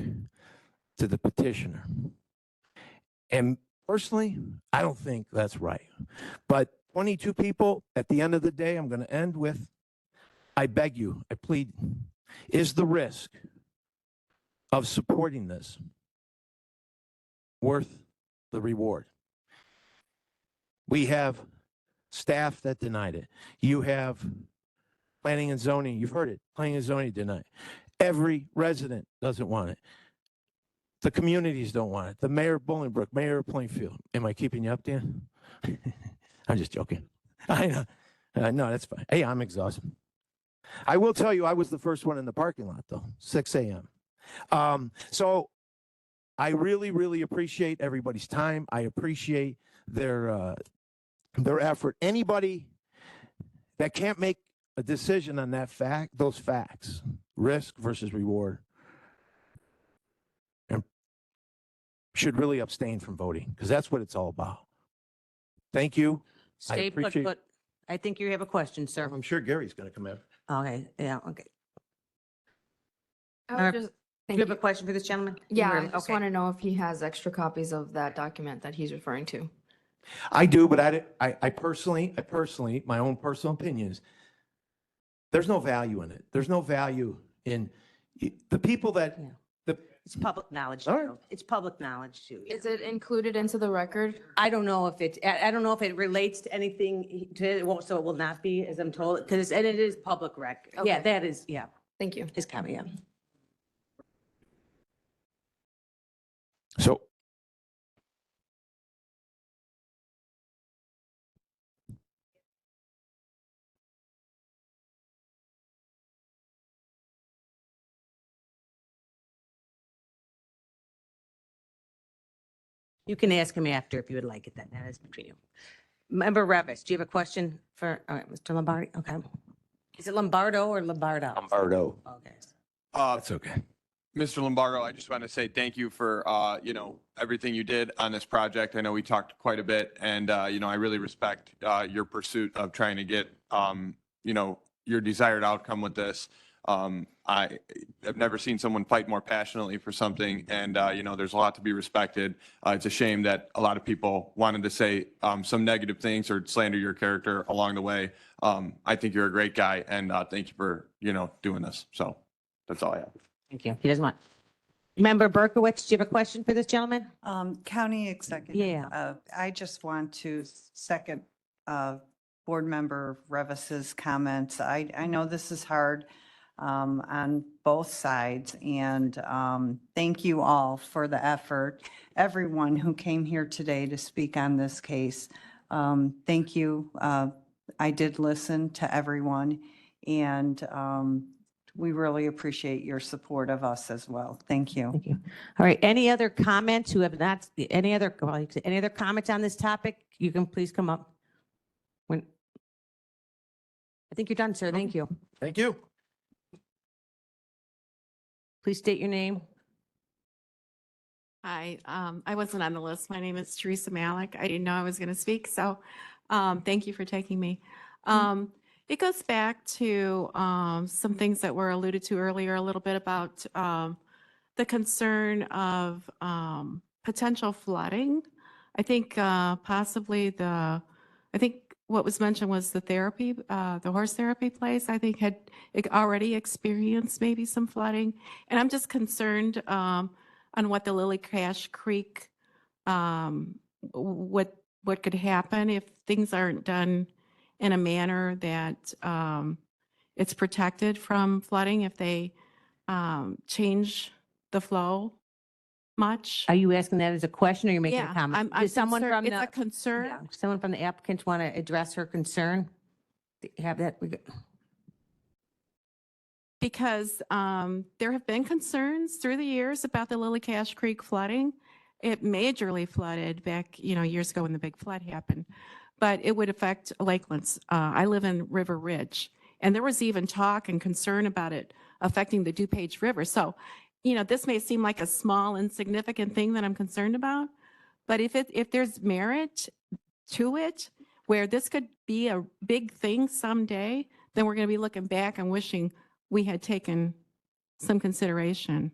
to the petitioner. And personally, I don't think that's right. But 22 people, at the end of the day, I'm going to end with, I beg you, I plead, is the risk of supporting this worth the reward? We have staff that denied it. You have planning and zoning. You've heard it. Planning and zoning denied. Every resident doesn't want it. The communities don't want it. The mayor of Bolingbrook, mayor of Plainfield. Am I keeping you up, Dan? I'm just joking. I know. No, that's fine. Hey, I'm exhausted. I will tell you, I was the first one in the parking lot, though, 6 a.m. So I really, really appreciate everybody's time. I appreciate their effort. Anybody that can't make a decision on those facts, risk versus reward, and should really abstain from voting, because that's what it's all about. Thank you. Stay put, but I think you have a question, sir. I'm sure Gary's going to come in. Okay, yeah, okay. I would Member- just- Do you have a question for this gentleman? Yeah, I Really? just Okay. want to know if he has extra copies of that document that he's referring to. I do, but I personally, my own personal opinion is there's no value in it. There's no value in the people that, It's public knowledge. All right. Joe. It's public knowledge too. Is it included into the record? I don't know if I don't know if it relates to anything, so it will not be, as I'm told, because, and it is public record. Yeah, Okay. that is, yeah. Thank you. Is coming, yeah. so You can ask him after if you would like it, then that is between you. Member Revis, do you have a question for, all right, Mr. Lombardi? Okay. Is it Lombardo or Lombardo? Lombardo. Okay. That's okay. Mr. Lombardo, I just want to say thank you for, everything you did on this project. I know we talked quite a bit and, I really respect, your pursuit of trying to get, your desired outcome with this. I have never seen someone fight more passionately for something and, there's a lot to be respected. It's a shame that a lot of people wanted to say, some negative things or slander your character along the way. I think you're a great guy and, thank you for, doing this. So that's all I have. Thank you. He doesn't want. Member Berkowitz, do you have a question for this gentleman? County Executive. Yeah. I just want to second Board Member Revis's comments. I know this is hard on both sides, and thank you all for the effort. Everyone who came here today to speak on this case, thank you. I did listen to everyone, and we really appreciate your support of us as well. Thank you. Thank you. All right. Any other comments who have not, any other comments on this topic? You can please come up. I think you're done, sir. Thank you. Thank you. Please state your name. Hi, I wasn't on the list. My name is Teresa Malik. I didn't know I was going to speak, so thank you for taking me. It goes back to some things that were alluded to earlier, a little bit about the concern of potential flooding. I think possibly I think what was mentioned was the therapy, the horse therapy place, I think had already experienced maybe some flooding. And I'm just concerned on what the Lily Cash Creek, what could happen if things aren't done in a manner that it's protected from flooding, if they change the flow much. Are you asking that as a question or you're making a Yeah, comment? I'm Does someone concerned- from it's the? a concern. Yeah, someone from the applicants want to address her concern? Have that? Because there have been concerns through the years about the Lily Cash Creek flooding. It majorly flooded back, years ago when the big flood happened, but it would affect Lakelands. I live in River Ridge, and there was even talk and concern about it affecting the DuPage River. So, this may seem like a small, insignificant thing that I'm concerned about, but if there's merit to it, where this could be a big thing someday, then we're going to be looking back and wishing we had taken some consideration,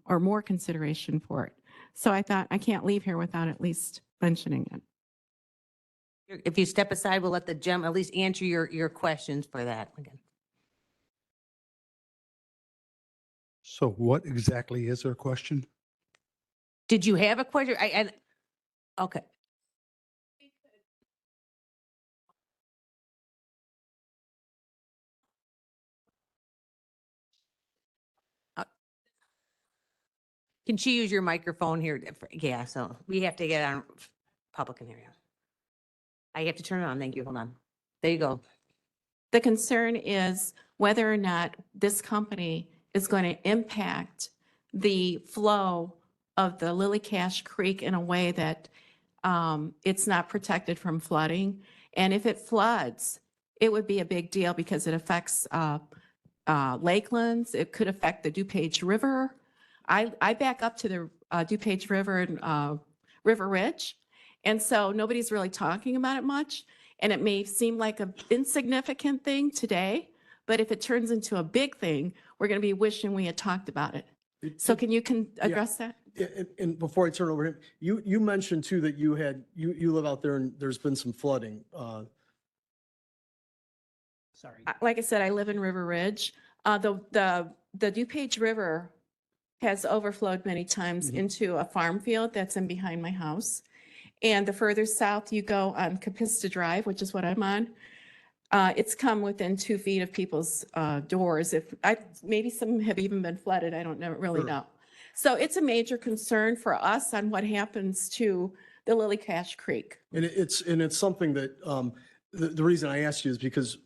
or more consideration for it. So I thought I can't leave here without at least mentioning it. If you step aside, we'll let the gem at least answer your questions for that again. So what exactly is her question? Did you have a question? Okay. Can she use your microphone here? Yeah, so we have to get on public in here. I have to turn it on. Thank you. Hold on. There you go. The concern is whether or not this company is going to impact the flow of the Lily Cash Creek in a way that it's not protected from flooding. And if it floods, it would be a big deal because it affects Lakelands. It could affect the DuPage River. I back up to the DuPage River and River Ridge. And so nobody's really talking about it much. And it may seem like an insignificant thing today, but if it turns into a big thing, we're going to be wishing we had talked about it. So can you address that? And before I turn it over to him, you mentioned too that you live out there and there's been some flooding. Sorry. Like I said, I live in River Ridge. The DuPage River has overflowed many times into a farm field that's in behind my house. And the further south you go on Capista Drive, which is what I'm on, it's come within 2 feet of people's doors. Maybe some have even been flooded. I don't really know. So it's a major concern for us on what happens to the Lily Cash Creek. And it's something that the reason I asked you is because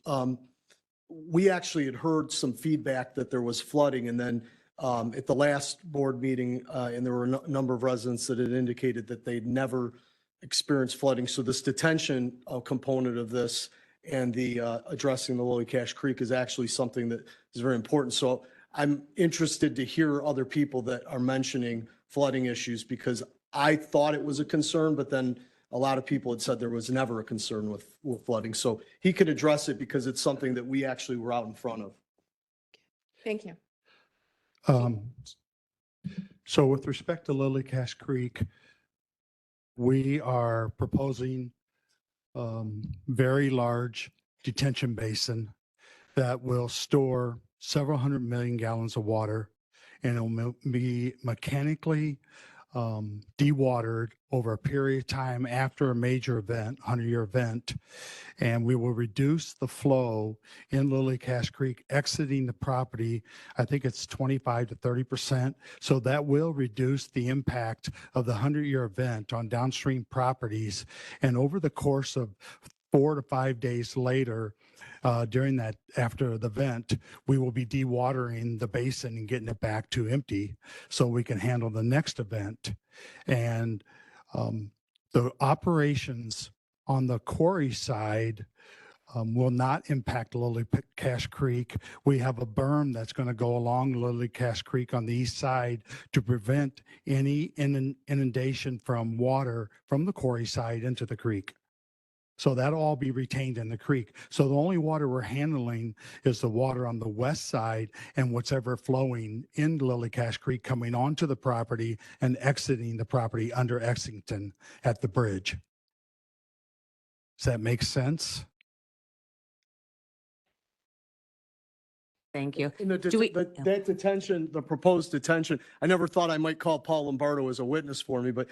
we actually had heard some feedback that there was flooding, and then at the last board meeting, and there were a number of residents that had indicated that they'd never experienced flooding. So this detention component of this and the addressing the Lily Cash Creek is actually something that is very important. So I'm interested to hear other people that are mentioning flooding issues, because I thought it was a concern, but then a lot of people had said there was never a concern with flooding. So he could address it because it's something that we actually were out in front of. Thank you. So with respect to Lily Cash Creek, we are proposing very large detention basin that will store several 100 million gallons of water, and it will be mechanically dewatered over a period of time after a major event, 100-year event, and we will reduce the flow in Lily Cash Creek exiting the property. I think it's 25 to 30%. So that will reduce the impact of the 100-year event on downstream properties. And over the course of 4 to 5 days later, after the event, we will be dewatering the basin and getting it back to empty so we can handle the next event. And the operations on the quarry side will not impact Lily Cash Creek. We have a berm that's going to go along Lily Cash Creek on the east side to prevent any inundation from water from the quarry side into the creek. So that'll all be retained in the creek. So the only water we're handling is the water on the west side and what's ever flowing in Lily Cash Creek coming onto the property and exiting the property under Exington at the bridge. Does that make sense? Thank you. In the, Do we- that detention, the proposed detention, I never thought I might call Paul Lombardo as a witness for me, but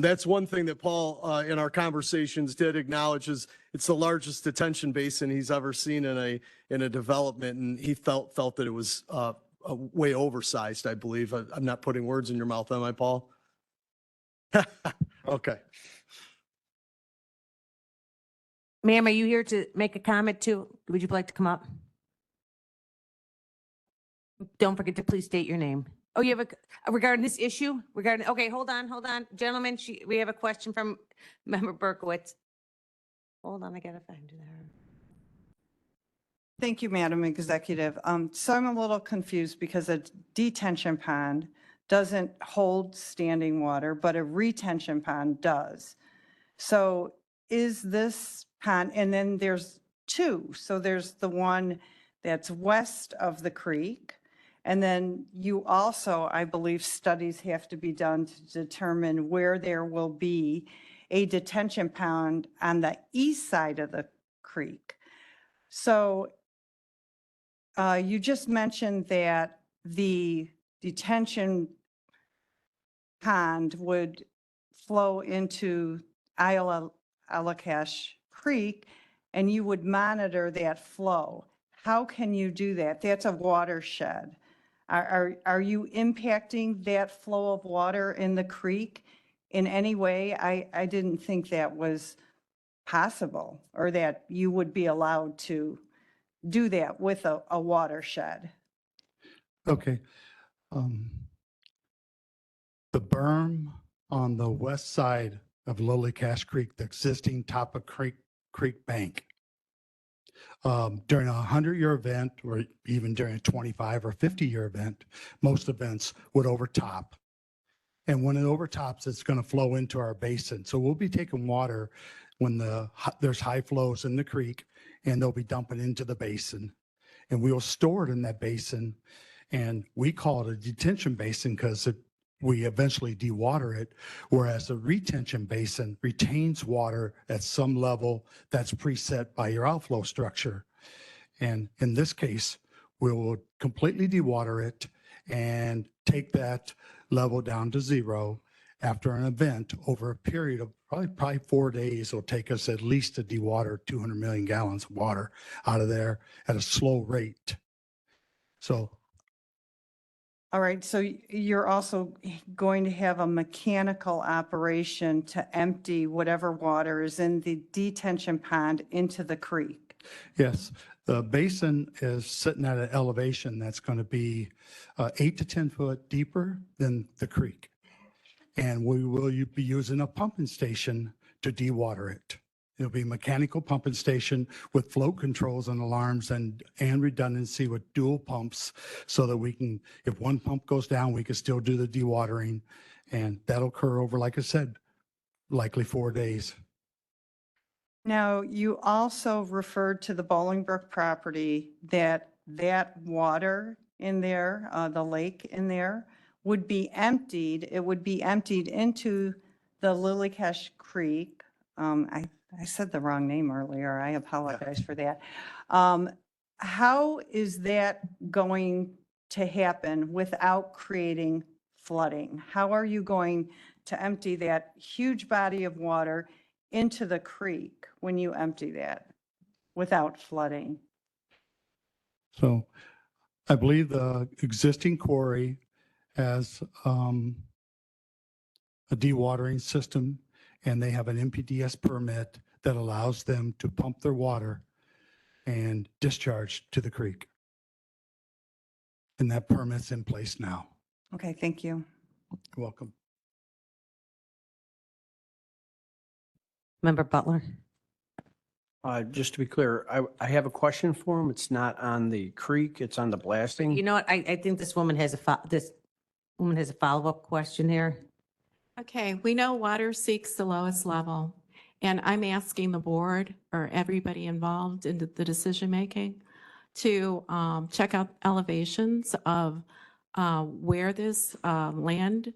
that's one thing that Paul, in our conversations did acknowledge is it's the largest detention basin he's ever seen in a development. And he felt that it was way oversized, I believe. I'm not putting words in your mouth, am I, Paul? Okay. Ma'am, are you here to make a comment too? Would you like to come up? Don't forget to please state your name. Oh, you have regarding this issue? Okay, hold on. Gentlemen, we have a question from Member Berkowitz. Hold on, I gotta find her. Thank you, Madam Executive. So I'm a little confused because a detention pond doesn't hold standing water, but a retention pond does. So is this pond, and then there's two. So there's the one that's west of the creek. And then you also, I believe, studies have to be done to determine where there will be a detention pond on the east side of the creek. So you just mentioned that the detention pond would flow into Allagash Creek, and you would monitor that flow. How can you do that? That's a watershed. Are you impacting that flow of water in the creek in any way? I didn't think that was possible, or that you would be allowed to do that with a watershed. Okay. The berm on the west side of Lily Cache Creek, the existing top of Creek Bank, during a 100-year event, or even during a 25 or 50-year event, most events would overtop. And when it overtops, it's going to flow into our basin. So we'll be taking water when there's high flows in the creek, and they'll be dumping into the basin. And we'll store it in that basin. And we call it a detention basin because we eventually dewater it, whereas a retention basin retains water at some level that's preset by your outflow structure. And in this case, we will completely dewater it and take that level down to zero after an event over a period of probably 4 days. It'll take us at least to dewater 200 million gallons of water out of there at a slow rate. So All right, so you're also going to have a mechanical operation to empty whatever water is in the detention pond into the creek. yes, the basin is sitting at an elevation that's going to be 8 to 10 foot deeper than the creek. And we will be using a pumping station to dewater it. It'll be a mechanical pumping station with flow controls and alarms and redundancy with dual pumps, so that we can, if one pump goes down, we can still do the dewatering. And that'll occur over, like I said, likely 4 days. Now, you also referred to the Bolingbrook property, that water in there, the lake in there, would be emptied. It would be emptied into the Lily Cache Creek. I said the wrong name earlier. I apologize for that. How is that going to happen without creating flooding? How are you going to empty that huge body of water into the creek when you empty that without flooding? So I believe the existing quarry has a dewatering system, and they have an MPDS permit that allows them to pump their water and discharge to the creek. And that permit's in place now. Okay, thank you. You're welcome. Member Butler. Just to be clear, I have a question for him. It's not on the creek, it's on the blasting. You know what? I think this woman has a follow-up question here. Okay, we know water seeks the lowest level, and I'm asking the board or everybody involved in the decision-making to check out elevations of where this land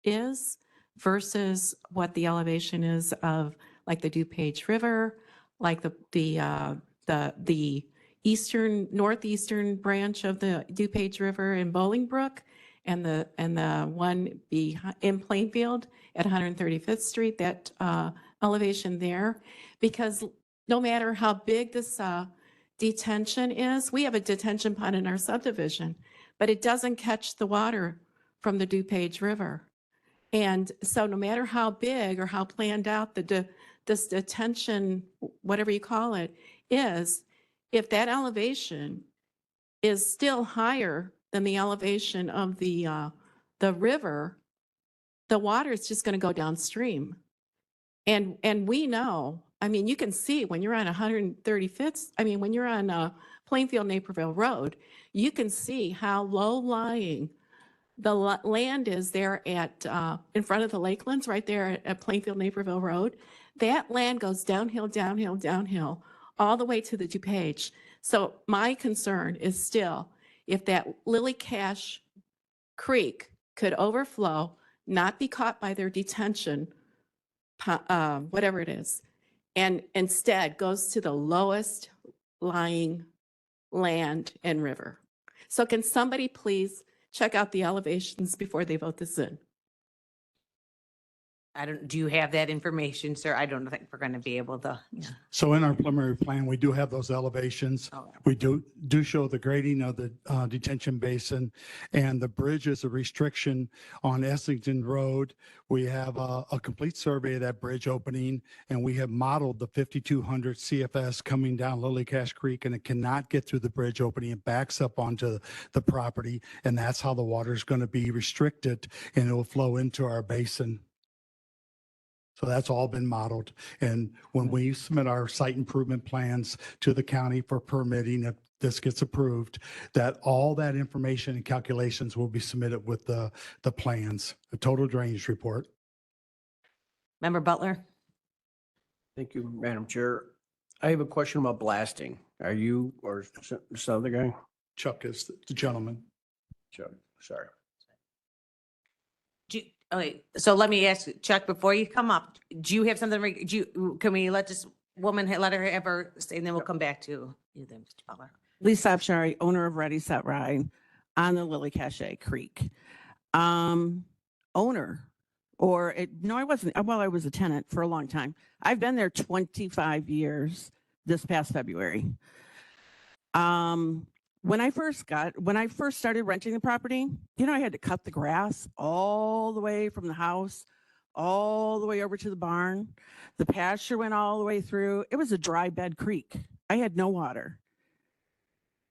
is versus what the elevation is of like the DuPage River, like the northeastern branch of the DuPage River in Bolingbrook and the one in Plainfield at 135th Street, that elevation there. Because no matter how big this detention is, we have a detention pond in our subdivision, but it doesn't catch the water from the DuPage River. And so no matter how big or how planned out this detention, whatever you call it, is, if that elevation is still higher than the elevation of the river, the water is just going to go downstream. And we know, I mean, you can see when you're on 135th, I mean, when you're on Plainfield Naperville Road, you can see how low lying the land is there at in front of the Lakelands, right there at Plainfield Naperville Road. That land goes downhill, downhill, downhill, all the way to the DuPage. So my concern is still, if that Lily Cash Creek could overflow, not be caught by their detention, whatever it is, and instead goes to the lowest lying land and river. So can somebody please check out the elevations before they vote this in? Do you have that information, sir? I don't think we're going to be able to. Yeah. So in our preliminary plan, we do have those elevations. We do show the grading of the detention basin, and the bridge is a restriction on Essington Road. We have a complete survey of that bridge opening, and we have modeled the 5200 CFS coming down Lily Cash Creek, and it cannot get through the bridge opening. It backs up onto the property, and that's how the water is going to be restricted, and it will flow into our basin. So that's all been modeled. And when we submit our site improvement plans to the county for permitting, if this gets approved, that all that information and calculations will be submitted with the plans, a total drainage report. Member Butler? Thank you, Madam Chair. I have a question about blasting. Are you or some other guy? Chuck is the gentleman. Chuck, sorry. Okay, so let me ask Chuck, before you come up, do you have something, can we let this woman, let her have her say, and then we'll come back to you then, Mr. Butler. Lisa Abshari, owner of Ready Set Ride on the Lily Cache Creek. Owner, no, I wasn't, well, I was a tenant for a long time. I've been there 25 years this past February. When I first started renting the property, I had to cut the grass all the way from the house, all the way over to the barn. The pasture went all the way through. It was a dry bed creek. I had no water.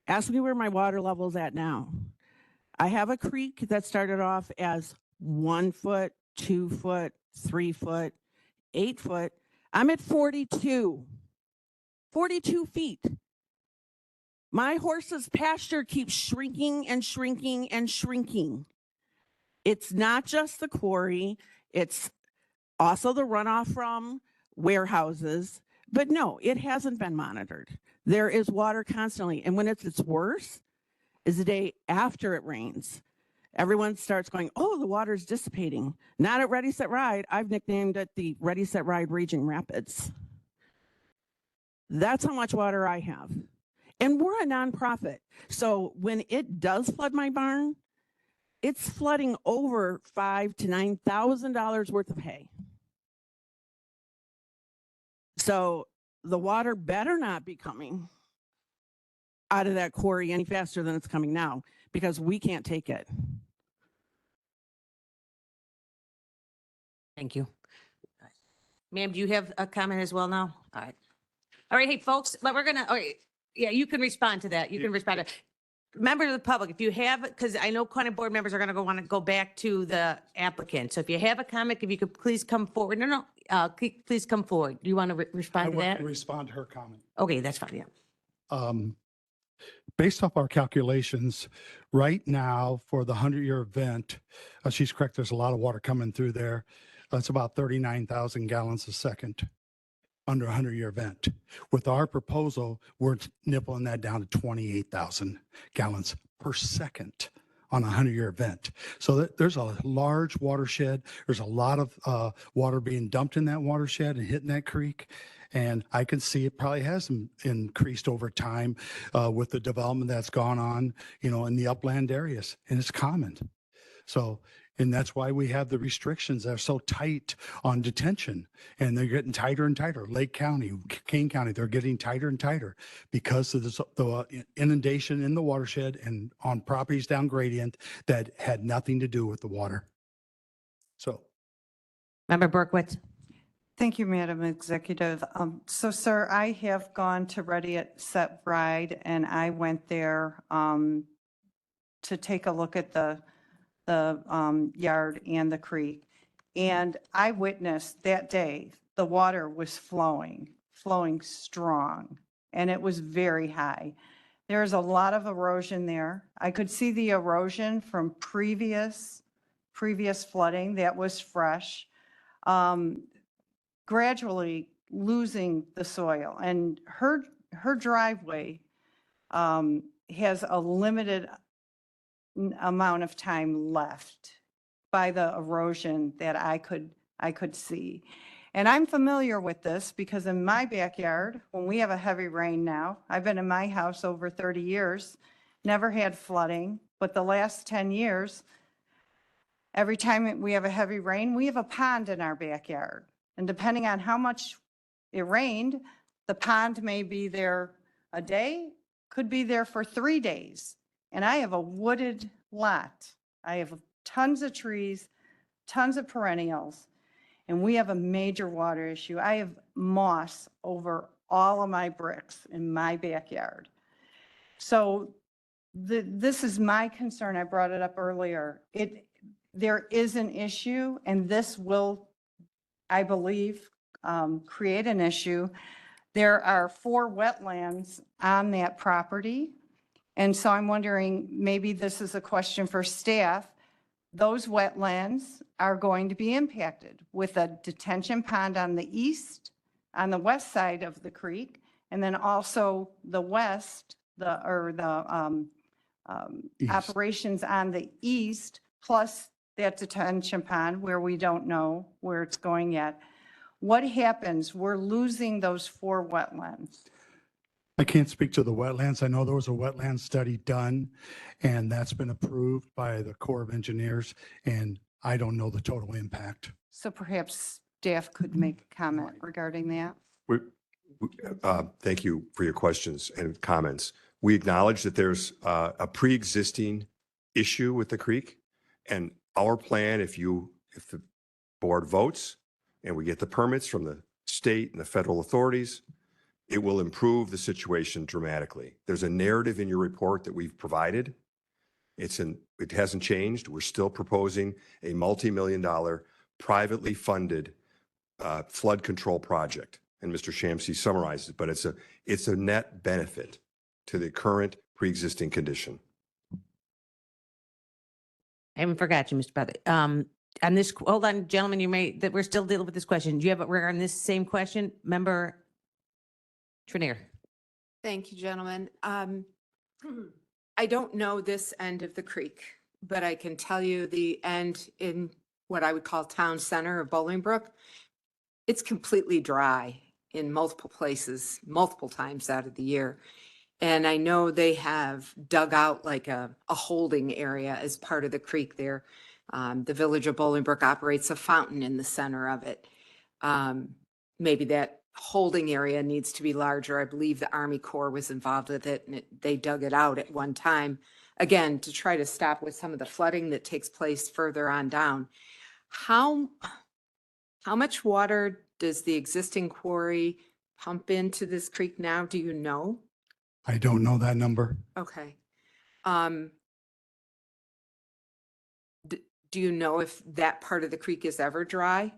Ask me where my water level is at now. I have a creek that started off as 1 foot, 2 foot, 3 foot, 8 foot. I'm at 42 feet. My horse's pasture keeps shrinking and shrinking and shrinking. It's not just the quarry, it's also the runoff from warehouses. But no, it hasn't been monitored. There is water constantly. And when it's its worst is the day after it rains. Everyone starts going, oh, the water's dissipating. Not at Ready, Set, Ride. I've nicknamed it the Ready, Set, Ride Raging Rapids. That's how much water I have. And we're a nonprofit. So when it does flood my barn, it's flooding over $5,000 to $9,000 worth of hay. So the water better not be coming out of that quarry any faster than it's coming now, because we can't take it. Thank you. Ma'am, do you have a comment as well now? All right. All right, hey, folks, all right. Yeah, you can respond to that. You can respond to members of the public. If you have, because I know county board members are going to want to go back to the applicant. So if you have a comment, if you could please come forward. Please come forward. Do you want to respond to I that? want to respond to her comment. Okay, that's fine. Yeah. Based off our calculations, right now for the 100-year event, she's correct, there's a lot of water coming through there. That's about 39,000 gallons a second under a 100-year event. With our proposal, we're nippling that down to 28,000 gallons per second on a 100-year event. So there's a large watershed. There's a lot of water being dumped in that watershed and hitting that creek. And I can see it probably has increased over time with the development that's gone on, in the upland areas, and it's common. So, and that's why we have the restrictions that are so tight on detention, and they're getting tighter and tighter. Lake County, Kane County, they're getting tighter and tighter because of the inundation in the watershed and on properties down gradient that had nothing to do with the water. So. Member Berkowitz. Thank you, Madam Executive. So, sir, I have gone to Ready at Set Bride, and I went there to take a look at the yard and the creek. And I witnessed that day, the water was flowing strong, and it was very high. There's a lot of erosion there. I could see the erosion from previous flooding that was fresh, gradually losing the soil. And her driveway has a limited amount of time left by the erosion that I could see. And I'm familiar with this because in my backyard, when we have a heavy rain now, I've been in my house over 30 years, never had flooding, but the last 10 years, every time we have a heavy rain, we have a pond in our backyard. And depending on how much it rained, the pond may be there a day, could be there for 3 days. And I have a wooded lot. I have tons of trees, tons of perennials, and we have a major water issue. I have moss over all of my bricks in my backyard. So this is my concern. I brought it up earlier. There is an issue, and this will, I believe, create an issue. There are 4 wetlands on that property. And so I'm wondering, maybe this is a question for staff. Those wetlands are going to be impacted with a detention pond on the west side of the creek, and then also the west, operations on the east, plus that detention pond where we don't know where it's going yet. What happens? We're losing those 4 wetlands. I can't speak to the wetlands. I know there was a wetland study done, and that's been approved by the Corps of Engineers, and I don't know the total impact. So perhaps staff could make a comment regarding that. Thank you for your questions and comments. We acknowledge that there's a pre-existing issue with the creek, and our plan, if the board votes and we get the permits from the state and the federal authorities, it will improve the situation dramatically. There's a narrative in your report that we've provided. It hasn't changed. We're still proposing a multi-million-dollar privately funded flood control project. And Mr. Shamsi summarized it, but it's a net benefit to the current pre-existing condition. I haven't forgot you, Mr. Bradley. On this, hold on, gentlemen, we're still dealing with this question. Do you have, we're on this same question, Member Trenier? Thank you, gentlemen. I don't know this end of the creek, but I can tell you the end in what I would call town center of Bolingbrook. It's completely dry in multiple places, multiple times out of the year. And I know they have dug out like a holding area as part of the creek there. The village of Bolingbrook operates a fountain in the center of it. Maybe that holding area needs to be larger. I believe the Army Corps was involved with it, and they dug it out at one time, again, to try to stop with some of the flooding that takes place further on down. How much water does the existing quarry pump into this creek now? Do you know? I don't know that number. Okay. Do you know if that part of the creek is ever dry?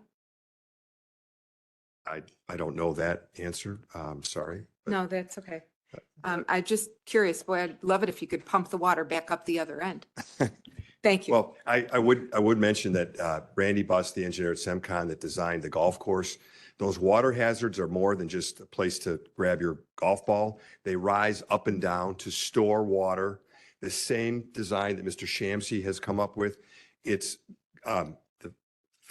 I don't know that answer. Sorry. No, that's okay. I'm just curious. Boy, I'd love it if you could pump the water back up the other end. Thank you. Well, I would mention that Randy Buss, the engineer at SEMCON that designed the golf course, those water hazards are more than just a place to grab your golf ball. They rise up and down to store water. The same design that Mr. Shamsi has come up with. It's the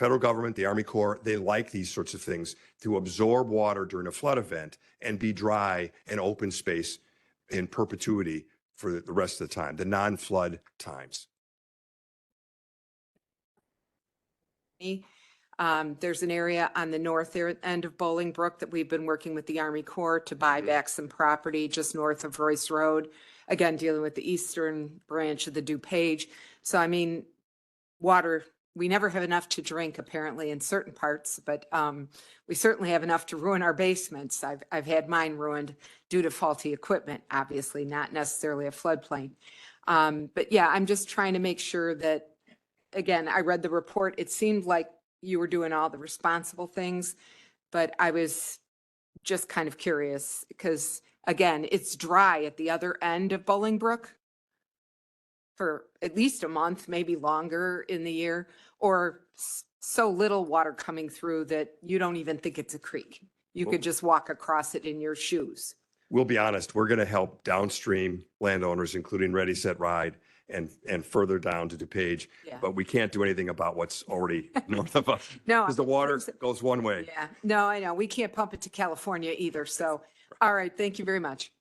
federal government, the Army Corps, they like these sorts of things to absorb water during a flood event and be dry and open space in perpetuity for the rest of the time, the non-flood times. There's an area on the north end of Bolingbrook that we've been working with the Army Corps to buy back some property just north of Royce Road. Again, dealing with the eastern branch of the DuPage. So I mean, water, we never have enough to drink apparently in certain parts, but we certainly have enough to ruin our basements. I've had mine ruined due to faulty equipment, obviously not necessarily a floodplain. But yeah, I'm just trying to make sure that, again, I read the report. It seemed like you were doing all the responsible things, but I was just kind of curious because, again, it's dry at the other end of Bolingbrook for at least a month, maybe longer in the year, or so little water coming through that you don't even think it's a creek. You could just walk across it in your shoes. We'll be honest, we're going to help downstream landowners, including Ready, Set, Ride, and further down to DuPage. Yeah. But we can't do anything about what's already north of us. No, Because the water goes one way. Yeah, no, I know. We can't pump it to California either. So, all right, thank you very much.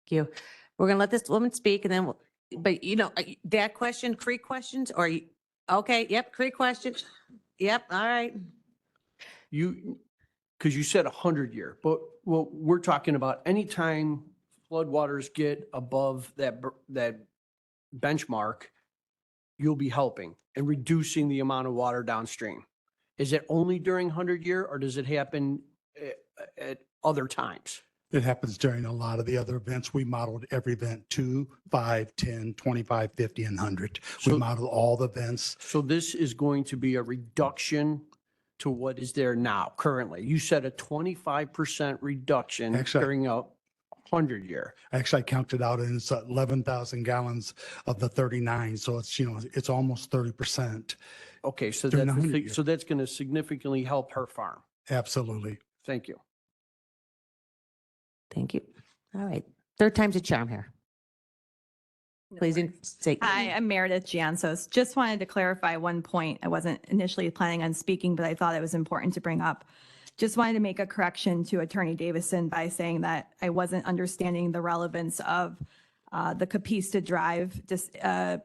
Thank you. We're gonna let this woman speak and then, but you know, that question, creek questions, or you, okay, yep, creek questions. Yep, all right. Because you said 100-year, but well, we're talking about anytime floodwaters get above that benchmark, you'll be helping and reducing the amount of water downstream. Is it only during 100-year or does it happen at other times? It happens during a lot of the other events. We modeled every event 2, 5, 10, 25, 50, and 100. We modeled all the events. So this is going to be a reduction to what is there now currently. You said a 25% reduction Actually- during a 100-year. Actually, I counted out and it's 11,000 gallons of the 39. So it's, it's almost 30%. Okay, so During that's, the 100 year. so that's going to significantly help her farm. Absolutely. Thank you. Thank you. All right. Third time's a charm here. Please say. Hi, I'm Meredith Jansos. Just wanted to clarify one point. I wasn't initially planning on speaking, but I thought it was important to bring up. Just wanted to make a correction to Attorney Davison by saying that I wasn't understanding the relevance of the Capista Drive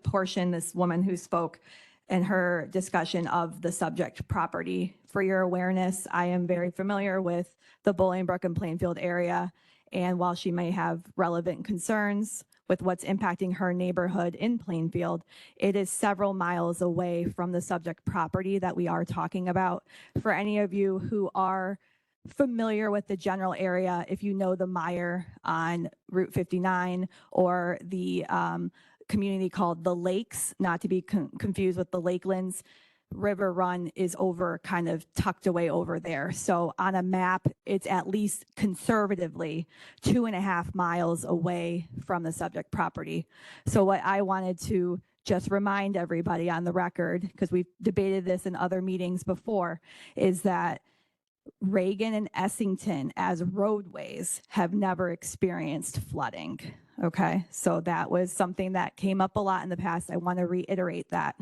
portion, this woman who spoke in her discussion of the subject property. For your awareness, I am very familiar with the Bolingbrook and Plainfield area. And while she may have relevant concerns with what's impacting her neighborhood in Plainfield, it is several miles away from the subject property that we are talking about. For any of you who are familiar with the general area, if you know the Mire on Route 59 or the community called the Lakes, not to be confused with the Lakelands, River Run is over kind of tucked away over there. So on a map, it's at least conservatively 2.5 miles away from the subject property. So what I wanted to just remind everybody on the record, because we've debated this in other meetings before, is that Reagan and Essington as roadways have never experienced flooding. Okay, so that was something that came up a lot in the past. I want to reiterate that.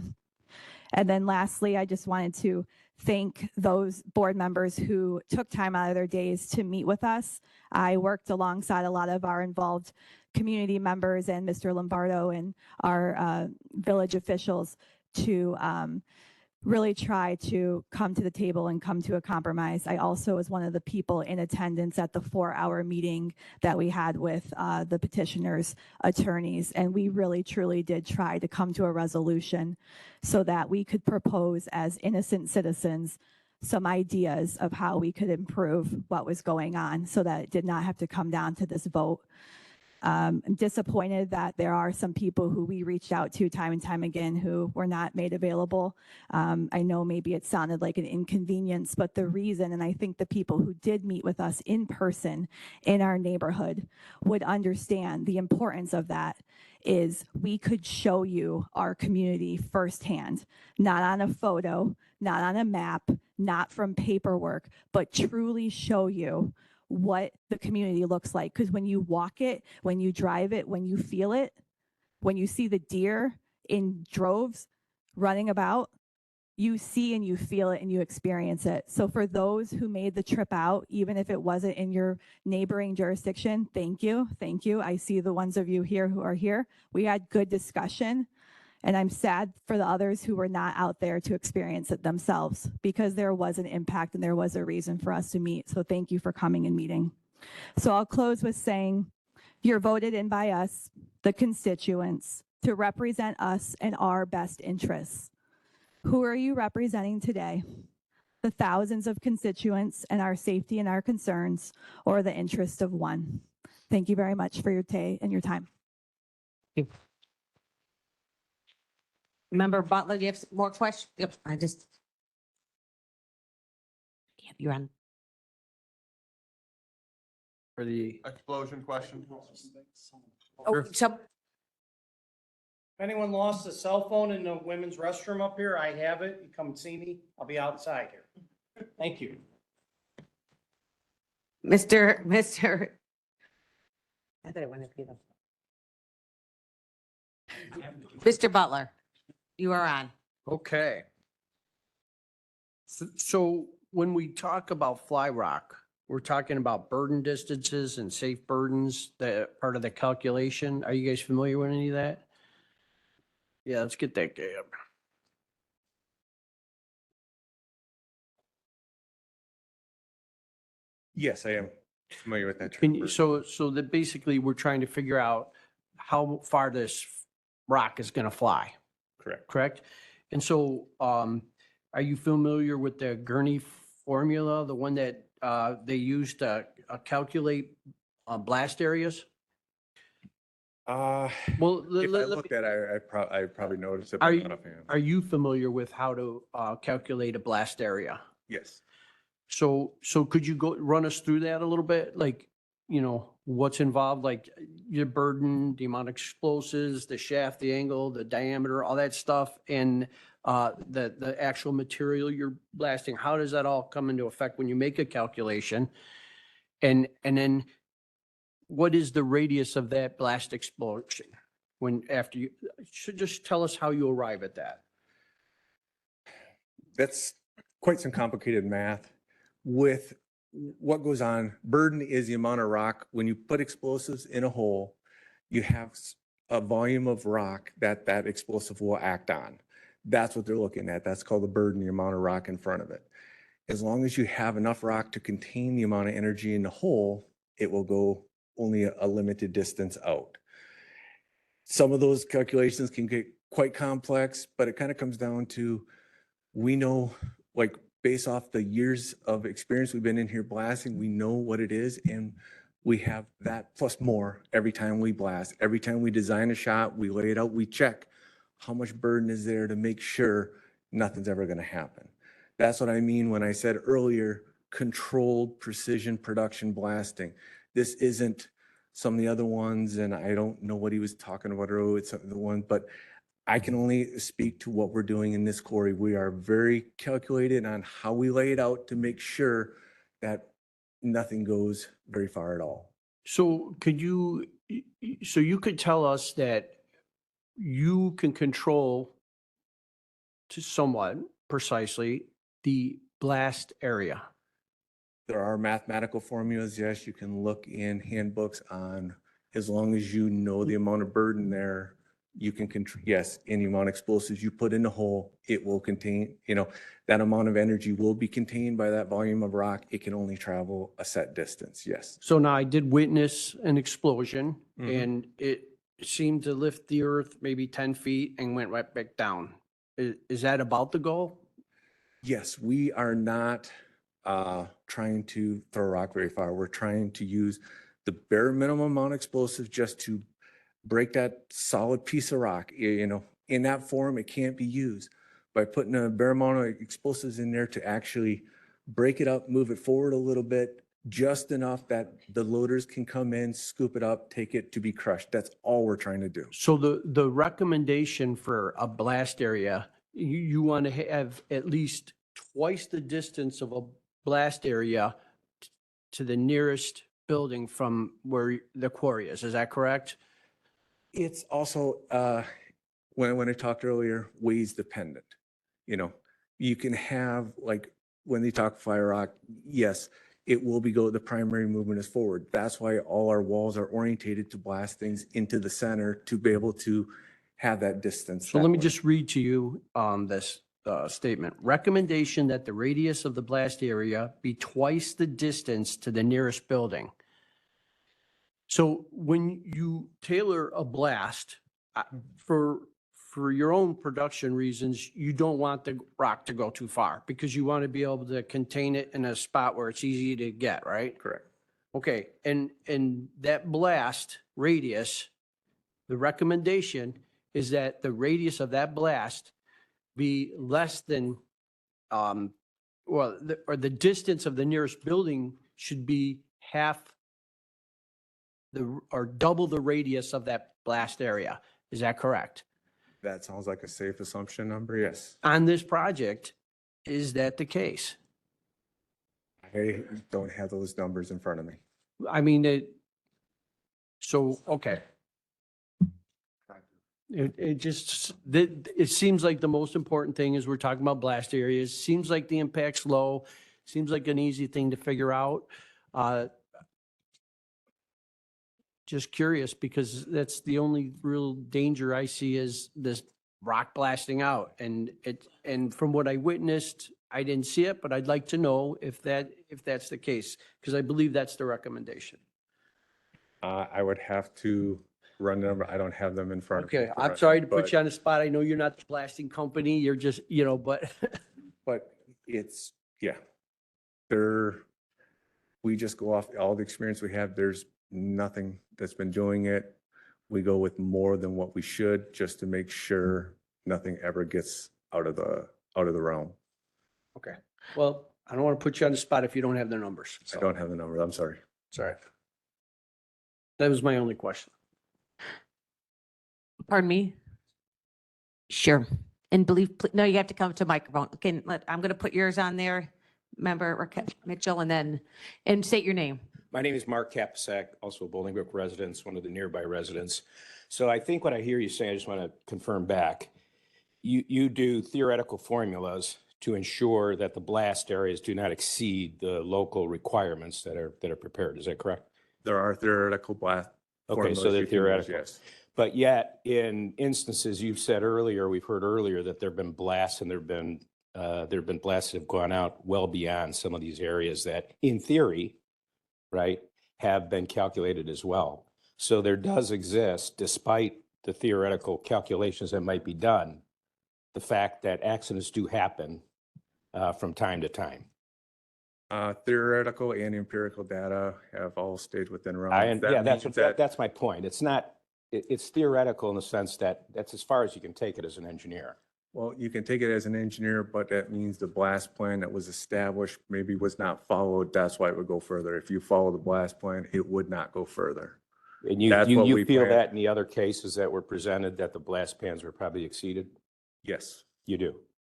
And then lastly, I just wanted to thank those board members who took time out of their days to meet with us. I worked alongside a lot of our involved community members and Mr. Lombardo and our village officials to really try to come to the table and come to a compromise. I also was one of the people in attendance at the 4-hour meeting that we had with the petitioner's attorneys. And we really, truly did try to come to a resolution so that we could propose as innocent citizens some ideas of how we could improve what was going on so that it did not have to come down to this vote. I'm disappointed that there are some people who we reached out to time and time again who were not made available. I know maybe it sounded like an inconvenience, but the reason, and I think the people who did meet with us in person in our neighborhood would understand the importance of that, is we could show you our community firsthand, not on a photo, not on a map, not from paperwork, but truly show you what the community looks like. Because when you walk it, when you drive it, when you feel it, when you see the deer in droves running about, you see and you feel it and you experience it. So for those who made the trip out, even if it wasn't in your neighboring jurisdiction, thank you. Thank you. I see the ones of you here who are here. We had good discussion. And I'm sad for the others who were not out there to experience it themselves, because there was an impact and there was a reason for us to meet. So thank you for coming and meeting. So I'll close with saying, you're voted in by us, the constituents, to represent us and our best interests. Who are you representing today? The thousands of constituents and our safety and our concerns, or the interest of one? Thank you very much for your day and your time. Member Butler, do you have more questions? Yep, Yep, you're on. For the Explosion question? Oh, so If anyone lost a cell phone in the women's restroom up here, I have it. You come see me. I'll be outside here. Thank you. Mr. I thought it went up here. Mr. Butler, you are on. Okay. So when we talk about fly rock, we're talking about burden distances and safe burdens, that part of the calculation. Are you guys familiar with any of that? Yeah, let's get that guy up. Yes, I am familiar with that. Can you, so that basically we're trying to figure out how far this rock is going to fly. Correct. Correct? And so, are you familiar with the Gurney formula, the one that they use to calculate blast areas? Well, if I looked at it, I probably noticed it. Are but you, not offhand. are you familiar with how to calculate a blast area? Yes. So could you go run us through that a little bit? Like, you know, what's involved, like your burden, the amount of explosives, the shaft, the angle, the diameter, all that stuff, and the actual material you're blasting. How does that all come into effect when you make a calculation? And then what is the radius of that blast explosion? When after you should just tell us how you arrive at that. That's quite some complicated math with what goes on. Burden is the amount of rock. When you put explosives in a hole, you have a volume of rock that that explosive will act on. That's what they're looking at. That's called the burden, the amount of rock in front of it. As long as you have enough rock to contain the amount of energy in the hole, it will go only a limited distance out. Some of those calculations can get quite complex, but it kind of comes down to, we know, like, based off the years of experience we've been in here blasting, we know what it is, and we have that plus more every time we blast. Every time we design a shot, we lay it out, we check how much burden is there to make sure nothing's ever going to happen. That's what I mean when I said earlier, controlled precision production blasting. This isn't some of the other ones, and I don't know what he was talking about earlier with some of the one, but I can only speak to what we're doing in this quarry. We are very calculated on how we lay it out to make sure that nothing goes very far at all. So you could tell us that you can control to somewhat precisely the blast area. There are mathematical formulas. Yes, you can look in handbooks on, as long as you know the amount of burden there, you can control, yes, any amount of explosives you put in the hole, it will contain, you know, that amount of energy will be contained by that volume of rock. It can only travel a set distance. Yes. So now I did witness an explosion and it seemed to lift the earth maybe 10 feet and went right back down. Is that about the goal? Yes, we are not trying to throw a rock very far. We're trying to use the bare minimum amount of explosives just to break that solid piece of rock. You know, in that form, it can't be used. By putting a bare amount of explosives in there to actually break it up, move it forward a little bit, just enough that the loaders can come in, scoop it up, take it to be crushed. That's all we're trying to do. So the recommendation for a blast area, you want to have at least twice the distance of a blast area to the nearest building from where the quarry is. Is that correct? It's also, when I talked earlier, ways dependent. You know, you can have, like, when they talk fire rock, yes, it will be the primary movement is forward. That's why all our walls are orientated to blast things into the center to be able to have that distance. So that let me way. just read to you this statement. Recommendation that the radius of the blast area be twice the distance to the nearest building. So when you tailor a blast for your own production reasons, you don't want the rock to go too far because you want to be able to contain it in a spot where it's easy to get, right? Correct. Okay, and that blast radius, the recommendation is that the radius of that blast be less than, or the distance of the nearest building should be half or double the radius of that blast area. Is that correct? That sounds like a safe assumption number, yes. On this project, is that the case? I don't have those numbers in front of me. I mean, okay. It seems like the most important thing is we're talking about blast areas. Seems like the impact's low. Seems like an easy thing to figure out. Just curious because that's the only real danger I see is this rock blasting out. And from what I witnessed, I didn't see it, but I'd like to know if that's the case, because I believe that's the recommendation. I would have to run the number. I don't have them in front of me. Okay, I'm sorry to put you on the spot. I know you're not the blasting company. You're just, but. But it's, yeah. We just go off all the experience we have. There's nothing that's been doing it. We go with more than what we should just to make sure nothing ever gets out of the realm. Okay, well, I don't want to put you on the spot if you don't have the numbers. I don't have the numbers. I'm sorry. Sorry. That was my only question. Pardon me? Sure. And no, you have to come to microphone. I'm going to put yours on there, Member Raquel Mitchell, and state your name. My name is Mark Kapasak, also a Bolingbrook resident, one of the nearby residents. So I think what I hear you saying, I just want to confirm back. You do theoretical formulas to ensure that the blast areas do not exceed the local requirements that are prepared. Is that correct? There are theoretical blast. Okay, so they're theoretical. Yes. But yet, in instances you've said earlier, we've heard earlier that there've been blasts and there've been blasts that have gone out well beyond some of these areas that, in theory, right, have been calculated as well. So there does exist, despite the theoretical calculations that might be done, the fact that accidents do happen from time to time. Theoretical and empirical data have all stayed within realm. That's my point. It's theoretical in the sense that that's as far as you can take it as an engineer. Well, you can take it as an engineer, but that means the blast plan that was established maybe was not followed. That's why it would go further. If you follow the blast plan, it would not go further. And you feel that in the other cases that were presented that the blast plans were probably exceeded? Yes. You do?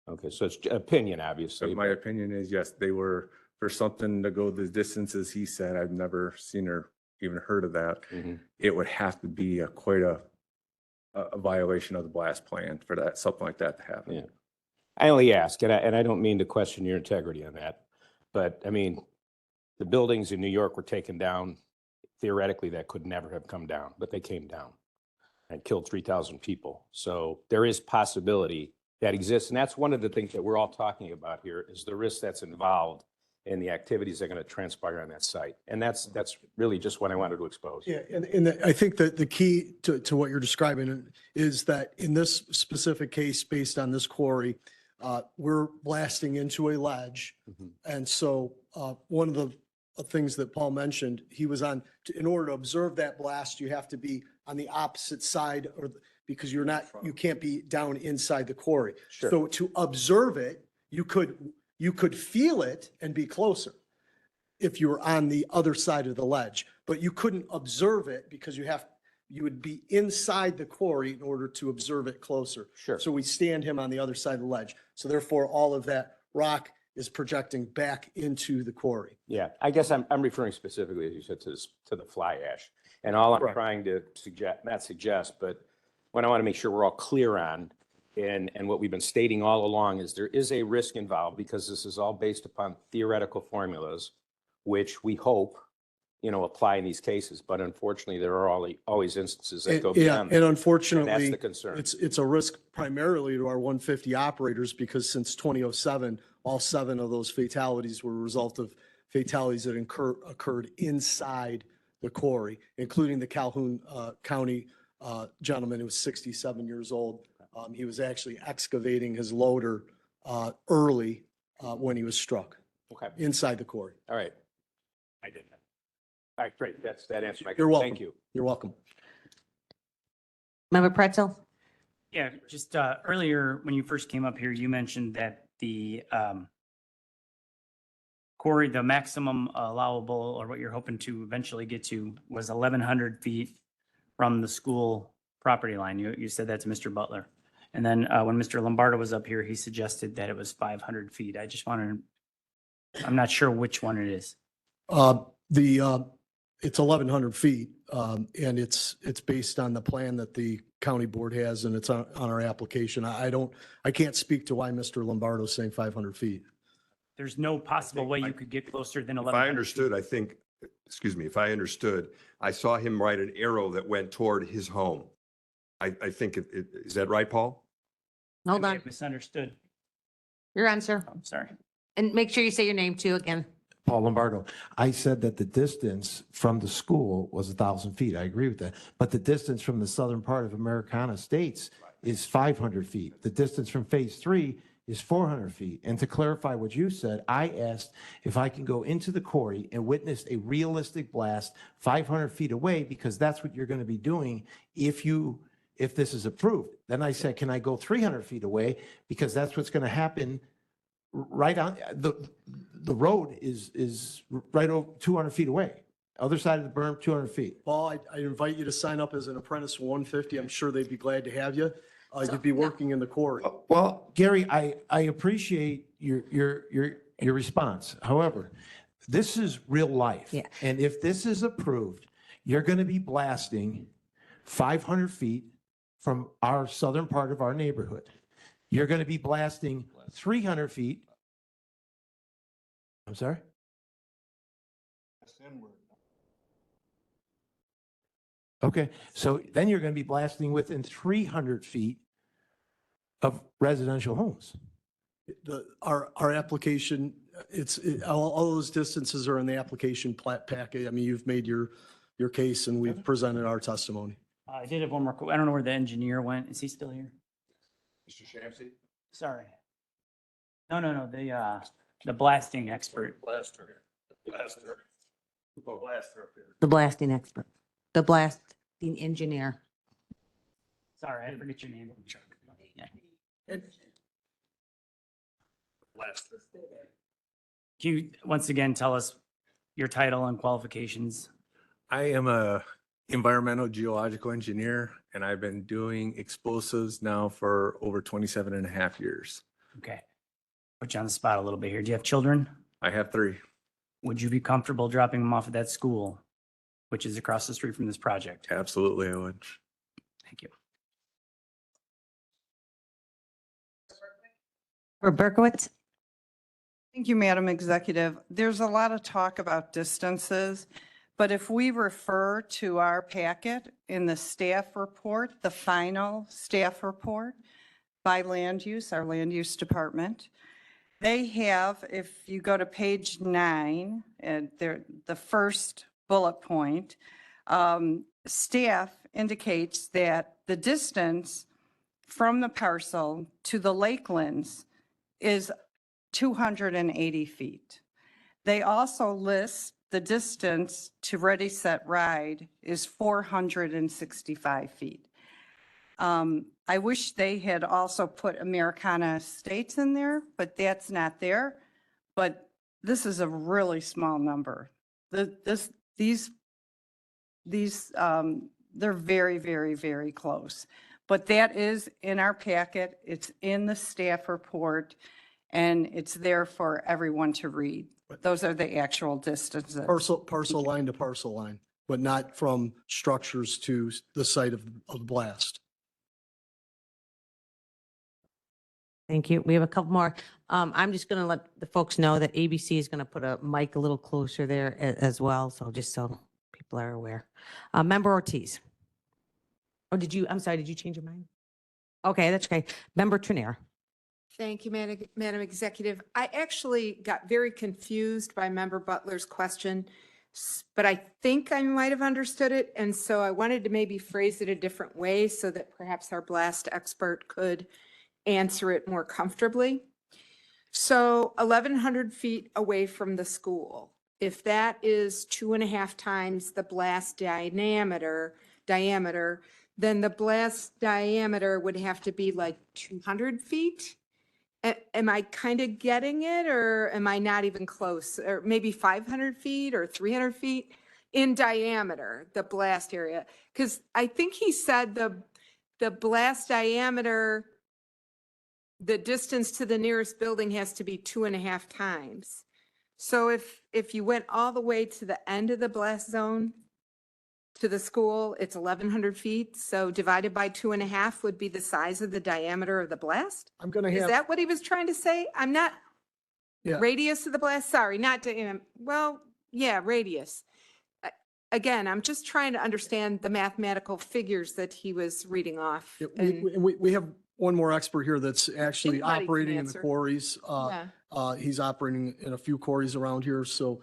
Okay, so it's opinion, obviously. So my opinion is, yes, they were, for something to go the distances he said, I've never seen or even heard of that. Mm-hmm. It would have to be quite a violation of the blast plan for that, something like that to happen. Yeah. I only ask, and I don't mean to question your integrity on that, but I mean, the buildings in New York were taken down. Theoretically, that could never have come down, but they came down and killed 3,000 people. So there is possibility that exists. And that's one of the things that we're all talking about here is the risk that's involved in the activities that are going to transpire on that site. And that's really just what I wanted to expose. Yeah, and I think that the key to what you're describing is that in this specific case, based on this quarry, we're blasting into a ledge. And so one of the things that Paul mentioned, he was on, in order to observe that blast, you have to be on the opposite side because you can't be down inside the quarry. Sure. So to observe it, you could feel it and be closer if you were on the other side of the ledge, but you couldn't observe it because you would be inside the quarry in order to observe it closer. Sure. So we stand him on the other side of the ledge. So therefore, all of that rock is projecting back into the quarry. Yeah, I guess I'm referring specifically, as you said, to the fly ash. And all I'm Correct. trying to suggest, not suggest, but what I want to make sure we're all clear on And what we've been stating all along is there is a risk involved because this is all based upon theoretical formulas, which we hope, apply in these cases. But unfortunately, there are always instances that go Yeah, beyond that. and And unfortunately, that's the concern. it's a risk primarily to our 150 operators because since 2007, all 7 of those fatalities were a result of fatalities that occurred inside the quarry, including the Calhoun County gentleman who was 67 years old. He was actually excavating his loader early when he was struck Okay. inside the quarry. All right. I did that. All right, great. That answers my You're question. welcome. Thank you. You're welcome. Member Pretzel? Yeah, just earlier, when you first came up here, you mentioned that the quarry, the maximum allowable, or what you're hoping to eventually get to, was 1,100 feet from the school property line. You said that to Mr. Butler. And then when Mr. Lombardo was up here, he suggested that it was 500 feet. I just wanted, I'm not sure which one it is. It's 1,100 feet, and it's based on the plan that the county board has, and it's on our application. I can't speak to why Mr. Lombardo is saying 500 feet. There's no possible way you could get closer than If 1,100. I understood, if I understood, I saw him write an arrow that went toward his home. I think, is that right, Paul? Hold I may on. have misunderstood. Your answer. I'm sorry. And make sure you say your name too again. Paul Lombardo. I said that the distance from the school was 1,000 feet. I agree with that. But the distance from the southern part of Americana Estates is 500 feet. The distance from phase 3 is 400 feet. And to clarify what you said, I asked if I can go into the quarry and witness a realistic blast 500 feet away, because that's what you're going to be doing if this is approved. Then I said, can I go 300 feet away? Because that's what's going to happen right on the road is right over 200 feet away. Other side of the berm, 200 feet. Paul, I invite you to sign up as an apprentice 150. I'm sure they'd be glad to have you. You'd be working in the quarry. Well, Gary, I appreciate your response. However, this is real life. Yeah. And if this is approved, you're going to be blasting 500 feet from our southern part of our neighborhood. You're going to be blasting 300 feet. I'm sorry? Okay, so then you're going to be blasting within 300 feet of residential homes. Our application, all those distances are in the application packet. I mean, you've made your case and we've presented our testimony. I did have one more. I don't know where the engineer went. Is he still here? Mr. Shamsi? Sorry. No, the blasting expert. The blasting expert. The blasting engineer. Sorry, I forget your name. Yeah. Can you once again tell us your title and qualifications? I am a environmental geological engineer, and I've been doing explosives now for over 27 and a half years. Okay. Put you on the spot a little bit here. Do you have children? I have 3. Would you be comfortable dropping them off at that school, which is across the street from this project? Absolutely, I would. Thank you. For Berkowitz? Thank you, Madam Executive. There's a lot of talk about distances, but if we refer to our packet in the staff report, the final staff report by land use, our land use department, they have, if you go to page 9, and the first bullet point, staff indicates that the distance from the parcel to the lakelands is 280 feet. They also list the distance to Ready, Set, Ride is 465 feet. I wish they had also put Americana Estates in there, but that's not there. But this is a really small number. These they're very, very, very close. But that is in our packet. It's in the staff report, and it's there for everyone to read. Those are the actual distances. Parcel line to parcel line, but not from structures to the site of the blast. Thank you. We have a couple more. I'm just going to let the folks know that ABC is going to put a mic a little closer there as well. So just so people are aware. Member Ortiz. Oh, I'm sorry, did you change your mind? Okay, that's okay. Member Trinier. Thank you, Madam Executive. I actually got very confused by Member Butler's question, but I think I might have understood it. And so I wanted to maybe phrase it a different way so that perhaps our blast expert could answer it more comfortably. So 1,100 feet away from the school, if that is 2.5 times the blast diameter, then the blast diameter would have to be like 200 feet. Am I kind of getting it, or am I not even close? Or maybe 500 feet or 300 feet in diameter, the blast area? Because I think he said the blast diameter, the distance to the nearest building has to be 2.5 times. So if you went all the way to the end of the blast zone to the school, it's 1,100 feet. So divided by 2.5 would be the size of the diameter of the blast? I'm going to Is have, that what he was trying to say? I'm not, yeah, radius of the blast, sorry, not to, well, yeah, radius. Again, I'm just trying to understand the mathematical figures that he was reading off. yeah, And we have one more expert here that's actually Anybody can operating in the answer. quarries. Yeah. He's operating in a few quarries around here. So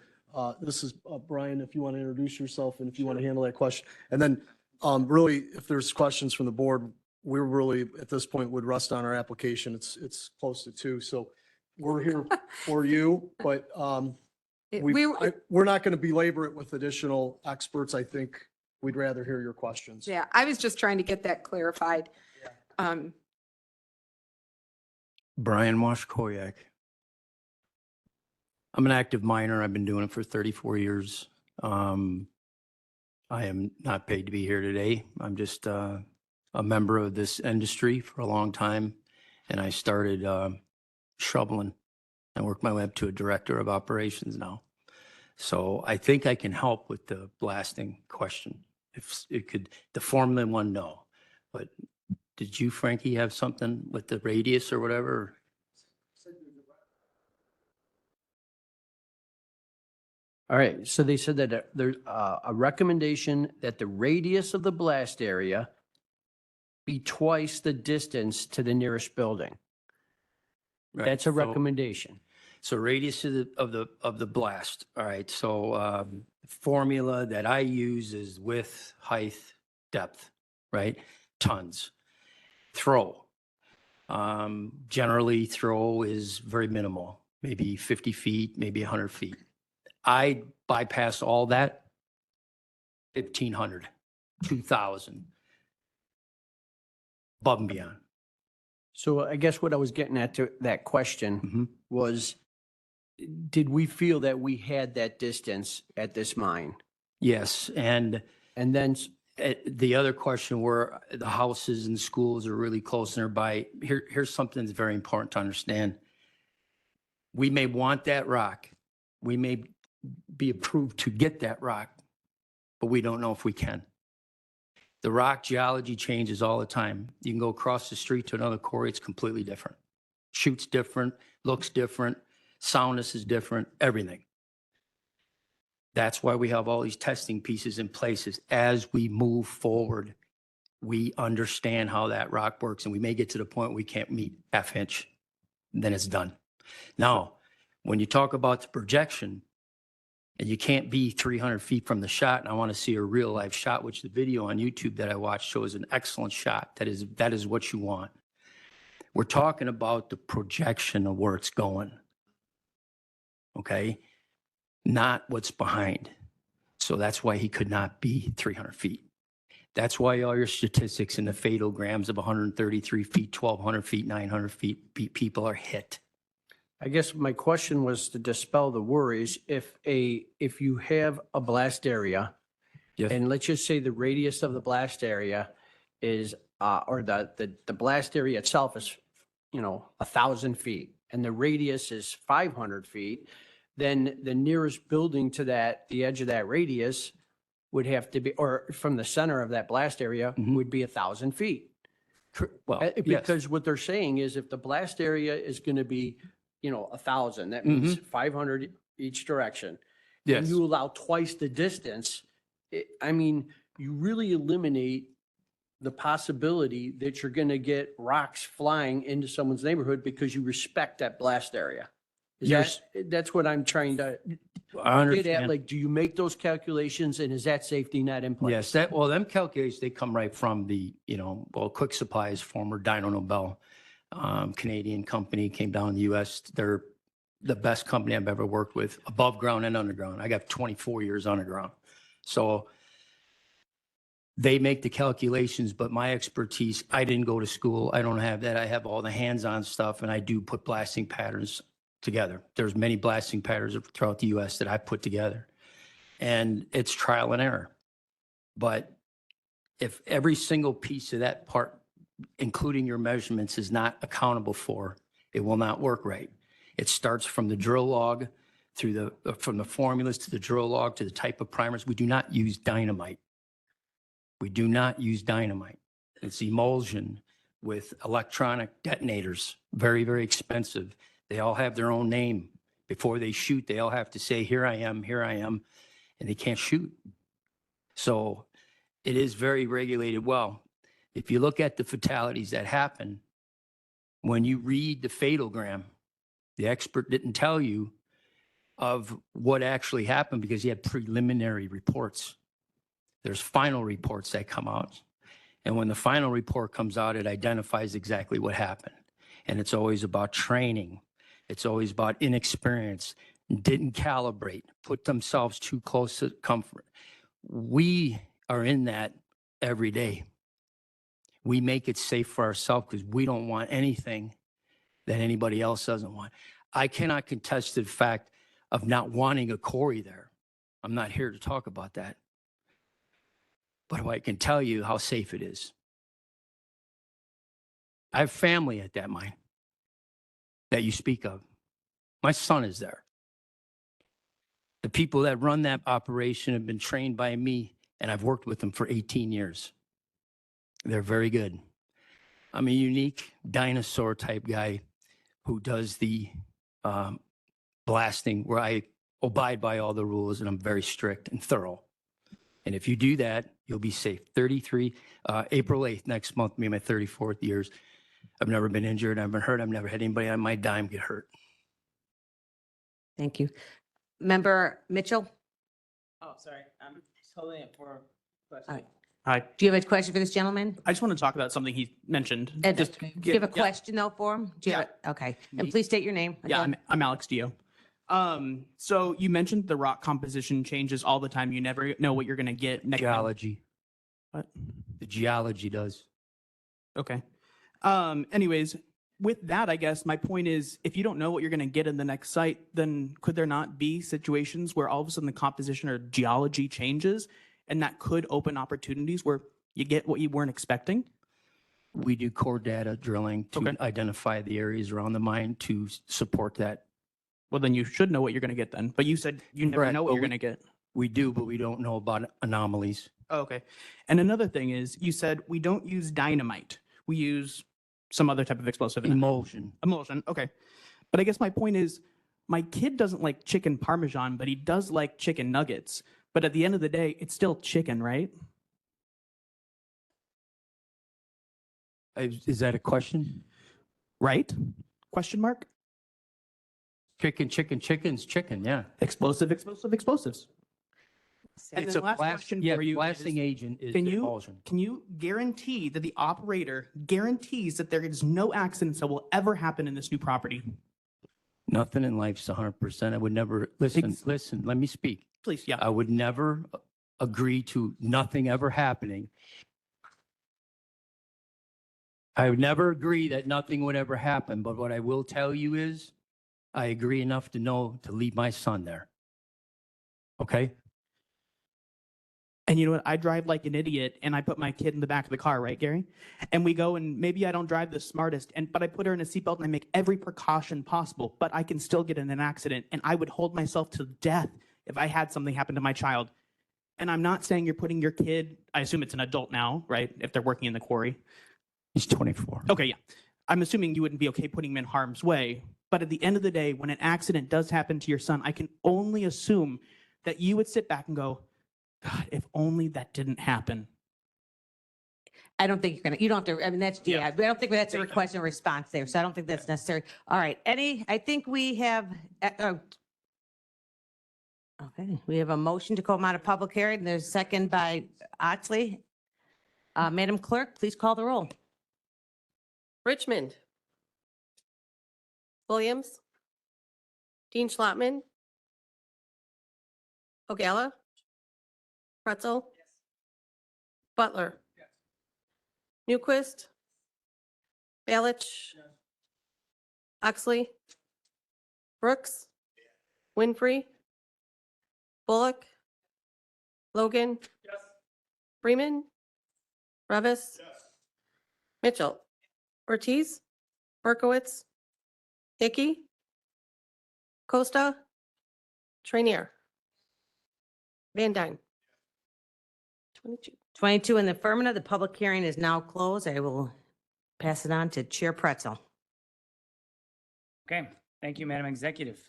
this is Brian, if you want to introduce yourself and if you want to handle that question. And then really, if there's questions from the board, we're really, at this point, would rest on our application. It's close to 2. So we're here for you, but we're not going to belabor it with additional experts. I think we'd rather hear your questions. Yeah, I was just trying to get that clarified. Brian Washkoyak. I'm an active miner. I've been doing it for 34 years. I am not paid to be here today. I'm just a member of this industry for a long time. And I started shoveling. I worked my way up to a director of operations now. So I think I can help with the blasting question. If it could, the Formula One, no. But did you, Frankie, have something with the radius or whatever? All right, so they said that there's a recommendation that the radius of the blast area be twice the distance to the nearest building. Right, That's a so- recommendation. So radius of the blast. All right. So formula that I use is width, height, depth, right? Tons. Throw. Generally, throw is very minimal, maybe 50 feet, maybe 100 feet. I bypass all that, 1,500, 2,000, above and beyond. So I guess what I was getting at to that question was, did we feel that we had that distance at this mine? Yes, and then the other question where the houses and schools are really close nearby. Here's something that's very important to understand. We may want that rock. We may be approved to get that rock, but we don't know if we can. The rock geology changes all the time. You can go across the street to another quarry, it's completely different. Shoots different, looks different, soundness is different, everything. That's why we have all these testing pieces in places. As we move forward, we understand how that rock works, and we may get to the point we can't meet half inch, then it's done. Now, when you talk about the projection, and you can't be 300 feet from the shot, and I want to see a real life shot, which the video on YouTube that I watched shows an excellent shot. That is what you want. We're talking about the projection of where it's going. Okay? Not what's behind. So that's why he could not be 300 feet. That's why all your statistics in the fatal grams of 133 feet, 1,200 feet, 900 feet, people are hit. I guess my question was to dispel the worries. If you have a blast area, and let's just say the radius of the blast area is, or the blast area itself is, 1,000 feet, and the radius is 500 feet, then the nearest building to the edge of that radius would have to be, or from the center of that blast area would be 1,000 feet. Well, yes. Because what they're saying is if the blast area is going to be, 1,000, that means 500 each direction. And Yes. you allow twice the distance. I mean, you really eliminate the possibility that you're going to get rocks flying into someone's neighborhood because you respect that blast area. That's what I'm trying to I get at. understand. Like, do you make those calculations and is that safety net in place? Yes, well, them calculations, they come right from the, Quick Supplies, former Dyno Nobel, Canadian company, came down in the US. They're the best company I've ever worked with, above ground and underground. I got 24 years underground. So they make the calculations, but my expertise, I didn't go to school. I don't have that. I have all the hands-on stuff, and I do put blasting patterns together. There's many blasting patterns throughout the US that I put together, and it's trial and error. But if every single piece of that part, including your measurements, is not accountable for, it will not work right. It starts from the drill log through from the formulas to the drill log to the type of primers. We do not use dynamite. We do not use dynamite. It's emulsion with electronic detonators, very, very expensive. They all have their own name. Before they shoot, they all have to say, here I am, and they can't shoot. So it is very regulated well. If you look at the fatalities that happen, when you read the fatalogram, the expert didn't tell you of what actually happened because he had preliminary reports. There's final reports that come out. And when the final report comes out, it identifies exactly what happened. And it's always about training. It's always about inexperience, didn't calibrate, put themselves too close to comfort. We are in that every day. We make it safe for ourselves because we don't want anything that anybody else doesn't want. I cannot contest the fact of not wanting a quarry there. I'm not here to talk about that. But I can tell you how safe it is. I have family at that mine that you speak of. My son is there. The people that run that operation have been trained by me, and I've worked with them for 18 years. They're very good. I'm a unique dinosaur type guy who does the blasting where I abide by all the rules and I'm very strict and thorough. And if you do that, you'll be safe. April 8th, next month, will be my 34th years. I've never been injured. I've been hurt. I've never had anybody on my dime get hurt. Thank you. Member Mitchell? Oh, sorry. I'm holding it for a All question. right. Hi, Do you have a question for this gentleman? I just want to talk about something he mentioned. And Just do you have a yeah. question though for him? Do you have a- Okay. And Me. please state your name. Yeah, again. I'm Alex Dio. So you mentioned the rock composition changes all the time. You never know what you're going to get next time. Geology. What? The geology does. Okay. Anyways, with that, I guess my point is, if you don't know what you're going to get in the next site, then could there not be situations where all of a sudden the composition or geology changes, and that could open opportunities where you get what you weren't expecting? We do core data drilling to identify the areas around the mine to support that. Well, then you should know what you're going to get then. But you said you never Correct, know what but you're going to get. We do, but we don't know about anomalies. Oh, okay. And another thing is, you said we don't use dynamite. We use some other type of explosive. Emulsion. Emulsion. Okay. But I guess my point is, my kid doesn't like chicken parmesan, but he does like chicken nuggets. But at the end of the day, it's still chicken, right? Is that a question? Right? Question mark? Chicken's chicken, yeah. Explosives. And It's then a last blast- question yeah, for you blasting is, agent is can you emulsion. can you guarantee that the operator guarantees that there is no accidents that will ever happen in this new property? Nothing in life's 100%. I would never, listen, let me speak. Please, yeah. I would never agree to nothing ever happening. I would never agree that nothing would ever happen, but what I will tell you is I agree enough to know to leave my son there. Okay? And you know what? I drive like an idiot and I put my kid in the back of the car, right, Gary? And we go and maybe I don't drive the smartest, but I put her in a seatbelt and I make every precaution possible, but I can still get in an accident and I would hold myself to death if I had something happen to my child. And I'm not saying you're putting your kid, I assume it's an adult now, right? If they're working in the quarry. He's 24. Okay, yeah. I'm assuming you wouldn't be okay putting him in harm's way. But at the end of the day, when an accident does happen to your son, I can only assume that you would sit back and go, God, if only that didn't happen. I don't think you don't have to, I mean, that's, yeah, I don't think that's a request and response there. So I don't think that's necessary. All right. I think we have, okay, we have a motion to come out of public hearing. There's a second by Oxley. Madam Clerk, please call the roll. Richmond. Williams. Dean Schlottman. Ogala. Pretzel. Butler. Newquist. Balich. Oxley. Brooks. Winfrey. Bullock. Logan. Freeman. Revis. Mitchell. Ortiz. Berkowitz. Hickey. Costa. Trainier. Van Dyne. 22. 22 in the affirmative. The public hearing is now closed. I will pass it on to Chair Pretzel. Okay, thank you, Madam Executive.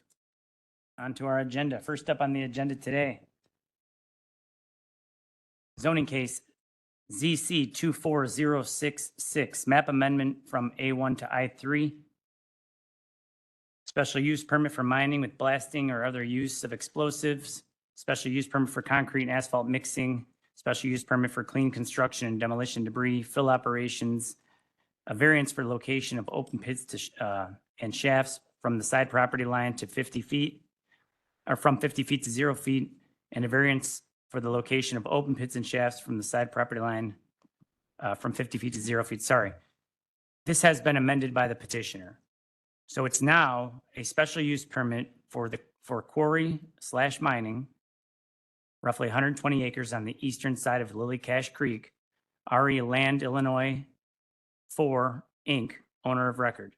On to our agenda. First up on the agenda today. Zoning case ZC 24066, map amendment from A1 to I3. Special use permit for mining with blasting or other use of explosives. Special use permit for concrete and asphalt mixing. Special use permit for clean construction and demolition debris, fill operations. A variance for location of open pits to and shafts from the side property line to 50 feet, or from 50 feet to 0 feet, and a variance for the location of open pits and shafts from the side property line from 50 feet to 0 feet. Sorry. This has been amended by the petitioner. So it's now a special use permit for quarry / mining, roughly 120 acres on the eastern side of Lily Cache Creek, RE Land Illinois 4, Inc., owner of record.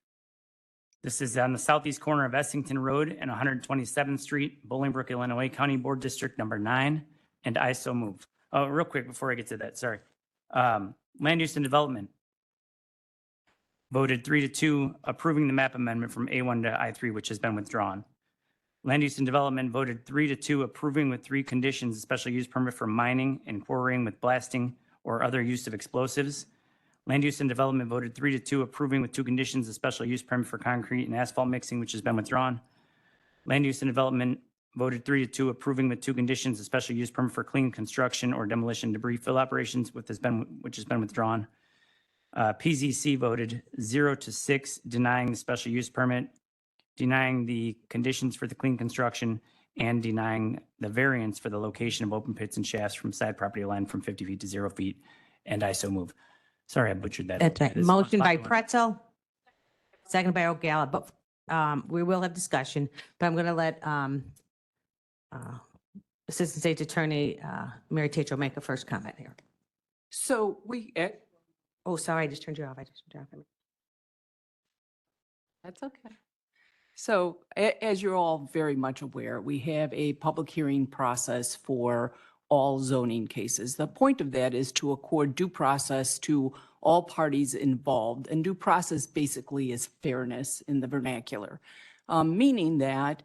This is on the southeast corner of Essington Road and 127th Street, Bolingbrook, Illinois, County Board District Number 9, and I so move. Oh, real quick before I get to that, sorry. Land Use and Development voted 3-2 approving the map amendment from A1 to I3, which has been withdrawn. Land Use and Development voted 3-2 approving with 3 conditions, a special use permit for mining and quarrying with blasting or other use of explosives. Land Use and Development voted 3-2 approving with 2 conditions, a special use permit for concrete and asphalt mixing, which has been withdrawn. Land Use and Development voted 3-2 approving with 2 conditions, a special use permit for clean construction or demolition debris fill operations, which has been withdrawn. PZC voted 0-6 denying the special use permit, denying the conditions for the clean construction, and denying the variance for the location of open pits and shafts from side property line from 50 feet to 0 feet. And I so move. Sorry, I butchered that. That's right. This Motion by popular. Pretzel, second by Ogala, but we will have discussion, but I'm going to let Assistant State's Attorney Mary Tatro make a first comment here. So Oh, sorry, I just turned you off. That's okay. So as you're all very much aware, we have a public hearing process for all zoning cases. The point of that is to accord due process to all parties involved. And due process basically is fairness in the vernacular, meaning that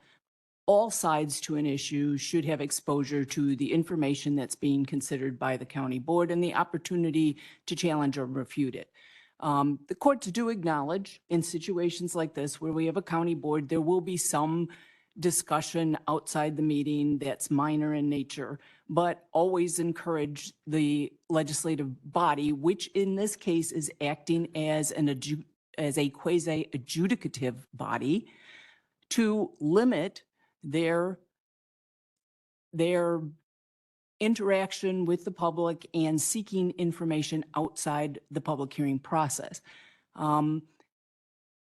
all sides to an issue should have exposure to the information that's being considered by the county board and the opportunity to challenge or refute it. The courts do acknowledge in situations like this where we have a county board, there will be some discussion outside the meeting that's minor in nature, but always encourage the legislative body, which in this case is acting as a quasi adjudicative body, to limit their interaction with the public and seeking information outside the public hearing process.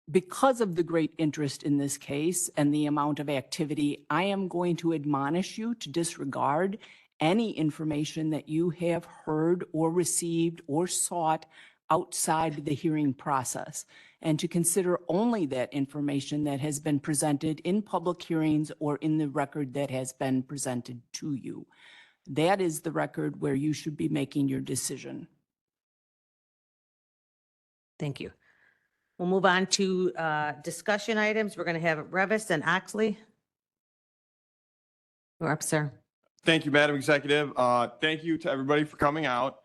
Because of the great interest in this case and the amount of activity, I am going to admonish you to disregard any information that you have heard or received or sought outside the hearing process, and to consider only that information that has been presented in public hearings or in the record that has been presented to you. That is the record where you should be making your decision. Thank you. We'll move on to discussion items. We're going to have Revis and Oxley. You're up, sir. Thank you, Madam Executive. Thank you to everybody for coming out.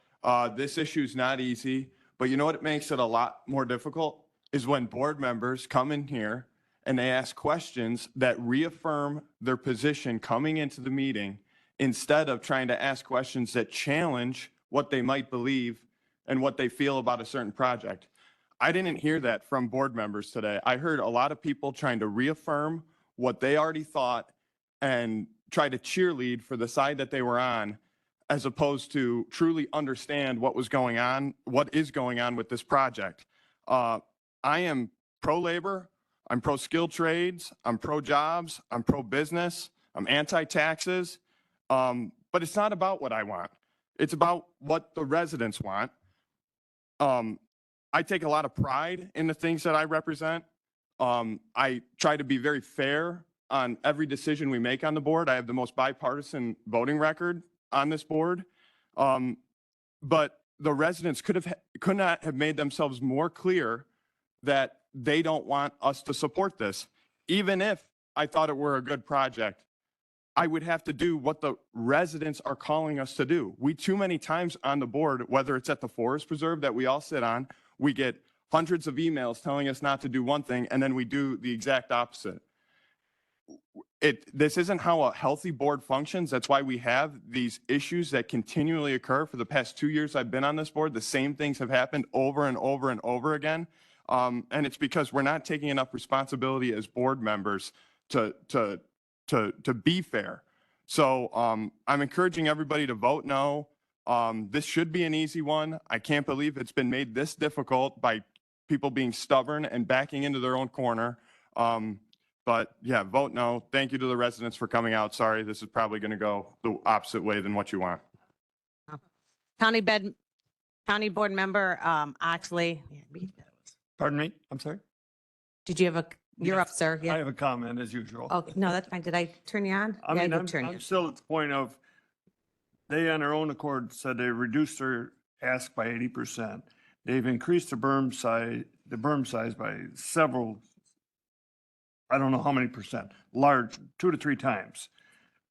This issue is not easy, but you know what makes it a lot more difficult is when board members come in here and they ask questions that reaffirm their position coming into the meeting instead of trying to ask questions that challenge what they might believe and what they feel about a certain project. I didn't hear that from board members today. I heard a lot of people trying to reaffirm what they already thought and try to cheerlead for the side that they were on, as opposed to truly understand what was going on, what is going on with this project. I am pro-labor, I'm pro-skilled trades, I'm pro-jobs, I'm pro-business, I'm anti-taxes, but it's not about what I want. It's about what the residents want. I take a lot of pride in the things that I represent. I try to be very fair on every decision we make on the board. I have the most bipartisan voting record on this board. But the residents could not have made themselves more clear that they don't want us to support this. Even if I thought it were a good project, I would have to do what the residents are calling us to do. We too many times on the board, whether it's at the Forest Preserve that we all sit on, we get hundreds of emails telling us not to do one thing, and then we do the exact opposite. This isn't how a healthy board functions. That's why we have these issues that continually occur. For the past 2 years I've been on this board, the same things have happened over and over and over again. And it's because we're not taking enough responsibility as board members to be fair. So I'm encouraging everybody to vote no. This should be an easy one. I can't believe it's been made this difficult by people being stubborn and backing into their own corner. But yeah, vote no. Thank you to the residents for coming out. Sorry, this is probably going to go the opposite way than what you want. County Board Member Oxley. Pardon me? I'm sorry? Did you have you're up, sir. I have a comment as usual. Okay, no, that's fine. Did I turn you on? I Yeah, mean, did turn you I'm on. still at the point of, they on their own accord said they reduced their ask by 80%. They've increased the berm size by several, I don't know how many percent, large, 2 to 3 times.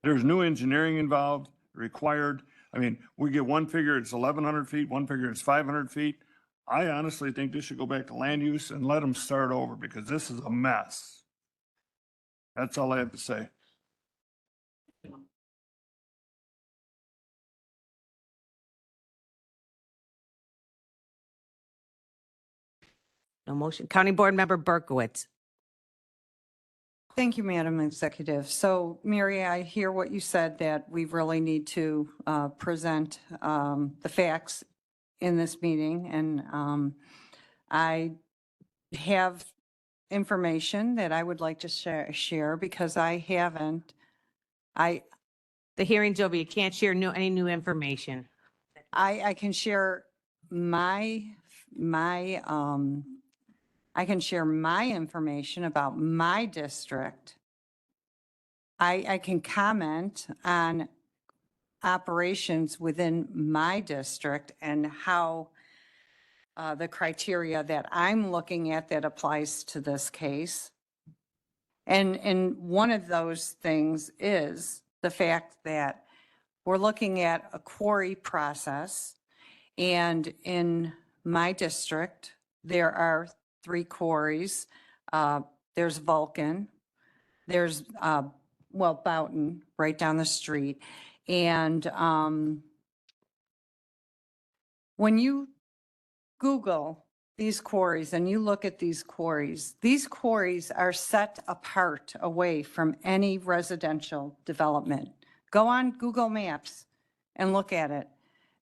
There's new engineering involved, required. I mean, we get one figure, it's 1,100 feet, one figure, it's 500 feet. I honestly think this should go back to land use and let them start over because this is a mess. That's all I have to say. No motion. County Board Member Berkowitz. Thank you, Madam Executive. So, Mary, I hear what you said, that we really need to present the facts in this meeting. And I have information that I would like to share because I haven't. The hearing's over. You can't share any new information. I can share my information about my district. I can comment on operations within my district and how the criteria that I'm looking at that applies to this case. And one of those things is the fact that we're looking at a quarry process. And in my district, there are 3 quarries. There's Vulcan, there's, Boughton, right down the street. And when you Google these quarries and you look at these quarries are set apart away from any residential development. Go on Google Maps and look at it.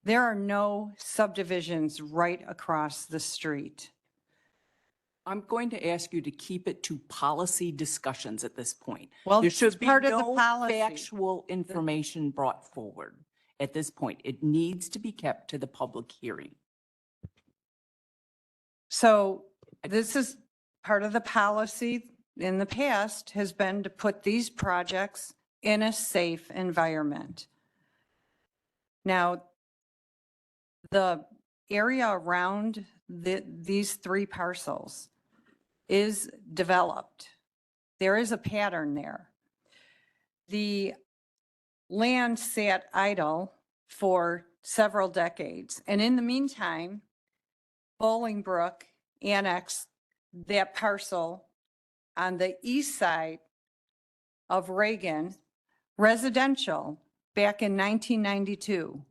There are no subdivisions right across the street. I'm going to ask you to keep it to policy discussions at this point. Well, There it's should be part of the no policy. factual information brought forward at this point. It needs to be kept to the public hearing. So this is part of the policy in the past has been to put these projects in a safe environment. Now, the area around these three parcels is developed. There is a pattern there. The land sat idle for several decades. And in the meantime, Bolingbrook annexed that parcel on the east side of Reagan, residential, back in 1992.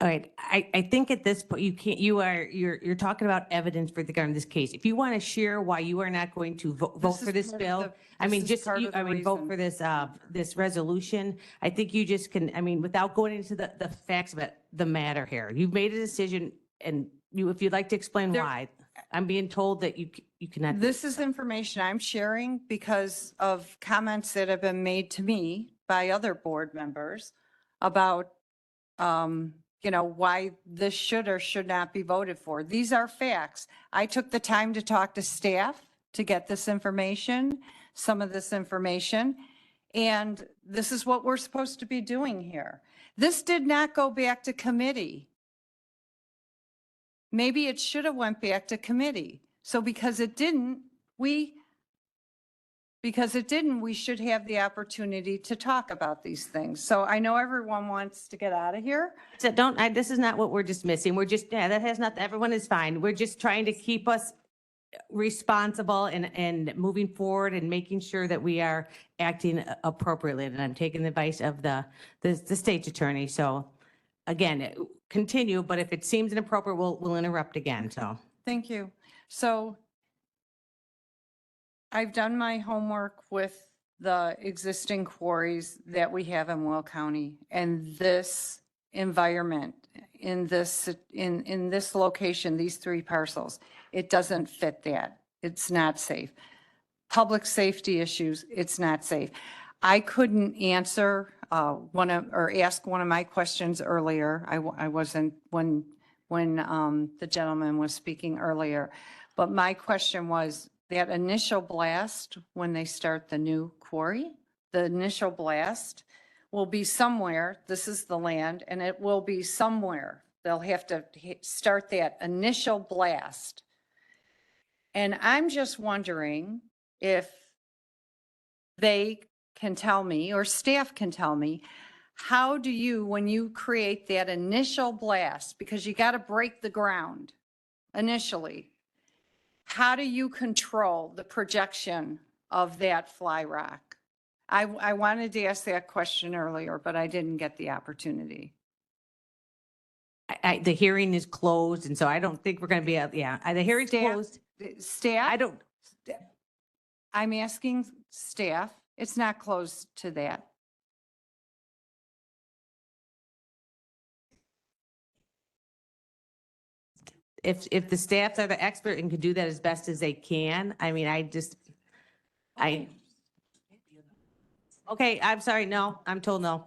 All right, I think at this point, you're talking about evidence for the government in this case. If you want to share why you are not going to vote This for is this part of bill, the- I mean, this is just, part of the vote reason. for this resolution. I think you just can, I mean, without going into the facts of it, the matter here. You've made a decision and if you'd like to explain why, I'm being told that you cannot. This is information I'm sharing because of comments that have been made to me by other board members about, why this should or should not be voted for. These are facts. I took the time to talk to staff to get this information, some of this information, and this is what we're supposed to be doing here. This did not go back to committee. Maybe it should have went back to committee. So because it didn't, we should have the opportunity to talk about these things. So I know everyone wants to get out of here. So this is not what we're dismissing. We're just, that has not, everyone is fine. We're just trying to keep us responsible and moving forward and making sure that we are acting appropriately. And I'm taking the advice of the state's attorney. So again, continue, but if it seems inappropriate, we'll interrupt again, so. Thank you. So I've done my homework with the existing quarries that we have in Will County, and this environment in this location, these three parcels, it doesn't fit that. It's not safe. Public safety issues, it's not safe. I couldn't answer ask one of my questions earlier. I wasn't when the gentleman was speaking earlier, but my question was that initial blast when they start the new quarry, the initial blast will be somewhere. This is the land, and it will be somewhere. They'll have to start that initial blast. And I'm just wondering if they can tell me, or staff can tell me, how do you, when you create that initial blast, because you got to break the ground initially, how do you control the projection of that fly rock? I wanted to ask that question earlier, but I didn't get the opportunity. The hearing is closed, and so I don't think we're going to be out, the hearing's closed. Staff? I don't, I'm asking staff. It's not closed to that. if the staffs are the expert and can do that as best as they can, I mean, okay, I'm sorry, no, I'm told no.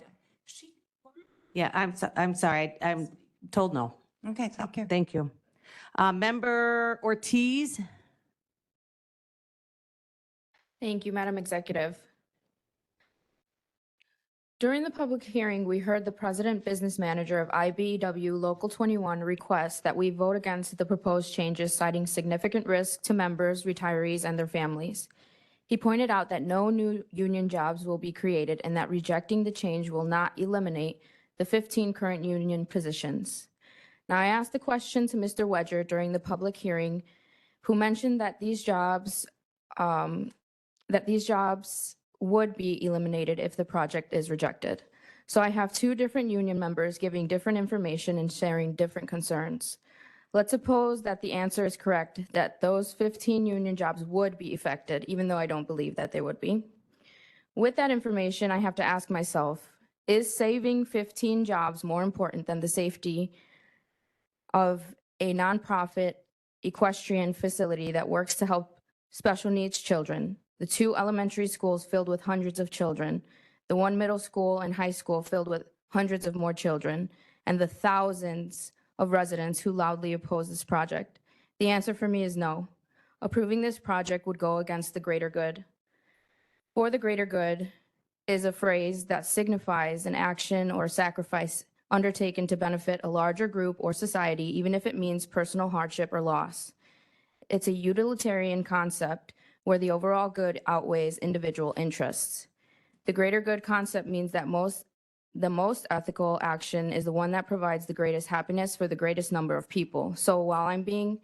Yeah, I'm sorry, I'm told no. Okay, thank you. Thank you. Member Ortiz? Thank you, Madam Executive. During the public hearing, we heard the president business manager of IBEW Local 21 request that we vote against the proposed changes, citing significant risk to members, retirees, and their families. He pointed out that no new union jobs will be created and that rejecting the change will not eliminate the 15 current union positions. Now, I asked the question to Mr. Wedger during the public hearing, who mentioned that these jobs would be eliminated if the project is rejected. So I have two different union members giving different information and sharing different concerns. Let's suppose that the answer is correct, that those 15 union jobs would be affected, even though I don't believe that they would be. With that information, I have to ask myself, is saving 15 jobs more important than the safety of a nonprofit equestrian facility that works to help special needs children? The two elementary schools filled with hundreds of children, the one middle school and high school filled with hundreds of more children, and the thousands of residents who loudly oppose this project? The answer for me is no. Approving this project would go against the greater good. For the greater good is a phrase that signifies an action or sacrifice undertaken to benefit a larger group or society, even if it means personal hardship or loss. It's a utilitarian concept where the overall good outweighs individual interests. The greater good concept means that the most ethical action is the one that provides the greatest happiness for the greatest number of people. So while I'm being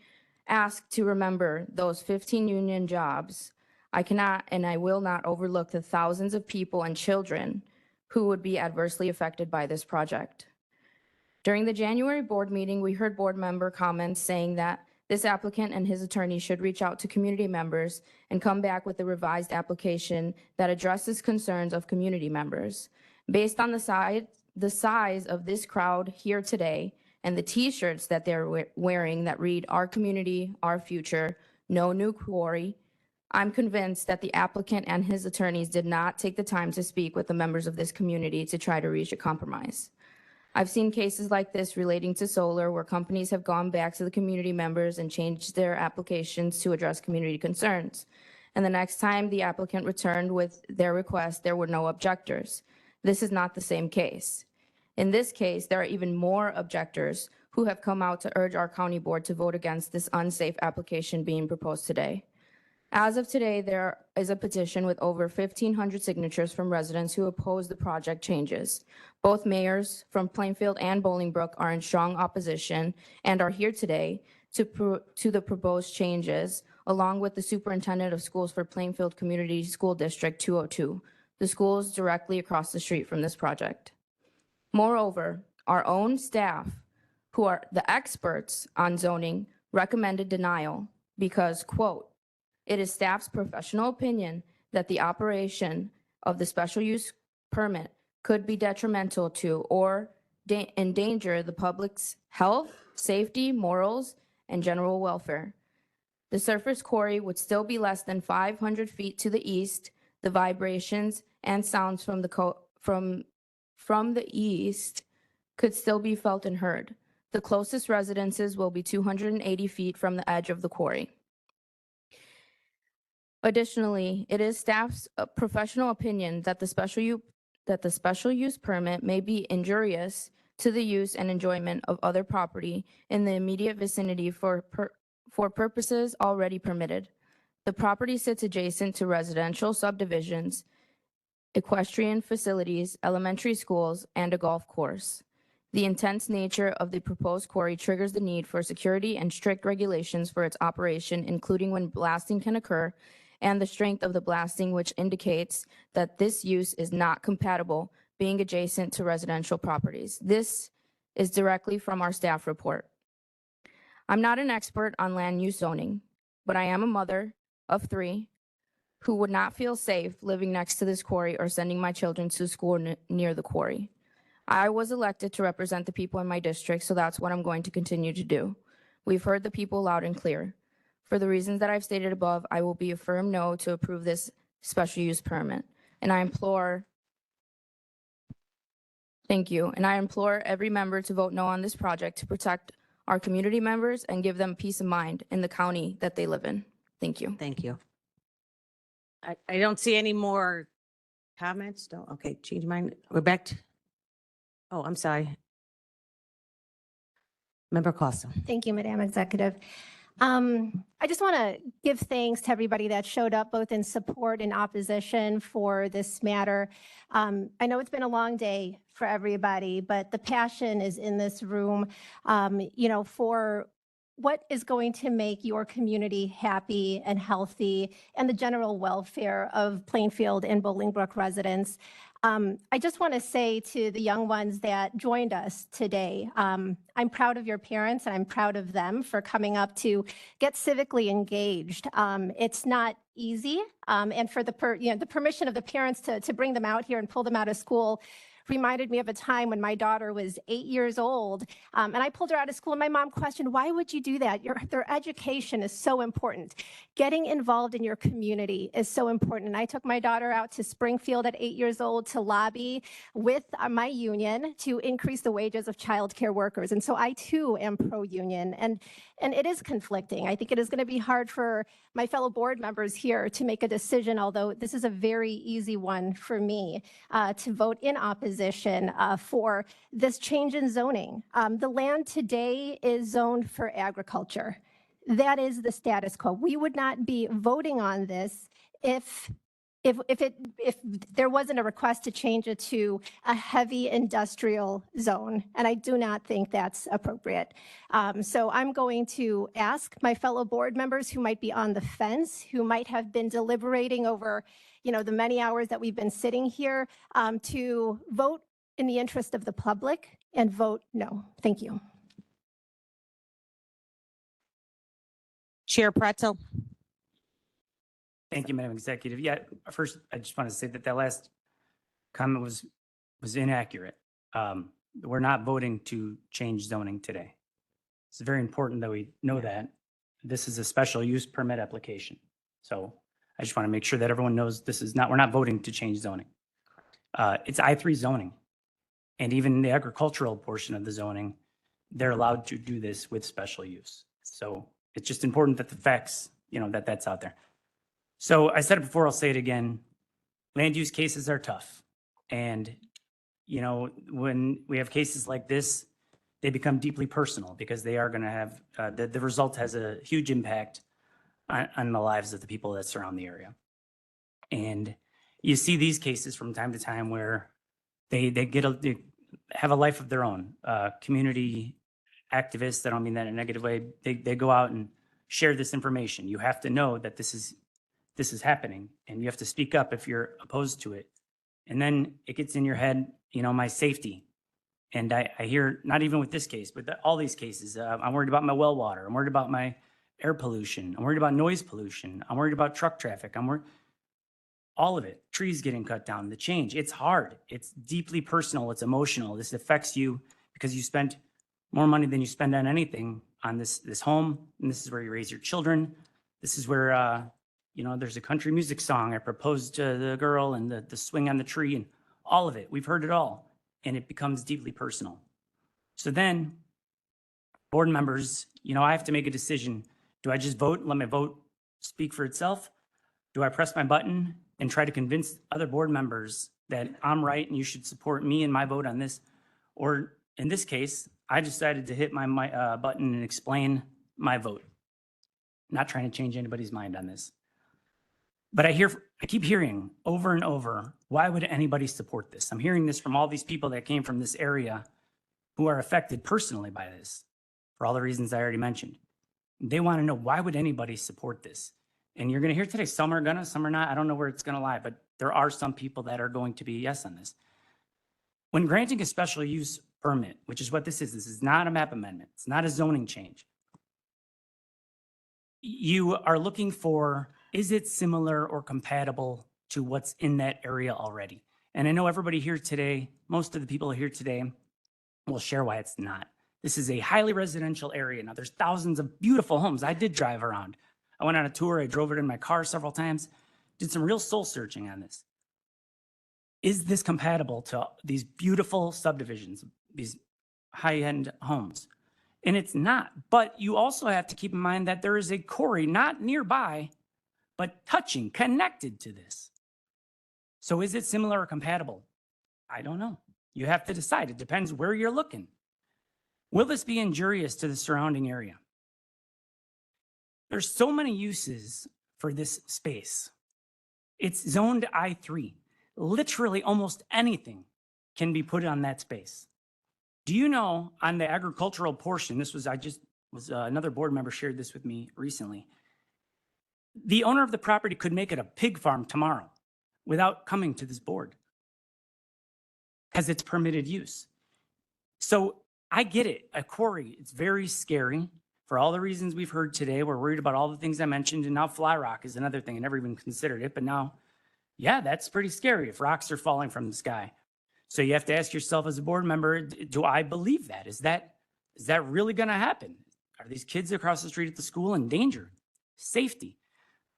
asked to remember those 15 union jobs, I cannot and I will not overlook the thousands of people and children who would be adversely affected by this project. During the January board meeting, we heard board member comments saying that this applicant and his attorney should reach out to community members and come back with a revised application that addresses concerns of community members. Based on the size of this crowd here today and the T-shirts that they're wearing that read "Our community, our future, no new quarry," I'm convinced that the applicant and his attorneys did not take the time to speak with the members of this community to try to reach a compromise. I've seen cases like this relating to solar where companies have gone back to the community members and changed their applications to address community concerns. And the next time the applicant returned with their request, there were no objectors. This is not the same case. In this case, there are even more objectors who have come out to urge our county board to vote against this unsafe application being proposed today. As of today, there is a petition with over 1,500 signatures from residents who oppose the project changes. Both mayors from Plainfield and Bolingbrook are in strong opposition and are here today to the proposed changes, along with the superintendent of schools for Plainfield Community School District 202, the schools directly across the street from this project. Moreover, our own staff, who are the experts on zoning, recommended denial because, quote, "It is staff's professional opinion that the operation of the special use permit could be detrimental to or endanger the public's health, safety, morals, and general welfare. The surface quarry would still be less than 500 feet to the east. The vibrations and sounds from the east could still be felt and heard. The closest residences will be 280 feet from the edge of the quarry. Additionally, it is staff's professional opinion that the special use permit may be injurious to the use and enjoyment of other property in the immediate vicinity for purposes already permitted. The property sits adjacent to residential subdivisions, equestrian facilities, elementary schools, and a golf course. The intense nature of the proposed quarry triggers the need for security and strict regulations for its operation, including when blasting can occur, and the strength of the blasting, which indicates that this use is not compatible being adjacent to residential properties. This is directly from our staff report. I'm not an expert on land use zoning, but I am a mother of 3 who would not feel safe living next to this quarry or sending my children to school near the quarry. I was elected to represent the people in my district, so that's what I'm going to continue to do. We've heard the people loud and clear. For the reasons that I've stated above, I will be a firm no to approve this special use permit. And I implore, thank you, and I implore every member to vote no on this project to protect our community members and give them peace of mind in the county that they live in. Thank you. Thank you. I don't see any more comments. No, okay, change mine. We're back to, oh, I'm sorry. Member Costa. Thank you, Madam Executive. I just want to give thanks to everybody that showed up both in support and opposition for this matter. I know it's been a long day for everybody, but the passion is in this room, for what is going to make your community happy and healthy and the general welfare of Plainfield and Bolingbrook residents. I just want to say to the young ones that joined us today, I'm proud of your parents and I'm proud of them for coming up to get civically engaged. It's not easy, and for the permission of the parents to bring them out here and pull them out of school reminded me of a time when my daughter was 8 years old, and I pulled her out of school and my mom questioned, why would you do that? Their education is so important. Getting involved in your community is so important. And I took my daughter out to Springfield at 8 years old to lobby with my union to increase the wages of childcare workers. And so I too am pro-union, and it is conflicting. I think it is going to be hard for my fellow board members here to make a decision, although this is a very easy one for me to vote in opposition opposition for this change in zoning. The land today is zoned for agriculture. That is the status quo. We would not be voting on this if there wasn't a request to change it to a heavy industrial zone, and I do not think that's appropriate. So I'm going to ask my fellow board members who might be on the fence, who might have been deliberating over, the many hours that we've been sitting here, to vote in the interest of the public and vote no. Thank you. Chair Pretzel. Thank you, Madam Executive. Yeah, first, I just want to say that last comment was inaccurate. We're not voting to change zoning today. It's very important that we know that. This is a special use permit application. So I just want to make sure that everyone knows we're not voting to change zoning. It's I3 zoning. And even the agricultural portion of the zoning, they're allowed to do this with special use. So it's just important that the facts, that's out there. So I said it before, I'll say it again. Land use cases are tough. And, when we have cases like this, they become deeply personal because they are going to have, the result has a huge impact on the lives of the people that surround the area. And you see these cases from time to time where they have a life of their own. Community activists, I don't mean that in a negative way, they go out and share this information. You have to know that this is happening, and you have to speak up if you're opposed to it. And then it gets in your head, my safety. And I hear, not even with this case, but all these cases, I'm worried about my well water. I'm worried about my air pollution. I'm worried about noise pollution. I'm worried about truck traffic. All of it, trees getting cut down, the change. It's hard. It's deeply personal. It's emotional. This affects you because you spent more money than you spend on anything on this home. And this is where you raise your children. This is where, there's a country music song. I proposed to the girl and the swing on the tree and all of it. We've heard it all. And it becomes deeply personal. So then board members, I have to make a decision. Do I just vote, let my vote speak for itself? Do I press my button and try to convince other board members that I'm right and you should support me and my vote on this? Or in this case, I decided to hit my button and explain my vote. Not trying to change anybody's mind on this. But I keep hearing over and over, why would anybody support this? I'm hearing this from all these people that came from this area who are affected personally by this, for all the reasons I already mentioned. They want to know, why would anybody support this? And you're going to hear today, some are gonna, some are not. I don't know where it's going to lie, but there are some people that are going to be yes on this. When granting a special use permit, which is what this is not a map amendment. It's not a zoning change. You are looking for, is it similar or compatible to what's in that area already? And I know everybody here today, most of the people here today will share why it's not. This is a highly residential area. Now there's thousands of beautiful homes. I did drive around. I went on a tour. I drove it in my car several times, did some real soul searching on this. Is this compatible to these beautiful subdivisions, these high-end homes? And it's not. But you also have to keep in mind that there is a quarry not nearby, but touching, connected to this. So is it similar or compatible? I don't know. You have to decide. It depends where you're looking. Will this be injurious to the surrounding area? There's so many uses for this space. It's zoned I3. Literally almost anything can be put on that space. Do you know on the agricultural portion, another board member shared this with me recently. The owner of the property could make it a pig farm tomorrow without coming to this board because it's permitted use. So I get it. A quarry, it's very scary for all the reasons we've heard today. We're worried about all the things I mentioned, and now fly rock is another thing. I never even considered it, but now, yeah, that's pretty scary if rocks are falling from the sky. So you have to ask yourself as a board member, do I believe that? Is that really going to happen? Are these kids across the street at the school in danger? Safety.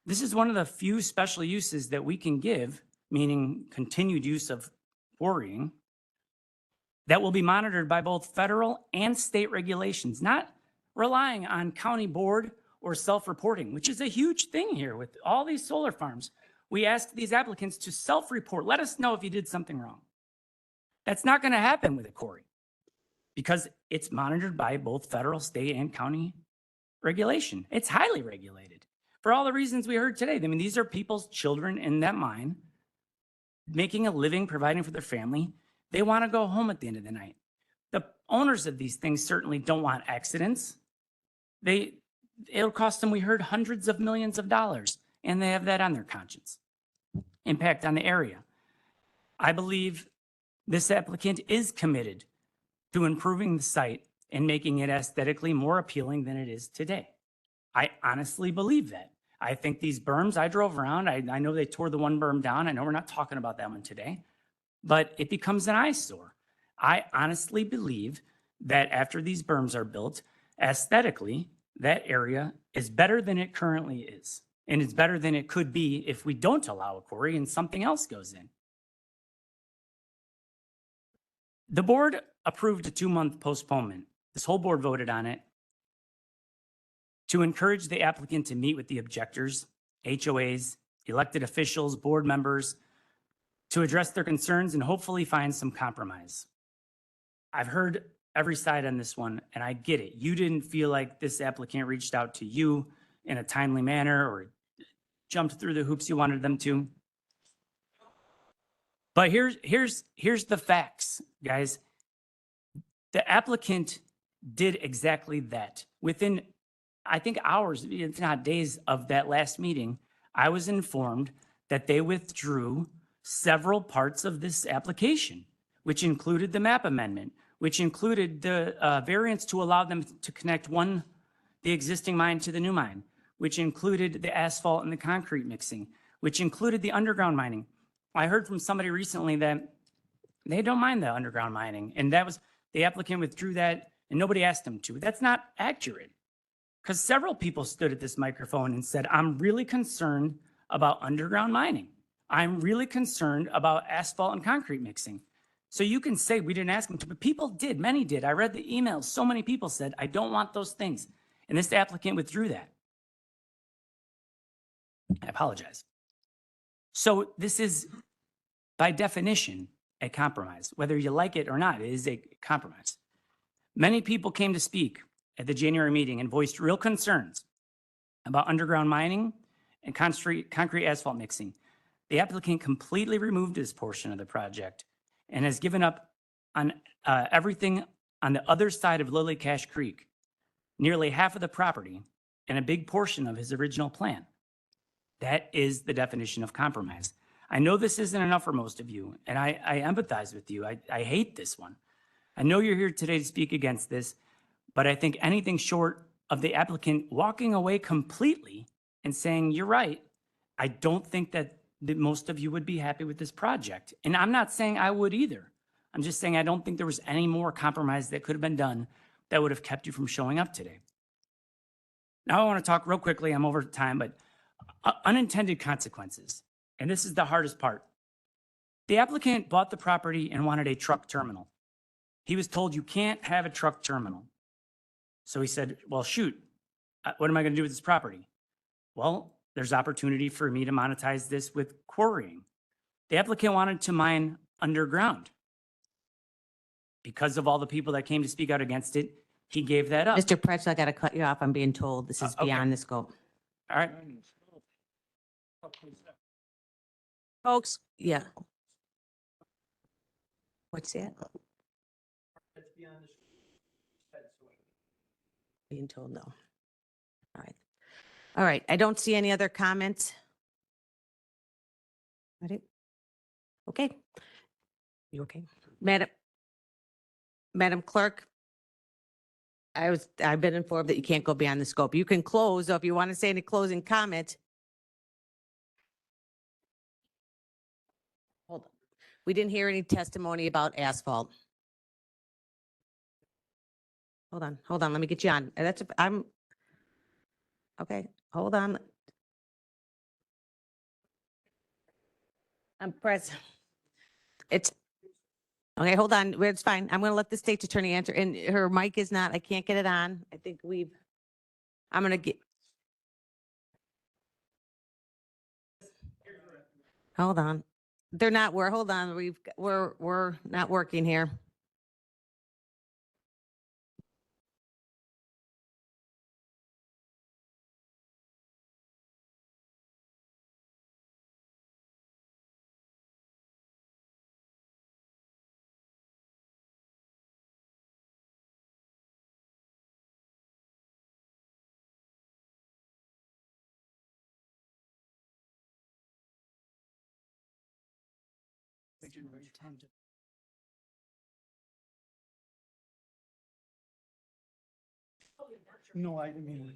This is one of the few special uses that we can give, meaning continued use of quarrying, that will be monitored by both federal and state regulations, not relying on county board or self-reporting, which is a huge thing here with all these solar farms. We ask these applicants to self-report. Let us know if you did something wrong. That's not going to happen with a quarry because it's monitored by both federal, state, and county regulation. It's highly regulated for all the reasons we heard today. I mean, these are people's children in that mine making a living, providing for their family. They want to go home at the end of the night. The owners of these things certainly don't want accidents. It'll cost them, we heard, hundreds of millions of dollars, and they have that on their conscience. Impact on the area. I believe this applicant is committed to improving the site and making it aesthetically more appealing than it is today. I honestly believe that. I think these berms, I drove around, I know they tore the one berm down. I know we're not talking about that one today, but it becomes an eyesore. I honestly believe that after these berms are built, aesthetically, that area is better than it currently is. And it's better than it could be if we don't allow a quarry and something else goes in. The board approved a 2-month postponement. This whole board voted on it to encourage the applicant to meet with the objectors, HOAs, elected officials, board members, to address their concerns and hopefully find some compromise. I've heard every side on this one, and I get it. You didn't feel like this applicant reached out to you in a timely manner or jumped through the hoops you wanted them to. But here's the facts, guys. The applicant did exactly that. Within, I think, hours, if not days of that last meeting, I was informed that they withdrew several parts of this application, which included the map amendment, which included the variance to allow them to connect the existing mine to the new mine, which included the asphalt and the concrete mixing, which included the underground mining. I heard from somebody recently that they don't mind the underground mining, and that was, the applicant withdrew that and nobody asked them to. That's not accurate, because several people stood at this microphone and said, I'm really concerned about underground mining. I'm really concerned about asphalt and concrete mixing. So you can say we didn't ask them to, but people did, many did. I read the emails. So many people said, I don't want those things. And this applicant withdrew that. I apologize. So this is, by definition, a compromise. Whether you like it or not, it is a compromise. Many people came to speak at the January meeting and voiced real concerns about underground mining and concrete asphalt mixing. The applicant completely removed this portion of the project and has given up on everything on the other side of Lily Cache Creek, nearly half of the property and a big portion of his original plan. That is the definition of compromise. I know this isn't enough for most of you, and I empathize with you. I hate this one. I know you're here today to speak against this, but I think anything short of the applicant walking away completely and saying, you're right, I don't think that most of you would be happy with this project. And I'm not saying I would either. I'm just saying I don't think there was any more compromise that could have been done that would have kept you from showing up today. Now I want to talk real quickly, I'm over time, but unintended consequences. And this is the hardest part. The applicant bought the property and wanted a truck terminal. He was told you can't have a truck terminal. So he said, well, shoot, what am I going to do with this property? Well, there's opportunity for me to monetize this with quarrying. The applicant wanted to mine underground. Because of all the people that came to speak out against it, he gave that up. Mr. Pretzel, I got to cut you off. I'm being told this is Okay. beyond the scope. All right. Folks, yeah. What's that? Being told no. All right. All right. I don't see any other comments. Ready? Okay. You okay? Madam Clerk, I've been informed that you can't go beyond the scope. You can close, or if you want to say any closing comment. Hold on. We didn't hear any testimony about asphalt. Hold on, let me get you on. Okay, hold on. I'm present. Okay, hold on, it's fine. I'm gonna let the state's attorney answer, and her mic is not, I can't get it on. I think I'm gonna get. Hold on. They're not, hold on, we're not working here. No, I didn't mean.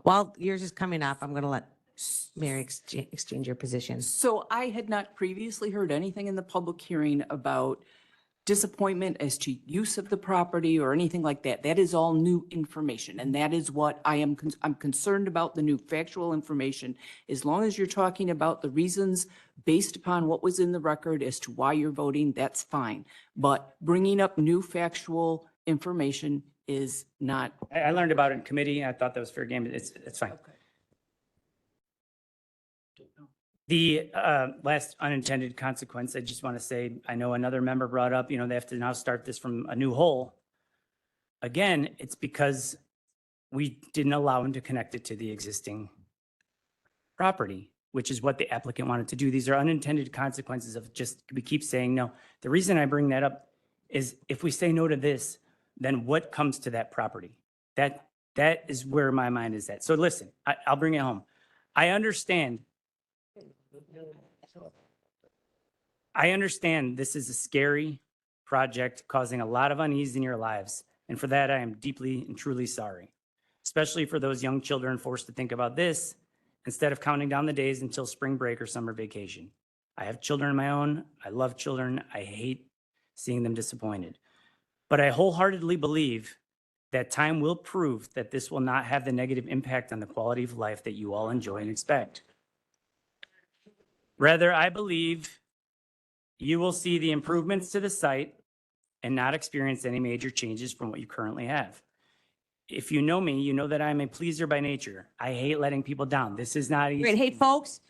While yours is coming up, I'm going to let Mary exchange your position. So I had not previously heard anything in the public hearing about disappointment as to use of the property or anything like that. That is all new information, and that is what I'm concerned about, the new factual information. As long as you're talking about the reasons based upon what was in the record as to why you're voting, that's fine. But bringing up new factual information is not. I learned about it in committee. I thought that was fair game. It's fine. The last unintended consequence, I just want to say, I know another member brought up, they have to now start this from a new hole. Again, it's because we didn't allow him to connect it to the existing property, which is what the applicant wanted to do. These are unintended consequences of we keep saying no. The reason I bring that up is if we say no to this, then what comes to that property? That is where my mind is at. So listen, I'll bring it home. I understand this is a scary project causing a lot of unease in your lives. And for that, I am deeply and truly sorry, especially for those young children forced to think about this instead of counting down the days until spring break or summer vacation. I have children of my own. I love children. I hate seeing them disappointed. But I wholeheartedly believe that time will prove that this will not have the negative impact on the quality of life that you all enjoy and expect. Rather, I believe you will see the improvements to the site and not experience any major changes from what you currently have. If you know me, you know that I'm a pleaser by nature. I hate letting people down. This is not easy. Great. Hey, folks,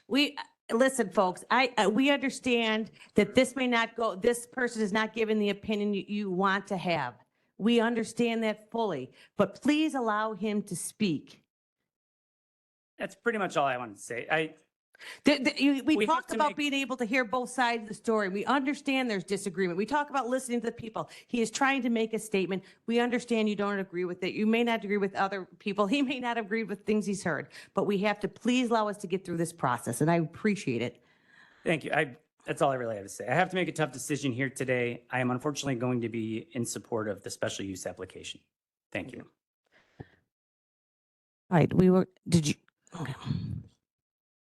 listen, folks, we understand that this may not go, this person is not giving the opinion you want to have. We understand that fully, but please allow him to speak. That's pretty much all I wanted to say. We talked about being able to hear both sides of the story. We understand there's disagreement. We talk about listening to the people. He is trying to make a statement. We understand you don't agree with it. You may not agree with other people. He may not agree with things he's heard, but we have to please allow us to get through this process, and I appreciate it. Thank you. That's all I really have to say. I have to make a tough decision here today. I am unfortunately going to be in support of the special use application. Thank you. All right, okay.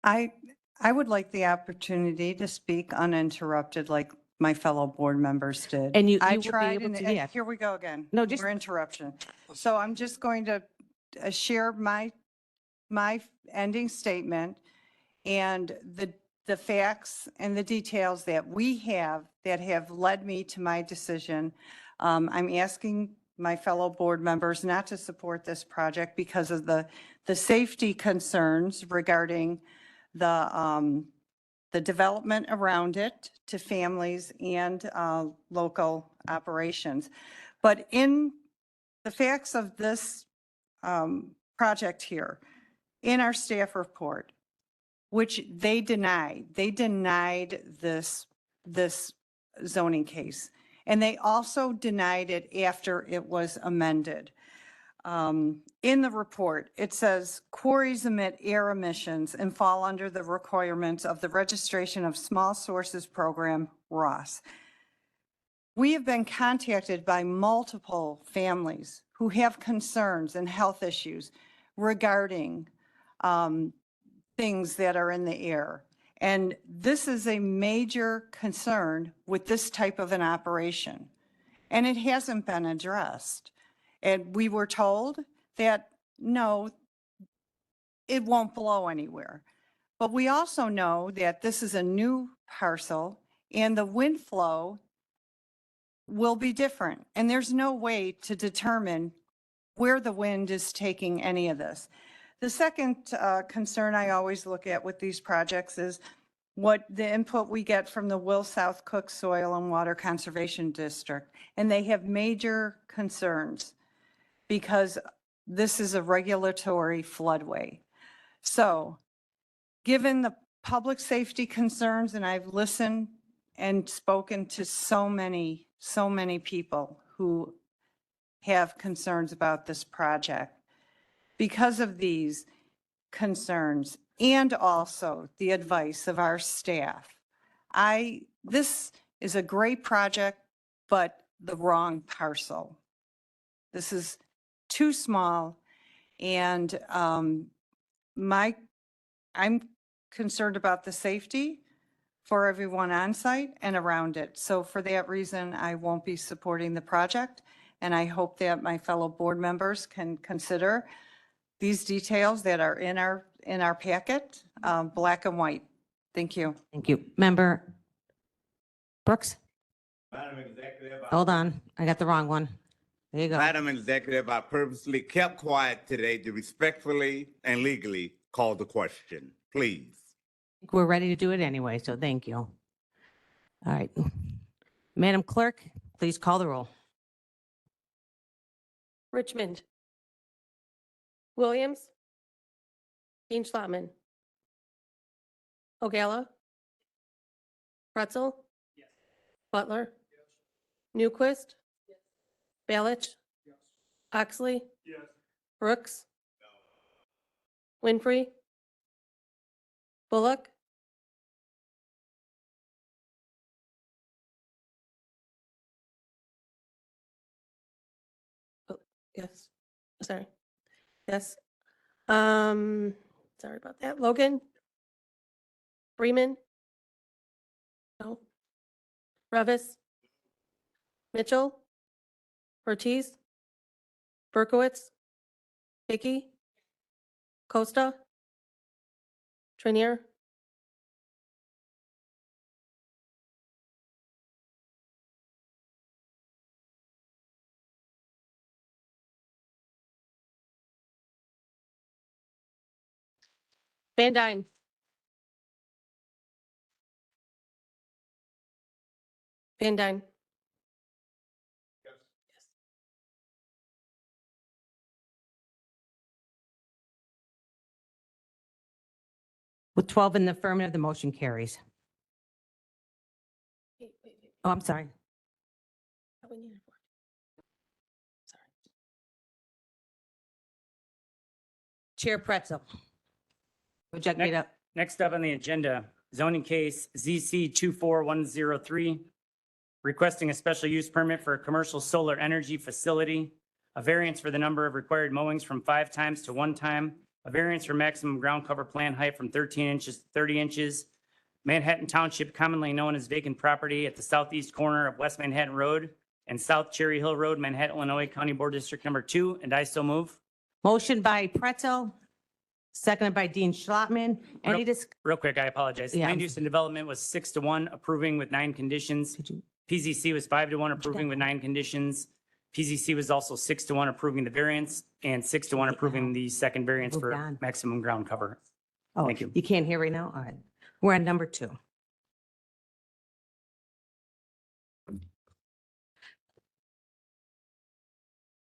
I would like the opportunity to speak uninterrupted like my fellow board members did. And you I will be tried, able and to, and yeah. here we go again. No, just- More interruption. So I'm just going to share my ending statement and the facts and the details that we have that have led me to my decision. I'm asking my fellow board members not to support this project because of the safety concerns regarding the development around it to families and local operations. But in the facts of this project here, in our staff report, which they denied this zoning case. And they also denied it after it was amended. In the report, it says quarries emit air emissions and fall under the requirements of the Registration of Small Sources Program, ROS. We have been contacted by multiple families who have concerns and health issues regarding things that are in the air. And this is a major concern with this type of an operation. And it hasn't been addressed. And we were told that, no, it won't blow anywhere. But we also know that this is a new parcel and the wind flow will be different. And there's no way to determine where the wind is taking any of this. The second concern I always look at with these projects is what the input we get from the Will South Cook Soil and Water Conservation District. And they have major concerns because this is a regulatory floodway. So given the public safety concerns, and I've listened and spoken to so many people who have concerns about this project, because of these concerns and also the advice of our staff, this is a great project, but the wrong parcel. This is too small, and I'm concerned about the safety for everyone on site and around it. So for that reason, I won't be supporting the project. And I hope that my fellow board members can consider these details that are in our packet, black and white. Thank you. Thank you. Member Brooks? Madam Executive. Hold on. I got the wrong one. There you go. Madam Executive, I purposely kept quiet today to respectfully and legally call the question, please. We're ready to do it anyway, so thank you. All right. Madam Clerk, please call the roll. Richmond. Williams. Dean Schlotman. Ogala. Pretzel. Butler. Newquist. Balich. Oxley. Brooks. Winfrey. Bullock. Oh, yes, sorry. Yes. Sorry about that. Logan. Freeman. No. Revis. Mitchell. Ortiz. Berkowitz. Hickey. Costa. Trinier. Van Dyne. Van Dyne. With 12 in the affirmative, the motion carries. Oh, I'm sorry. Chair Pretzel. Would you like me to? Next up on the agenda, zoning case ZC 24103, requesting a special use permit for a commercial solar energy facility, a variance for the number of required mowings from 5 times to 1 time, a variance for maximum ground cover plant height from 13 inches to 30 inches, Manhattan Township, commonly known as vacant property at the southeast corner of West Manhattan Road and South Cherry Hill Road, Manhattan, Illinois, County Board District Number 2, and I so move. Motion by Pretzel, seconded by Dean Schlotman. Any Real quick, I apologize. Yeah, Land use and development was 6-1 approving with 9 conditions. PZC was 5-1 approving with 9 conditions. PZC was also 6-1 approving the variance and 6-1 approving the second variance Moved for on. maximum ground cover. Oh, Thank you. You can't hear right now? All right. We're on number 2.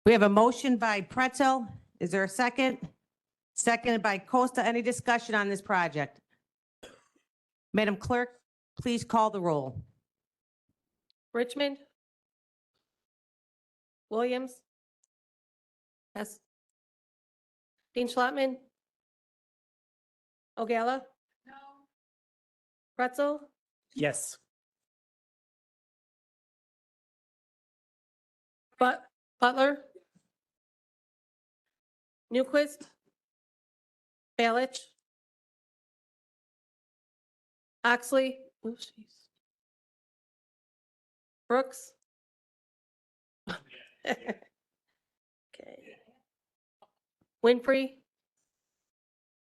We have a motion by Pretzel. Is there a second? Seconded by Costa. Any discussion on this project? Madam Clerk, please call the roll. Richmond. Williams. Yes. Dean Schlotman. Ogala. No. Pretzel. Yes. Butler. Newquist. Balich. Oxley. Brooks. Okay. Winfrey.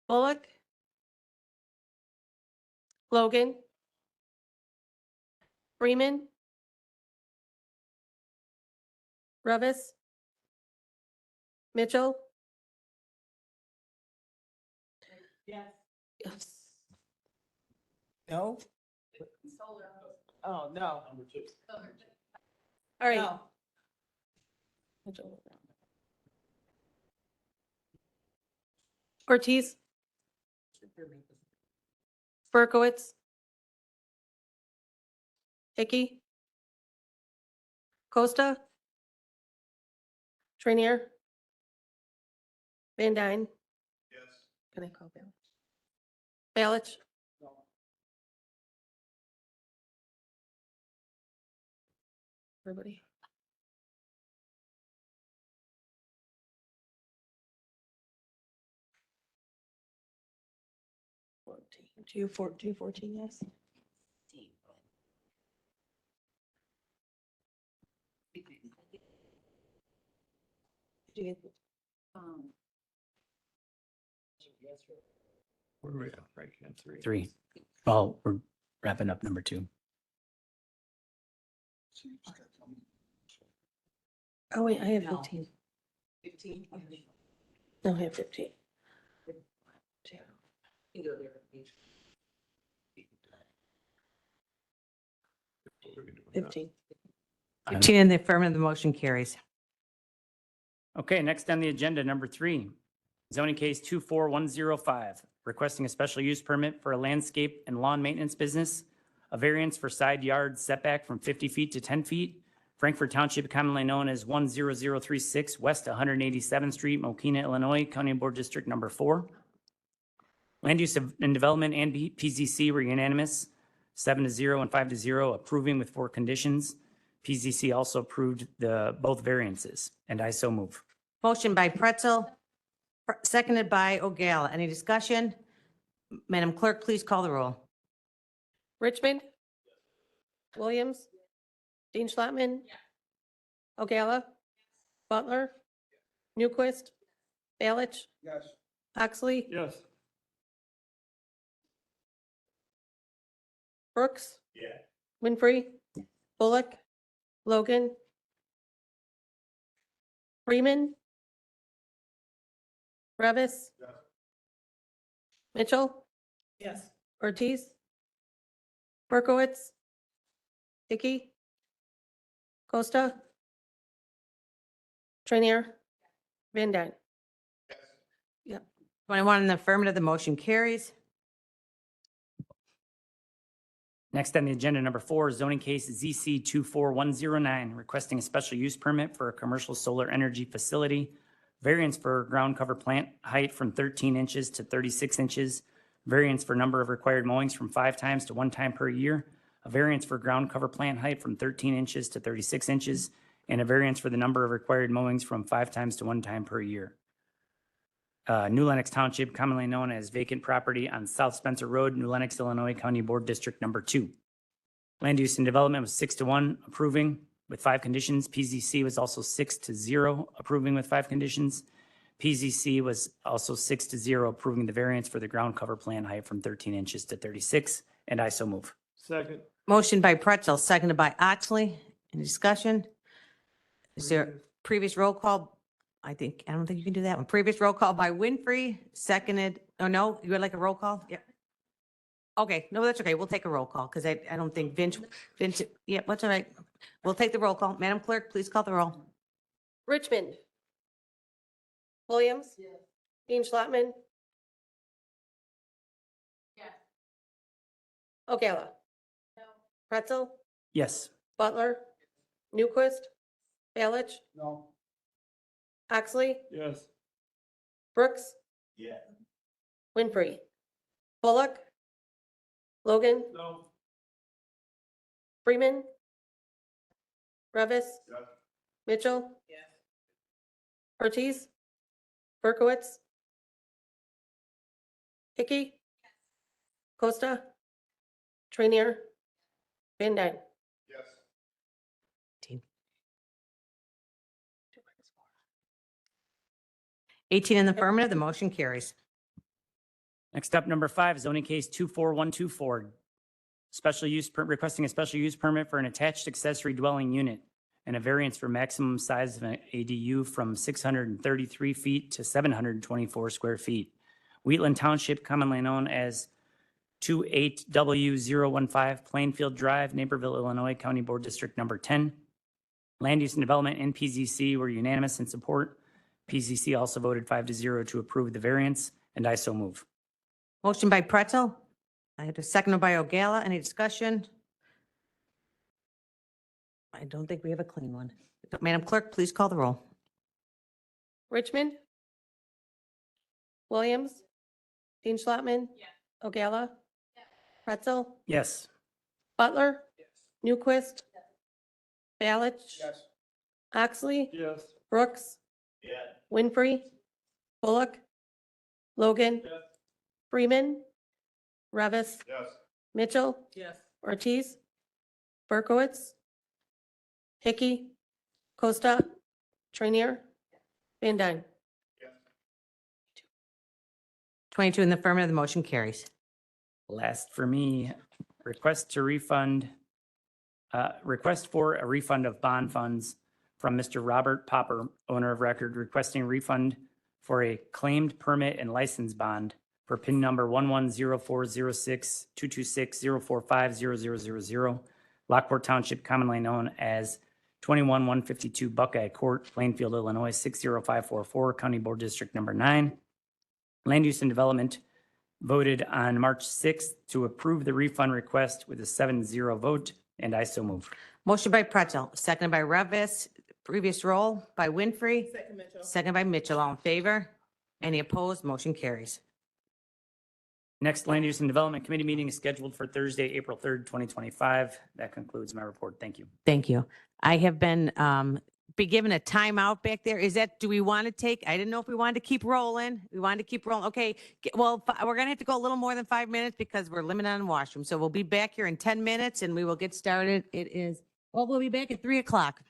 Bullock. Logan. Freeman. Revis. Mitchell. Yes. Yes. No? Oh, no. All right. No. Ortiz. Berkowitz. Hickey. Costa. Trainier. Van Dyne. Yes. Can I call Balich? Balich. Everybody. Two 14, yes. Where are we at? Right, three. 3. Well, we're wrapping up number 2. Oh, wait, I have No. 15. 15. No, I have 15. You go there. 15. 15 in the affirmative, the motion carries. Okay, next on the agenda, number 3, zoning case 24105, requesting a special use permit for a landscape and lawn maintenance business, a variance for side yard setback from 50 feet to 10 feet, Frankfurt Township, commonly known as 10036 West 187th Street, Mokina, Illinois, County Board District Number 4. Land Use and Development and PZC were unanimous, 7-0 and 5-0, approving with 4 conditions. PZC also approved both variances, and I so move. Motion by Pretzel, seconded by O'Gala. Any discussion? Madam Clerk, please call the roll. Richmond. Williams. Dean Schlottman. O'Gala. Butler. Newquist. Balich. Yes. Oxley. Yes. Brooks. Yeah. Winfrey. Bullock. Logan. Freeman. Revis. Mitchell. Yes. Ortiz. Berkowitz. Hickey. Costa. Trainier. Van Dyne. 21 in the affirmative, the motion carries. Next on the agenda, number 4, zoning case ZC 24109, requesting a special use permit for a commercial solar energy facility, variance for ground cover plant height from 13 inches to 36 inches, variance for number of required mowings from 5 times to 1 time per year, a variance for ground cover plant height from 13 inches to 36 inches, and a variance for the number of required mowings from 5 times to 1 time per year. New Lenox Township, commonly known as vacant property on South Spencer Road, New Lenox, Illinois, County Board District Number 2. Land Use and Development was 6-1 approving with 5 conditions. PZC was also 6-0 approving with 5 conditions. PZC was also 6-0 approving the variance for the ground cover plant height from 13 inches to 36, and I so move. Second. Motion by Pretzel, seconded by Oxley. Any discussion? Is there previous roll call? I don't think you can do that one. Previous roll call by Winfrey, seconded, oh no, you would like a roll call? Yeah. Okay, no, that's okay. We'll take a roll call because I don't think Vince, yeah, that's all right. We'll take the roll call. Madam Clerk, please call the roll. Richmond. Williams. Dean Schlottman. O'Gala. Pretzel. Yes. Butler. Newquist. Balich. No. Oxley. Yes. Brooks. Yeah. Winfrey. Bullock. Logan. No. Freeman. Revis. Yes. Mitchell. Yes. Ortiz. Berkowitz. Hickey. Costa. Trainier, Van Dyne. 18 in the affirmative, the motion carries. Next up, number 5, zoning case 24124. Requesting a special use permit for an attached accessory dwelling unit and a variance for maximum size of an ADU from 633 feet to 724 square feet. Wheatland Township, commonly known as 28W015 Plainfield Drive, Naperville, Illinois, County Board District Number 10. Land Use and Development and PZC were unanimous in support. PZC also voted 5-0 to approve the variance, and I so move. Motion by Pretzel. I had a second by Ogala. Any discussion? I don't think we have a clean one. Madam Clerk, please call the roll. Richmond. Williams. Dean Schlottman. Ogala. Pretzel. Yes. Butler. Newquist. Balich. Oxley. Yes. Brooks. Winfrey. Bullock. Logan. Freeman. Revis. Mitchell. Ortiz. Berkowitz. Hickey. Costa. Trainier. Van Dyne. 22 in the affirmative, the motion carries. Last for me, request for a refund of bond funds from Mr. Robert Popper, owner of record, requesting refund for a claimed permit and license bond for PIN number 1104062260450000, Lockport Township, commonly known as 21152 Buckeye Court, Plainfield, Illinois, 60544, County Board District Number 9. Land Use and Development voted on March 6th to approve the refund request with a 7-0 vote, and I so move. Motion by Pretzel, seconded by Revis. Previous roll by Winfrey. Second by Mitchell. All in favor? Any opposed? Motion carries. Next Land Use and Development Committee meeting is scheduled for Thursday, April 3rd, 2025. That concludes my report. Thank you. Thank you. I have been given a timeout back there. Do we want to take, I didn't know if we wanted to keep rolling. We wanted to keep rolling. Okay, well, we're going to have to go a little more than 5 minutes because we're limited on washroom. So we'll be back here in 10 minutes and we will get started. We'll be back at 3 o'clock.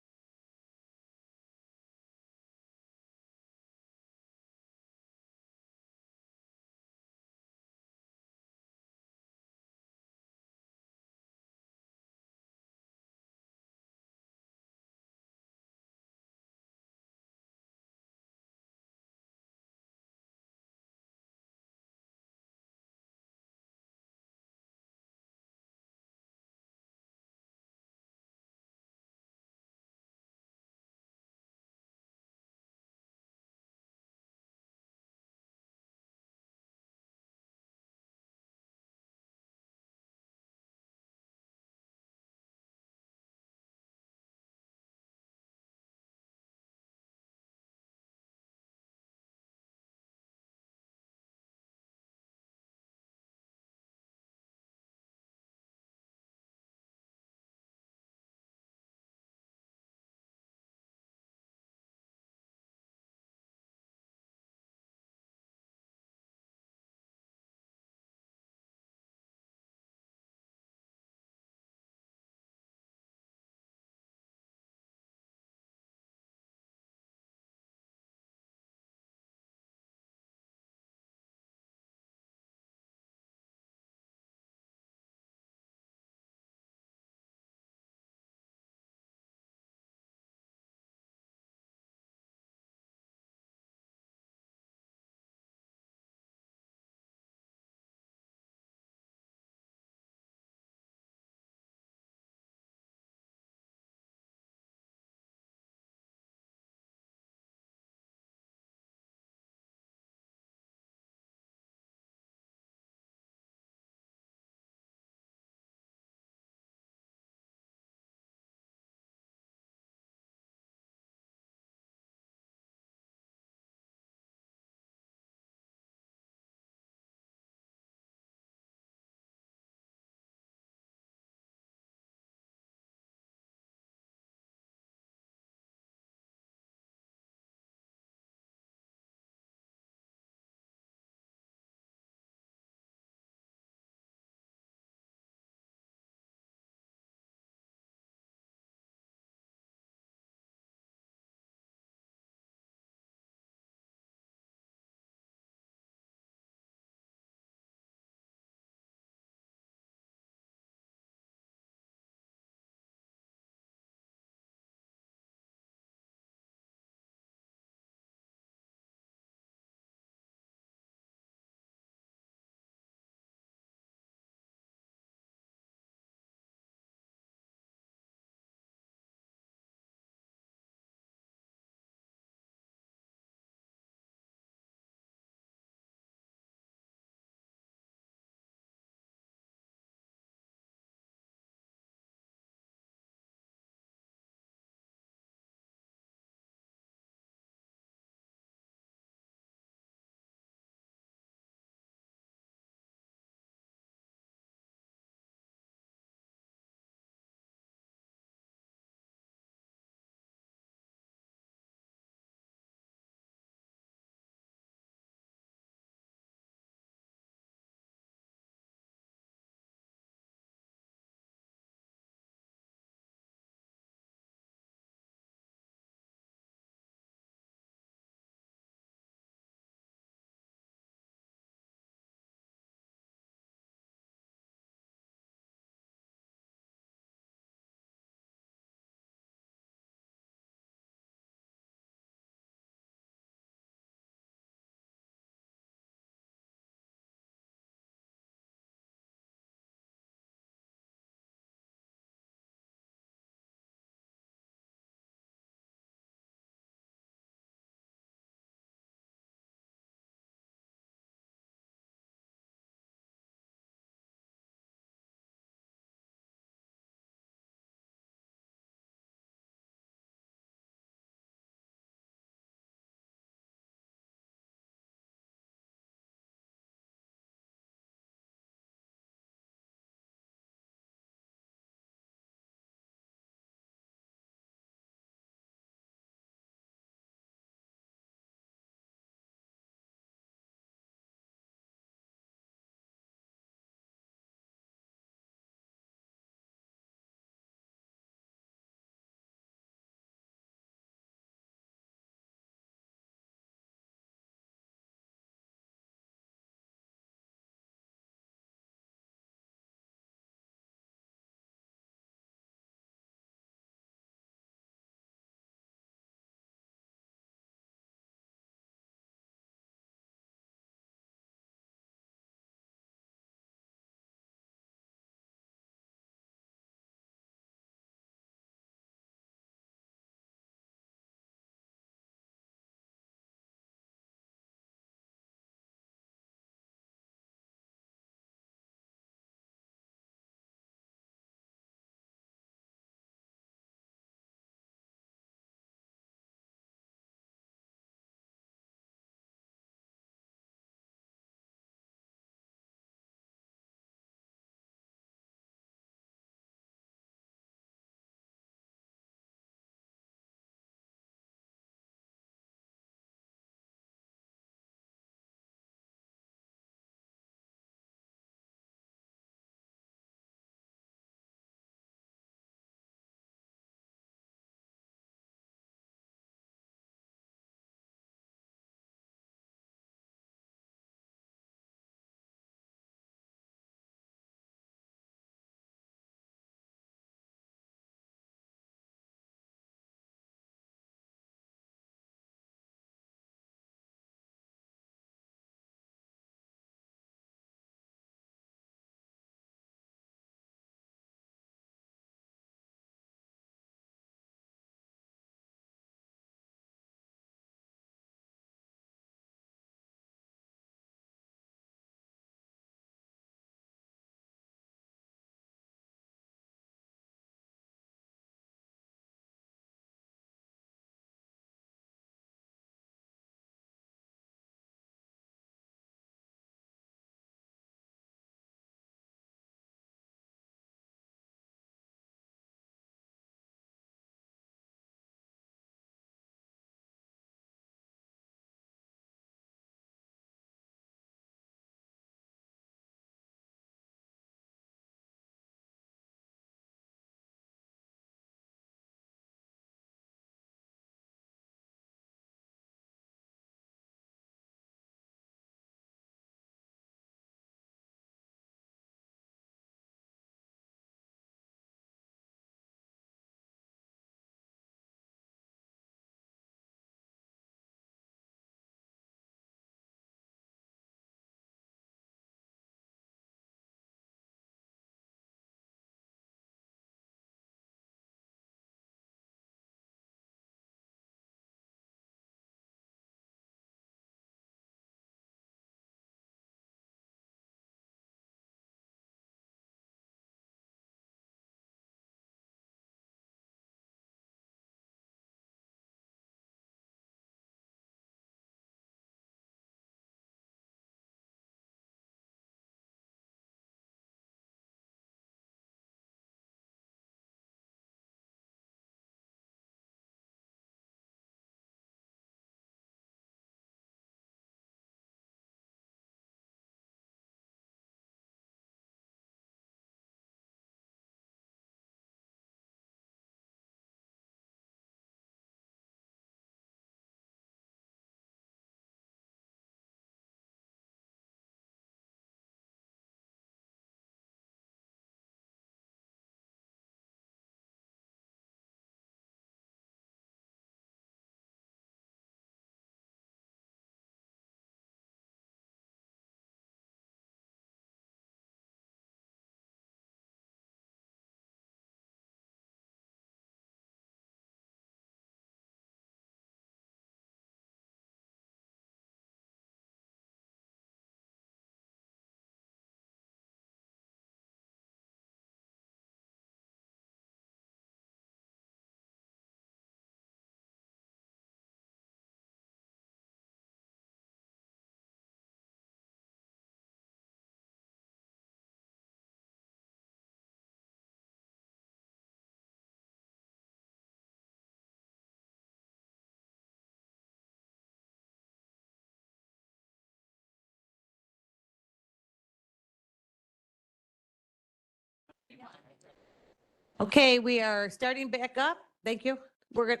Okay, we are starting back up. Thank you. We're good.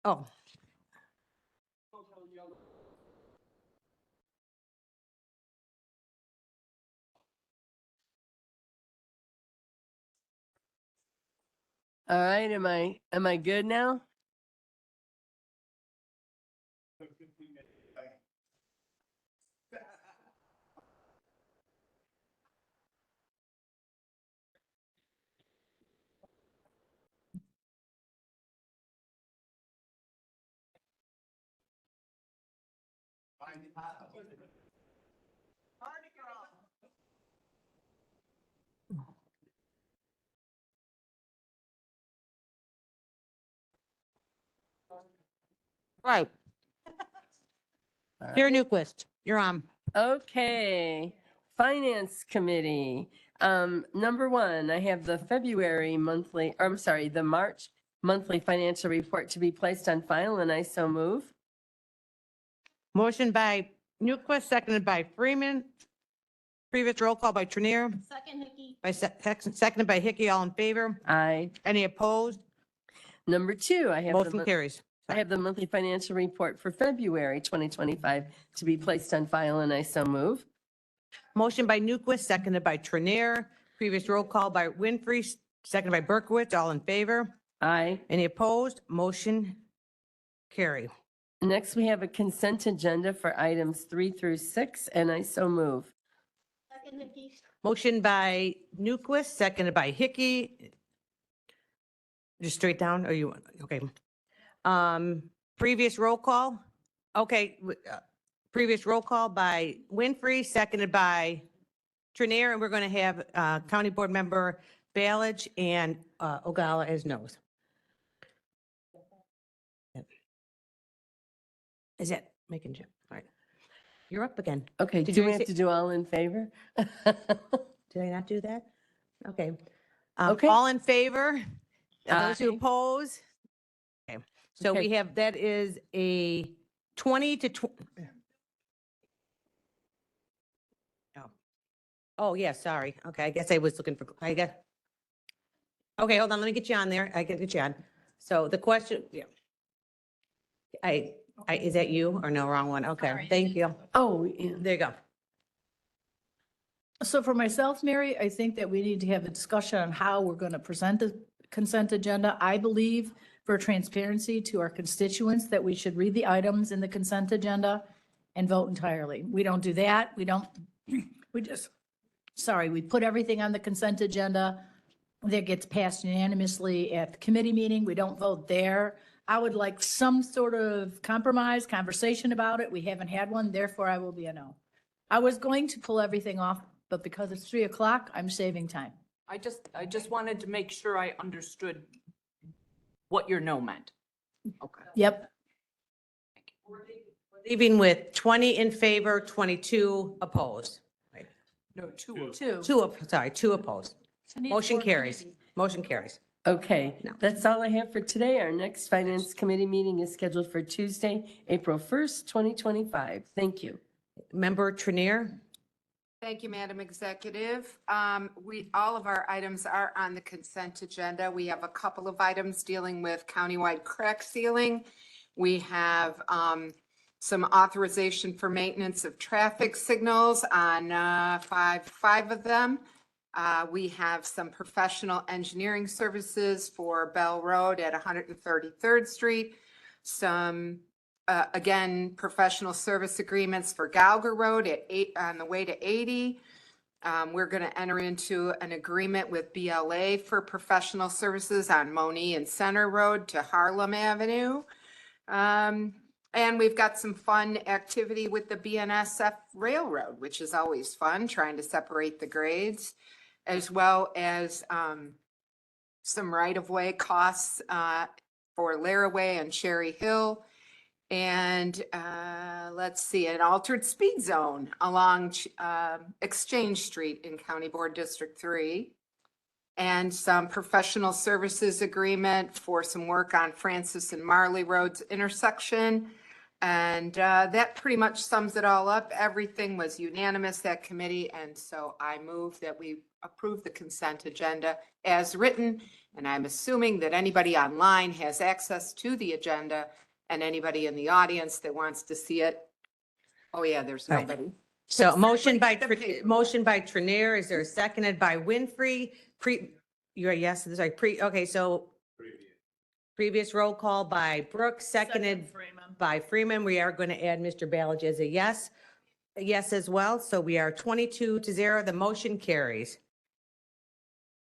Oh. All right, am I good now? Right. Chair Newquist, you're on. Okay, Finance Committee. Number one, I have the February monthly, or I'm sorry, the March monthly financial report to be placed on file, and I so move. Motion by Newquist, seconded by Freeman. Previous roll call by Trinier. Second, Hickey. Seconded by Hickey. All in favor? Aye. Any opposed? Number two, I have. Motion carries. I have the monthly financial report for February 2025 to be placed on file, and I so move. Motion by Newquist, seconded by Trinier. Previous roll call by Winfrey, seconded by Berkowitz. All in favor? Aye. Any opposed? Motion carry. Next, we have a consent agenda for items 3 through 6, and I so move. Second, Hickey. Motion by Newquist, seconded by Hickey. Just straight down, or you, okay. Previous roll call? Okay, previous roll call by Winfrey, seconded by Trinier, and we're going to have County Board Member Ballage and Ogala as no's. Is it making sure? All right. You're up again. Okay, Did do you we have say- to do all in favor? Did I not do that? Okay. Okay. All in favor? Those who Aye. oppose? Okay, so Okay. we have, that is a 20 to 20. Oh, yeah, sorry. Okay, I guess I was looking for, I guess. Okay, hold on, let me get you on there. I can get you on. So the question, yeah. Is that you or no, wrong one? Okay, thank you. Oh, yeah. There you go. So for myself, Mary, I think that we need to have a discussion on how we're going to present the consent agenda. I believe for transparency to our constituents that we should read the items in the consent agenda and vote entirely. We don't do that. We put everything on the consent agenda that gets passed unanimously at the committee meeting. We don't vote there. I would like some sort of compromise, conversation about it. We haven't had one, therefore I will be a no. I was going to pull everything off, but because it's 3 o'clock, I'm saving time. I just wanted to make sure I understood what your no meant. Okay. Yep. Leaving with 20 in favor, 22 opposed. Right. No, two. Two opposed. Motion carries. Motion carries. Okay, that's all I have for today. Our next Finance Committee meeting is scheduled for Tuesday, April 1st, 2025. Thank you. Member Trinier? Thank you, Madam Executive. All of our items are on the consent agenda. We have a couple of items dealing with countywide crack sealing. We have some authorization for maintenance of traffic signals on five of them. We have some professional engineering services for Bell Road at 133rd Street. Some again, professional service agreements for Gauger Road on the way to 80. We're going to enter into an agreement with BLA for professional services on Monee and Center Road to Harlem Avenue. And we've got some fun activity with the BNSF Railroad, which is always fun, trying to separate the grades, as well as some right-of-way costs for Laraway and Cherry Hill. And let's see, an altered speed zone along Exchange Street in County Board District 3. And some professional services agreement for some work on Francis and Marley Roads intersection. And that pretty much sums it all up. Everything was unanimous at committee, and so I move that we approve the consent agenda as written. And I'm assuming that anybody online has access to the agenda, and anybody in the audience that wants to see it. Oh, yeah, there's Right. nobody. So motion by, The paper. motion by Trinier, is there a seconded by Winfrey? You're a yes, sorry, okay, so previous roll call by Brooks, seconded by Freeman. We are going to add Mr. Ballage as a yes as well. So we are 22-0. The motion carries.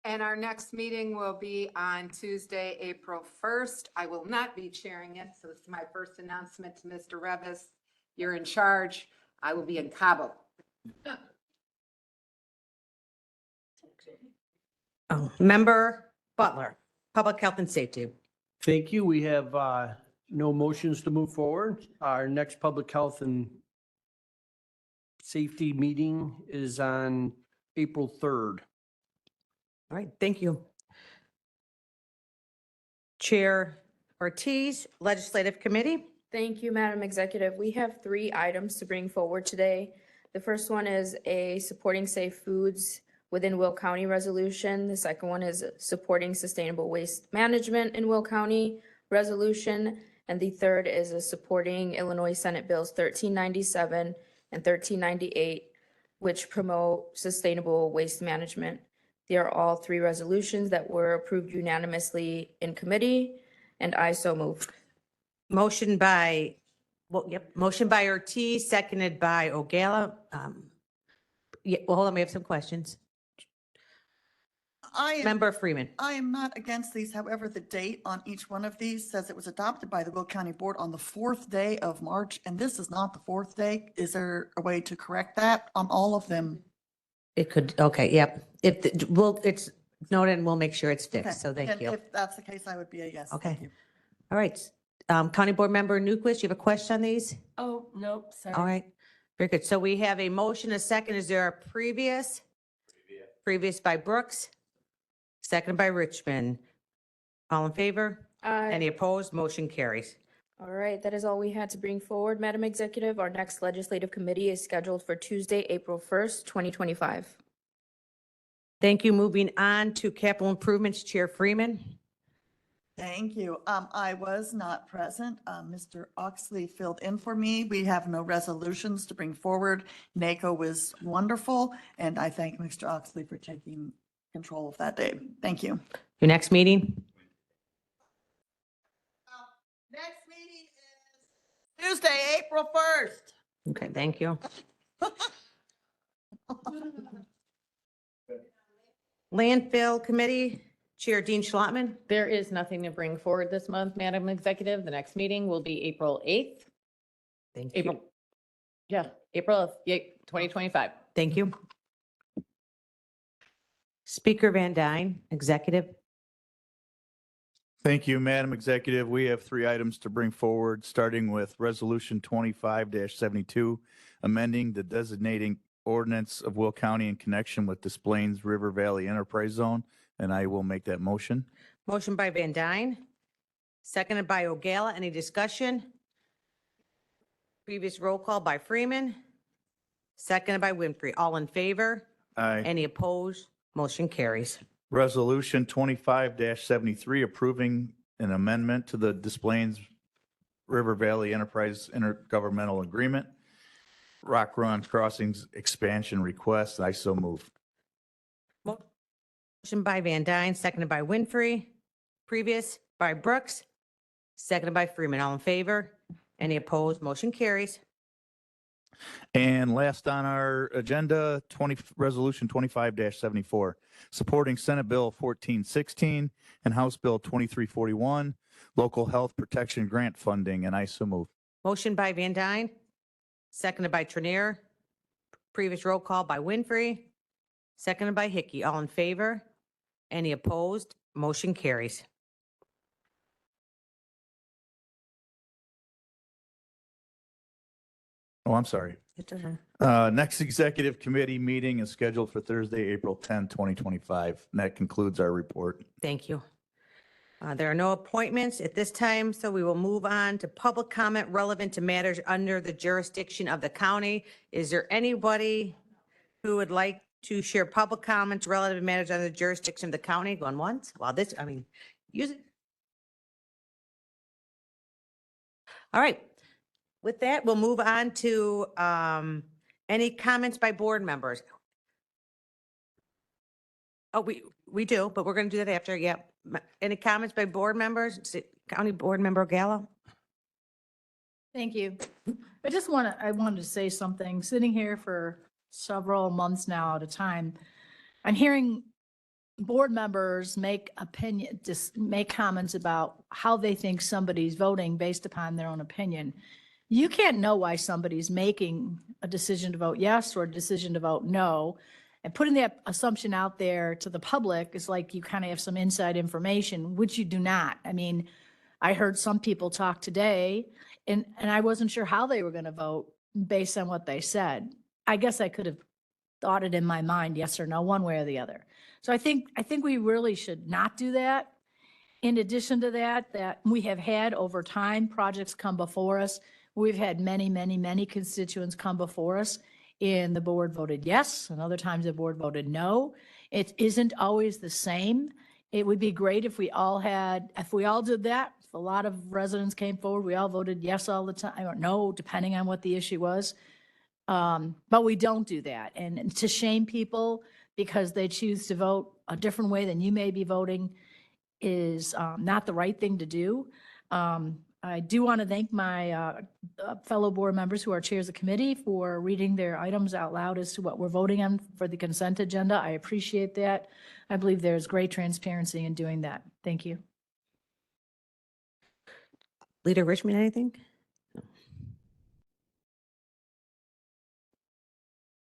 And our next meeting will be on Tuesday, April 1st. I will not be chairing it, so this is my first announcement to Mr. Revis. You're in charge. I will be in Cabo. Oh, Member Butler, Public Health and Safety. Thank you. We have no motions to move forward. Our next public health and safety meeting is on April 3rd. All right, thank you. Chair Ortiz, Legislative Committee. Thank you, Madam Executive. We have 3 items to bring forward today. The first one is a supporting safe foods within Will County resolution. The second one is supporting sustainable waste management in Will County resolution. And the third is a supporting Illinois Senate Bills 1397 and 1398, which promote sustainable waste management. They are all 3 resolutions that were approved unanimously in committee, and I so move. Motion by, motion by Ortiz, seconded by Ogala. Hold on, we have some questions. Member Freeman. I am not against these. However, the date on each one of these says it was adopted by the Will County Board on the 4th day of March, and this is not the 4th day. Is there a way to correct that on all of them? It could, okay, yep. If, it's noted and we'll make sure it's Okay. fixed, so thank And you. if that's the case, I would be a yes. Okay. Thank you. All right. County Board Member Newquist, you have a question on these? Oh, nope, sorry. All right, very good. So we have a motion, a second. Is there a previous? Previous by Brooks, second by Richmond. All in favor? Any opposed? Motion carries. All right, that is all we had to bring forward, Madam Executive. Our next legislative committee is scheduled for Tuesday, April 1st, 2025. Thank you. Moving on to capital improvements, Chair Freeman. Thank you. I was not present. Mr. Oxley filled in for me. We have no resolutions to bring forward. NACO was wonderful, and I thank Mr. Oxley for taking control of that day. Thank you. Your next meeting? Next meeting is Tuesday, April 1st. Okay, thank you. Landfill Committee, Chair Dean Schlotman. There is nothing to bring forward this month, Madam Executive. The next meeting will be April 8th. Thank you. April 2025. Thank you. Speaker Van Dyne, Executive. Thank you, Madam Executive. We have 3 items to bring forward, starting with Resolution 25-72, amending the designating ordinance of Will County in connection with Des Plaines River Valley Enterprise Zone, and I will make that motion. Motion by Van Dyne, seconded by Ogala. Any discussion? Previous roll call by Freeman, seconded by Winfrey. All in favor? Aye. Any opposed? Motion carries. Resolution 25-73, approving an amendment to the Des Plaines River Valley Enterprise Intergovernmental Agreement, Rock Run Crossings Expansion Request. I so move. Motion by Van Dyne, seconded by Winfrey. Previous by Brooks, seconded by Freeman. All in favor? Any opposed? Motion carries. And last on our agenda, Resolution 25-74, supporting Senate Bill 1416 and House Bill 2341, local health protection grant funding, and I so move. Motion by Van Dyne, seconded by Trinier. Previous roll call by Winfrey, seconded by Hickey. All in favor? Any opposed? Motion carries. Oh, I'm sorry. Next executive committee meeting is scheduled for Thursday, April 10, 2025. And that concludes our report. Thank you. There are no appointments at this time, so we will move on to public comment relevant to matters under the jurisdiction of the county. Is there anybody who would like to share public comments relative to matters under the jurisdiction of the county? Going once? Well, use it. All right. With that, we'll move on to any comments by board members. Oh, we do, but we're going to do that after. Yep. Any comments by board members? County Board Member Gallo? Thank you. I wanted to say something. Sitting here for several months now at a time, I'm hearing board members make comments about how they think somebody's voting based upon their own opinion. You can't know why somebody's making a decision to vote yes or a decision to vote no. And putting that assumption out there to the public is like you kind of have some inside information, which you do not. I mean, I heard some people talk today and I wasn't sure how they were going to vote based on what they said. I guess I could have thought it in my mind, yes or no, one way or the other. So I think we really should not do that. In addition to that we have had over time projects come before us. We've had many, many, many constituents come before us. And the board voted yes, and other times the board voted no. It isn't always the same. It would be great if we all did that. If a lot of residents came forward, we all voted yes all the time, or no, depending on what the issue was. But we don't do that. And to shame people because they choose to vote a different way than you may be voting is not the right thing to do. I do want to thank my fellow board members who are chairs of committee for reading their items out loud as to what we're voting on for the consent agenda. I appreciate that. I believe there's great transparency in doing that. Thank you. Leader Richmond, anything?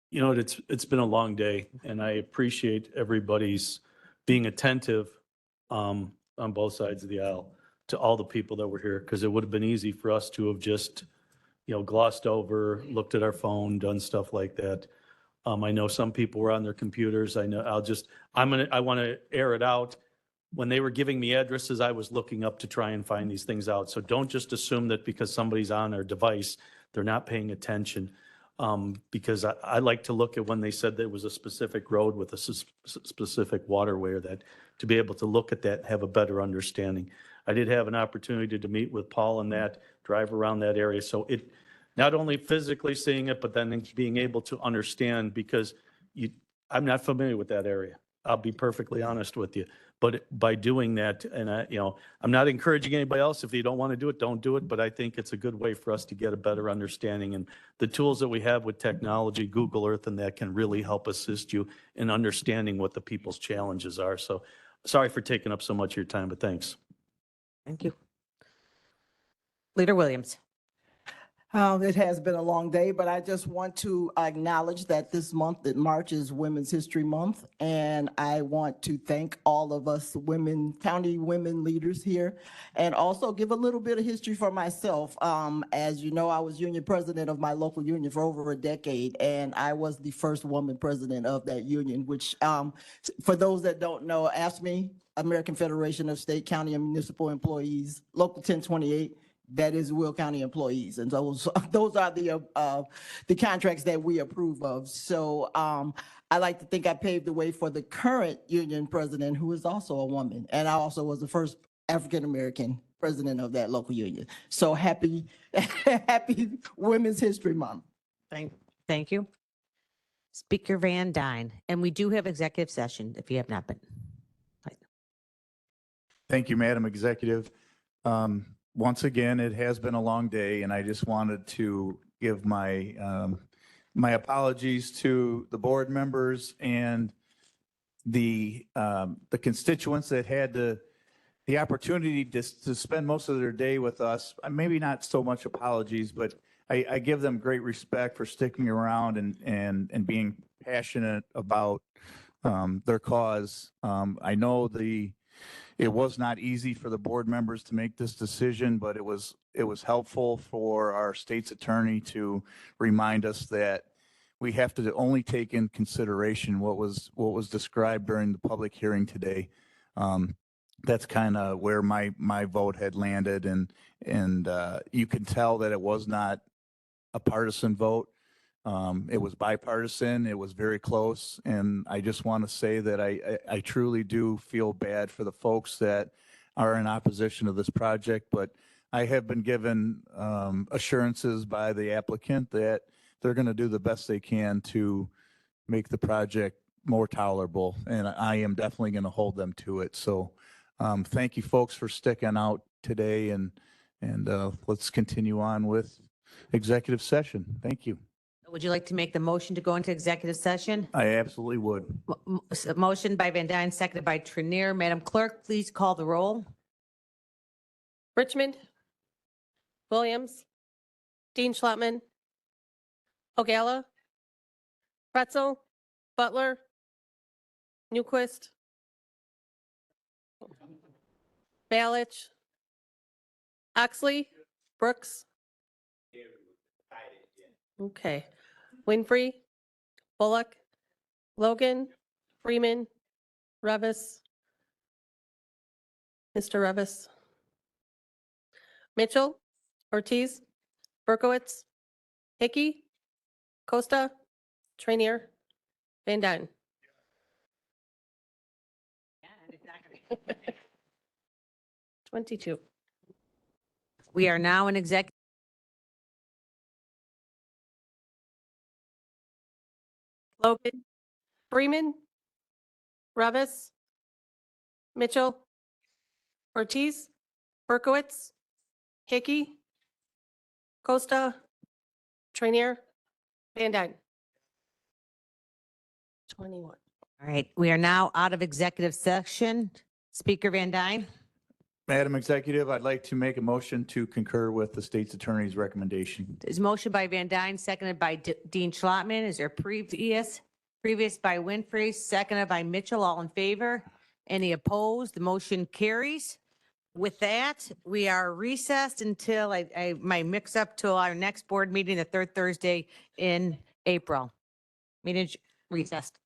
You know, it's been a long day, and I appreciate everybody's being attentive on both sides of the aisle to all the people that were here, because it would have been easy for us to have just, glossed over, looked at our phone, done stuff like that. I know some people were on their computers. I want to air it out. When they were giving me addresses, I was looking up to try and find these things out. So don't just assume that because somebody's on their device, they're not paying attention. Because I like to look at when they said there was a specific road with a specific waterway, or that, to be able to look at that, have a better understanding. I did have an opportunity to meet with Paul and that, drive around that area. So it, not only physically seeing it, but then being able to understand, because I'm not familiar with that area. I'll be perfectly honest with you. But by doing that, and I'm not encouraging anybody else, if you don't want to do it, don't do it. But I think it's a good way for us to get a better understanding. And the tools that we have with technology, Google Earth, and that can really help assist you in understanding what the people's challenges are. So sorry for taking up so much of your time, but thanks. Thank you. Leader Williams. It has been a long day, but I just want to acknowledge that this month, that March, is Women's History Month. And I want to thank all of us county women leaders here, and also give a little bit of history for myself. As you know, I was union president of my local union for over a decade, and I was the first woman president of that union, which for those that don't know, AFSCME, American Federation of State, County, and Municipal Employees, Local 1028, that is Will County employees. And those are the contracts that we approve of. So I like to think I paved the way for the current union president, who is also a woman. And I also was the first African-American president of that local union. So happy Women's History Month. Thank you. Speaker Van Dyne. And we do have executive session if you have not been. Thank you, Madam Executive. Once again, it has been a long day, and I just wanted to give my apologies to the board members and the constituents that had the opportunity to spend most of their day with us. Maybe not so much apologies, but I give them great respect for sticking around and being passionate about their cause. I know it was not easy for the board members to make this decision, but it was helpful for our state's attorney to remind us that we have to only take in consideration what was described during the public hearing today. that's kind of where my vote had landed, and you can tell that it was not a partisan vote. It was bipartisan. It was very close, and I just want to say that I truly do feel bad for the folks that are in opposition to this project, but I have been given assurances by the applicant that they're going to do the best they can to make the project more tolerable, and I am definitely going to hold them to it. So thank you, folks, for sticking out today, and let's continue on with executive session. Thank you. Would you like to make the motion to go into executive session? I absolutely would. Motion by Van Dyne, seconded by Trinier. Madam Clerk, please call the roll. Richmond, Williams, Dean Schlottman, Ogala, Pretzel, Butler, Newquist, Balich, Oxley, Brooks. Okay. Winfrey, Bullock, Logan, Freeman, Revis, Mr. Revis, Mitchell, Ortiz, Berkowitz, Hickey, Costa, Trainier, Van Dyne. 22. We are now in executive. Logan, Freeman, Revis, Mitchell, Ortiz, Berkowitz, Hickey, Costa, Trainier, Van Dyne. 21. All right, we are now out of executive session. Speaker Van Dyne. Madam Executive, I'd like to make a motion to concur with the state's attorney's recommendation. There's a motion by Van Dyne, seconded by Dean Schlottman. Is there previous by Winfrey, seconded by Mitchell. All in favor? Any opposed? The motion carries. With that, we are recessed until I might mix up to our next board meeting, the third Thursday in April. Meeting recessed.